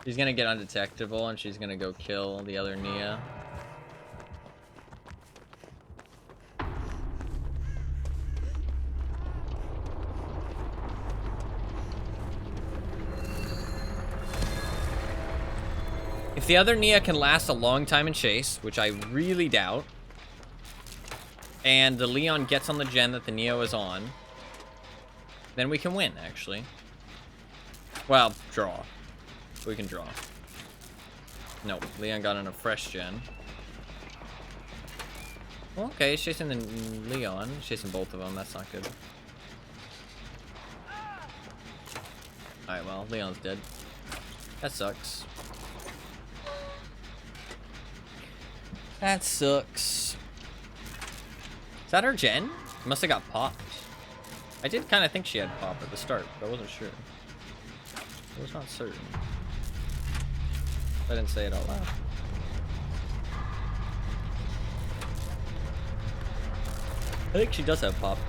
She's gonna get undetectable and she's gonna go kill the other Nia. If the other Nia can last a long time in chase, which I really doubt, and the Leon gets on the gen that the Neo is on, then we can win, actually. Well, draw. We can draw. No, Leon got on a fresh gen. Well, okay, he's chasing the Leon. He's chasing both of them. That's not good. Alright, well, Leon's dead. That sucks. That sucks. Is that her gen? Must have got popped. I did kind of think she had pop at the start, but I wasn't sure. I was not certain. I didn't say it out loud. I think she does have pop.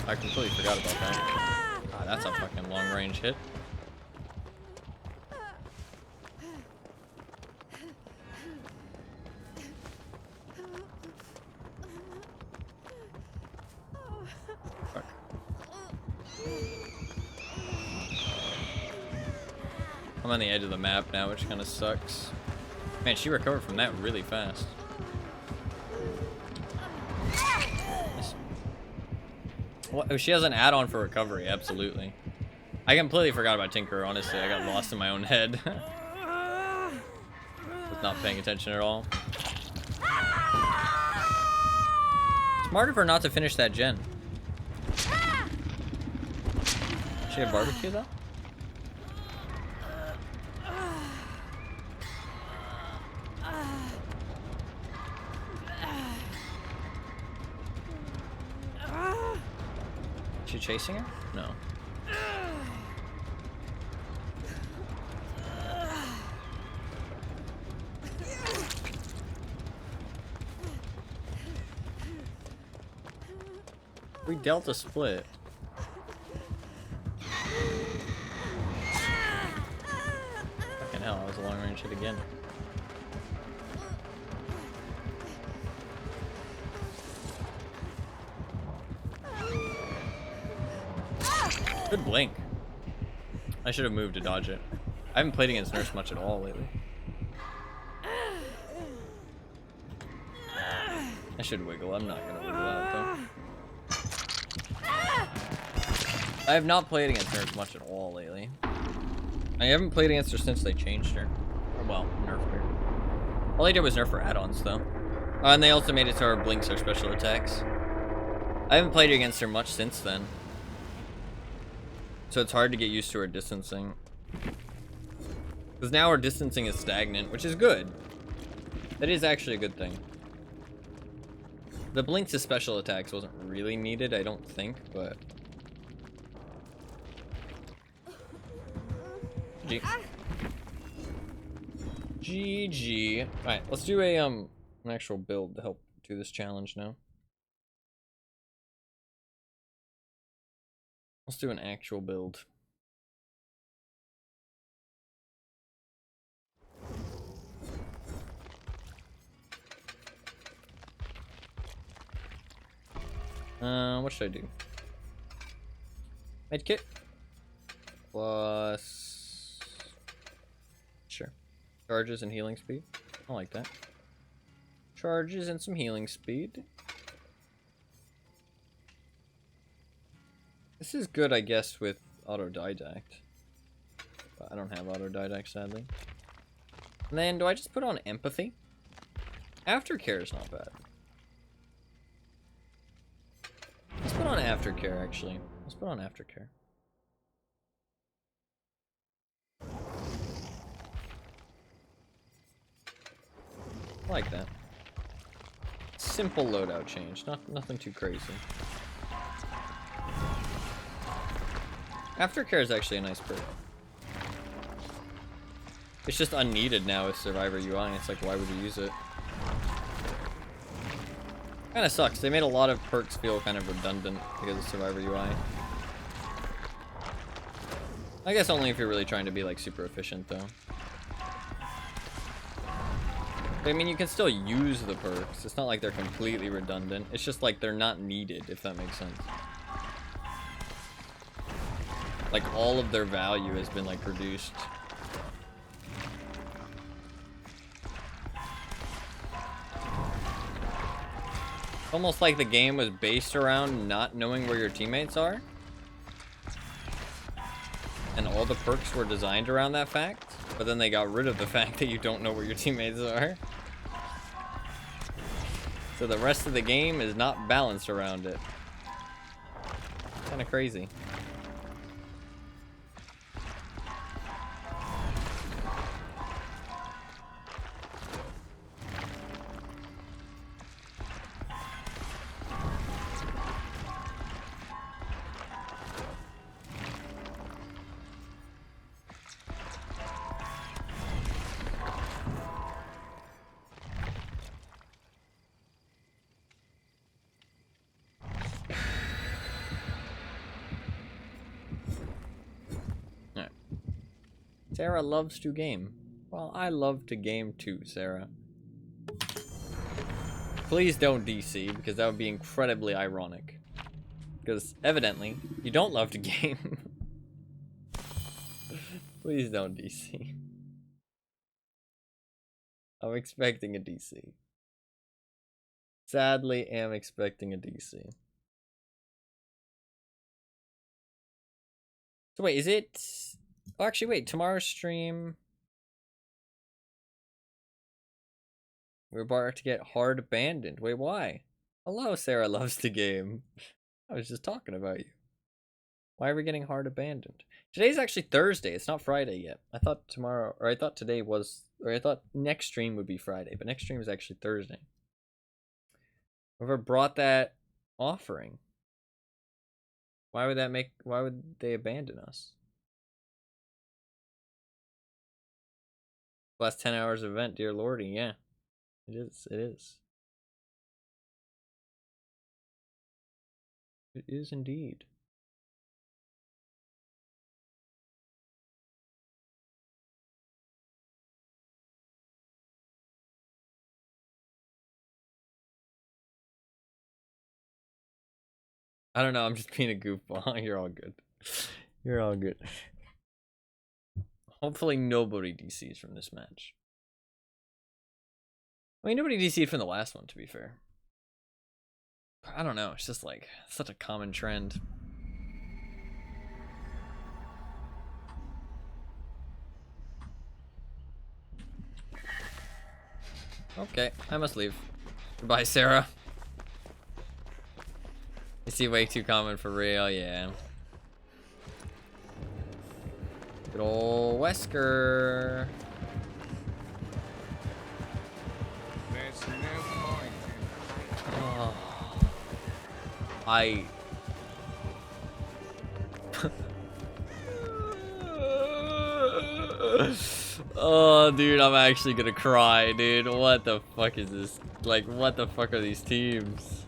I completely forgot about that. Ah, that's a fucking long range hit. Fuck. I'm on the edge of the map now, which kind of sucks. Man, she recovered from that really fast. Well, she has an add-on for recovery, absolutely. I completely forgot about Tinker, honestly. I got lost in my own head. With not paying attention at all. Smart of her not to finish that gen. Does she have barbecue, though? Is she chasing her? No. We dealt a split. Fucking hell, that was a long range hit again. Good blink. I should have moved to dodge it. I haven't played against Nurse much at all lately. I should wiggle. I'm not gonna wiggle out though. I have not played against Nurse much at all lately. I haven't played against her since they changed her. Or, well, nerfed her. All they did was nerf her add-ons though. And they also made it so her blinks are special attacks. I haven't played against her much since then. So it's hard to get used to her distancing. Because now her distancing is stagnant, which is good. That is actually a good thing. The blinks to special attacks wasn't really needed, I don't think, but... GG. Alright, let's do a, an actual build to help do this challenge now. Let's do an actual build. What should I do? Medkit? Plus... Sure. Charges and healing speed. I like that. Charges and some healing speed. This is good, I guess, with autodidact. But I don't have autodidact, sadly. And then, do I just put on empathy? Aftercare is not bad. Let's put on aftercare, actually. Let's put on aftercare. I like that. Simple loadout change, nothing too crazy. Aftercare is actually a nice perk. It's just unneeded now with Survivor UI, and it's like, why would you use it? Kinda sucks. They made a lot of perks feel kind of redundant because of Survivor UI. I guess only if you're really trying to be like super efficient though. But, I mean, you can still use the perks. It's not like they're completely redundant. It's just like they're not needed, if that makes sense. Like all of their value has been like reduced. Almost like the game was based around not knowing where your teammates are. And all the perks were designed around that fact. But then they got rid of the fact that you don't know where your teammates are. So the rest of the game is not balanced around it. Kind of crazy. Sarah loves to game. Well, I love to game too, Sarah. Please don't DC, because that would be incredibly ironic. Because, evidently, you don't love to game. Please don't DC. I'm expecting a DC. Sadly, am expecting a DC. So wait, is it... Oh, actually, wait, tomorrow's stream... We're about to get hard abandoned. Wait, why? Hello, Sarah loves to game. I was just talking about you. Why are we getting hard abandoned? Today's actually Thursday. It's not Friday yet. I thought tomorrow, or I thought today was, or I thought next stream would be Friday, but next stream is actually Thursday. Whoever brought that offering. Why would they abandon us? Last 10 hours of event, dear lordy, yeah. It is. It is indeed. I don't know, I'm just being a goofball. You're all good. You're all good. Hopefully nobody DCs from this match. I mean, nobody DC'd from the last one, to be fair. I don't know. It's just like such a common trend. Okay, I must leave. Goodbye, Sarah. You see way too common for real, yeah. Good ol' Wesker. There's no point in Oh. Oh, dude, I'm actually gonna cry, dude. What the fuck is this? Like, what the fuck are these teams?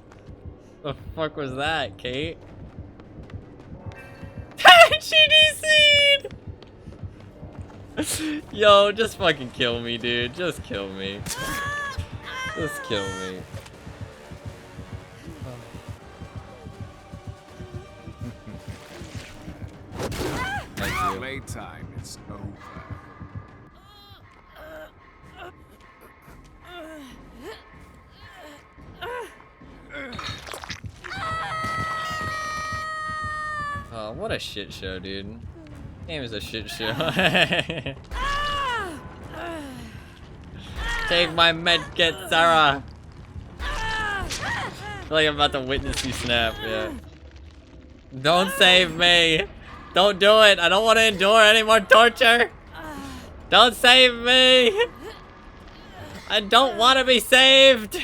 The fuck was that, Kate? She DC'd! Yo, just fucking kill me, dude. Just kill me. Just kill me. Thank you. Playtime is over. Oh, what a shit show, dude. Game is a shit show. Take my med kit, Sarah. I feel like I'm about to witness you snap, yeah. Don't save me. Don't do it. I don't want to endure any more torture. Don't save me. I don't want to be saved.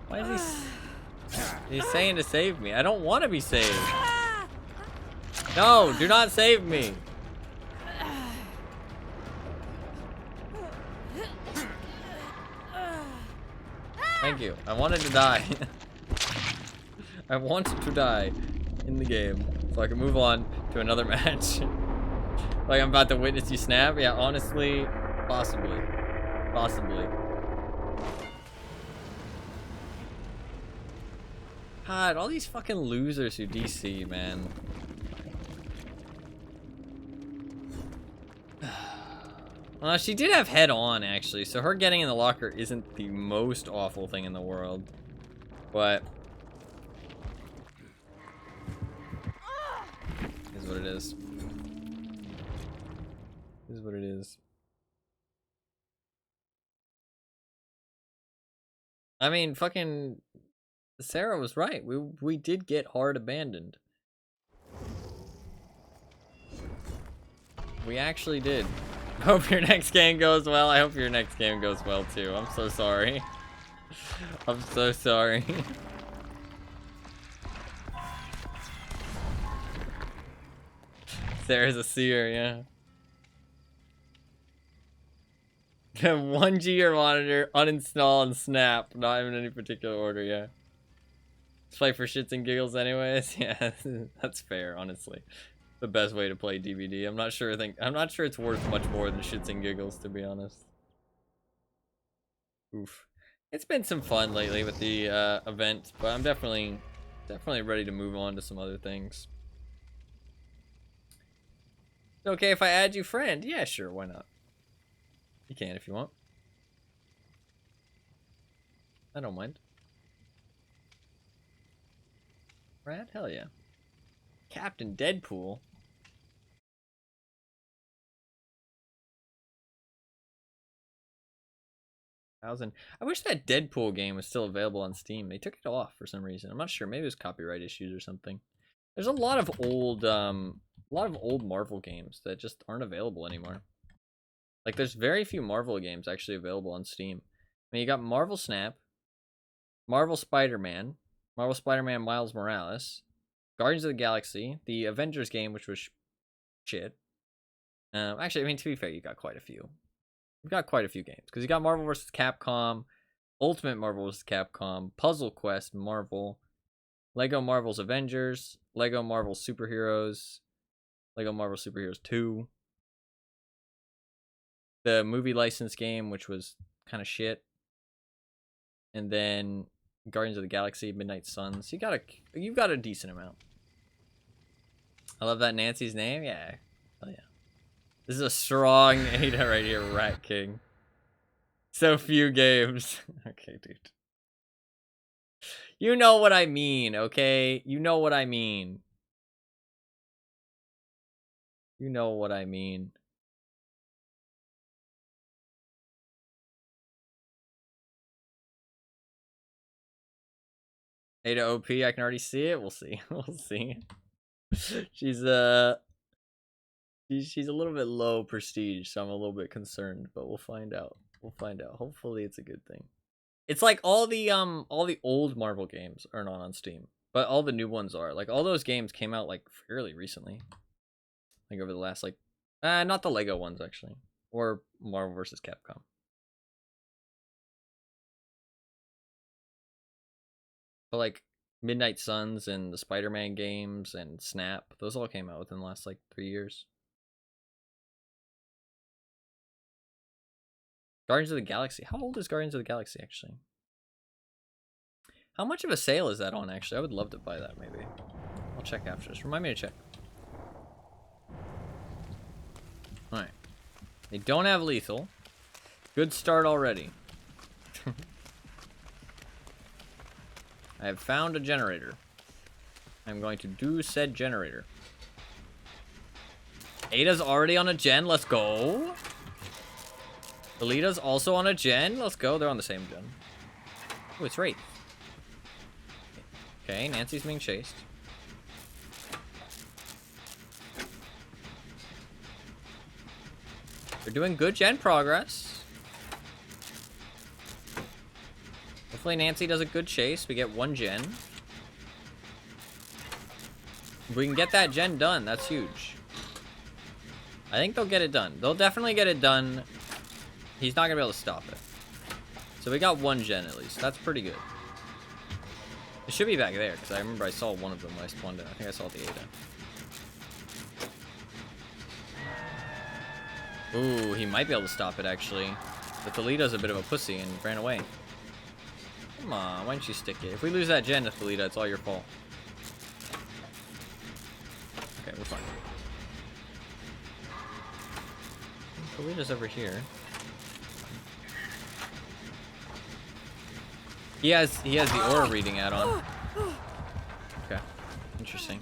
Why is he's saying to save me? I don't want to be saved. No, do not save me. Thank you. I wanted to die. I wanted to die in the game so I can move on to another match. Like I'm about to witness you snap? Yeah, honestly, possibly. Possibly. God, all these fucking losers who DC, man. Well, she did have head on, actually, so her getting in the locker isn't the most awful thing in the world. But is what it is. Is what it is. I mean, fucking Sarah was right. We did get hard abandoned. We actually did. Hope your next game goes well. I hope your next game goes well too. I'm so sorry. I'm so sorry. Sarah's a seer, yeah. 1G your monitor, uninstall and snap. Not in any particular order, yeah. Let's play for shits and giggles anyways. Yeah, that's fair, honestly. The best way to play DVD. I'm not sure it's worth much more than shits and giggles, to be honest. Oof. It's been some fun lately with the event, but I'm definitely ready to move on to some other things. It's okay if I add you friend? Yeah, sure, why not? You can if you want. I don't mind. Rad? Hell yeah. Captain Deadpool? I wish that Deadpool game was still available on Steam. They took it off for some reason. I'm not sure. Maybe it was copyright issues or something. There's a lot of old Marvel games that just aren't available anymore. Like, there's very few Marvel games actually available on Steam. I mean, you got Marvel Snap, Marvel Spider-Man, Marvel Spider-Man Miles Morales, Guardians of the Galaxy, the Avengers game, which was shit. Actually, I mean, to be fair, you got quite a few. You've got quite a few games because you got Marvel vs. Capcom, Ultimate Marvel vs. Capcom, Puzzle Quest Marvel, Lego Marvel's Avengers, Lego Marvel Superheroes, Lego Marvel Superheroes 2, the movie license game, which was kind of shit, and then Guardians of the Galaxy, Midnight Suns. You got a decent amount. I love that Nancy's name. Yeah. Oh yeah. This is a strong Ada right here, Rat King. So few games. Okay, dude. You know what I mean, okay? You know what I mean. You know what I mean. Ada OP, I can already see it. We'll see. We'll see. She's she's a little bit low prestige, so I'm a little bit concerned, but we'll find out. We'll find out. Hopefully it's a good thing. It's like all the old Marvel games are not on Steam, but all the new ones are. Like all those games came out like fairly recently. Like over the last like not the Lego ones actually, or Marvel vs. Capcom. But like Midnight Suns and the Spider-Man games and Snap, those all came out within the last like 3 years. Guardians of the Galaxy. How old is Guardians of the Galaxy actually? How much of a sale is that on actually? I would love to buy that maybe. I'll check after this. Remind me to check. Alright. They don't have lethal. Good start already. I have found a generator. I'm going to do said generator. Ada's already on a gen. Let's go. Alita's also on a gen. Let's go. They're on the same gen. Oh, it's Wraith. Okay, Nancy's being chased. They're doing good gen progress. Hopefully Nancy does a good chase. We get 1 gen. If we can get that gen done, that's huge. I think they'll get it done. They'll definitely get it done. He's not going to be able to stop it. So we got 1 gen at least. That's pretty good. It should be back there, because I remember I saw one of them when I spawned in. I think I saw the Ada. Ooh, he might be able to stop it, actually. But the Alita's a bit of a pussy and ran away. Come on, why don't you stick it? If we lose that gen, Alita, it's all your fault. Okay, we're fine. Alita's over here. He has the aura reading add-on. Okay, interesting.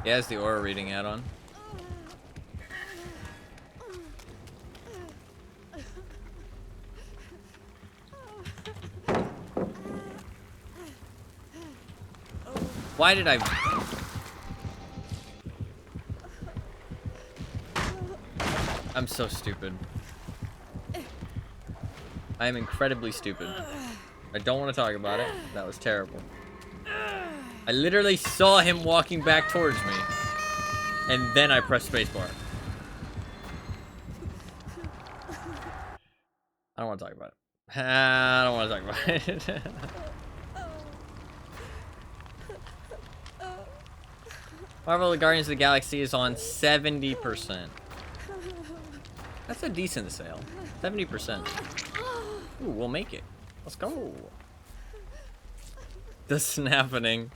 He has the aura reading add-on. Why did I... I'm so stupid. I am incredibly stupid. I don't want to talk about it. That was terrible. I literally saw him walking back towards me. And then I pressed spacebar. I don't want to talk about it. I don't want to talk about it. Marvel Guardians of the Galaxy is on 70%. That's a decent sale. 70%. Ooh, we'll make it. Let's go. The snapping.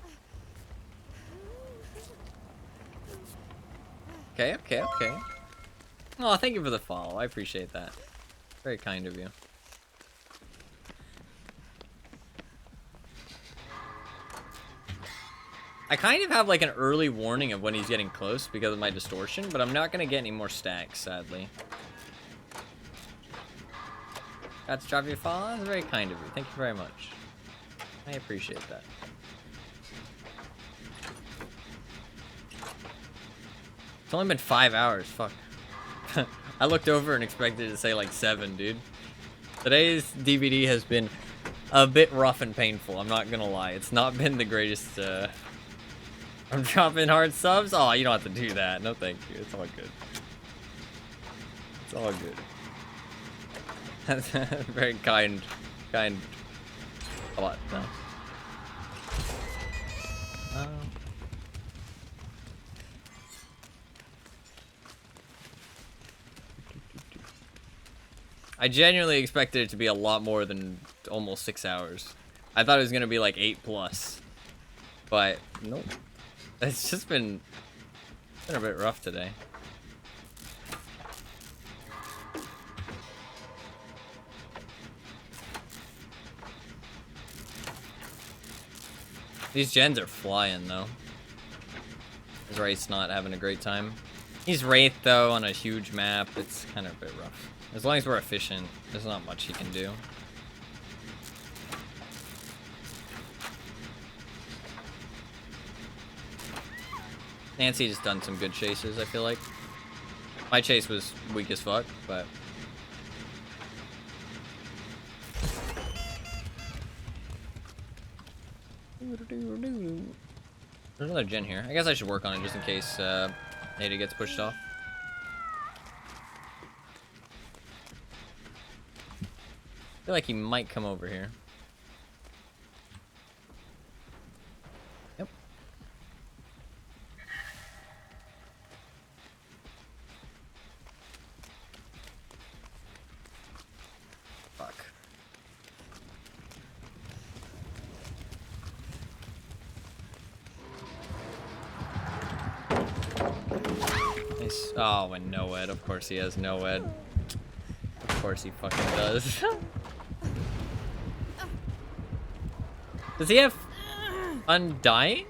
Okay. Oh, thank you for the follow. I appreciate that. Very kind of you. I kind of have like an early warning of when he's getting close because of my distortion, but I'm not going to get any more stacks, sadly. Got to drop your follow? That's very kind of you. Thank you very much. I appreciate that. It's only been 5 hours. Fuck. I looked over and expected it to say like 7, dude. Today's DVD has been a bit rough and painful. I'm not gonna lie. It's not been the greatest. I'm dropping hard subs. Oh, you don't have to do that. No, thank you. It's all good. It's all good. That's very kind. A lot. No. I genuinely expected it to be a lot more than almost 6 hours. I thought it was gonna be like 8+. But nope. It's just been a bit rough today. These gens are flying though. His Wraith's not having a great time. He's Wraith though on a huge map. It's kind of a bit rough. As long as we're efficient, there's not much he can do. Nancy just done some good chases, I feel like. My chase was weak as fuck, but... There's another gen here. I guess I should work on it just in case Ada gets pushed off. I feel like he might come over here. Yep. Fuck. Nice. Oh, and no ed. Of course he has no ed. Of course he fucking does. Does he have Undying?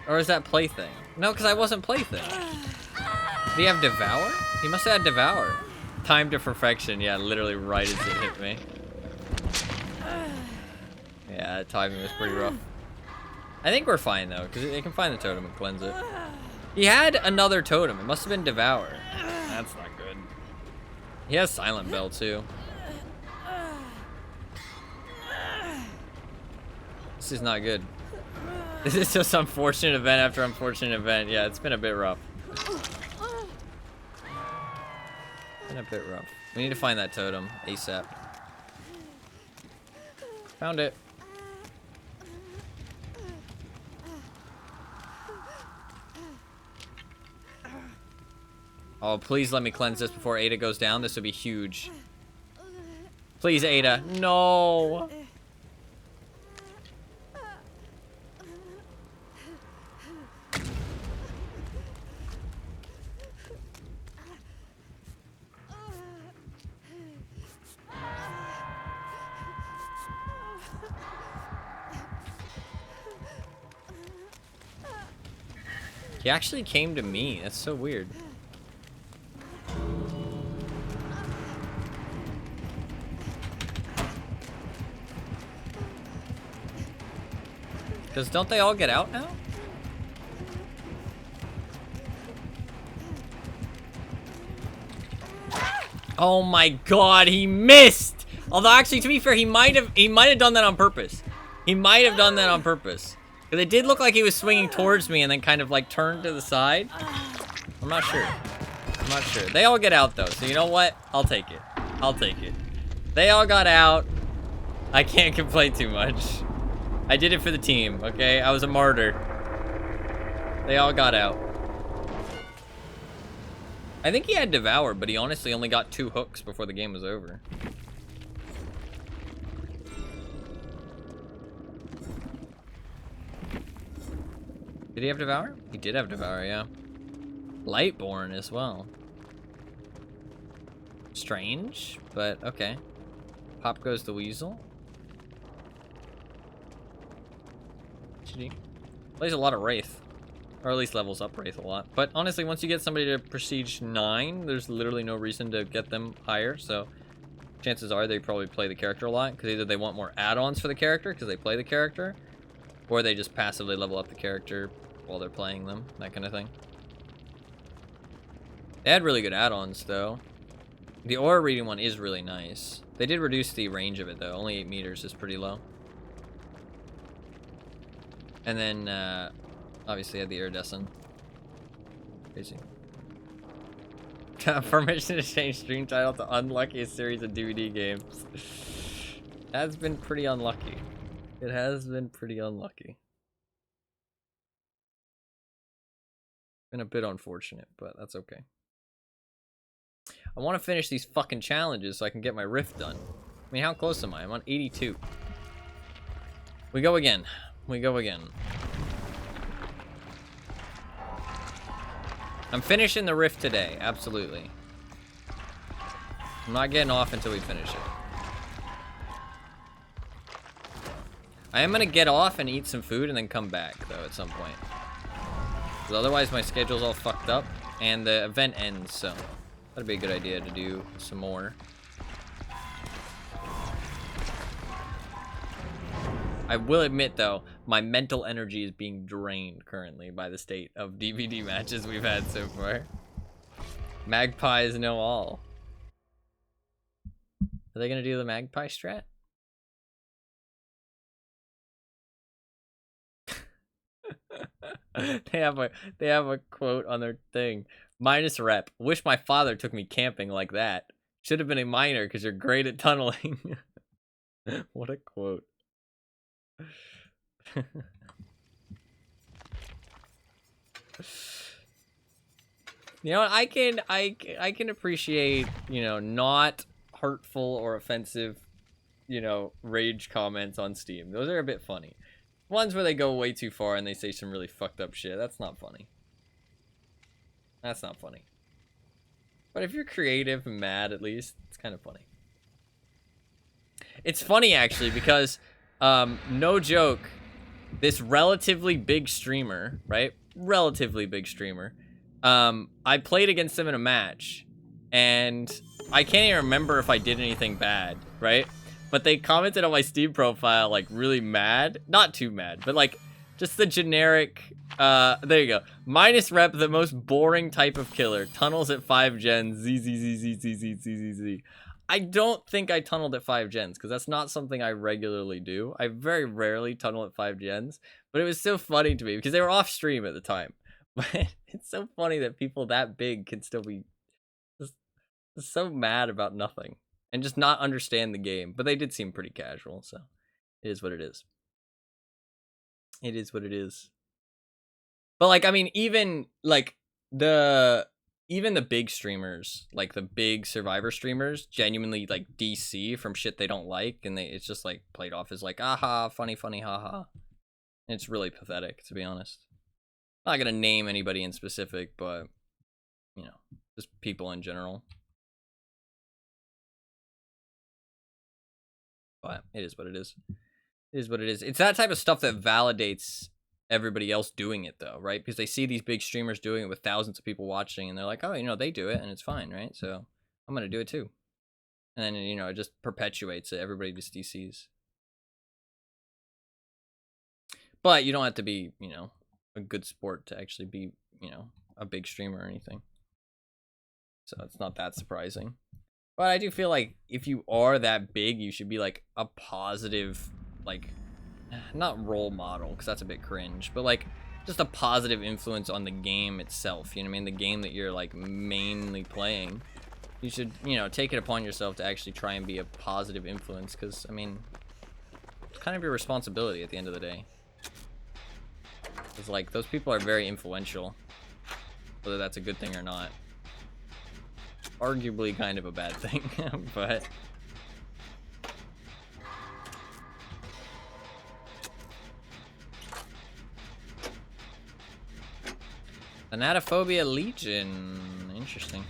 Or is that Plaything? No, because I wasn't Plaything. Did he have Devour? He must have had Devour. Time to Perfection. Yeah, literally right as it hit me. Yeah, that timing was pretty rough. I think we're fine, though, because they can find the totem and cleanse it. He had another totem. It must have been Devour. That's not good. He has Silent Bell, too. This is not good. This is just unfortunate event after unfortunate event. Yeah, it's been a bit rough. Been a bit rough. We need to find that totem ASAP. Found it. Oh, please let me cleanse this before Ada goes down. This would be huge. Please, Ada. No. He actually came to me. That's so weird. Because don't they all get out now? Oh my god, he missed! Although actually, to be fair, he might have done that on purpose. He might have done that on purpose. Because it did look like he was swinging towards me and then kind of like turned to the side. I'm not sure. I'm not sure. They all get out though, so you know what? I'll take it. I'll take it. They all got out. I can't complain too much. I did it for the team, okay? I was a martyr. They all got out. I think he had Devour, but he honestly only got 2 hooks before the game was over. Did he have Devour? He did have Devour, yeah. Lightborn as well. Strange, but okay. Pop goes the Weasel. GG. Plays a lot of Wraith. Or at least levels up Wraith a lot. But honestly, once you get somebody to Prestige 9, there's literally no reason to get them higher, so chances are they probably play the character a lot, because either they want more add-ons for the character, because they play the character, or they just passively level up the character while they're playing them, that kind of thing. They had really good add-ons, though. The aura reading one is really nice. They did reduce the range of it, though. Only 8 meters is pretty low. And then, obviously, had the iridescent. Crazy. Permission to change stream title to unluckiest series of DVD games. That's been pretty unlucky. It has been pretty unlucky. Been a bit unfortunate, but that's okay. I want to finish these fucking challenges so I can get my rift done. I mean, how close am I? I'm on 82. We go again. We go again. I'm finishing the rift today, absolutely. I'm not getting off until we finish it. I am gonna get off and eat some food and then come back, though, at some point. Because otherwise my schedule's all fucked up, and the event ends, so that'd be a good idea to do some more. I will admit, though, my mental energy is being drained currently by the state of DVD matches we've had so far. Magpies know all. Are they gonna do the magpie strat? They have a quote on their thing. Minus rep. Wish my father took me camping like that. Should have been a miner because you're great at tunneling. What a quote. You know what, I can appreciate, you know, not hurtful or offensive, you know, rage comments on Steam. Those are a bit funny. Ones where they go way too far and they say some really fucked up shit, that's not funny. That's not funny. But if you're creative and mad, at least, it's kind of funny. It's funny, actually, because, no joke, this relatively big streamer, right? Relatively big streamer. I played against them in a match, and I can't even remember if I did anything bad, right? But they commented on my Steam profile, like, really mad. Not too mad, but, like, just the generic, there you go. Minus rep, the most boring type of killer. Tunnels at 5 gens, z. I don't think I tunneled at 5 gens, because that's not something I regularly do. I very rarely tunnel at 5 gens, but it was so funny to me, because they were off stream at the time. But it's so funny that people that big can still be just so mad about nothing. And just not understand the game. But they did seem pretty casual, so it is what it is. It is what it is. But, like, I mean, even, like, the big streamers, like, the big Survivor streamers, genuinely, like, DC from shit they don't like, and it's just, like, played off as, like, aha, funny, haha. And it's really pathetic, to be honest. I'm not gonna name anybody in specific, but, you know, just people in general. But it is what it is. It is what it is. It's that type of stuff that validates everybody else doing it, though, right? Because they see these big streamers doing it with thousands of people watching, and they're like, oh, you know, they do it, and it's fine, right? So I'm going to do it, too. And then, you know, it just perpetuates it. Everybody just DCs. But you don't have to be, you know, a good sport to actually be, you know, a big streamer or anything. So it's not that surprising. But I do feel like if you are that big, you should be, like, a positive, like, not role model, because that's a bit cringe, but, like, just a positive influence on the game itself, you know what I mean? The game that you're, like, mainly playing. You should, you know, take it upon yourself to actually try and be a positive influence, because, I mean, it's kind of your responsibility at the end of the day. It's like, those people are very influential, whether that's a good thing or not. Arguably kind of a bad thing, but Anatophobia Legion, interesting.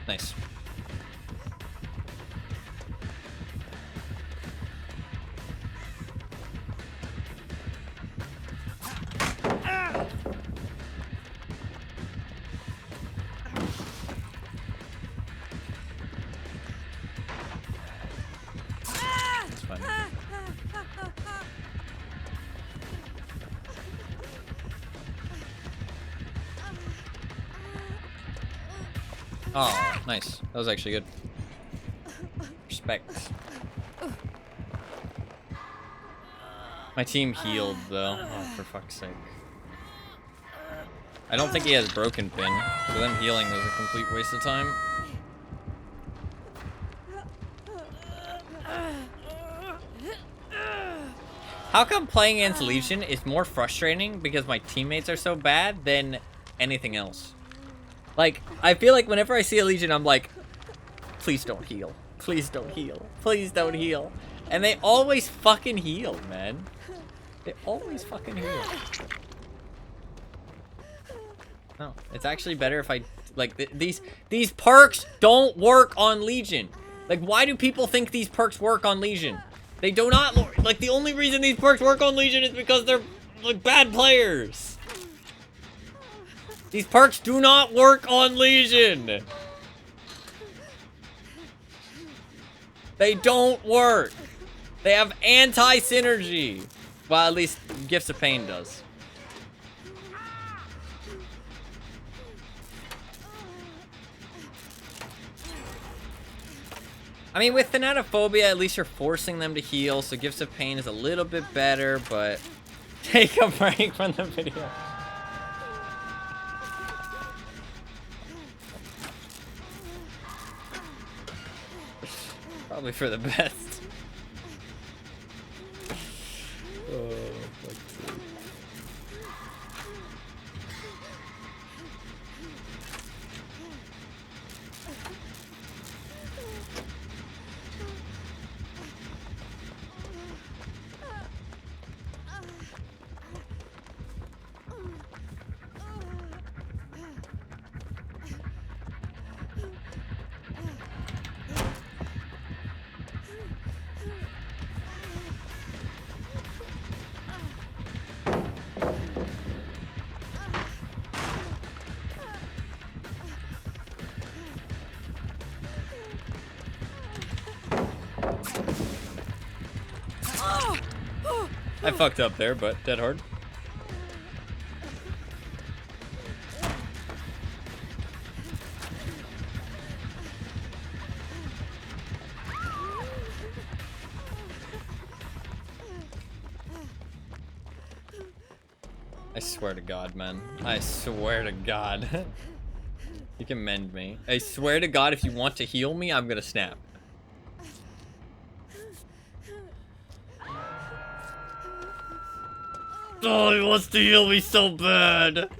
Nice. That's fine. Oh, nice. That was actually good. Respect. My team healed, though. Oh, for fuck's sake. I don't think he has broken pin, so them healing was a complete waste of time. How come playing against Legion is more frustrating because my teammates are so bad than anything else? Like, I feel like whenever I see a Legion, I'm like, please don't heal. Please don't heal. Please don't heal. And they always fucking heal, man. They always fucking heal. No, it's actually better if I, like, these perks don't work on Legion. Like, why do people think these perks work on Legion? They do not, like, the only reason these perks work on Legion is because they're, like, bad players. These perks do not work on Legion. They don't work. They have anti-synergy. Well, at least Gifts of Pain does. I mean, with Thanatophobia, at least you're forcing them to heal, so Gifts of Pain is a little bit better, but take a break from the video. Probably for the best. Oh, fuck's sake. I fucked up there, but dead hard. I swear to God, man. I swear to God. You can mend me. I swear to God, if you want to heal me, I'm gonna snap. Oh, he wants to heal me so bad.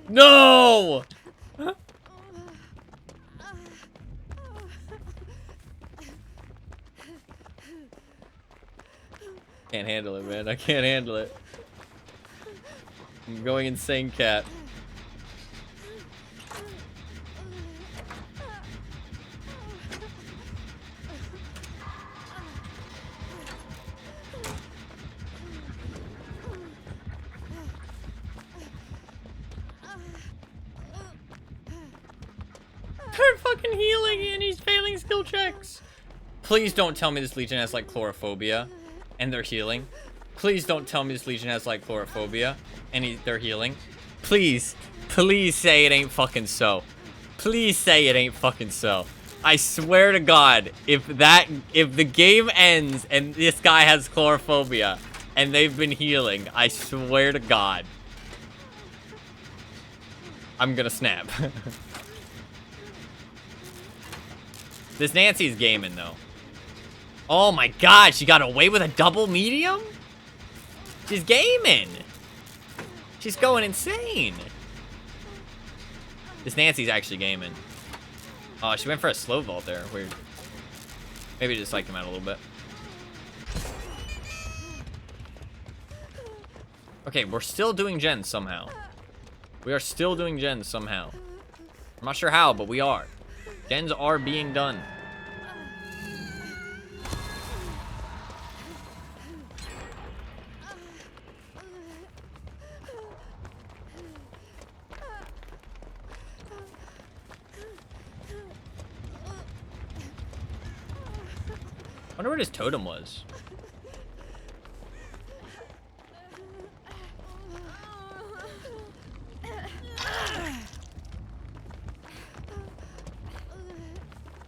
No! Can't handle it, man. I can't handle it. I'm going insane, cat. They're fucking healing and he's failing skill checks. Please don't tell me this Legion has like chlorophobia and they're healing. Please don't tell me this Legion has like chlorophobia and they're healing. Please, please say it ain't fucking so. Please say it ain't fucking so. I swear to God, if the game ends and this guy has chlorophobia and they've been healing, I swear to God, I'm gonna snap. This Nancy's gaming, though. Oh my God, she got away with a double medium? She's gaming. She's going insane. This Nancy's actually gaming. Oh, she went for a slow vault there. Weird. Maybe just psyched him out a little bit. Okay, we're still doing gens somehow. We are still doing gens somehow. I'm not sure how, but we are. Gens are being done. I wonder what his totem was.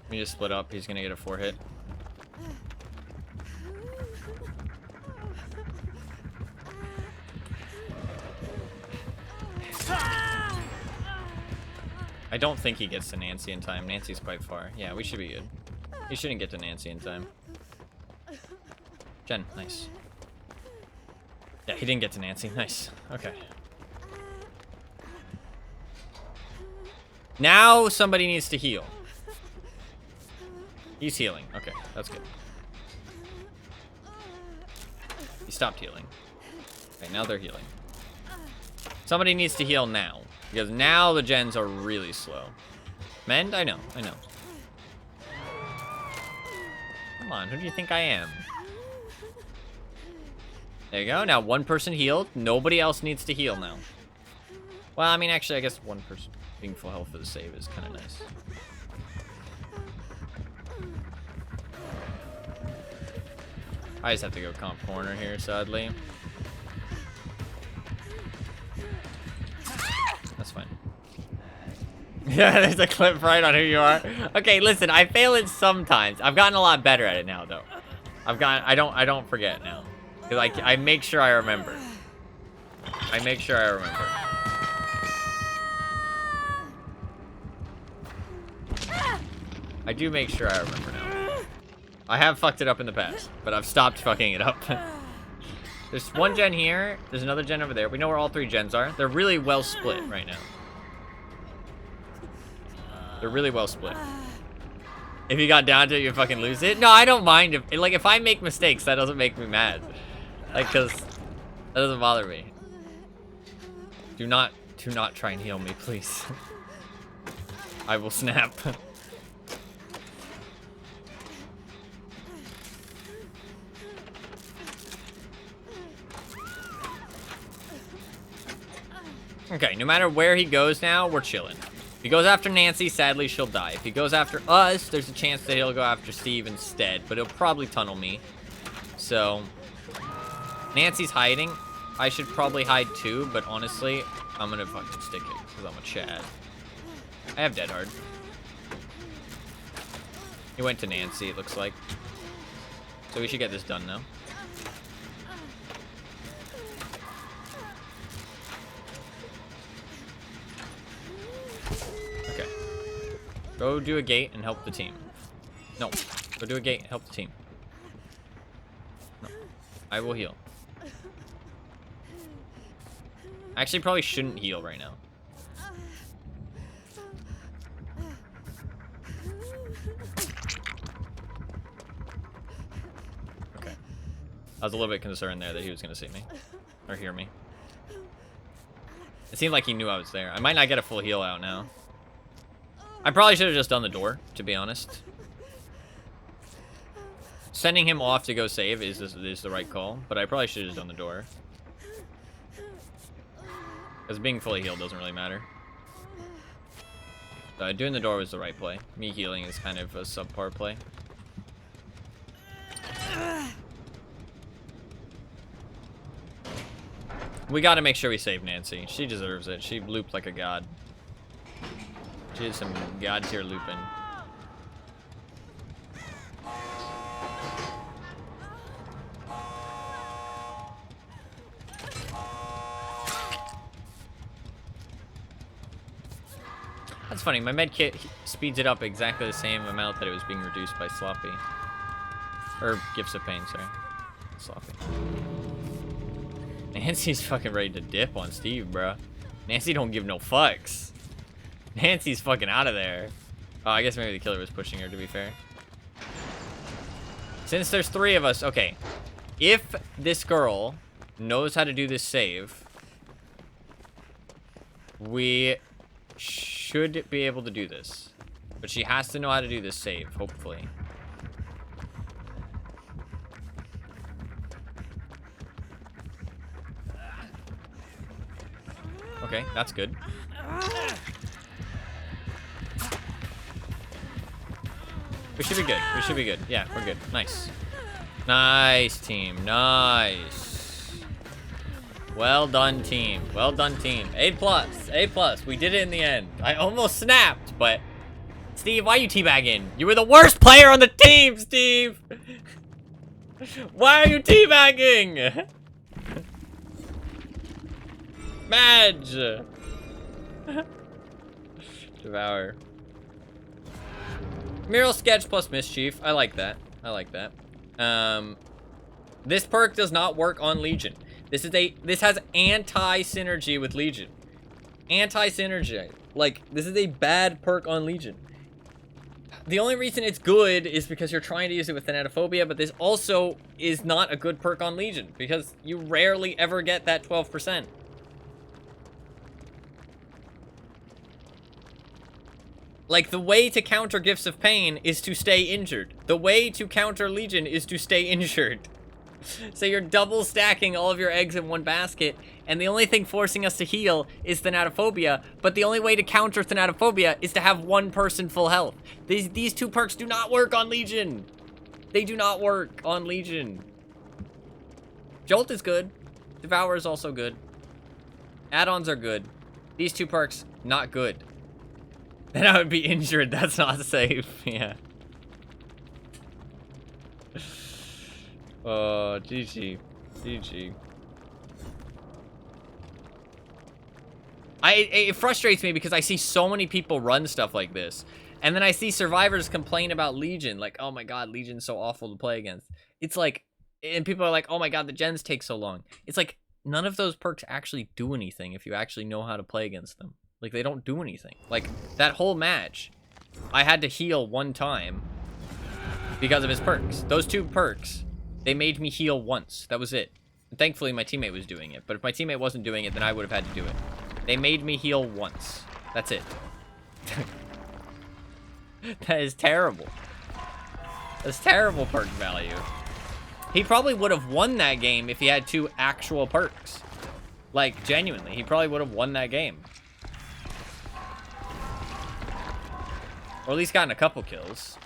Let me just split up. He's gonna get a 4-hit. I don't think he gets to Nancy in time. Nancy's quite far. Yeah, we should be good. He shouldn't get to Nancy in time. Jen, nice. Yeah, he didn't get to Nancy. Nice. Okay. Now somebody needs to heal. He's healing. Okay, that's good. He stopped healing. Okay, now they're healing. Somebody needs to heal now. Because now the gens are really slow. Mend? I know. Come on, who do you think I am? There you go. Now one person healed. Nobody else needs to heal now. Well, I mean, actually, I guess one person being full health for the save is kind of nice. I just have to go comp corner here, sadly. That's fine. Yeah, there's a clip right on who you are. Okay, listen, I fail it sometimes. I've gotten a lot better at it now, though. I don't forget now. Because I make sure I remember. I make sure I remember. I do make sure I remember now. I have fucked it up in the past, but I've stopped fucking it up. There's one gen here. There's another gen over there. We know where all three gens are. They're really well split right now. They're really well split. If you got down to it, you fucking lose it. No, I don't mind. If I make mistakes, that doesn't make me mad. Like, cause that doesn't bother me. Do not try and heal me, please. I will snap. Okay, no matter where he goes now, we're chilling. If he goes after Nancy, sadly, she'll die. If he goes after us, there's a chance that he'll go after Steve instead, but he'll probably tunnel me. So, Nancy's hiding. I should probably hide too, but honestly, I'm gonna fucking stick it, because I'm a Chad. I have Dead Hard. He went to Nancy, it looks like. So we should get this done now. Okay. Go do a gate and help the team. No. Go do a gate and help the team. No. I will heal. Actually, probably shouldn't heal right now. Okay. I was a little bit concerned there that he was going to see me. Or hear me. It seemed like he knew I was there. I might not get a full heal out now. I probably should have just done the door, to be honest. Sending him off to go save is the right call, but I probably should have done the door. Because being fully healed doesn't really matter. Doing the door was the right play. Me healing is kind of a subpar play. We gotta make sure we save Nancy. She deserves it. She looped like a god. She did some god tier looping. That's funny, my med kit speeds it up exactly the same amount that it was being reduced by Sloppy. Or Gifts of Pain, sorry. Sloppy. Nancy's fucking ready to dip on Steve, bro. Nancy don't give no fucks. Nancy's fucking out of there. Oh, I guess maybe the killer was pushing her, to be fair. Since there's 3 of us, okay. If this girl knows how to do this save, we should be able to do this. But she has to know how to do this save, hopefully. Okay, that's good. We should be good. We should be good. Yeah, we're good. Nice. Nice, team. Nice. Well done, team. Well done, team. A+. A+. We did it in the end. I almost snapped, but... Steve, why are you teabagging? You were the worst player on the team, Steve! Why are you teabagging? Madge! Devour. Mural Sketch plus Mischief. I like that. I like that. This perk does not work on Legion. This has anti-synergy with Legion. Anti-synergy. Like, this is a bad perk on Legion. The only reason it's good is because you're trying to use it with Thanatophobia, but this also is not a good perk on Legion, because you rarely ever get that 12%. Like, the way to counter Gifts of Pain is to stay injured. The way to counter Legion is to stay injured. So you're double stacking all of your eggs in one basket, and the only thing forcing us to heal is Thanatophobia, but the only way to counter Thanatophobia is to have one person full health. These two perks do not work on Legion. They do not work on Legion. Jolt is good. Devour is also good. Add-ons are good. These two perks, not good. Then I would be injured. That's not safe. Yeah. Oh, GG. GG. It frustrates me because I see so many people run stuff like this. And then I see survivors complain about Legion. Like, oh my god, Legion's so awful to play against. It's like, and people are like, oh my god, the gens take so long. It's like, none of those perks actually do anything if you actually know how to play against them. Like, they don't do anything. Like, that whole match, I had to heal one time because of his perks. Those two perks, they made me heal once. That was it. And thankfully, my teammate was doing it. But if my teammate wasn't doing it, then I would have had to do it. They made me heal once. That's it. That is terrible. That's terrible perk value. He probably would have won that game if he had two actual perks. Like, genuinely, he probably would have won that game. Or at least gotten a couple kills.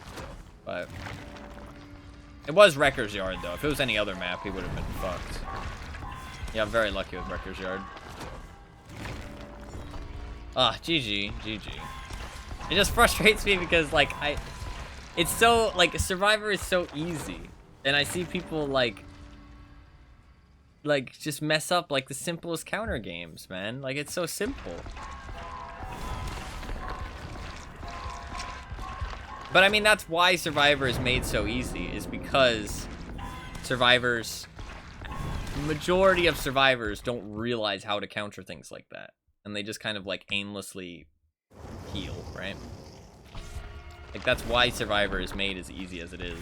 But it was Wrecker's Yard, though. If it was any other map, he would have been fucked. Yeah, I'm very lucky with Wrecker's Yard. Ah, GG. GG. It just frustrates me because, like, it's so, like, Survivor is so easy. And I see people, like, just mess up, like, the simplest counter games, man. Like, it's so simple. But I mean, that's why Survivor is made so easy, is because survivors, majority of survivors don't realize how to counter things like that. And they just kind of like aimlessly heal, right? Like, that's why Survivor is made as easy as it is.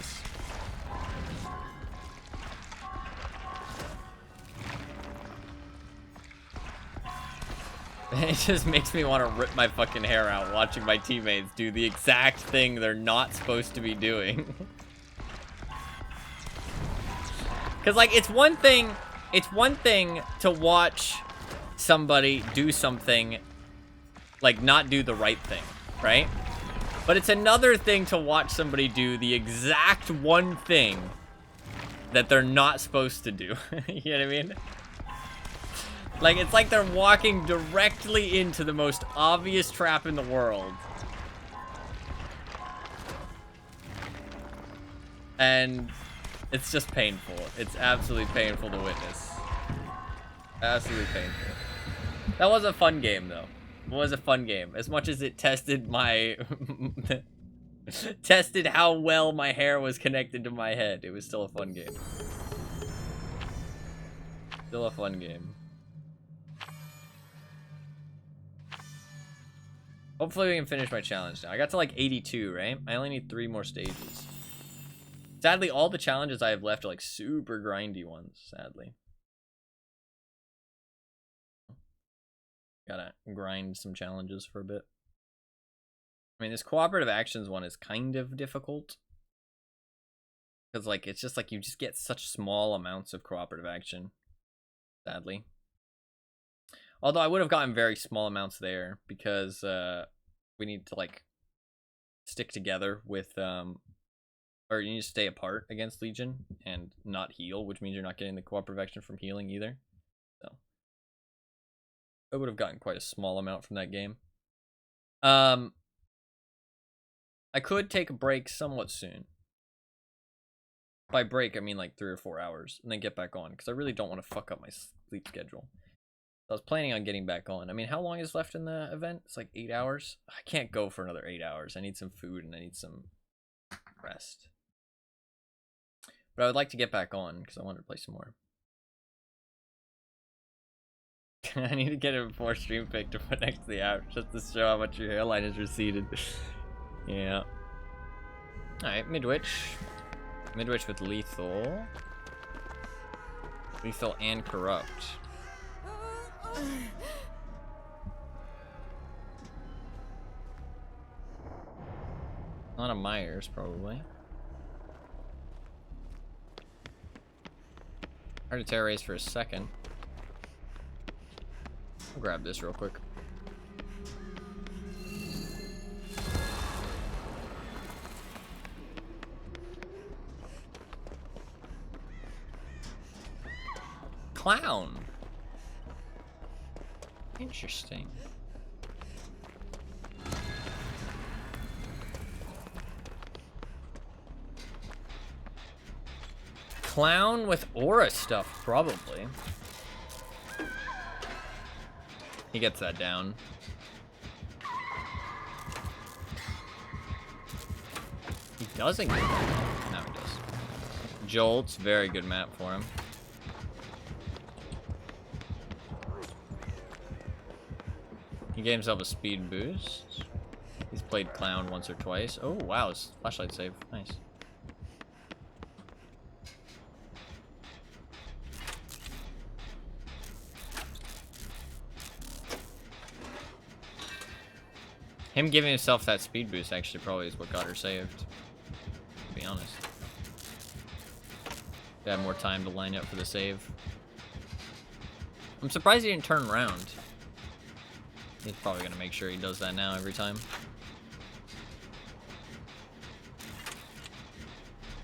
It just makes me want to rip my fucking hair out watching my teammates do the exact thing they're not supposed to be doing. Because, like, it's one thing to watch somebody do something, like, not do the right thing, right? But it's another thing to watch somebody do the exact one thing that they're not supposed to do. You know what I mean? Like, it's like they're walking directly into the most obvious trap in the world. And it's just painful. It's absolutely painful to witness. Absolutely painful. That was a fun game, though. It was a fun game. As much as it tested my... tested how well my hair was connected to my head, it was still a fun game. Still a fun game. Hopefully we can finish my challenge now. I got to like 82, right? I only need 3 more stages. Sadly, all the challenges I have left are like super grindy ones, sadly. Gotta grind some challenges for a bit. I mean, this cooperative actions one is kind of difficult. Because, like, it's just like you just get such small amounts of cooperative action. Sadly. Although I would have gotten very small amounts there because we need to, like, stick together with, or you need to stay apart against Legion and not heal, which means you're not getting the cooperative action from healing either. So I would have gotten quite a small amount from that game. I could take a break somewhat soon. By break, I mean like 3 or 4 hours, and then get back on, because I really don't want to fuck up my sleep schedule. I was planning on getting back on. I mean, how long is left in the event? It's like 8 hours. I can't go for another 8 hours. I need some food and I need some rest. But I would like to get back on because I wanted to play some more. I need to get it before stream pick to put next to the app just to show how much your hairline is receded. Yeah. Alright, Midwich. Midwich with lethal. Lethal and corrupt. Not a Myers, probably. Hard to terrorize for a second. I'll grab this real quick. Clown. Interesting. Clown with aura stuff, probably. He gets that down. He doesn't get that down. No, he does. Jolt's very good map for him. He gave himself a speed boost. He's played Clown once or twice. Oh, wow, his flashlight save. Nice. Him giving himself that speed boost actually probably is what got her saved, to be honest. They had more time to line up for the save. I'm surprised he didn't turn around. He's probably gonna make sure he does that now every time.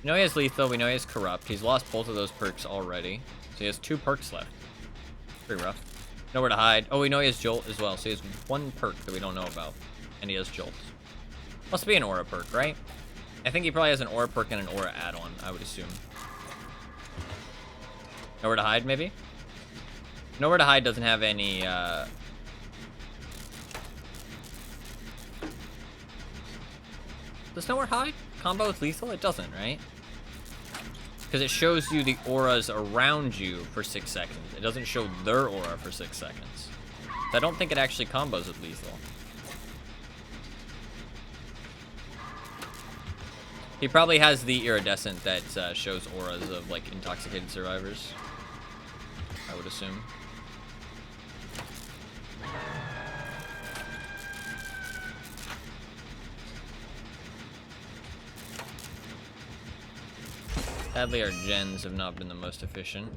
We know he has lethal, we know he has corrupt. He's lost both of those perks already. So he has 2 perks left. Pretty rough. Nowhere to hide. Oh, we know he has Jolt as well, so he has 1 perk that we don't know about. And he has Jolt. Must be an aura perk, right? I think he probably has an aura perk and an aura add-on, I would assume. Nowhere to hide, maybe? Nowhere to hide doesn't have any, Does Nowhere Hide combo with lethal? It doesn't, right? Because it shows you the auras around you for 6 seconds. It doesn't show their aura for 6 seconds. So I don't think it actually combos with lethal. He probably has the iridescent that shows auras of, like, intoxicated survivors. I would assume. Sadly, our gens have not been the most efficient.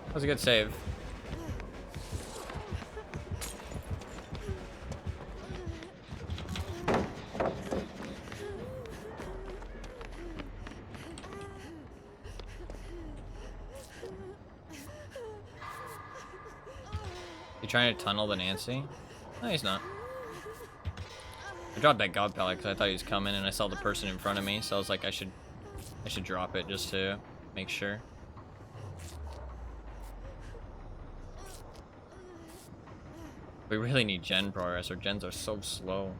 That was a good save. You trying to tunnel the Nancy? No, he's not. I dropped that god pellet because I thought he was coming and I saw the person in front of me, so I was like, I should drop it just to make sure. We really need gen progress. Our gens are so slow.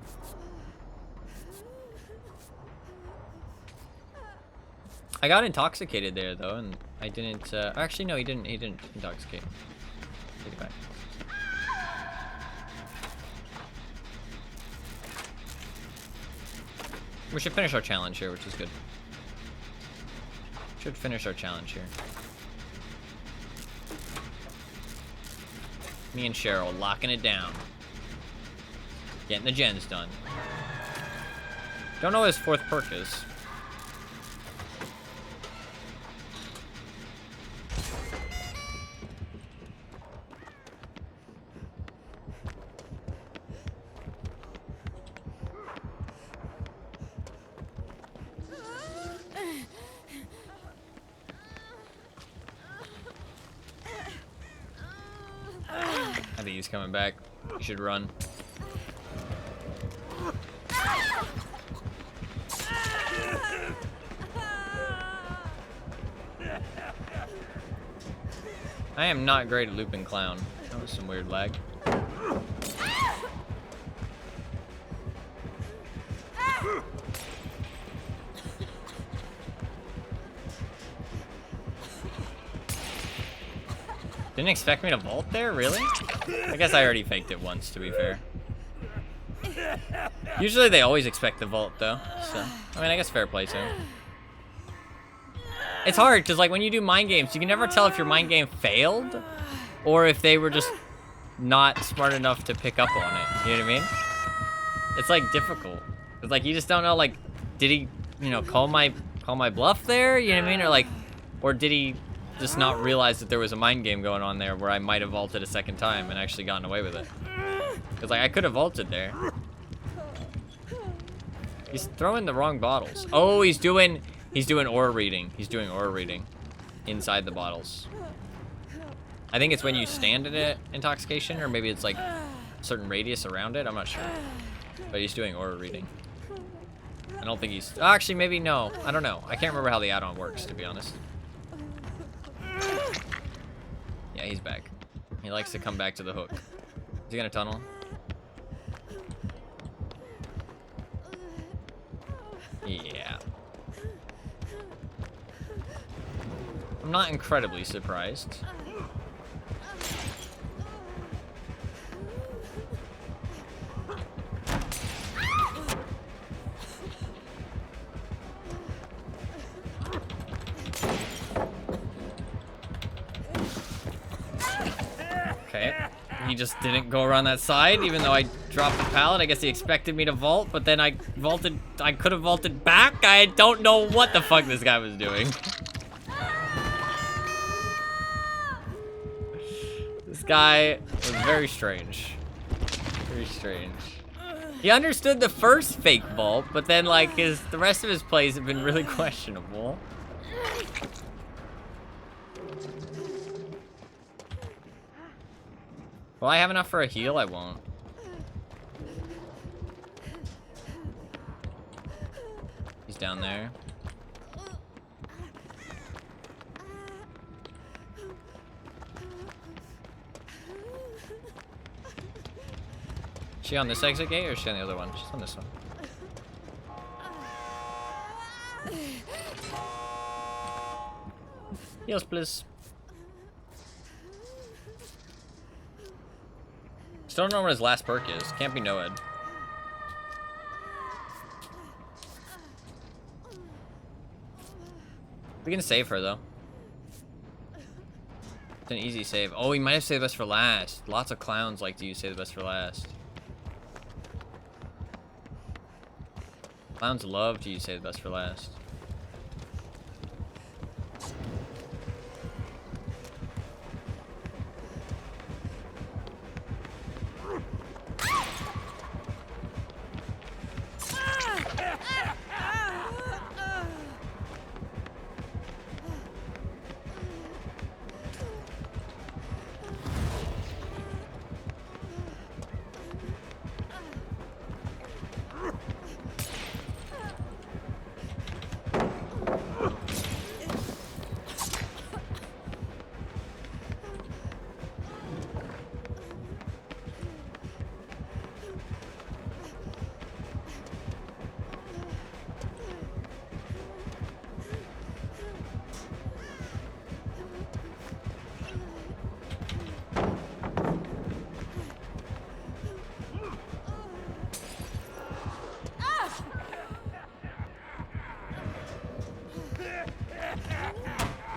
I got intoxicated there though, and I didn't. Actually, no, he didn't. He didn't intoxicate. Take it back. We should finish our challenge here, which is good. Should finish our challenge here. Me and Cheryl locking it down. Getting the gens done. Don't know what his 4th perk is. I think he's coming back. You should run. I am not great at looping clown. That was some weird lag. Didn't expect me to vault there, really? I guess I already faked it once, to be fair. Usually they always expect the vault, though. So, I mean, I guess fair play to him. It's hard, because, like, when you do mind games, you can never tell if your mind game failed or if they were just not smart enough to pick up on it. You know what I mean? It's, like, difficult. It's, like, you just don't know, like, did he, you know, call my bluff there? You know what I mean? Or, like, or did he just not realize that there was a mind game going on there where I might have vaulted a second time and actually gotten away with it? Because, like, I could have vaulted there. He's throwing the wrong bottles. Oh, he's doing aura reading. He's doing aura reading inside the bottles. I think it's when you stand at it, intoxication, or maybe it's like a certain radius around it. I'm not sure. But he's doing aura reading. I don't think he's... Actually, maybe no. I don't know. I can't remember how the add-on works, to be honest. Yeah, he's back. He likes to come back to the hook. Is he gonna tunnel? Yeah. I'm not incredibly surprised. Okay. He just didn't go around that side, even though I dropped the pallet. I guess he expected me to vault, but then I could have vaulted back. I don't know what the fuck this guy was doing. This guy was very strange. Very strange. He understood the first fake vault, but then like the rest of his plays have been really questionable. Will I have enough for a heal? I won't. He's down there. Is she on this exit gate or is she on the other one? She's on this one. Heals, please. Still don't know what his last perk is. Can't be Noed. We can save her though. It's an easy save. Oh, he might have saved us for last. Lots of clowns like to use save the best for last. Clowns love to use save the best for last.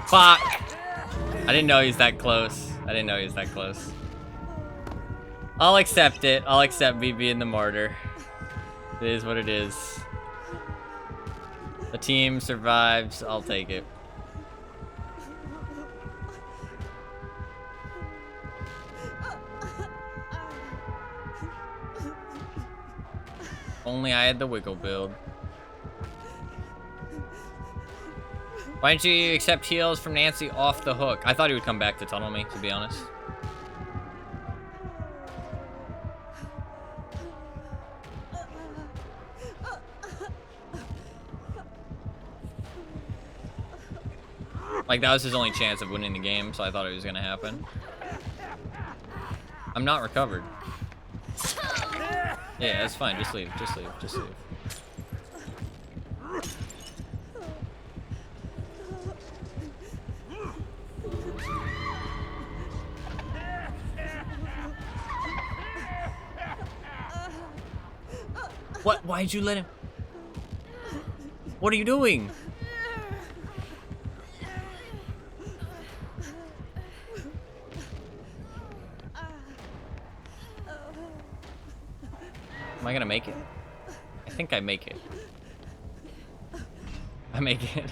Fuck! I didn't know he was that close. I didn't know he was that close. I'll accept it. I'll accept me being the martyr. It is what it is. The team survives. I'll take it. Only I had the wiggle build. Why didn't you accept heals from Nancy off the hook? I thought he would come back to tunnel me, to be honest. Like, that was his only chance of winning the game, so I thought it was gonna happen. I'm not recovered. Yeah, that's fine. Just leave. Just leave. Just leave. What? Why'd you let him? What are you doing? Am I gonna make it? I think I make it. I make it.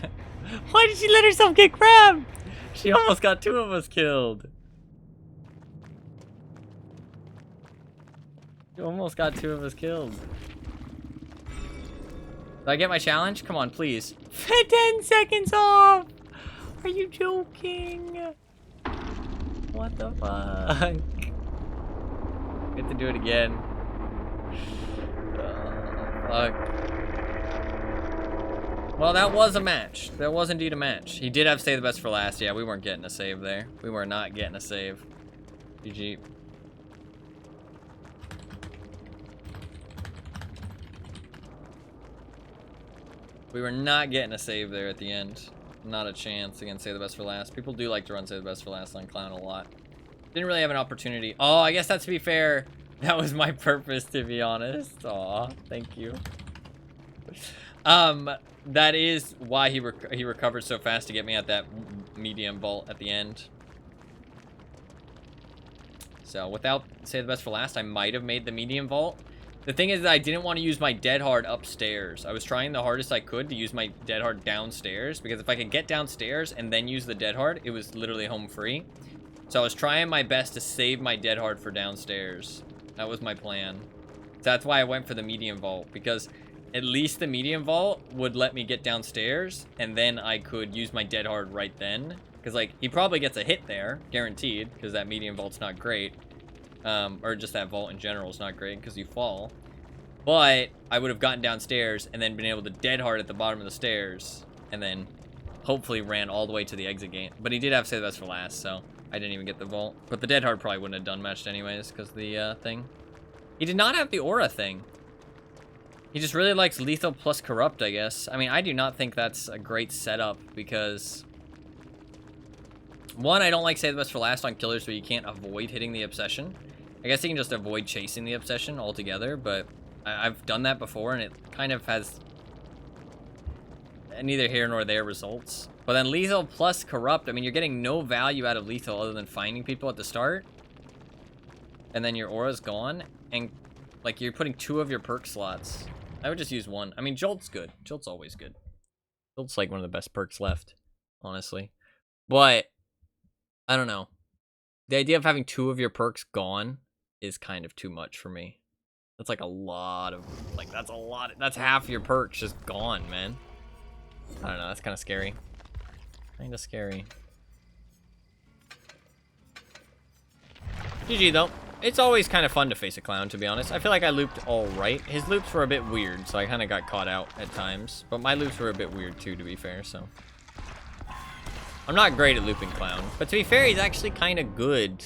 Why did she let herself get grabbed? She almost got 2 of us killed. She almost got 2 of us killed. Did I get my challenge? Come on, please. 10 seconds off! Are you joking? What the fuck? Get to do it again. Fuck. Well, that was a match. That was indeed a match. He did have save the best for last. Yeah, we weren't getting a save there. We were not getting a save. GG. We were not getting a save there at the end. Not a chance against save the best for last. People do like to run save the best for last on Clown a lot. Didn't really have an opportunity. Oh, I guess that's to be fair. That was my purpose, to be honest. Aw, thank you. That is why he recovered so fast to get me at that medium vault at the end. So without save the best for last, I might have made the medium vault. The thing is that I didn't want to use my dead hard upstairs. I was trying the hardest I could to use my dead hard downstairs, because if I could get downstairs and then use the dead hard, it was literally home free. So I was trying my best to save my dead hard for downstairs. That was my plan. So that's why I went for the medium vault, because at least the medium vault would let me get downstairs, and then I could use my dead hard right then. Because, like, he probably gets a hit there, guaranteed, because that medium vault's not great. Or just that vault in general is not great, because you fall. But I would have gotten downstairs, and then been able to dead hard at the bottom of the stairs, and then hopefully ran all the way to the exit gate. But he did have save the best for last, so I didn't even get the vault. But the dead hard probably wouldn't have done matched anyways, because the thing. He did not have the aura thing. He just really likes lethal plus corrupt, I guess. I mean, I do not think that's a great setup, because one, I don't like save the best for last on killers where you can't avoid hitting the obsession. I guess you can just avoid chasing the obsession altogether, but I've done that before, and it kind of has neither here nor there results. But then lethal plus corrupt, I mean, you're getting no value out of lethal other than finding people at the start, and then your aura's gone, and like you're putting 2 of your perk slots. I would just use 1. I mean, Jolt's good. Jolt's always good. Jolt's like one of the best perks left, honestly. But I don't know. The idea of having 2 of your perks gone is kind of too much for me. That's like a lot of, like, that's a lot. That's half your perks just gone, man. I don't know. That's kind of scary. Kind of scary. GG, though. It's always kind of fun to face a clown, to be honest. I feel like I looped all right. His loops were a bit weird, so I kind of got caught out at times. But my loops were a bit weird, too, to be fair, so. I'm not great at looping clown. But to be fair, he's actually kind of good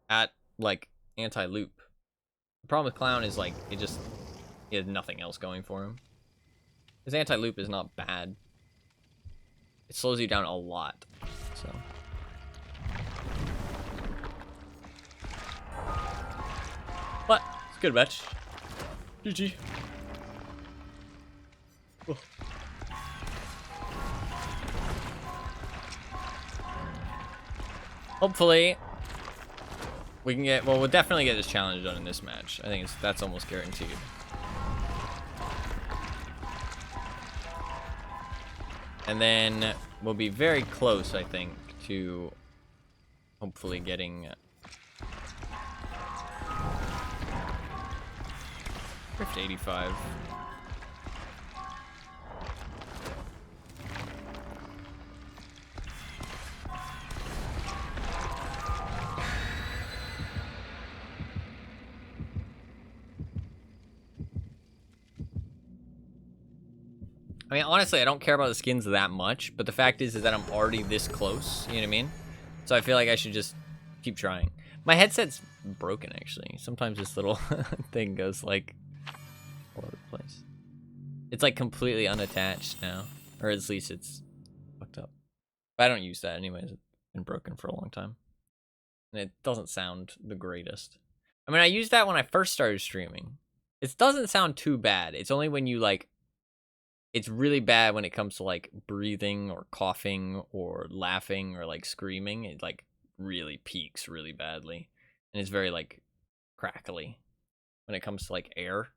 at, like, anti-loop. The problem with clown is, like, he has nothing else going for him. His anti-loop is not bad. It slows you down a lot, so. But it's a good match. GG. Oh. Hopefully, We can get, well, we'll definitely get this challenge done in this match. I think that's almost guaranteed. And then we'll be very close, I think, to hopefully getting Rift 85. I mean, honestly, I don't care about the skins that much, but the fact is that I'm already this close, you know what I mean? So I feel like I should just keep trying. My headset's broken, actually. Sometimes this little thing goes, like, all over the place. It's, like, completely unattached now. Or at least it's fucked up. But I don't use that anyways. It's been broken for a long time. And it doesn't sound the greatest. I mean, I used that when I first started streaming. It doesn't sound too bad. It's only when you, like, it's really bad when it comes to, like, breathing or coughing or laughing or, like, screaming. It, like, really peaks really badly. And it's very, like, crackly when it comes to, like, air.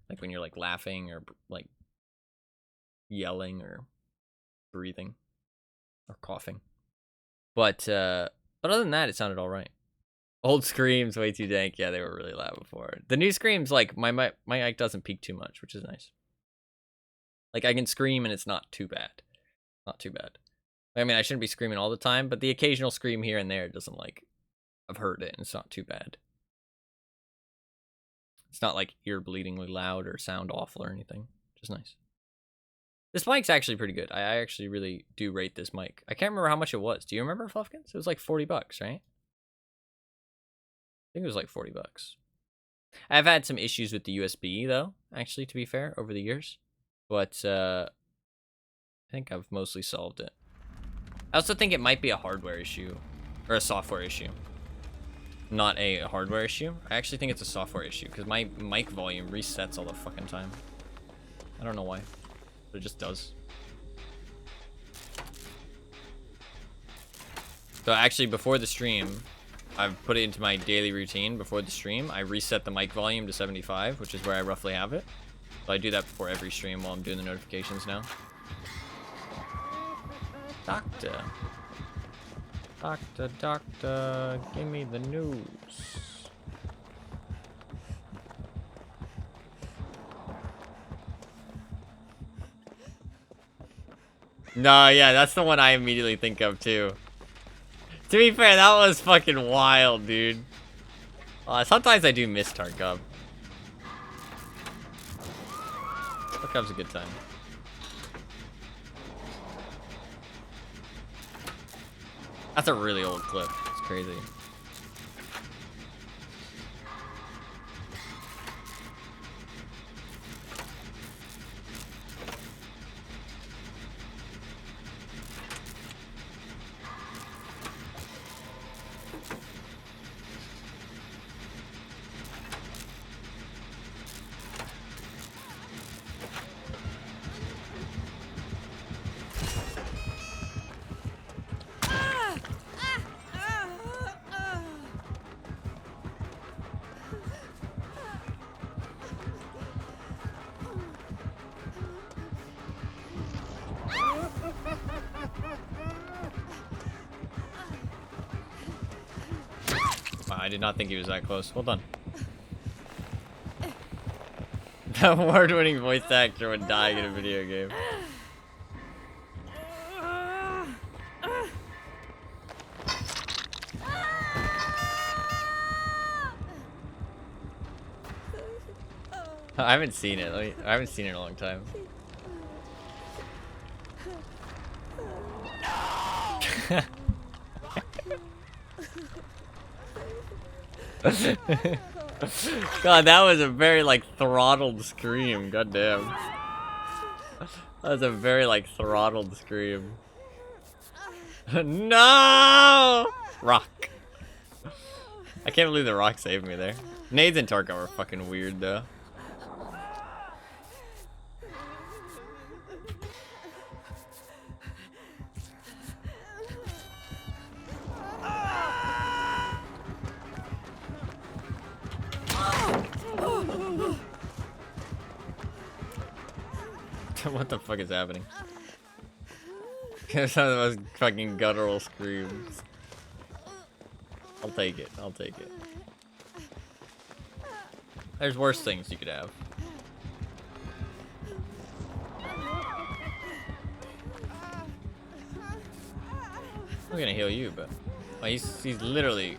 Like, when you're, like, laughing or, like, yelling or breathing or coughing. But other than that, it sounded all right. Old screams, way too dank. Yeah, they were really loud before. The new screams, like, my mic doesn't peak too much, which is nice. Like, I can scream and it's not too bad. Not too bad. I mean, I shouldn't be screaming all the time, but the occasional scream here and there doesn't, like, I've heard it and it's not too bad. It's not, like, ear-bleedingly loud or sound awful or anything. Which is nice. This mic's actually pretty good. I actually really do rate this mic. I can't remember how much it was. Do you remember, Fluffkins? It was like $40, right? I think it was like $40. I've had some issues with the USB, though, actually, to be fair, over the years. But I think I've mostly solved it. I also think it might be a hardware issue, or a software issue. Not a hardware issue. I actually think it's a software issue, because my mic volume resets all the fucking time. I don't know why, but it just does. So actually, before the stream, I've put it into my daily routine. Before the stream, I reset the mic volume to 75, which is where I roughly have it. So I do that before every stream while I'm doing the notifications now. Doctor. Doctor, doctor, give me the news. No, yeah, that's the one I immediately think of, too. To be fair, that was fucking wild, dude. Sometimes I do miss Tarkov. Tarkov's a good time. That's a really old clip. It's crazy. I did not think he was that close. Well done. The award-winning voice actor when dying in a video game. I haven't seen it. I haven't seen it in a long time. God, that was a very, like, throttled scream. God damn. That was a very, like, throttled scream. No! Rock. I can't believe the rock saved me there. Nades and Tarkov are fucking weird, though. What the fuck is happening? Some of the most fucking guttural screams. I'll take it. I'll take it. There's worse things you could have. I'm gonna heal you, but oh, he's literally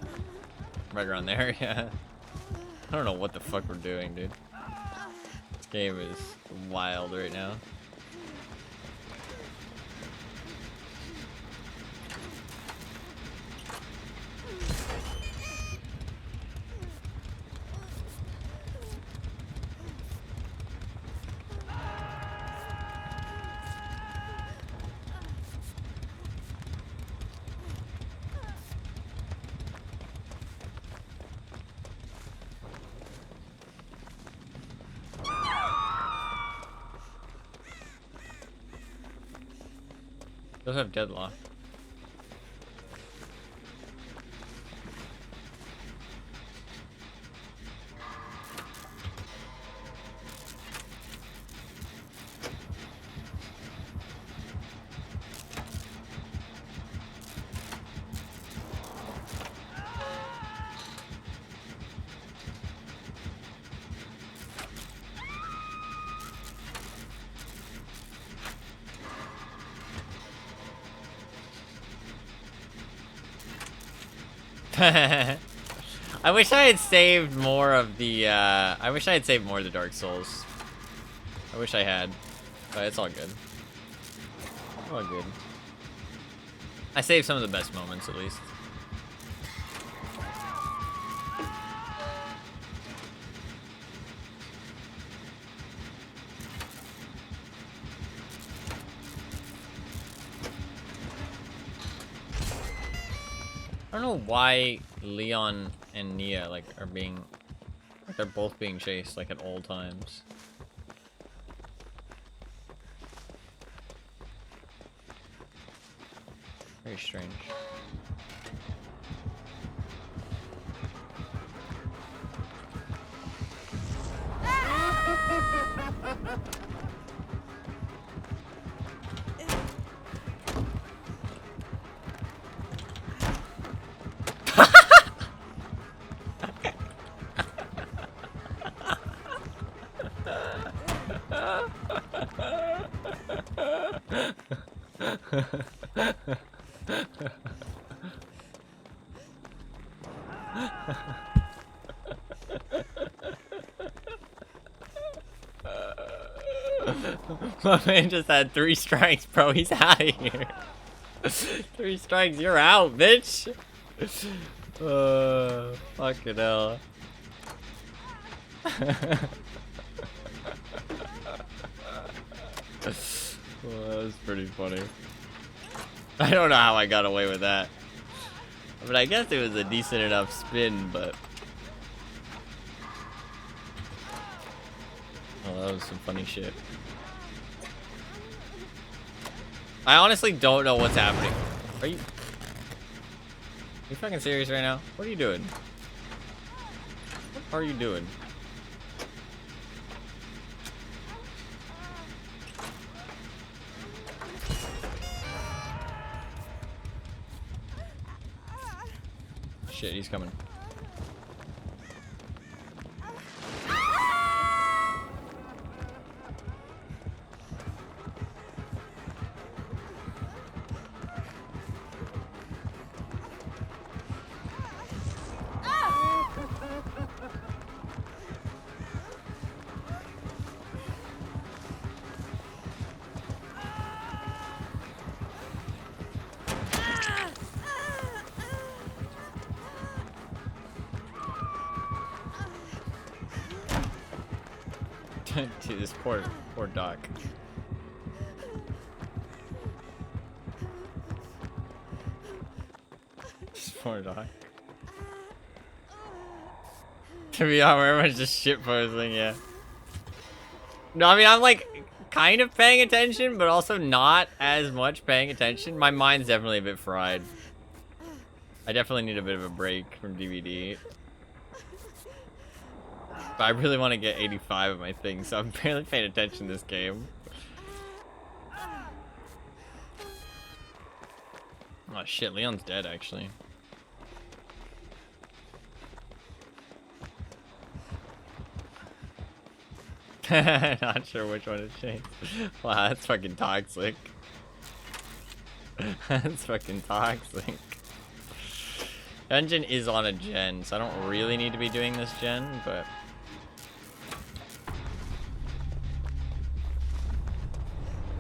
right around there. Yeah. I don't know what the fuck we're doing, dude. This game is wild right now. Those have deadlock. I wish I had saved more of the, I wish I had saved more of the Dark Souls. I wish I had, but it's all good. All good. I saved some of the best moments, at least. I don't know why Leon and Nia like are being like they're both being chased like at all times. Very strange. My man just had 3 strikes, bro. He's out of here. 3 strikes, you're out, bitch. Fucking hell. Well, that was pretty funny. I don't know how I got away with that. But I guess it was a decent enough spin, but... Oh, that was some funny shit. I honestly don't know what's happening. Are you fucking serious right now? What are you doing? What are you doing? Shit, he's coming. Dude, this poor Doc. This poor Doc. To be honest, everyone's just shitposting, yeah. No, I mean, I'm like kind of paying attention, but also not as much paying attention. My mind's definitely a bit fried. I definitely need a bit of a break from DVD. But I really want to get 85 of my things, so I'm barely paying attention to this game. Oh shit, Leon's dead actually. Not sure which one to change. Wow, that's fucking toxic. That's fucking toxic. Dungeon is on a gen, so I don't really need to be doing this gen, but...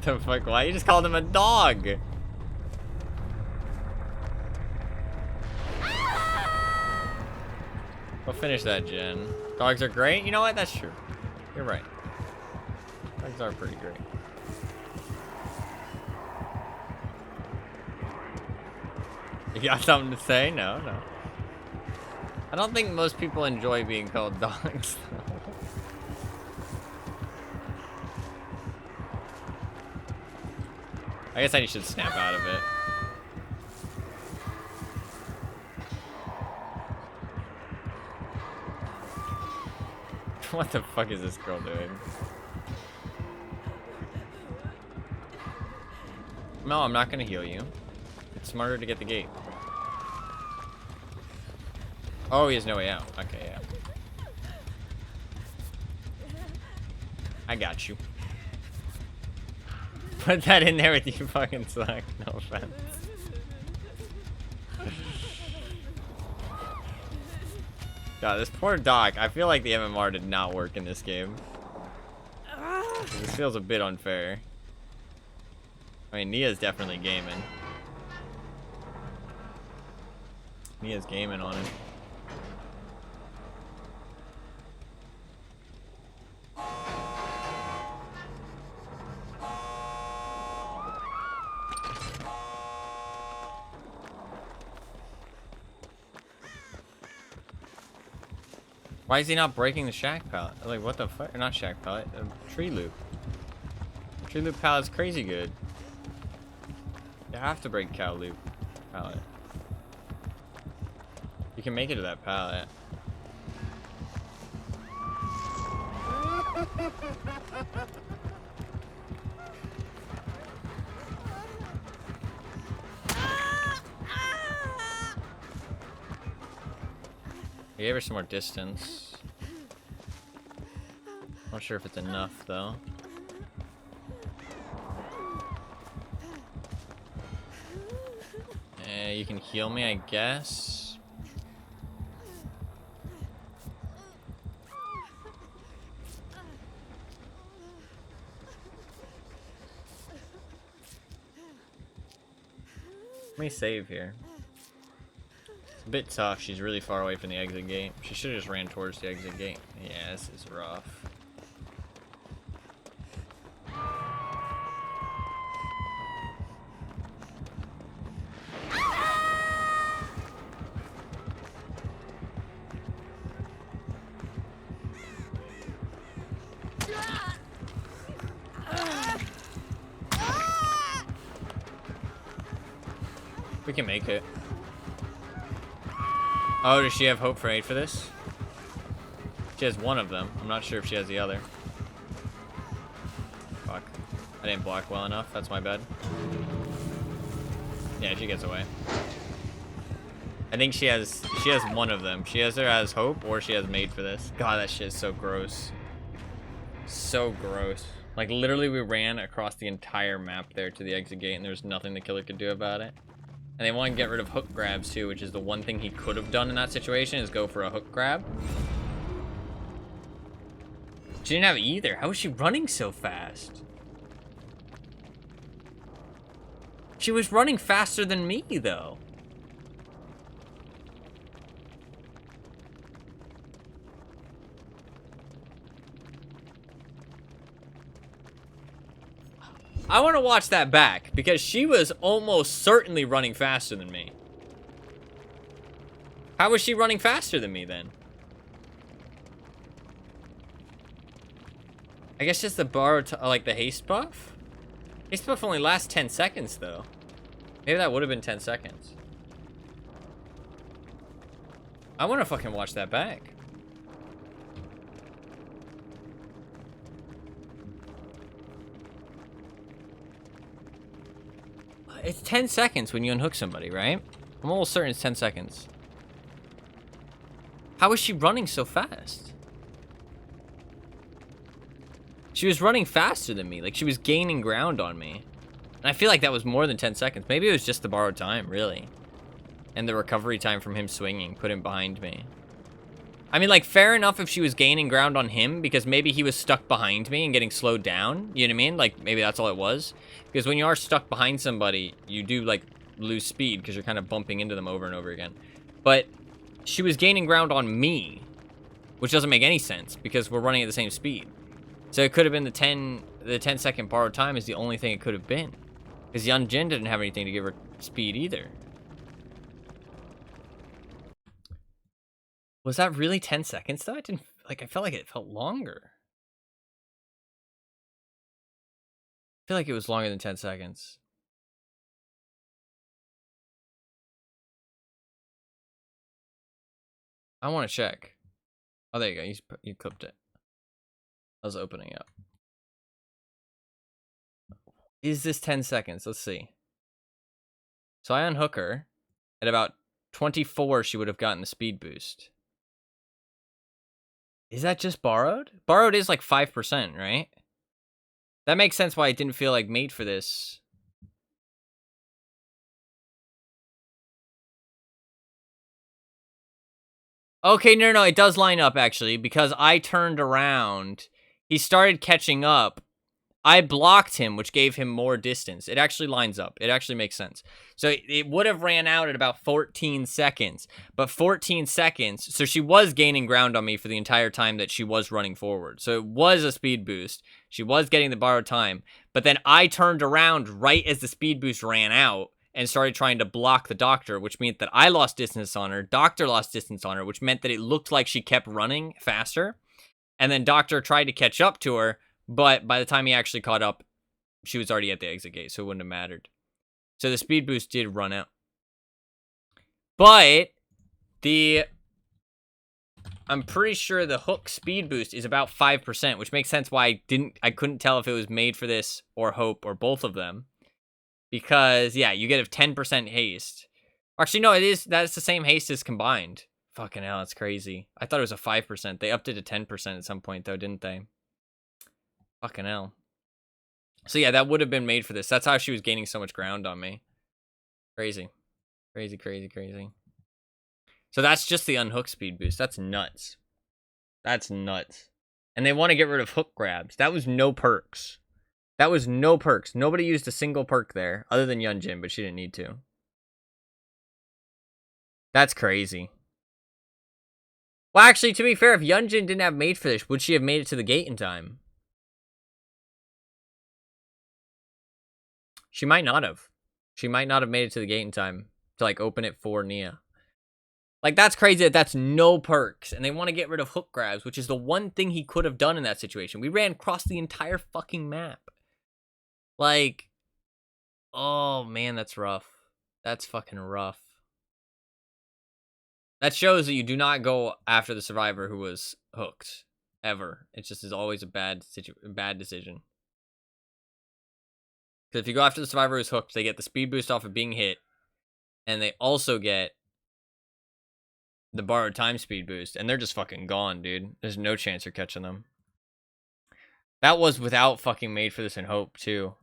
The fuck? Why you just called him a dog? We'll finish that gen. Dogs are great? You know what? That's true. You're right. Dogs are pretty great. You got something to say? No, no. I don't think most people enjoy being called dogs. I guess I should snap out of it. What the fuck is this girl doing? No, I'm not gonna heal you. It's smarter to get the gate. Oh, he has no way out. Okay, yeah. I got you. Put that in there with you fucking suck. No offense. God, this poor Doc. I feel like the MMR did not work in this game. This feels a bit unfair. I mean, Nia's definitely gaming. Nia's gaming on it. Why is he not breaking the shack pallet? Like, what the fuck? Not shack pallet, tree loop. Tree loop pallet's crazy good. You have to break cow loop pallet. You can make it to that pallet. I gave her some more distance. Not sure if it's enough though. You can heal me, I guess. Let me save here. It's a bit tough. She's really far away from the exit gate. She should have just ran towards the exit gate. Yeah, this is rough. We can make it. Oh, does she have hope for 8 for this? She has one of them. I'm not sure if she has the other. Fuck. I didn't block well enough. That's my bad. Yeah, she gets away. I think she has one of them. She either has hope or she has made for this. God, that shit is so gross. So gross. Like, literally we ran across the entire map there to the exit gate and there was nothing the killer could do about it. And they want to get rid of hook grabs too, which is the one thing he could have done in that situation, is go for a hook grab. She didn't have either. How was she running so fast? She was running faster than me, though. I want to watch that back, because she was almost certainly running faster than me. How was she running faster than me, then? I guess just the borrowed, like the haste buff? Haste buff only lasts 10 seconds, though. Maybe that would have been 10 seconds. I want to fucking watch that back. It's 10 seconds when you unhook somebody, right? I'm almost certain it's 10 seconds. How is she running so fast? She was running faster than me. Like, she was gaining ground on me. And I feel like that was more than 10 seconds. Maybe it was just the borrowed time, really. And the recovery time from him swinging put him behind me. I mean, like, fair enough if she was gaining ground on him, because maybe he was stuck behind me and getting slowed down. You know what I mean? Like, maybe that's all it was. Because when you are stuck behind somebody, you do, like, lose speed because you're kind of bumping into them over and over again. But she was gaining ground on me, which doesn't make any sense because we're running at the same speed. So it could have been the 10 second borrowed time is the only thing it could have been. Because Yun Jin didn't have anything to give her speed either. Was that really 10 seconds though? I didn't, like, I felt like it felt longer. I feel like it was longer than 10 seconds. I want to check. Oh, there you go. You clipped it. I was opening up. Is this 10 seconds? Let's see. So I unhook her. At about 24, she would have gotten the speed boost. Is that just borrowed? Borrowed is like 5%, right? That makes sense why it didn't feel like made for this. Okay, no, it does line up, actually, because I turned around. He started catching up. I blocked him, which gave him more distance. It actually lines up. It actually makes sense. So it would have ran out at about 14 seconds. But 14 seconds, so she was gaining ground on me for the entire time that she was running forward. So it was a speed boost. She was getting the borrowed time. But then I turned around right as the speed boost ran out and started trying to block the doctor, which meant that I lost distance on her. Doctor lost distance on her, which meant that it looked like she kept running faster. And then Doctor tried to catch up to her, but by the time he actually caught up, she was already at the exit gate, so it wouldn't have mattered. So the speed boost did run out. But I'm pretty sure the hook speed boost is about 5%, which makes sense why I couldn't tell if it was made for this or Hope or both of them. Because, yeah, you get a 10% haste. Actually, no, that's the same haste as combined. Fucking hell, that's crazy. I thought it was a 5%. They upped it to 10% at some point, though, didn't they? Fucking hell. So, yeah, that would have been made for this. That's how she was gaining so much ground on me. Crazy. Crazy, crazy, crazy. So that's just the unhook speed boost. That's nuts. That's nuts. And they want to get rid of hook grabs. That was no perks. That was no perks. Nobody used a single perk there, other than Yunjin, but she didn't need to. That's crazy. Well, actually, to be fair, if Yunjin didn't have made for this, would she have made it to the gate in time? She might not have. She might not have made it to the gate in time to, like, open it for Nia. Like, that's crazy that that's no perks, and they want to get rid of hook grabs, which is the one thing he could have done in that situation. We ran across the entire fucking map. Like, oh, man, that's rough. That's fucking rough. That shows that you do not go after the survivor who was hooked, ever. It just is always a bad decision. Because if you go after the survivor who's hooked, they get the speed boost off of being hit, and they also get the borrowed time speed boost, and they're just fucking gone, dude. There's no chance you're catching them. That was without fucking made for this in hope, too.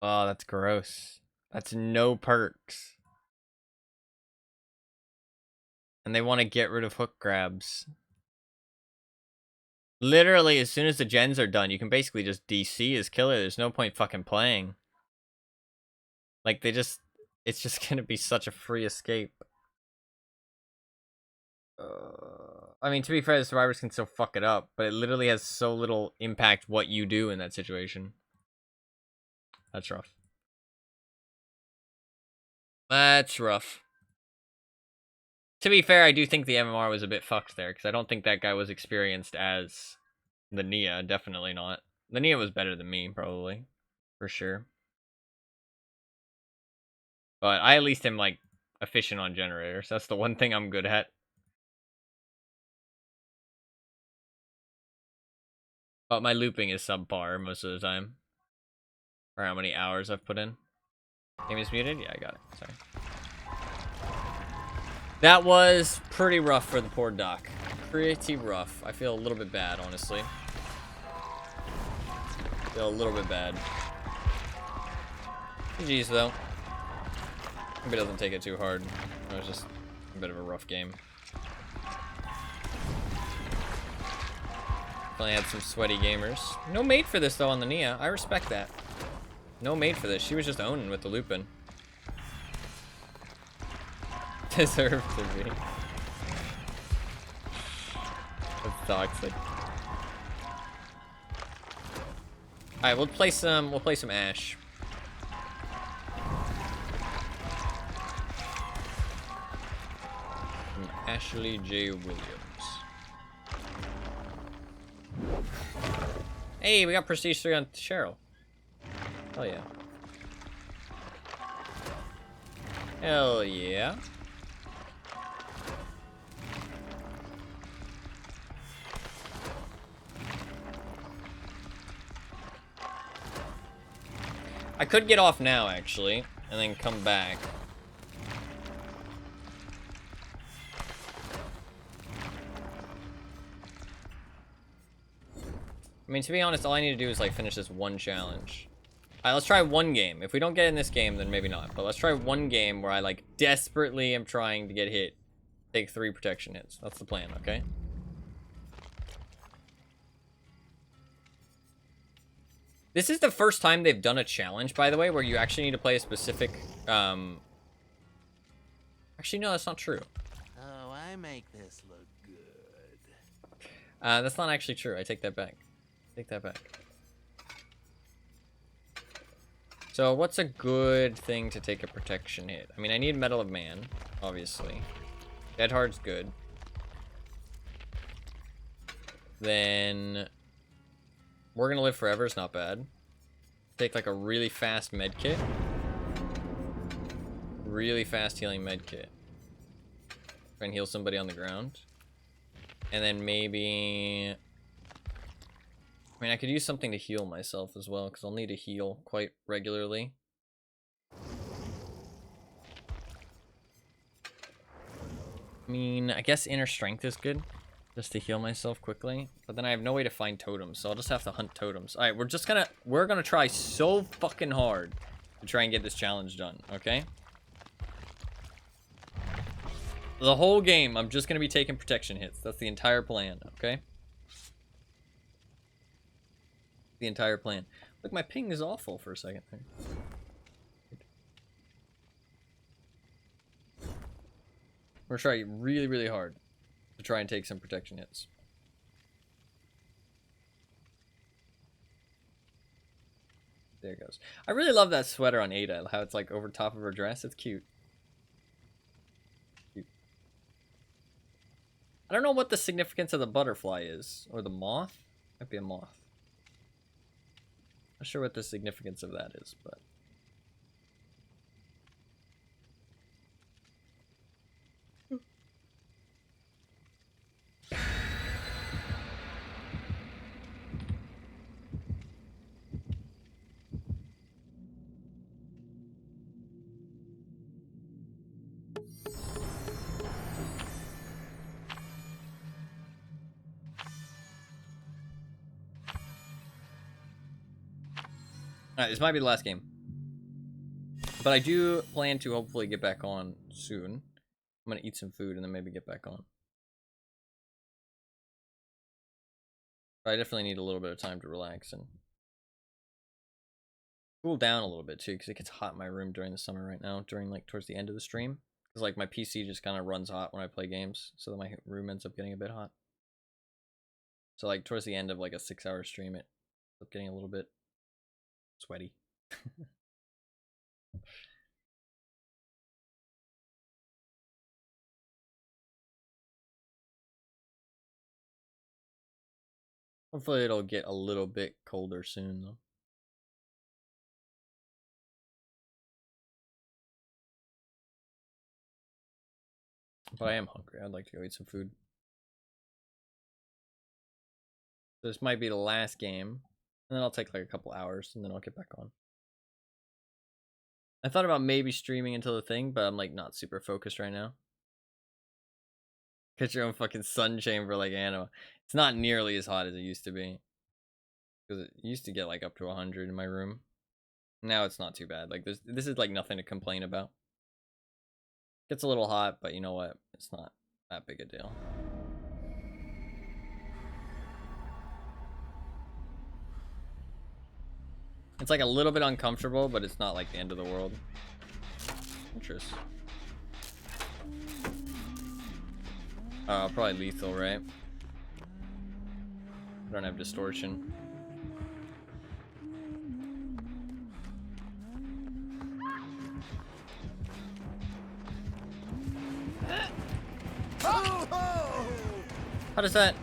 Oh, that's gross. That's no perks. And they want to get rid of hook grabs. Literally, as soon as the gens are done, you can basically just DC his killer. There's no point fucking playing. Like, it's just gonna be such a free escape. I mean, to be fair, the survivors can still fuck it up, but it literally has so little impact what you do in that situation. That's rough. That's rough. To be fair, I do think the MMR was a bit fucked there, because I don't think that guy was experienced as the Nia. Definitely not. The Nia was better than me, probably. For sure. But I at least am, like, efficient on generators. That's the one thing I'm good at. But my looping is subpar most of the time. For how many hours I've put in. Game is muted? Yeah, I got it. Sorry. That was pretty rough for the poor Doc. Pretty rough. I feel a little bit bad, honestly. Feel a little bit bad. GG's, though. Hope he doesn't take it too hard. It was just a bit of a rough game. Definitely had some sweaty gamers. No mate for this, though, on the Nia. I respect that. No mate for this. She was just owning with the Lupin. Deserved to be. That's toxic. Alright, we'll play some Ash. From Ashley J. Williams. Hey, we got Prestige 3 on Cheryl. Hell yeah. Hell yeah. I could get off now, actually, and then come back. I mean, to be honest, all I need to do is, like, finish this one challenge. Alright, let's try one game. If we don't get in this game, then maybe not. But let's try one game where I, like, desperately am trying to get hit. Take 3 protection hits. That's the plan, okay? This is the first time they've done a challenge, by the way, where you actually need to play a specific, Actually, no, that's not true. Oh, I make this look good. That's not actually true. I take that back. Take that back. So, what's a good thing to take a protection hit? I mean, I need Medal of Man, obviously. Dead Hard's good. Then... We're Gonna Live Forever is not bad. Take, like, a really fast med kit. Really fast healing med kit. Try and heal somebody on the ground. And then maybe... I mean, I could use something to heal myself as well, because I'll need to heal quite regularly. I mean, I guess Inner Strength is good, just to heal myself quickly. But then I have no way to find totems, so I'll just have to hunt totems. Alright, we're gonna try so fucking hard to try and get this challenge done, okay? The whole game, I'm just gonna be taking protection hits. That's the entire plan, okay? The entire plan. Look, my ping is awful for a second there. We're trying really, really hard to try and take some protection hits. There it goes. I really love that sweater on Ada, how it's like over top of her dress. It's cute. Cute. I don't know what the significance of the butterfly is. Or the moth? Might be a moth. Not sure what the significance of that is, but... Alright, this might be the last game. But I do plan to hopefully get back on soon. I'm gonna eat some food and then maybe get back on. But I definitely need a little bit of time to relax and cool down a little bit too, because it gets hot in my room during the summer right now, during like towards the end of the stream. Because like my PC just kind of runs hot when I play games, so my room ends up getting a bit hot. So like towards the end of like a 6-hour stream, it ends up getting a little bit sweaty. Hopefully it'll get a little bit colder soon though. But I am hungry. I'd like to go eat some food. This might be the last game. And then I'll take like a couple hours and then I'll get back on. I thought about maybe streaming until the thing, but I'm like not super focused right now. Get your own fucking sun chamber like Anno. It's not nearly as hot as it used to be. Because it used to get like up to 100 in my room. Now it's not too bad. Like this is like nothing to complain about. Gets a little hot, but you know what? It's not that big a deal. It's like a little bit uncomfortable, but it's not like the end of the world. Interesting. Probably lethal, right? I don't have distortion. How does that...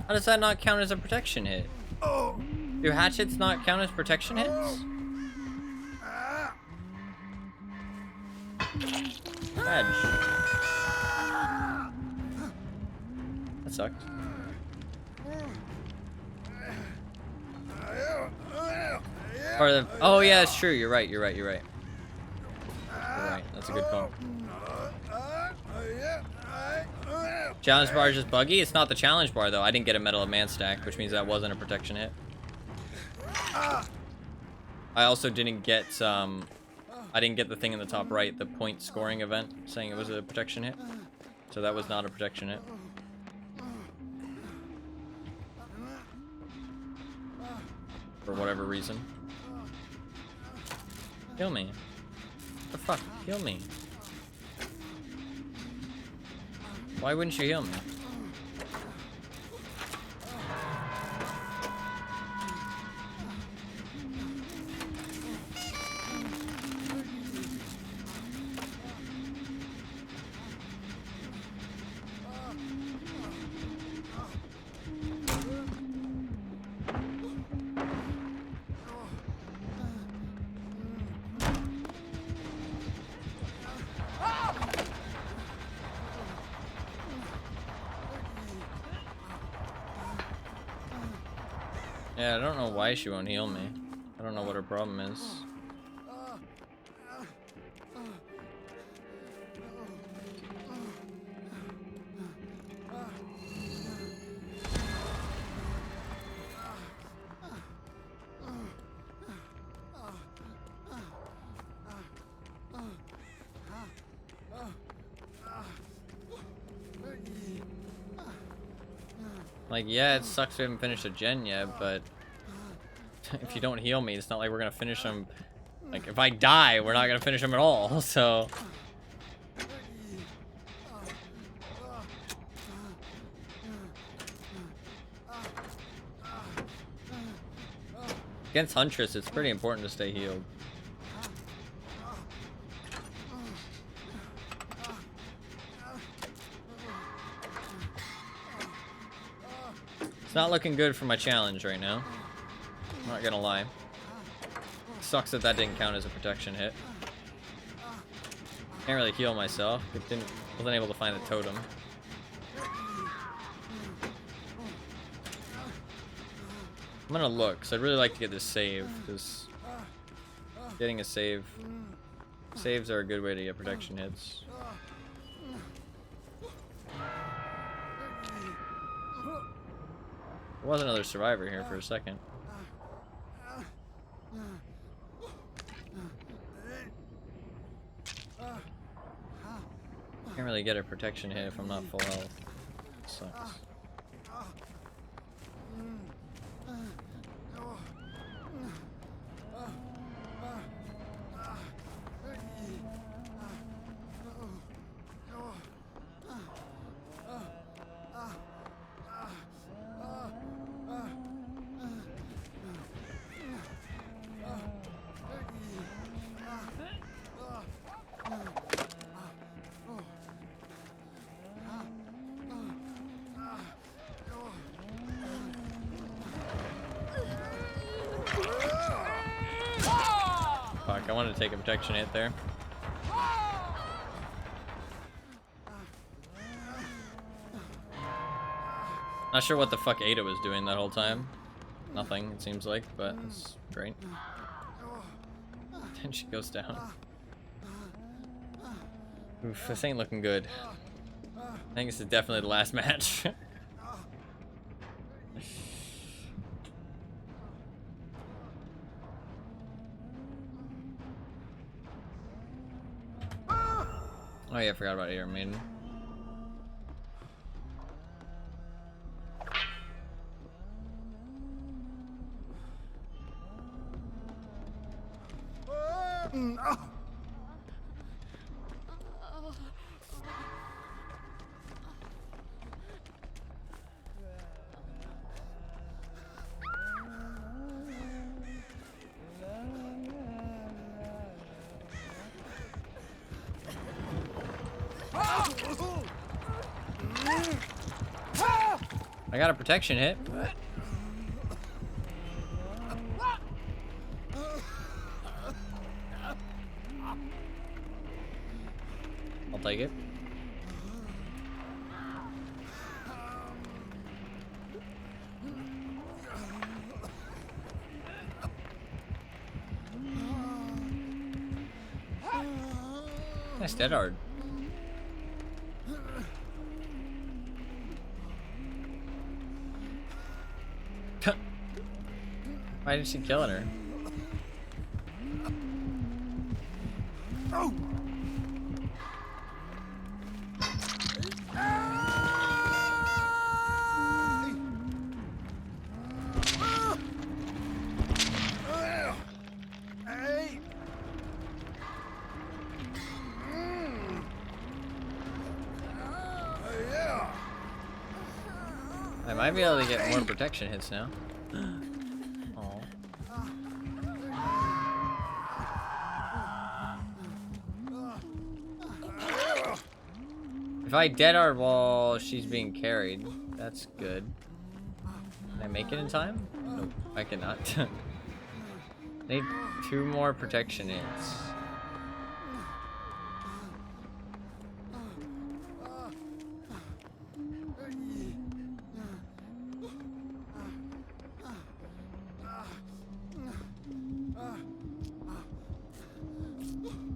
How does that not count as a protection hit? Do hatchets not count as protection hits? Edge. That sucked. Or the, oh yeah, it's true. You're right. You're right. You're right. You're right. That's a good call. Challenge bar is just buggy. It's not the challenge bar though. I didn't get a Medal of Man stack, which means that wasn't a protection hit. I also didn't get I didn't get the thing in the top right, the point scoring event saying it was a protection hit. So that was not a protection hit. For whatever reason. Heal me. What the fuck? Heal me. Why wouldn't you heal me? Yeah, I don't know why she won't heal me. I don't know what her problem is. Like, yeah, it sucks we haven't finished a gen yet, but if you don't heal me, it's not like we're gonna finish them. Like, if I die, we're not gonna finish them at all, so. Against Huntress, it's pretty important to stay healed. It's not looking good for my challenge right now. I'm not gonna lie. Sucks that that didn't count as a protection hit. Can't really heal myself. Wasn't able to find the totem. I'm gonna look, because I'd really like to get this save, because getting a save... Saves are a good way to get protection hits. There was another survivor here for a second. Can't really get a protection hit if I'm not full health. Sucks. Fuck, I wanted to take a protection hit there. Not sure what the fuck Ada was doing that whole time. nothing, it seems like, but it's great. Then she goes down. Oof, this ain't looking good. I think this is definitely the last match. Oh yeah, I forgot about Iron Maiden. I got a protection hit. I'll take it. Nice dead hard. Why did she kill her? I might be able to get more protection hits now. Aw. If I dead hard while she's being carried, that's good. Can I make it in time? Nope, I cannot. Need 2 more protection hits.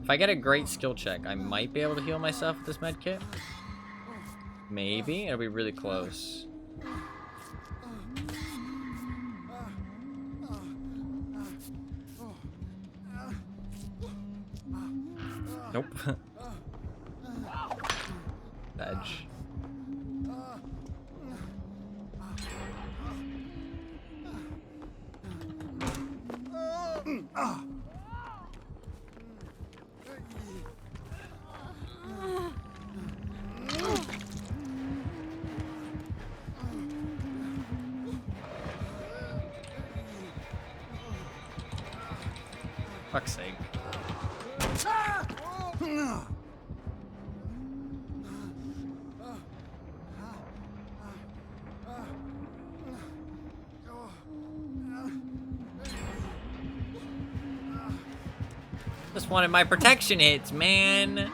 If I get a great skill check, I might be able to heal myself with this med kit. Maybe. It'll be really close. Nope. Edge. Fuck's sake. Just wanted my protection hits, man.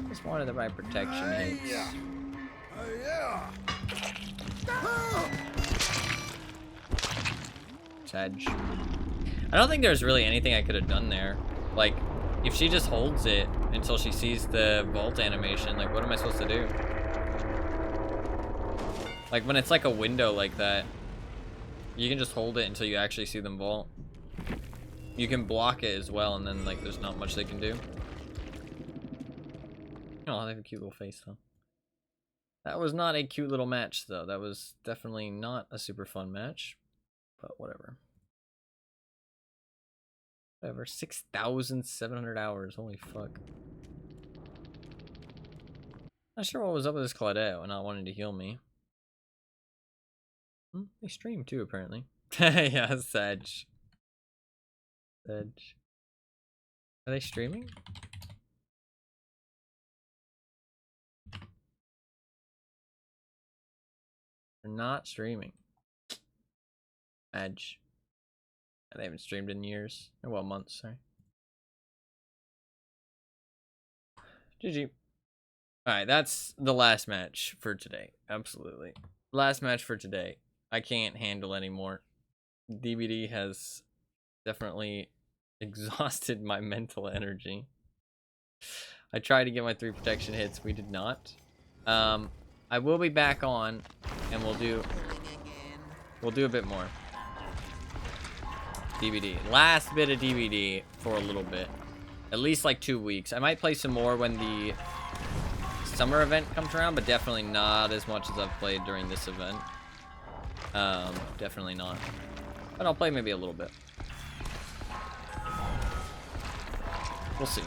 Just wanted the right protection hits. Sedge. I don't think there's really anything I could have done there. Like, if she just holds it until she sees the vault animation, like, what am I supposed to do? Like, when it's like a window like that, you can just hold it until you actually see them vault. You can block it as well, and then, like, there's not much they can do. Oh, they have a cute little face, though. That was not a cute little match, though. That was definitely not a super fun match. But whatever. Whatever. 6,700 hours. Holy fuck. Not sure what was up with this Claudette and not wanting to heal me. They stream too, apparently. Yeah, Sedge. Sedge. Are they streaming? They're not streaming. Edge. They haven't streamed in years. Or, well, months, sorry. GG. Alright, that's the last match for today. Absolutely. Last match for today. I can't handle anymore. DVD has definitely exhausted my mental energy. I tried to get my 3 protection hits. We did not. I will be back on, and we'll do a bit more. DVD. Last bit of DVD for a little bit. At least like 2 weeks. I might play some more when the summer event comes around, but definitely not as much as I've played during this event. Definitely not. But I'll play maybe a little bit. We'll see.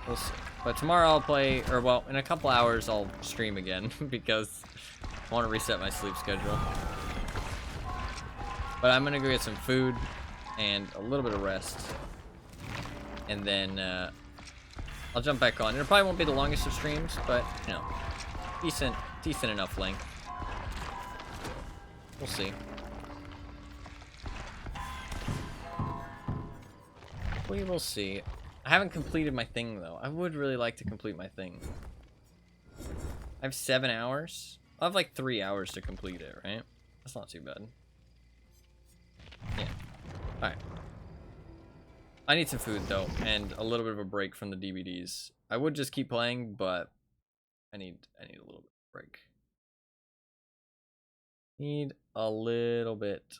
We'll see. But tomorrow I'll play, or well, in a couple hours I'll stream again because I want to reset my sleep schedule. But I'm gonna go get some food and a little bit of rest, and then I'll jump back on. It probably won't be the longest of streams, but you know, decent enough length. We'll see. We will see. I haven't completed my thing though. I would really like to complete my thing. I have 7 hours. I have like 3 hours to complete it, right? That's not too bad. Yeah. Alright. I need some food though, and a little bit of a break from the DVDs. I would just keep playing, but I need a little bit of break. Need a little bit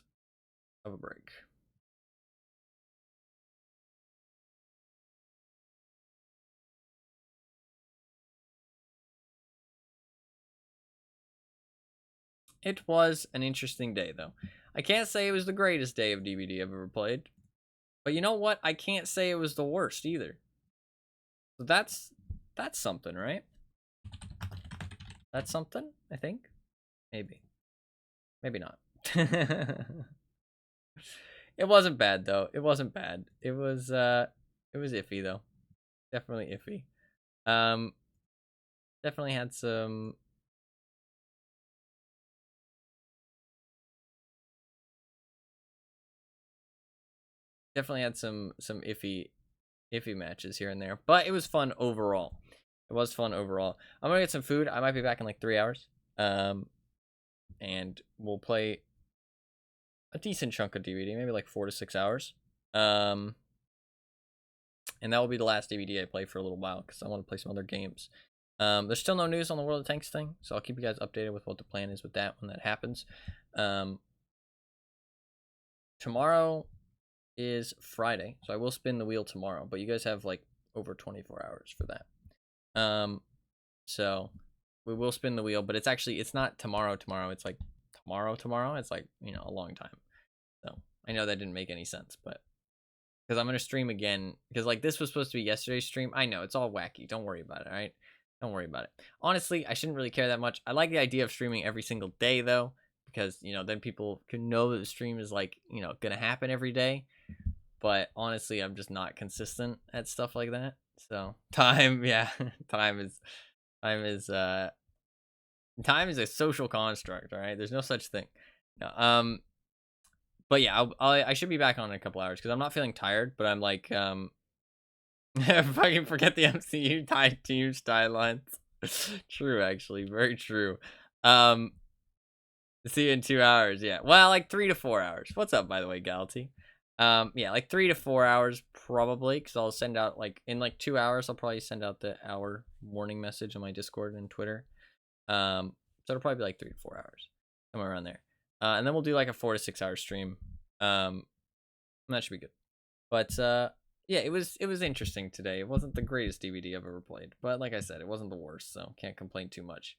of a break. It was an interesting day, though. I can't say it was the greatest day of DVD I've ever played. But you know what? I can't say it was the worst either. So that's something, right? That's something, I think. Maybe. Maybe not. It wasn't bad, though. It wasn't bad. It was iffy, though. Definitely iffy. Definitely had some... Definitely had some iffy matches here and there, but it was fun overall. It was fun overall. I'm gonna get some food. I might be back in like 3 hours. And we'll play a decent chunk of DVD, maybe like 4 to 6 hours. And that will be the last DVD I play for a little while because I want to play some other games. There's still no news on the World of Tanks thing, so I'll keep you guys updated with what the plan is with that when that happens. Tomorrow is Friday, so I will spin the wheel tomorrow, but you guys have like over 24 hours for that. So we will spin the wheel, but it's not tomorrow, it's like tomorrow. It's like, you know, a long time. So I know that didn't make any sense, but because I'm gonna stream again, because like this was supposed to be yesterday's stream. I know it's all wacky. Don't worry about it, all right? Don't worry about it. Honestly, I shouldn't really care that much. I like the idea of streaming every single day though, because you know then people can know that the stream is like, you know, gonna happen every day. But honestly, I'm just not consistent at stuff like that. So time, yeah, time is a social construct. All right, there's no such thing. No, but yeah, I should be back on in a couple hours because I'm not feeling tired, but I'm like, if I can forget the MCU tied to your skylines. True, actually, very true. See you in 2 hours. Yeah, well, like 3 to 4 hours. What's up, by the way, Galty? Yeah, like 3 to 4 hours probably, because I'll send out like in like 2 hours. I'll probably send out the hour warning message on my Discord and Twitter. So it'll probably be like 3 to 4 hours, somewhere around there. And then we'll do like a 4 to 6 hour stream. That should be good. But yeah, it was interesting today. It wasn't the greatest DVD I've ever played, but like I said, it wasn't the worst, so can't complain too much.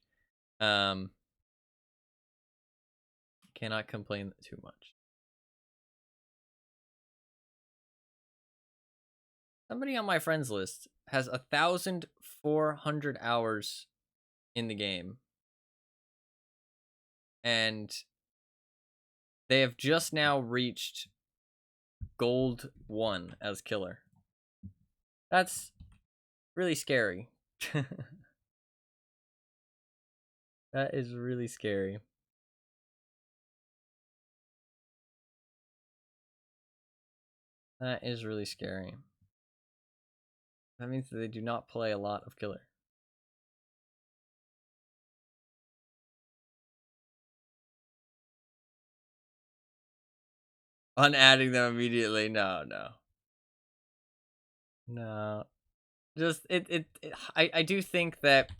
Cannot complain too much. Somebody on my friends list has 1,400 hours in the game, and they have just now reached Gold 1 as killer. That's really scary. That is really scary. That is really scary. That means that they do not play a lot of killer. Unadding them immediately. No. Just I do think that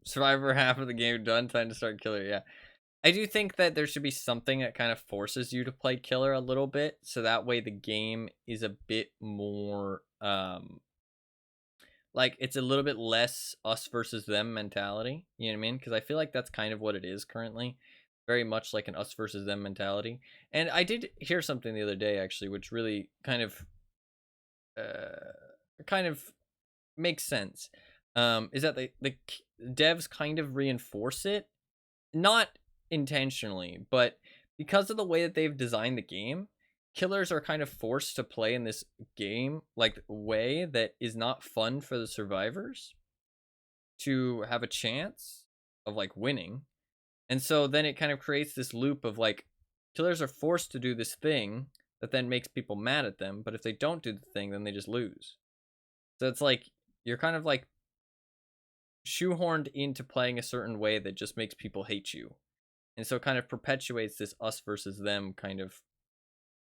Survivor half of the game done, time to start Killer. Yeah. I do think that there should be something that kind of forces you to play Killer a little bit, so that way the game is a bit more like it's a little bit less us versus them mentality. You know what I mean? Because I feel like that's kind of what it is currently, very much like an us versus them mentality. And I did hear something the other day actually, which really kind of makes sense. Is that the devs kind of reinforce it, not intentionally, but because of the way that they've designed the game, killers are kind of forced to play in this game like way that is not fun for the survivors to have a chance of like winning. And so then it kind of creates this loop of like killers are forced to do this thing that then makes people mad at them, but if they don't do the thing, then they just lose. So it's like you're kind of like shoehorned into playing a certain way that just makes people hate you. And so it kind of perpetuates this us versus them kind of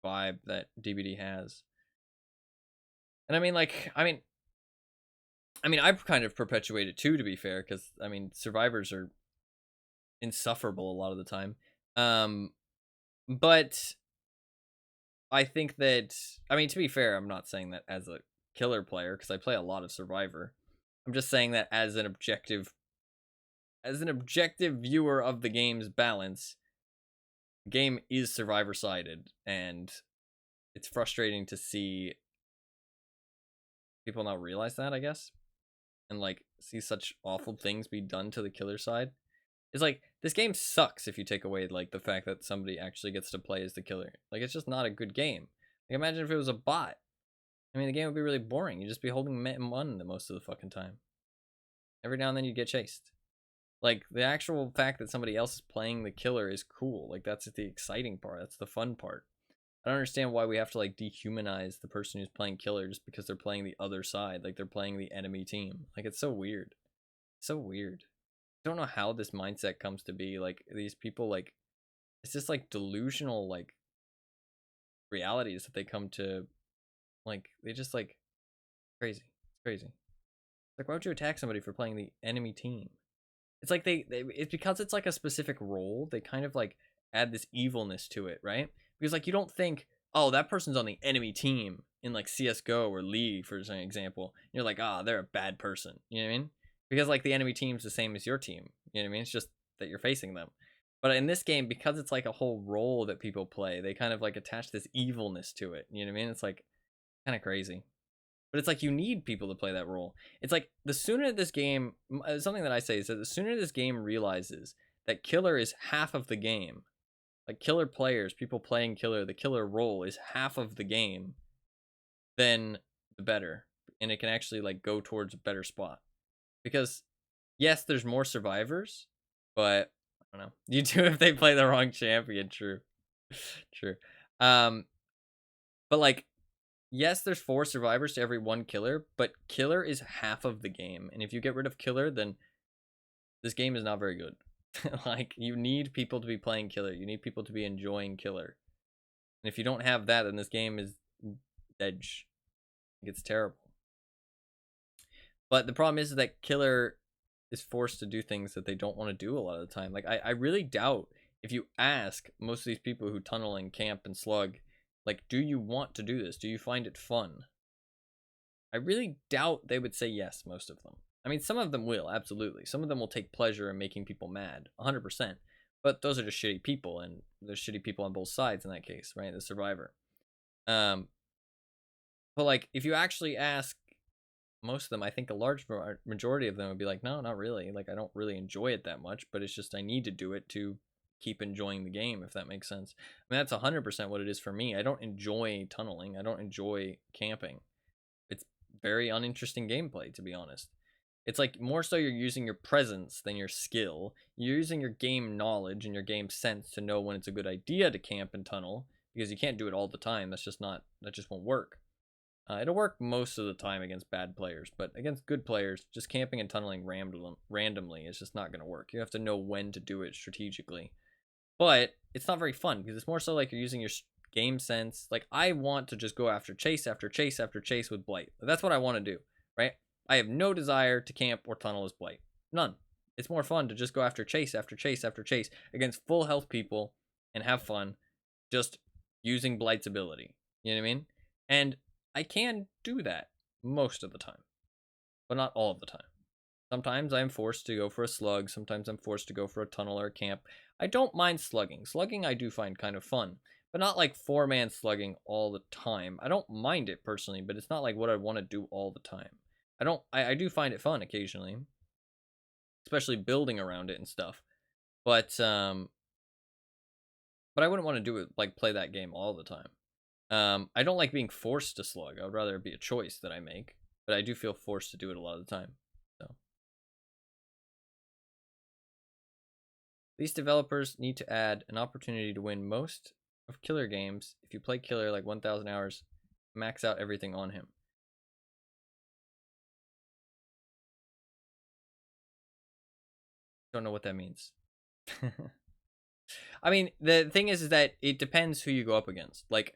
vibe that DBD has. And I mean, I kind of perpetuate it too, to be fair, because I mean, survivors are insufferable a lot of the time. But I think that, I mean, to be fair, I'm not saying that as a killer player, because I play a lot of Survivor. I'm just saying that as an objective viewer of the game's balance, the game is survivor sided, and it's frustrating to see people not realize that, I guess, and like see such awful things be done to the killer side. It's like this game sucks if you take away like the fact that somebody actually gets to play as the killer. Like it's just not a good game. Like imagine if it was a bot. I mean, the game would be really boring. You'd just be holding M1 the most of the fucking time. Every now and then you get chased. Like the actual fact that somebody else is playing the killer is cool. Like that's the exciting part. That's the fun part. I don't understand why we have to like dehumanize the person who's playing killer just because they're playing the other side. Like they're playing the enemy team. Like it's so weird. So weird. I don't know how this mindset comes to be. Like these people, like it's just like delusional like realities that they come to. Like they just like crazy. It's crazy. Like why would you attack somebody for playing the enemy team? It's like they it's because it's like a specific role. They kind of like add this evilness to it, right? Because like you don't think, oh, that person's on the enemy team in like CS:GO or League, for example. You're like, ah, oh, they're a bad person. You know what I mean? Because like the enemy team's the same as your team. You know what I mean? It's just that you're facing them. But in this game, because it's like a whole role that people play, they kind of like attach this evilness to it. You know what I mean? It's like kind of crazy. But it's like you need people to play that role. It's like the sooner this game, something that I say is that the sooner this game realizes that killer is half of the game, like killer players, people playing killer, the killer role is half of the game, then the better. And it can actually like go towards a better spot. Because yes, there's more survivors, but I don't know. You do if they play the wrong champion, true. True. But like yes, there's 4 survivors to every 1 killer, but killer is half of the game. And if you get rid of killer, then this game is not very good. Like, you need people to be playing killer. You need people to be enjoying killer. And if you don't have that, then this game is dead. It's terrible. But the problem is that killer is forced to do things that they don't want to do a lot of the time. Like, I really doubt if you ask most of these people who tunnel and camp and slug, like, do you want to do this? Do you find it fun? I really doubt they would say yes, most of them. I mean, some of them will, absolutely. Some of them will take pleasure in making people mad, 100%. But those are just shitty people, and there's shitty people on both sides in that case, right? The survivor. But, like, if you actually ask most of them, I think a large majority of them would be like, no, not really. Like, I don't really enjoy it that much, but it's just I need to do it to keep enjoying the game, if that makes sense. I mean, that's 100% what it is for me. I don't enjoy tunneling. I don't enjoy camping. It's very uninteresting gameplay, to be honest. It's like more so you're using your presence than your skill. You're using your game knowledge and your game sense to know when it's a good idea to camp and tunnel, because you can't do it all the time. That just won't work. It'll work most of the time against bad players, but against good players, just camping and tunneling randomly is just not going to work. You have to know when to do it strategically. But it's not very fun because it's more so like you're using your game sense. Like, I want to just go after chase after chase after chase with Blight. That's what I want to do, right? I have no desire to camp or tunnel as Blight. None. It's more fun to just go after chase after chase after chase against full health people and have fun just using Blight's ability. You know what I mean? And I can do that most of the time, but not all of the time. Sometimes I'm forced to go for a slug. Sometimes I'm forced to go for a tunnel or a camp. I don't mind slugging. Slugging I do find kind of fun, but not like 4-man slugging all the time. I don't mind it personally, but it's not like what I want to do all the time. I do find it fun occasionally, especially building around it and stuff. But I wouldn't want to do it like play that game all the time. I don't like being forced to slug. I would rather it be a choice that I make, but I do feel forced to do it a lot of the time. So these developers need to add an opportunity to win most of killer games. If you play killer like 1,000 hours, max out everything on him. Don't know what that means. I mean, the thing is that it depends who you go up against. Like,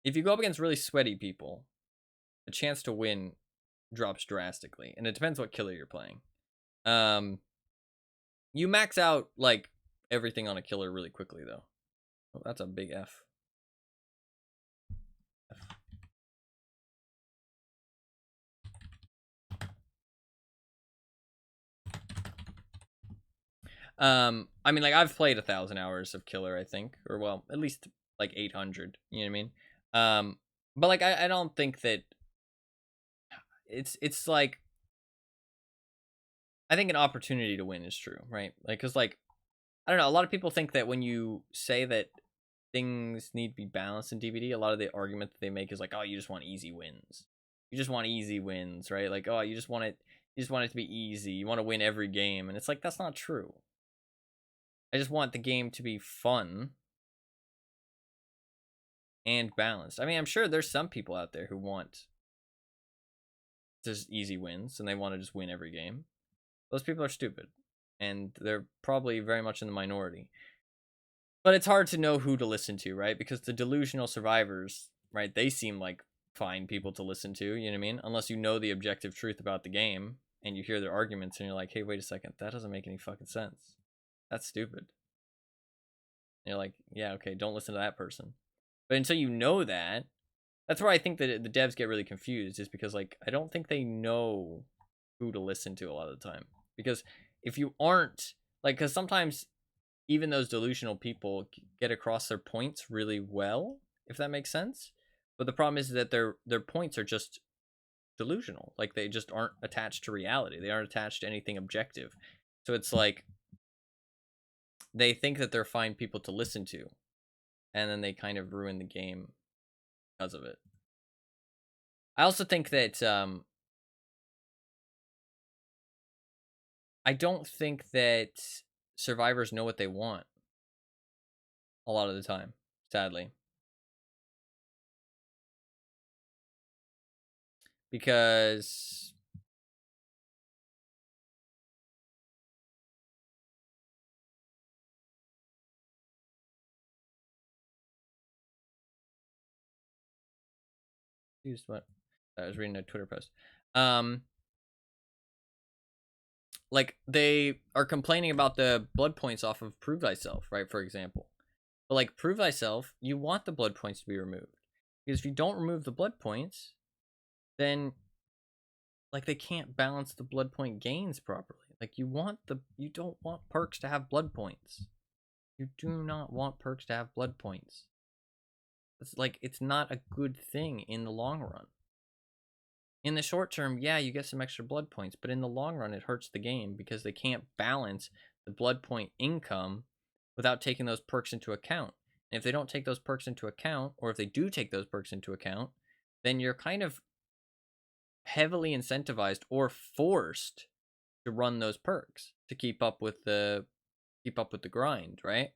if you go up against really sweaty people, the chance to win drops drastically, and it depends what killer you're playing. You max out like everything on a killer really quickly though. Oh, that's a big F. I mean, like, I've played 1,000 hours of killer, I think, or well, at least like 800. You know what I mean? But like, I don't think that it's like, I think an opportunity to win is true, right? Like, cause like, I don't know, a lot of people think that when you say that things need to be balanced in DBD, a lot of the argument that they make is like, oh, you just want easy wins. You just want easy wins, right? Like, oh, you just want it to be easy. You want to win every game, and it's like, that's not true. I just want the game to be fun and balanced. I mean, I'm sure there's some people out there who want just easy wins and they want to just win every game. Those people are stupid, and they're probably very much in the minority. But it's hard to know who to listen to, right? Because the delusional survivors, right, they seem like fine people to listen to, you know what I mean? Unless you know the objective truth about the game and you hear their arguments and you're like, hey, wait a second, that doesn't make any fucking sense. That's stupid. And you're like, yeah, okay, don't listen to that person. But until you know that, that's where I think that the devs get really confused, is because, like, I don't think they know who to listen to a lot of the time. Because if you aren't, like, because sometimes even those delusional people get across their points really well, if that makes sense. But the problem is that their points are just delusional. Like, they just aren't attached to reality. They aren't attached to anything objective. So it's like, they think that they're fine people to listen to, and then they kind of ruin the game because of it. I also think that I don't think that survivors know what they want a lot of the time, sadly. Because what? I was reading a Twitter post. Like, they are complaining about the blood points off of Prove Thyself, right? For example. But like, Prove Thyself, you want the blood points to be removed. Because if you don't remove the blood points, then like, they can't balance the blood point gains properly. Like, you don't want perks to have blood points. You do not want perks to have blood points. It's like, it's not a good thing in the long run. In the short term, yeah, you get some extra blood points, but in the long run, it hurts the game because they can't balance the blood point income without taking those perks into account. And if they don't take those perks into account, or if they do take those perks into account, then you're kind of heavily incentivized or forced to run those perks to keep up with the grind, right?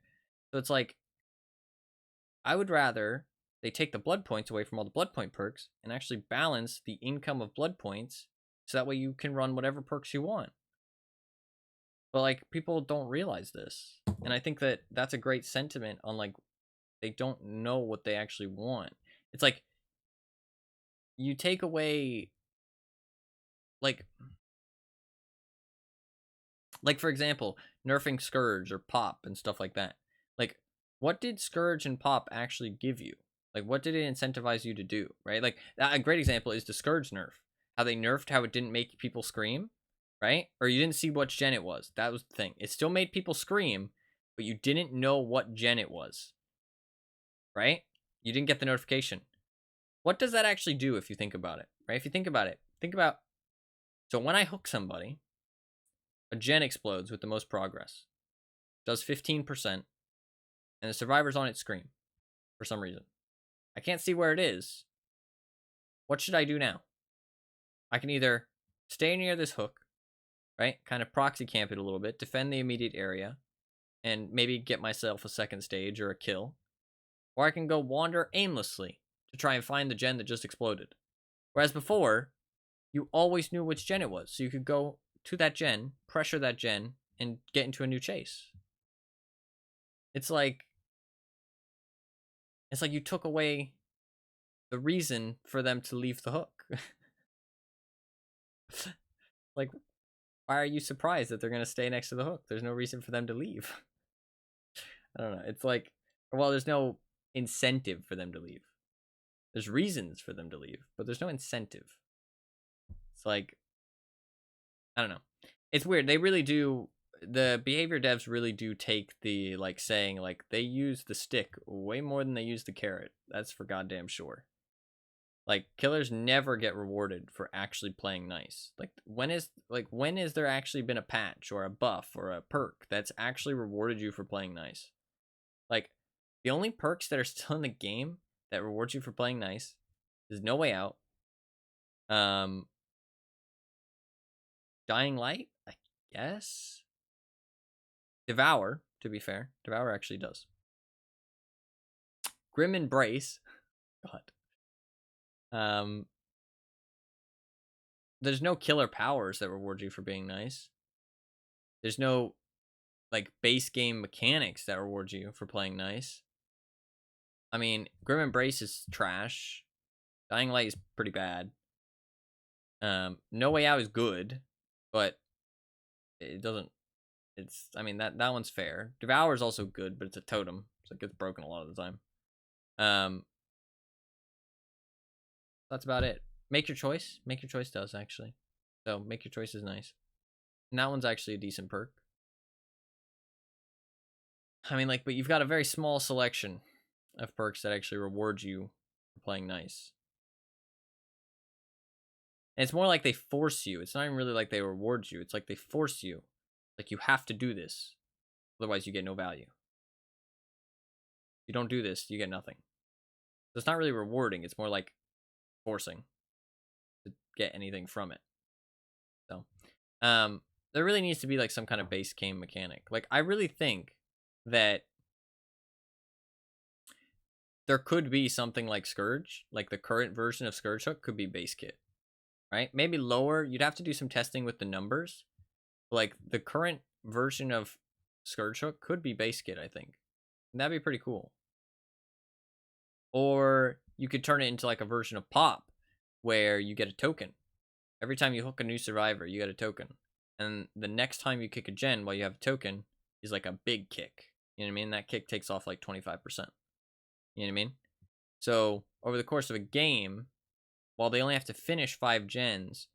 So it's like, I would rather they take the blood points away from all the blood point perks and actually balance the income of blood points so that way you can run whatever perks you want. But like people don't realize this. And I think that that's a great sentiment on like they don't know what they actually want. It's like you take away like for example, nerfing Scourge or Pop and stuff like that. Like what did Scourge and Pop actually give you? Like what did it incentivize you to do, right? Like a great example is the Scourge nerf. How they nerfed how it didn't make people scream, right? Or you didn't see what gen it was. That was the thing. It still made people scream, but you didn't know what gen it was. Right? You didn't get the notification. What does that actually do if you think about it? Right? If you think about it, so when I hook somebody, a gen explodes with the most progress. Does 15%, and the survivors on it scream for some reason. I can't see where it is. What should I do now? I can either stay near this hook, right? Kind of proxy camp it a little bit, defend the immediate area, and maybe get myself a second stage or a kill. Or I can go wander aimlessly to try and find the gen that just exploded. Whereas before, you always knew which gen it was. So you could go to that gen, pressure that gen, and get into a new chase. It's like you took away the reason for them to leave the hook. Like, why are you surprised that they're going to stay next to the hook? There's no reason for them to leave. I don't know. It's like, well, there's no incentive for them to leave. There's reasons for them to leave, but there's no incentive. It's like, I don't know. It's weird. They really do, the behavior devs really do take the, like, saying, like, they use the stick way more than they use the carrot. That's for goddamn sure. Like, killers never get rewarded for actually playing nice. Like, when is there actually been a patch or a buff or a perk that's actually rewarded you for playing nice? Like, the only perks that are still in the game that rewards you for playing nice is No Way Out, Dying Light, I guess, Devour, to be fair. Devour actually does. Grim Embrace, God. There's no killer powers that reward you for being nice. There's no, like, base game mechanics that reward you for playing nice. I mean, Grim Embrace is trash. Dying Light is pretty bad. No Way Out is good, but it doesn't. It's, I mean, that one's fair. Devour is also good, but it's a totem, so it gets broken a lot of the time. That's about it. Make your choice. Make your choice does, actually. So make your choice is nice. And that one's actually a decent perk. I mean, like, but you've got a very small selection of perks that actually reward you for playing nice. And it's more like they force you. It's not even really like they reward you. It's like they force you. Like, you have to do this. Otherwise, you get no value. If you don't do this, you get nothing. So it's not really rewarding. It's more like forcing to get anything from it. So, there really needs to be, like, some kind of base game mechanic. Like, I really think that there could be something like Scourge. Like, the current version of Scourge Hook could be base kit. Right? Maybe lower. You'd have to do some testing with the numbers. Like, the current version of Scourge Hook could be base kit, I think. And that'd be pretty cool. Or you could turn it into, like, a version of Pop where you get a token. Every time you hook a new survivor, you get a token. And the next time you kick a gen while you have a token is like a big kick. You know what I mean? That kick takes off like 25%. You know what I mean? So over the course of a game, while they only have to finish 5 gens,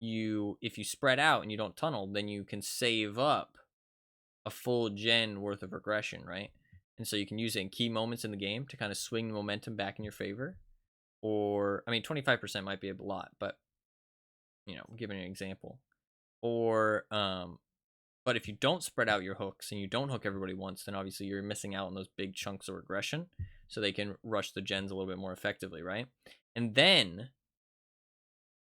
if you spread out and you don't tunnel, then you can save up a full gen worth of regression, right? And so you can use it in key moments in the game to kind of swing the momentum back in your favor. Or, I mean, 25% might be a lot, but, you know, giving an example. Or, but if you don't spread out your hooks and you don't hook everybody once, then obviously you're missing out on those big chunks of regression, so they can rush the gens a little bit more effectively, right? And then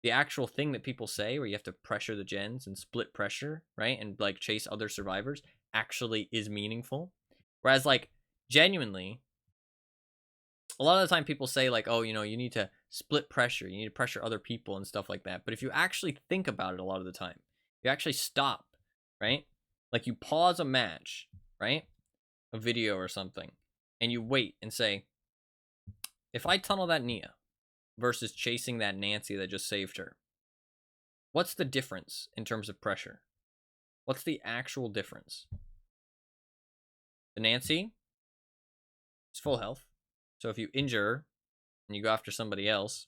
the actual thing that people say where you have to pressure the gens and split pressure, right? And like chase other survivors actually is meaningful. Whereas like genuinely, a lot of the time people say like, oh, you know, you need to split pressure, you need to pressure other people and stuff like that. But if you actually think about it a lot of the time, you actually stop, right? Like you pause a match, right? A video or something, and you wait and say, if I tunnel that Nia versus chasing that Nancy that just saved her, what's the difference in terms of pressure? What's the actual difference? The Nancy is full health. So if you injure her and you go after somebody else,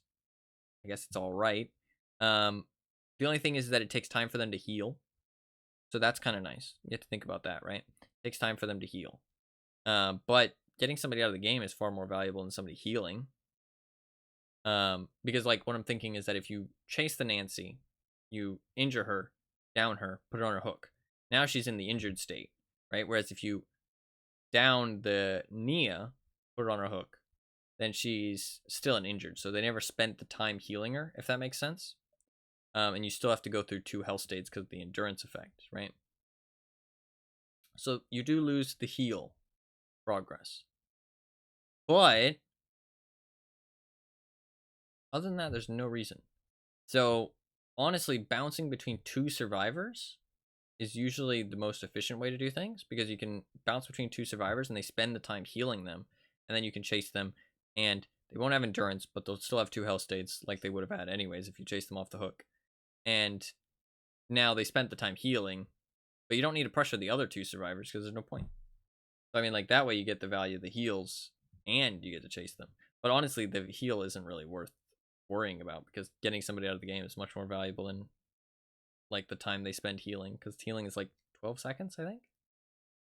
I guess it's all right. The only thing is that it takes time for them to heal. So that's kind of nice. You have to think about that, right? It takes time for them to heal. But getting somebody out of the game is far more valuable than somebody healing. Because like what I'm thinking is that if you chase the Nancy, you injure her, down her, put her on her hook. Now she's in the injured state, right? Whereas if you down the Nia, put her on her hook, then she's still an injured. So they never spent the time healing her, if that makes sense. And you still have to go through 2 health states because of the endurance effect, right? So you do lose the heal progress. But other than that, there's no reason. So honestly, bouncing between 2 survivors is usually the most efficient way to do things, because you can bounce between 2 survivors and they spend the time healing them, and then you can chase them, and they won't have endurance, but they'll still have 2 health states like they would have had anyways if you chase them off the hook. And now they spent the time healing, but you don't need to pressure the other 2 survivors because there's no point. So I mean, like, that way you get the value of the heals and you get to chase them. But honestly, the heal isn't really worth worrying about, because getting somebody out of the game is much more valuable than like the time they spend healing, because healing is like 12 seconds, I think.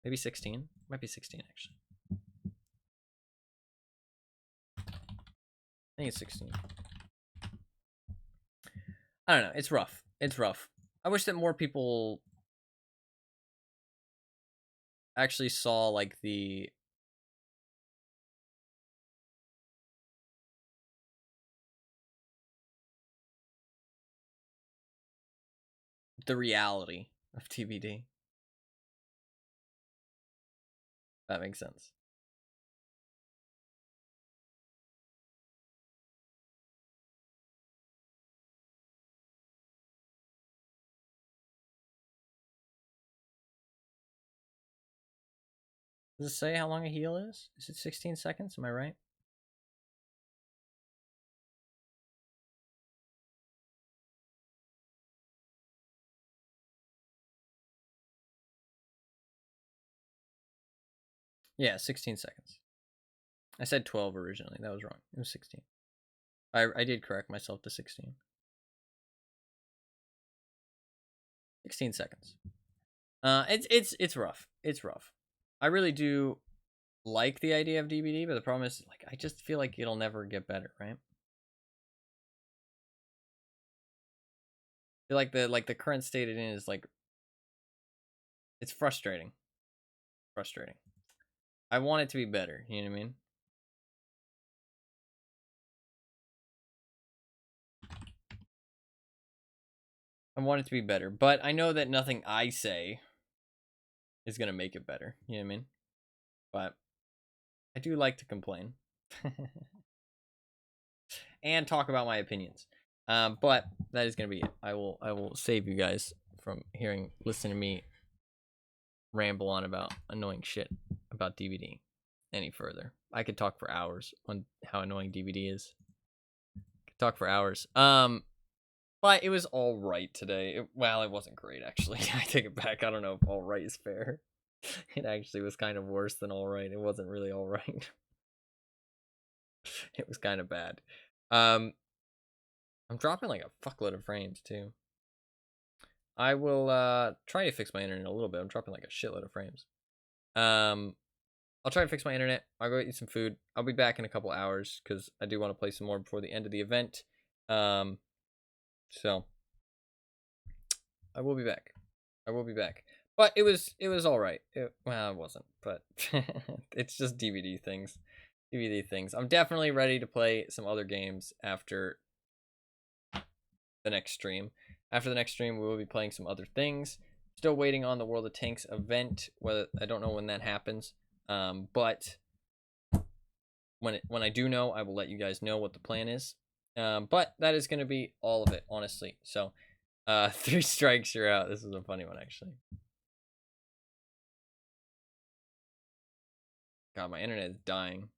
Maybe 16. Might be 16 actually. I think it's 16. I don't know. It's rough. It's rough. I wish that more people actually saw like the reality of TBD. That makes sense. Does it say how long a heal is? Is it 16 seconds? Am I right? Yeah, 16 seconds. I said 12 originally. That was wrong. It was 16. I did correct myself to 16. 16 seconds. It's rough. It's rough. I really do like the idea of DBD, but the problem is, like, I just feel like it'll never get better, right? I feel like the current state it is, like, it's frustrating. Frustrating. I want it to be better, you know what I mean? I want it to be better, but I know that nothing I say is gonna make it better, you know what I mean? But I do like to complain. And talk about my opinions. But that is gonna be it. I will save you guys from listening to me ramble on about annoying shit about DVD any further. I could talk for hours on how annoying DVD is. Could talk for hours. But it was all right today. Well, it wasn't great actually. I take it back. I don't know if all right is fair. It actually was kind of worse than all right. It wasn't really all right. It was kind of bad. I'm dropping like a fuckload of frames too. I will try to fix my internet a little bit. I'm dropping like a shitload of frames. I'll try to fix my internet. I'll go eat some food. I'll be back in a couple hours because I do want to play some more before the end of the event. So I will be back. I will be back. But it was all right. Well, it wasn't, but it's just DVD things. DVD things. I'm definitely ready to play some other games after the next stream. After the next stream, we will be playing some other things. Still waiting on the World of Tanks event. Whether I don't know when that happens. But when I do know, I will let you guys know what the plan is. But that is going to be all of it, honestly. So, 3 strikes, you're out. This is a funny one, actually. God, my internet is dying.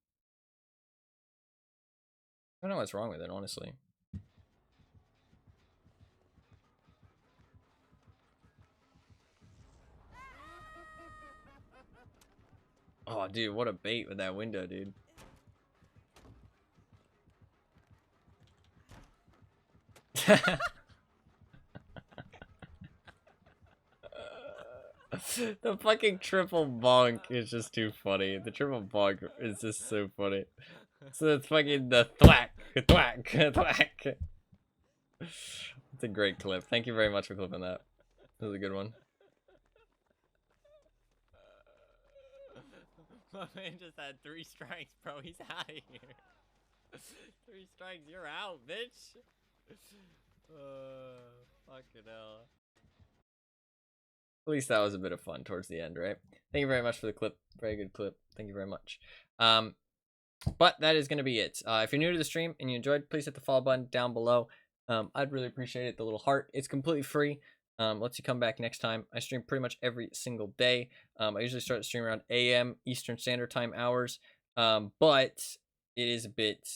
I don't know what's wrong with it, honestly. Oh, dude, what a bait with that window, dude. The fucking triple bonk is just too funny. The triple bonk is just so funny. So it's fucking the thwack, thwack, thwack. It's a great clip. Thank you very much for clipping that. That was a good one. My man just had 3 strikes, bro. He's out of here. 3 strikes, you're out, bitch. Fucking hell. At least that was a bit of fun towards the end, right? Thank you very much for the clip. Very good clip. Thank you very much. But that is going to be it. If you're new to the stream and you enjoyed, please hit the follow button down below. I'd really appreciate it. The little heart. It's completely free. Lets you come back next time. I stream pretty much every single day. I usually start the stream around AM Eastern Standard Time hours. But it is a bit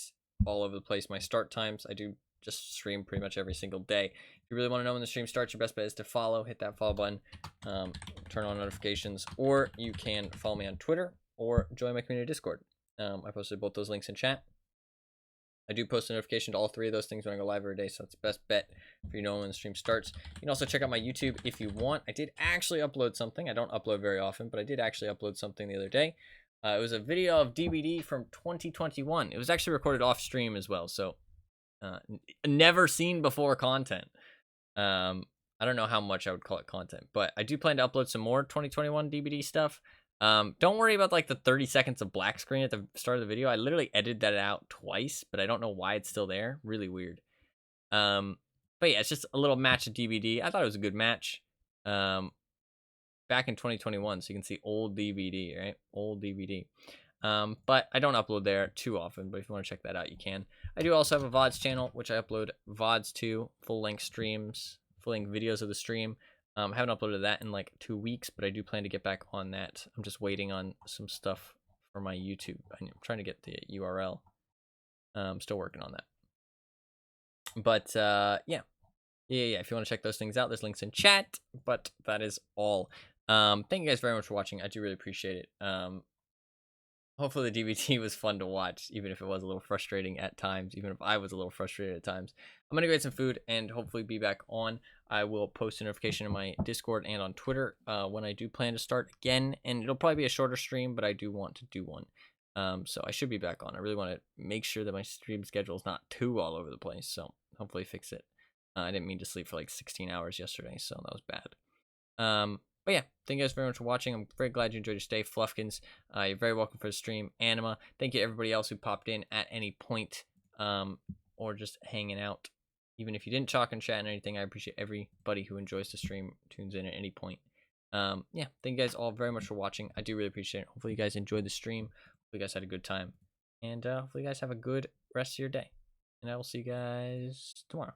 all over the place. My start times, I do just stream pretty much every single day. If you really want to know when the stream starts, your best bet is to follow, hit that follow button, turn on notifications, or you can follow me on Twitter or join my community Discord. I posted both those links in chat. I do post a notification to all 3 of those things when I go live every day, so that's the best bet for you know when the stream starts. You can also check out my YouTube if you want. I did actually upload something. I don't upload very often, but I did actually upload something the other day. It was a video of DBD from 2021. It was actually recorded off stream as well, so never seen before content. I don't know how much I would call it content, but I do plan to upload some more 2021 DBD stuff. Don't worry about like the 30 seconds of black screen at the start of the video. I literally edited that out twice, but I don't know why it's still there. Really weird. But yeah, it's just a little match of DBD. I thought it was a good match. Back in 2021, so you can see old DBD, right? Old DBD. But I don't upload there too often, but if you want to check that out, you can. I do also have a VODs channel, which I upload VODs to, full-length streams, full-length videos of the stream. I haven't uploaded that in like 2 weeks, but I do plan to get back on that. I'm just waiting on some stuff for my YouTube. I'm trying to get the URL. I'm still working on that. But yeah. If you want to check those things out, there's links in chat. But that is all. Thank you guys very much for watching. I do really appreciate it. Hopefully the DBT was fun to watch, even if it was a little frustrating at times, even if I was a little frustrated at times. I'm going to go get some food and hopefully be back on. I will post a notification in my Discord and on Twitter when I do plan to start again. And it'll probably be a shorter stream, but I do want to do one. So I should be back on. I really want to make sure that my stream schedule is not too all over the place. So hopefully fix it. I didn't mean to sleep for like 16 hours yesterday, so that was bad. But yeah, thank you guys very much for watching. I'm very glad you enjoyed your stay. Fluffkins, you're very welcome for the stream. Anima, thank you to everybody else who popped in at any point, or just hanging out. Even if you didn't talk in chat and anything, I appreciate everybody who enjoys the stream, tunes in at any point. Yeah, thank you guys all very much for watching. I do really appreciate it. Hopefully you guys enjoyed the stream. Hopefully you guys had a good time. And hopefully you guys have a good rest of your day. And I will see you guys tomorrow.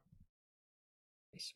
Peace.